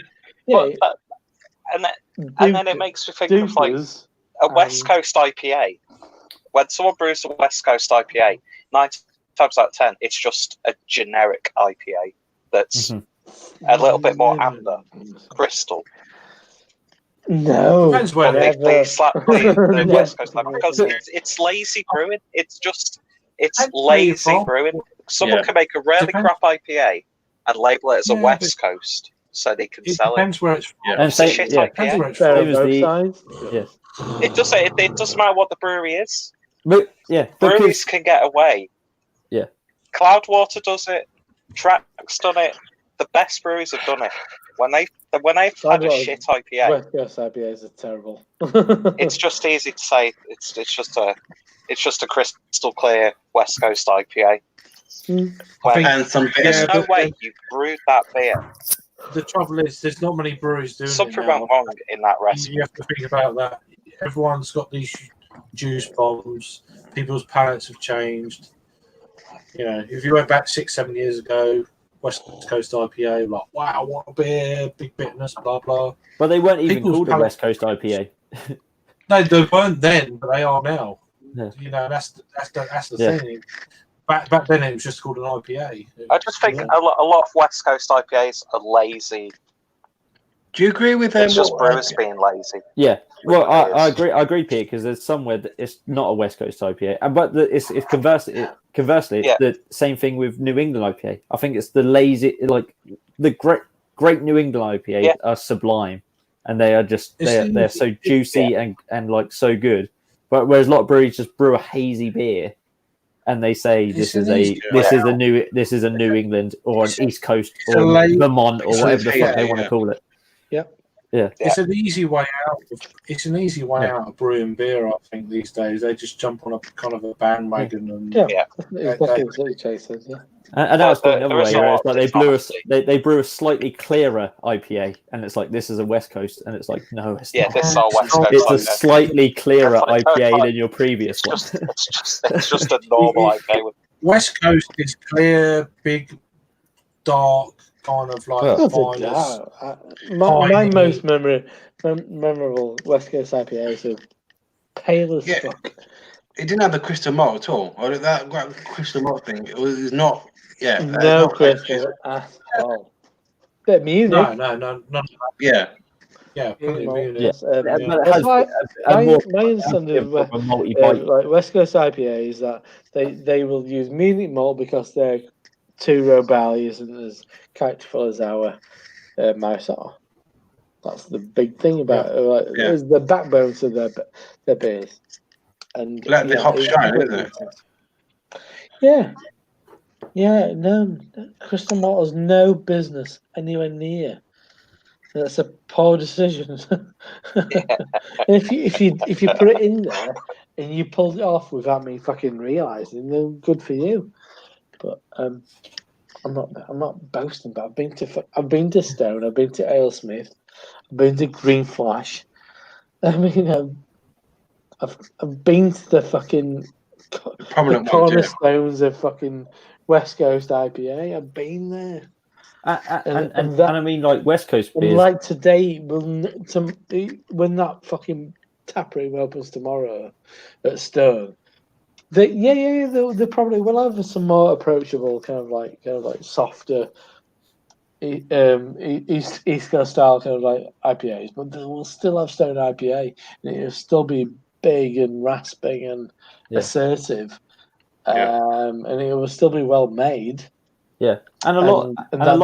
Yeah, but and then it makes me think of like Dupers, a West Coast IPA. When someone brews a West Coast IPA, 9 times out of 10, it's just a generic IPA that's a little bit more amber, crystal. No, Depends where But they- they slap the Yeah. West Coast IPA because it's lazy brewing. It's Depends where you're lazy from. brewing. Someone Yeah. can make a really Depends. crap IPA and label it as a Yeah, West Coast so they can It sell it. depends where it's from. Yeah. And It's a say, shit yeah, Depends IPA. where it's fair from. on was both the- sides. yes, It doesn't matter what the brewery is. but yeah, Breweries because can get away. Yeah. Cloudwater does it. Track's done it. The best breweries have done it. When they've had a Cloudwater- shit IPA, West Coast IPAs are terrible. it's just easy to say it's just a crystal clear West Coast IPA. Mm. When and some there's beers. Yeah, no way you brewed that beer. The trouble is, there's not many breweries doing Something it now. went wrong in that recipe. You have to think about that. Everyone's got these juice bombs. People's palates have changed. You know, if you went back 6-7 years ago, West Coast IPA, like, wow, what a beer, big bitterness, blah blah. but they weren't even People's called a palate- West Coast IPA. No, they weren't then, but they are now. Yeah. You know, that's the Yeah. thing. Back then, it was just called an IPA. I just think Yeah. a lot of West Coast IPAs are lazy. Do you agree with them? It's just brewers being lazy. Yeah, well, I Yes. agree. I agree, Peter, because there's somewhere that it's not a West Coast IPA, but it's conversely, it's Yeah. the same thing with New England IPA. I think it's the lazy, like the great New England IPA Yeah. are sublime, and they are just It's they're so juicy and like so good. But whereas a lot of breweries just brew a hazy beer, and they say It's this an is a easy- this is a New England or an It's a- East Coast it's a or lazy- Vermont or it's a whatever the fuck they lazy- want to yeah. call it. It's an easy way out. It's an easy way out of brewing beer. I think these days they just jump on a kind of a bandwagon and Yeah. Yeah. It's definitely what Chase says, yeah. And now it's There- going the other there way, is a where lot it's like of they brew dishonesty. they brew a slightly clearer IPA, and it's like this is a West Coast, and it's like no, it's Yeah, not. this is our West Coast It's a IPA. slightly clearer It's like- IPA than your previous one. It's just a normal IPA with West Coast is clear, big, dark, kind of like Well, finest. My Tiny. most memorable West Coast IPAs are pale as Yeah. fuck. It didn't have the crystal malt at all. Or that crystal malt thing. It was not. Yeah. it's No not like- crystal at all. Bit of music. No. Yeah. Yeah, plenty of Malt, Munich. yes, Yeah, but it that's has why a more my understanding of a multi-bite. like West Coast IPA is that they will use Munich malt because they're 2-row barley isn't as characterful as our mouse are. That's the big thing about it. Like, Yeah. it's the backbone to their beers. And Like the HopZine, isn't it? Yeah, no, Crystal Malt has no business anywhere near. That's a poor decision. And if you put it in there and you pulled it off without me fucking realizing. Then good for you. But I'm not boasting. But I've been to Stone. I've been to Alesmith. I've been to Green Flash. I mean, I've been to the fucking the prominent ones, yeah. cornerstones of fucking West Coast IPA. I've been there. And I mean, like West Coast And beers. like today, when that fucking tap room opens tomorrow at Stone, they probably will have some more approachable kind of like softer East Coast style kind of like IPAs, but they will still have Stone IPA, and it'll still be big and rasping and assertive, and it will still be well made. Yeah, and a lot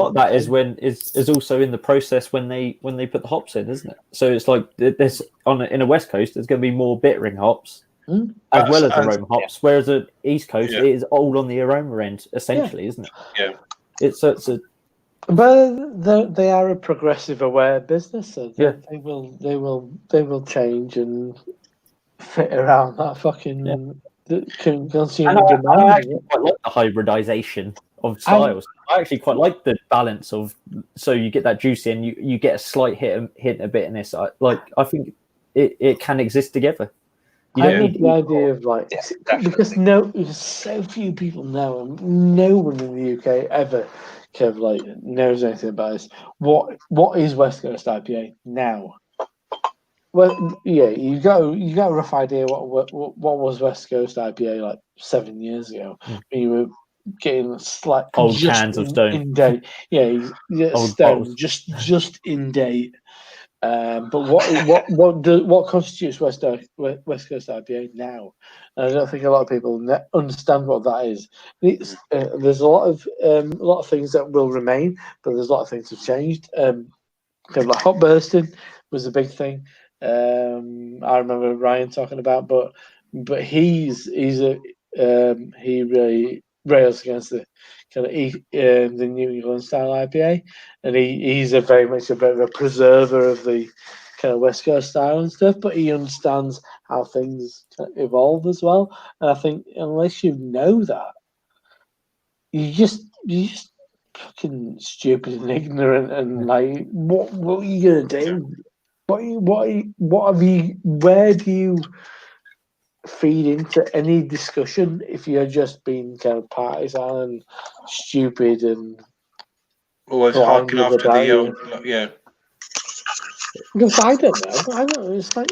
of that is also in the process when they put the hops in, isn't it? So it's like there's in a West Coast, there's going to be more bittering hops as well as aroma hops, whereas at East Coast it is all on the aroma end essentially, isn't it? Yeah, it's a. But they are a progressive, aware business, so they will change and fit around that fucking consumer demand. I actually quite like the hybridization of styles. I actually quite like the balance of, so you get that juicy and you get a slight hint of bitterness. I think it can exist together. You don't need the idea of because so few people know, and no one in the UK ever kind of like knows anything about this. What is West Coast IPA now? Well, yeah, you got a rough idea what was West Coast IPA like 7 years ago. When you were getting slight old cans of Stone in date. Yeah, old Stone bottles. just in date. But what constitutes West Coast IPA now? And I don't think a lot of people understand what that is. There's a lot of things that will remain, but there's a lot of things that have changed. Kind of like hot bursting was a big thing. I remember Ryan talking about, but he really rails against the kind of the New England style IPA, and he's very much a bit of a preserver of the kind of West Coast style and stuff. But he understands how things evolve as well, and I think unless you know that, you just fucking stupid and ignorant, and like what are you gonna do? What have you? Where do you feed into any discussion if you're just being kind of partisan and stupid and always harking after the old, Because I don't know. I don't know. It's like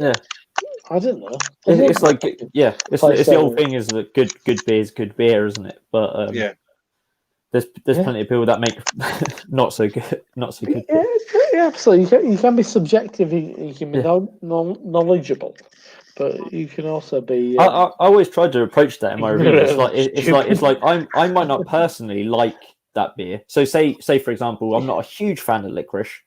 I don't know. It's like it's the old thing is that good beer is good beer, isn't it? But there's plenty of people that make not so good. Yeah, absolutely. You can be subjective. You can be knowledgeable, but you can also be. I always try to approach that in my reviews. It's like I might not personally like that beer. So say for example, I'm not a huge fan of licorice.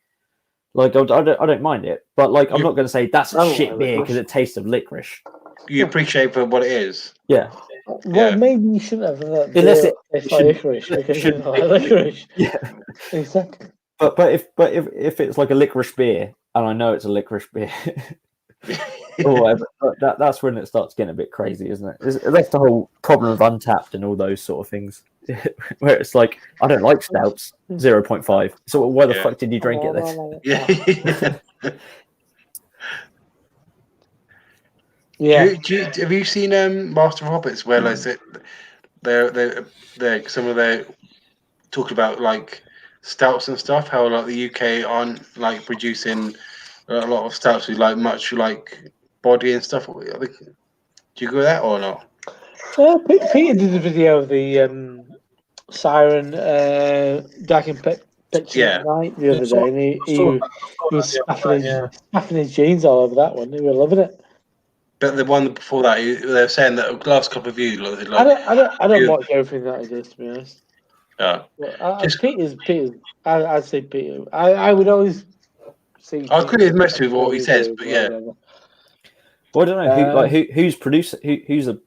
Like I don't mind it, but like I'm not going to say that's a shit beer because it tastes of licorice. You appreciate for what it is. Yeah. Well, maybe you shouldn't have that. Unless it like licorice because you like licorice. Yeah. Exactly. But if it's like a licorice beer and I know it's a licorice beer, or whatever, that's when it starts getting a bit crazy, isn't it? That's the whole problem of Untapped and all those sort of things, where it's like I don't like stouts 0.5. So why the fuck did you drink it then? Yeah. Have you seen Master of Hobbits where they're some of their talking about like stouts and stuff? How like the UK aren't like producing a lot of stouts with like much like body and stuff. Do you agree with that or not? Peter did a video of the Siren Dragon Picture at night the other day, and he was spaffing his jeans all over that one. He was loving it. But the one before that, they were saying that the last couple of views. Like, I don't watch everything that he does, to be honest. Yeah. Peter's. I'd say Peter. I would always see. I agree with most of what he says, but yeah. Well, I don't know who's a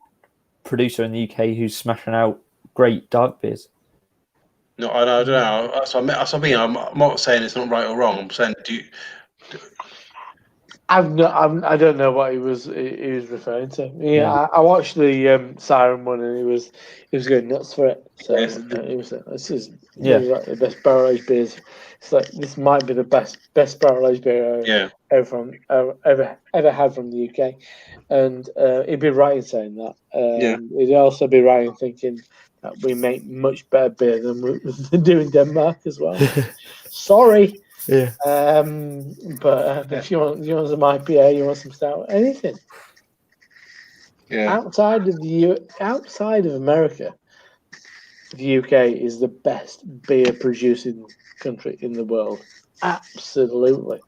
producer in the UK who's smashing out great dark beers. No, I don't know. That's what I mean. I'm not saying it's not right or wrong. I'm saying I don't know what he was referring to. Yeah, I watched the Siren one, and he was going nuts for it. So Yes. he was this is Yeah. like the best barrel aged beers. It's like this might be the best barrel aged beer Yeah. ever had from the UK, and he'd be right in saying that. Yeah. He'd also be right in thinking that we make much better beer than we do in Denmark as well. Sorry. Yeah. But if you want some IPA, you want some stout, anything Yeah. outside of America, the UK is the best beer producing country in the world. Absolutely.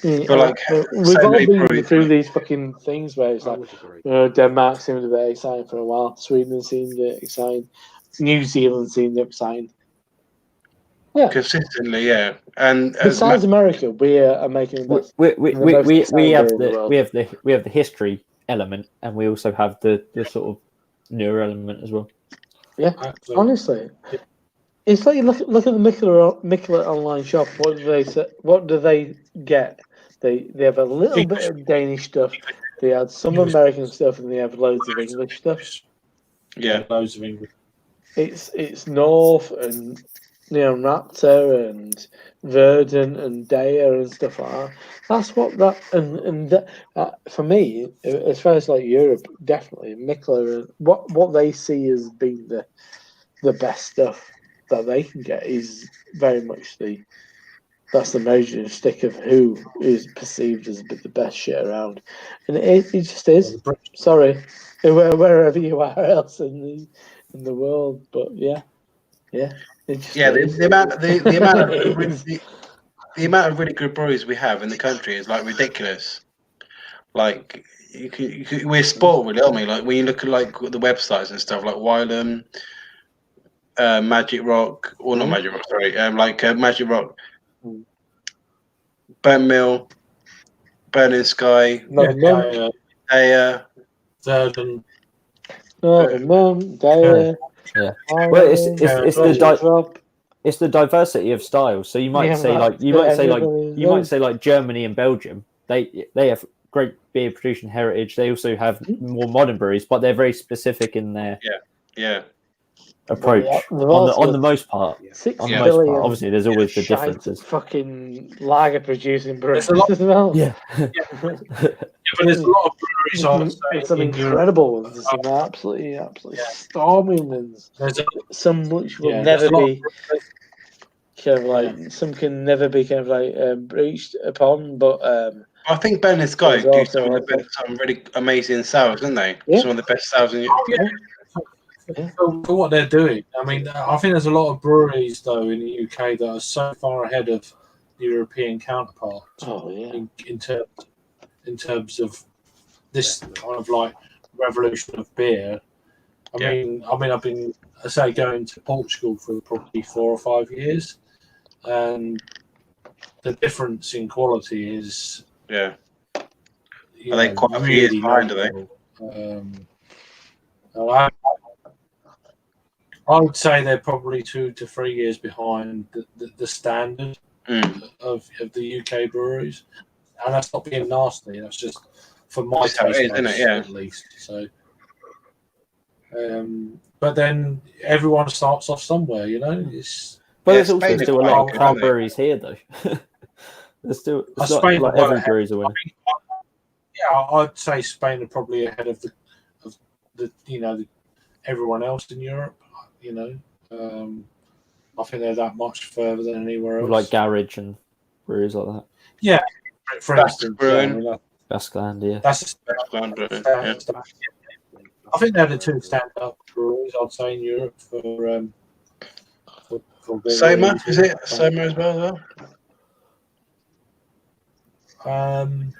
But like, We've so all many been breweries, through like- these fucking things where it's I like, would agree. Denmark seemed a bit exciting for a while, Sweden seemed exciting, New Zealand seemed exciting. Yeah. consistently, yeah. And Besides America, we are making the best. We have the history element, and we also have the sort of newer element as well. Yeah, Absolutely. honestly, it's like you look at the Mikkeller online shop. What do they say? What do they get? They have a little bit of Danish stuff. They add some American stuff, and they have loads of English stuff. yeah, Loads of English. It's North and Raptor and Verdant and Daya and stuff like that. That's what that and that, for me, as far as like Europe, definitely Mikkeller. What they see as being the best stuff that they can get is very much that's the measuring stick of who is perceived as the best shit around, and it just is. Sorry, wherever you are else in the world, but yeah. It just is. the amount It is. the amount of really good breweries we have in the country is like ridiculous. Like we're spoiled, really, aren't we? Like when you look at like the websites and stuff, like Wylam, Magic Rock, or not Magic Rock, sorry, Magic Rock, Burnt Mill, Burning Sky, Verdant. Daya. Yeah. Well, it's the diversity of styles. So you might say like Germany and Belgium. They have great beer producing heritage. They also have more modern breweries, but they're very specific in their approach. On the most part, obviously, there's always the differences. Fucking lager producing breweries There's a lot- as well. Yeah. But there's a lot of breweries. I would say, some in Europe. incredible ones. Some absolutely storming ones. Some which will never be kind of like some can never be kind of like breached upon. But I think Burning Sky do some really amazing sours, don't they? Yeah. Some of the best sours in Europe. For what they're doing, I mean, I think there's a lot of breweries though in the UK that are so far ahead of the European counterparts. Oh yeah. In terms of this kind of like revolution of beer. I mean, I've been, going to Portugal for probably 4 or 5 years, and the difference in quality is are they quite a few years behind? Are they? I would say they're probably 2 to 3 years behind the standard of the UK breweries, and that's not being nasty. That's just for my taste buds, at least. So, but then everyone starts off somewhere, you know. But there's also still a lot of craft breweries here, though. There's still not like every brewery's a winner. I'd say Spain are probably ahead of the everyone else in Europe. You know, I think they're that much further than anywhere else. Like Garage and breweries like that. Yeah, for instance, Basqueland, yeah. That's I think they're the 2 stand-up breweries, I'd say, in Europe for Soma, is it? Soma as well? I mean,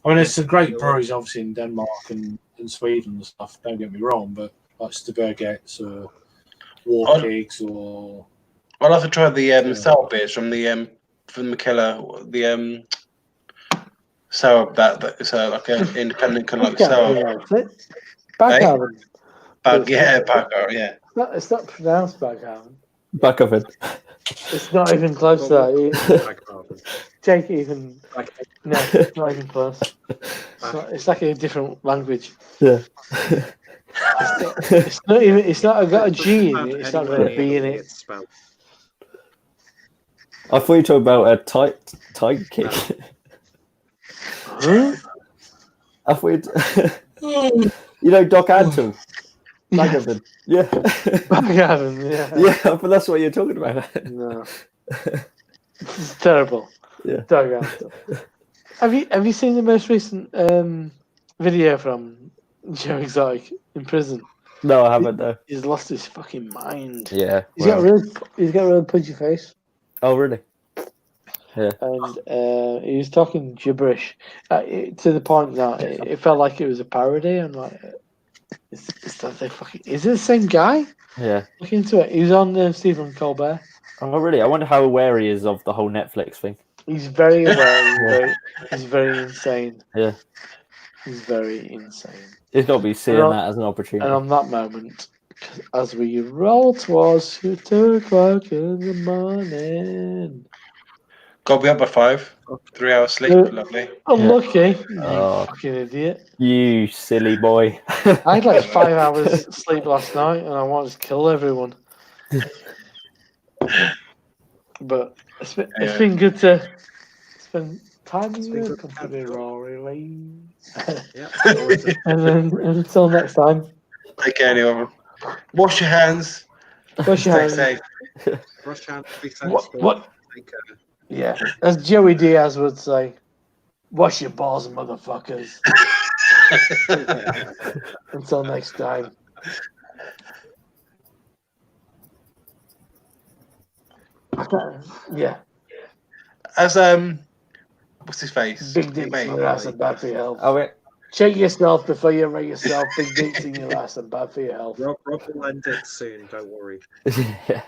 there's some great breweries, obviously, in Denmark and Sweden and stuff. Don't get me wrong, but like Stubbergets or Warpigs or. I'd like to try the sour beers from Mikkeller, the sour that's like an independent kind of like sour. Backhaven. Backhaven. It's not pronounced Backhaven. Backhaven. It's not even close to that. Jake even Like, no, not even close. It's like a different language. Yeah. It's not even. It's not got a G in have it. It's not anywhere got a B near in the way it. it's spelled. I thought you talked about a tiger kick. Huh? I thought you know Doc Antle. Baghaven. Yeah. Baghaven, yeah. Yeah, but that's what you're talking about. No. It's terrible. Yeah. Dog Antle. Have you seen the most recent video from Joe Exotic in prison? No, I haven't though. He's lost his fucking mind. Yeah. He's got well. a really pudgy face, Oh really? and he was talking gibberish to the point that it felt like it was a parody. I'm like, is it the same guy? Yeah. Look into it. He was on Stephen Colbert. Oh really? I wonder how aware he is of the whole Netflix thing. He's very aware. He's very insane. Yeah. He's very insane. He's got to be seeing that as an opportunity. And on that moment, as we roll towards 2 o'clock in the morning. Got to be up by 5. 3 hours sleep. Lovely. Unlucky. You Oh. fucking idiot. You silly boy. I had like 5 hours sleep last night and I wanted to kill everyone. But it's been good to spend time with you. Come to me, Rory. Yeah. And then until next time. Take care, anyone. Wash your hands. Wash your Stay hands. safe. Brush hands, be sensible. What? Take care. Yeah, as Joey Diaz would say, wash your balls, motherfuckers. Until next time. Yeah. As what's his face? Big dicks in your ass and bad for your health. Oh wait. Check yourself before you wreck yourself. Big dicks in your ass and bad for your health. Rob will end it soon, don't worry. Yeah.